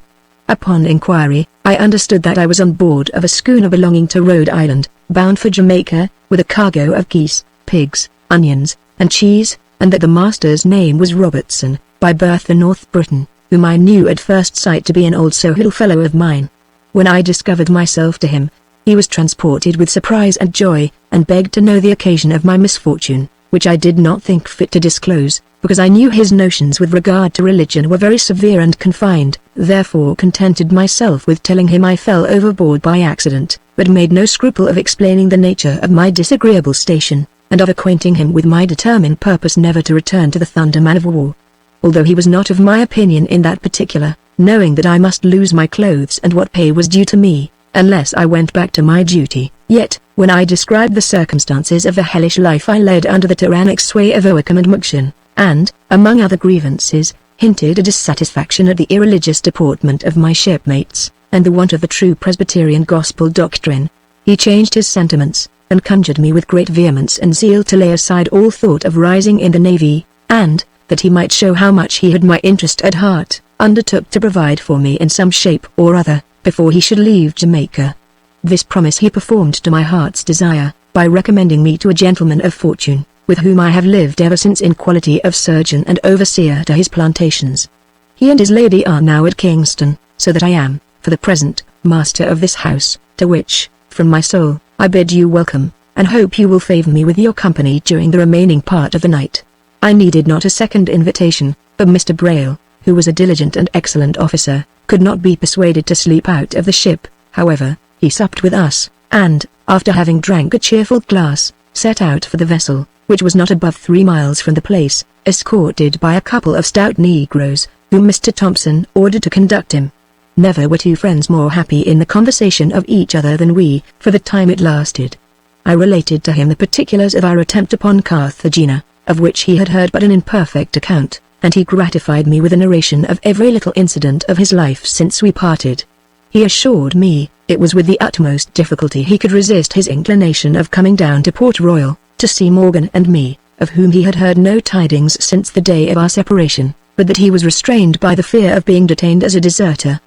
Upon inquiry, I understood that I was on board of a schooner belonging to Rhode Island, bound for Jamaica, with a cargo of geese, pigs, onions, and cheese, and that the master's name was Robertson, by birth a North Briton, whom I knew at first sight to be an old Sohill fellow of mine. When I discovered myself to him, he was transported with surprise and joy, and begged to know the occasion of my misfortune, which I did not think fit to disclose, because I knew his notions with regard to religion were very severe and confined, therefore contented myself with telling him I fell overboard by accident, but made no scruple of explaining the nature of my disagreeable station, and of acquainting him with my determined purpose never to return to the thunder man of war. Although he was not of my opinion in that particular, knowing that I must lose my clothes and what pay was due to me, unless I went back to my duty, yet, when I described the circumstances of the hellish life I led under the tyrannic sway of Oakham and Muction, and, among other grievances, hinted a dissatisfaction at the irreligious deportment of my shipmates, and the want of the true Presbyterian gospel doctrine, he changed his sentiments, and conjured me with great vehemence and zeal to lay aside all thought of rising in the navy, and, that he might show how much he had my interest at heart, undertook to provide for me in some shape or other, before he should leave Jamaica. This promise he performed to my heart's desire, by recommending me to a gentleman of fortune, with whom I have lived ever since in quality of surgeon and overseer to his plantations. He and his lady are now at Kingston, so that I am, for the present, master of this house, to which, from my soul, I bid you welcome, and hope you will favor me with your company during the remaining part of the night. I needed not a second invitation, but Mr. Braille, who was a diligent and excellent officer, could not be persuaded to sleep out of the ship. However, he supped with us, and, after having drank a cheerful glass, set out for the vessel, which was not above 3 miles from the place, escorted by a couple of stout negroes, whom Mr. Thompson ordered to conduct him. Never were two friends more happy in the conversation of each other than we, for the time it lasted. I related to him the particulars of our attempt upon Carthagena, of which he had heard but an imperfect account, and he gratified me with a narration of every little incident of his life since we parted. He assured me, it was with the utmost difficulty he could resist his inclination of coming down to Port Royal, to see Morgan and me, of whom he had heard no tidings since the day of our separation, but that he was restrained by the fear of being detained as a deserter.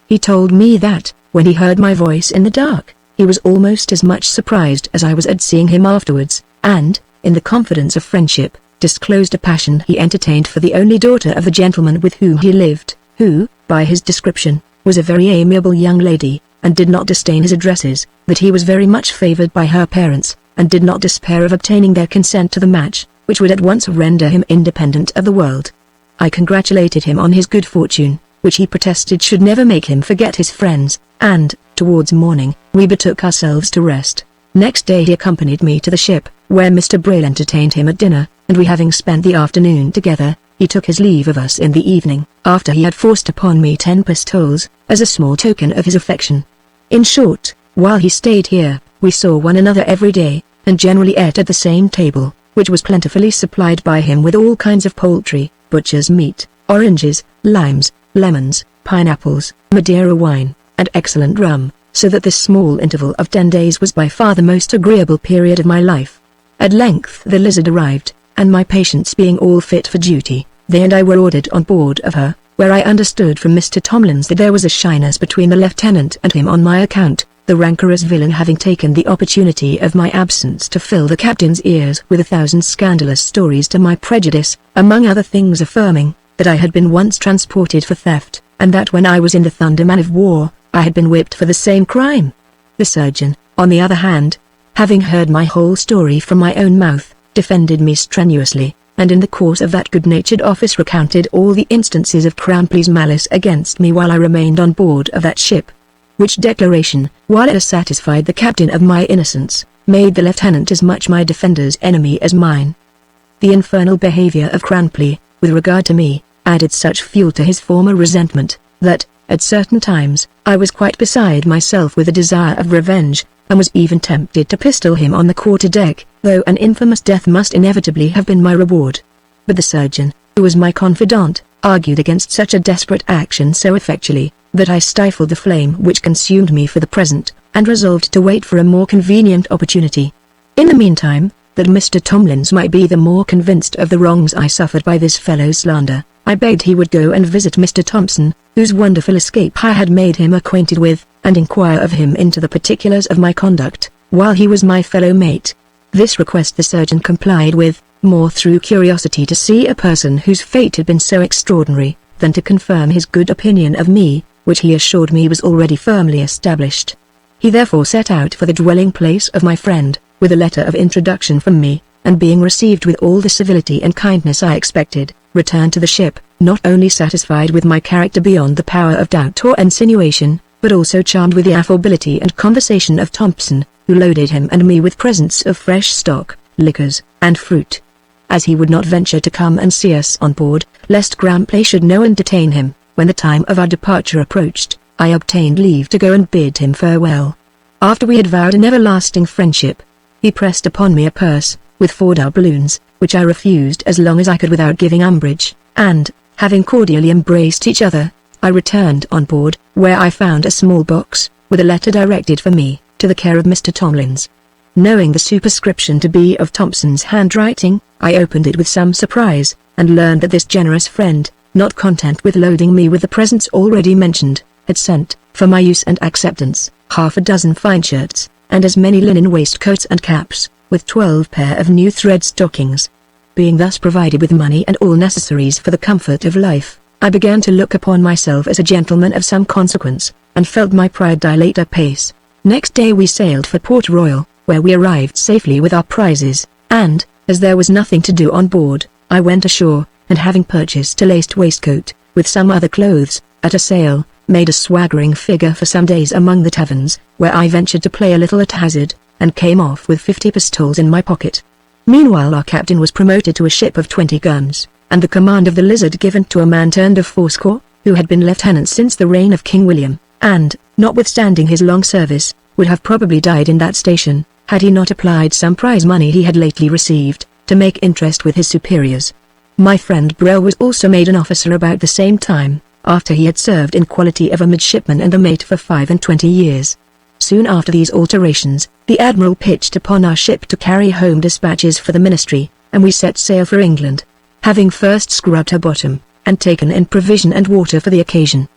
He told me that, when he heard my voice in the dark, he was almost as much surprised as I was at seeing him afterwards, and, in the confidence of friendship, disclosed a passion he entertained for the only daughter of the gentleman with whom he lived, who, by his description, was a very amiable young lady, and did not disdain his addresses, that he was very much favored by her parents, and did not despair of obtaining their consent to the match, which would at once render him independent of the world. I congratulated him on his good fortune, which he protested should never make him forget his friends, and, towards morning, we betook ourselves to rest. Next day he accompanied me to the ship, where Mr. Braille entertained him at dinner, and we having spent the afternoon together, he took his leave of us in the evening, after he had forced upon me 10 pistoles, as a small token of his affection. In short, while he stayed here, we saw one another every day, and generally ate at the same table, which was plentifully supplied by him with all kinds of poultry, butcher's meat, oranges, limes, lemons, pineapples, Madeira wine, and excellent rum, so that this small interval of 10 days was by far the most agreeable period of my life. At length the Lizard arrived, and my patients being all fit for duty, they and I were ordered on board of her, where I understood from Mr. Tomlins that there was a shyness between the lieutenant and him on my account, the rancorous villain having taken the opportunity of my absence to fill the captain's ears with 1,000 scandalous stories to my prejudice, among other things affirming, that I had been once transported for theft, and that when I was in the thunder man of war, I had been whipped for the same crime. The surgeon, on the other hand, having heard my whole story from my own mouth, defended me strenuously, and in the course of that good-natured office recounted all the instances of Crampley's malice against me while I remained on board of that ship. Which declaration, while it satisfied the captain of my innocence, made the lieutenant as much my defender's enemy as mine. The infernal behavior of Cranpley, with regard to me, added such fuel to his former resentment, that, at certain times, I was quite beside myself with a desire of revenge, and was even tempted to pistol him on the quarter-deck, though an infamous death must inevitably have been my reward. But the surgeon, who was my confidant, argued against such a desperate action so effectually, that I stifled the flame which consumed me for the present, and resolved to wait for a more convenient opportunity. In the meantime, that Mr. Tomlins might be the more convinced of the wrongs I suffered by this fellow's slander, I begged he would go and visit Mr. Thompson, whose wonderful escape I had made him acquainted with, and inquire of him into the particulars of my conduct, while he was my fellow mate. This request the surgeon complied with, more through curiosity to see a person whose fate had been so extraordinary, than to confirm his good opinion of me, which he assured me was already firmly established. He therefore set out for the dwelling place of my friend, with a letter of introduction from me, and being received with all the civility and kindness I expected, returned to the ship, not only satisfied with my character beyond the power of doubt or insinuation, but also charmed with the affability and conversation of Thompson, who loaded him and me with presents of fresh stock, liquors, and fruit. As he would not venture to come and see us on board, lest Cranpley should know and detain him, when the time of our departure approached, I obtained leave to go and bid him farewell. After we had vowed an everlasting friendship, he pressed upon me a purse, with 4 doubloons, which I refused as long as I could without giving umbrage, and, having cordially embraced each other, I returned on board, where I found a small box, with a letter directed for me, to the care of Mr. Tomlins. Knowing the superscription to be of Thompson's handwriting, I opened it with some surprise, and learned that this generous friend, not content with loading me with the presents already mentioned, had sent, for my use and acceptance, 6 fine shirts, and as many linen waistcoats and caps, with 12 pair of new thread stockings. Being thus provided with money and all necessaries for the comfort of life, I began to look upon myself as a gentleman of some consequence, and felt my pride dilate apace. Next day we sailed for Port Royal, where we arrived safely with our prizes, and, as there was nothing to do on board, I went ashore, and having purchased a laced waistcoat, with some other clothes, at a sale, made a swaggering figure for some days among the taverns, where I ventured to play a little at hazard, and came off with 50 pistoles in my pocket. Meanwhile our captain was promoted to a ship of 20 guns, and the command of the Lizard given to a man turned of 80, who had been lieutenant since the reign of King William, and, notwithstanding his long service, would have probably died in that station, had he not applied some prize money he had lately received, to make interest with his superiors. My friend Brell was also made an officer about the same time, after he had served in quality of a midshipman and a mate for 25 years. Soon after these alterations, the Admiral pitched upon our ship to carry home dispatches for the ministry, and we set sail for England, having first scrubbed her bottom, and taken in provision and water for the occasion.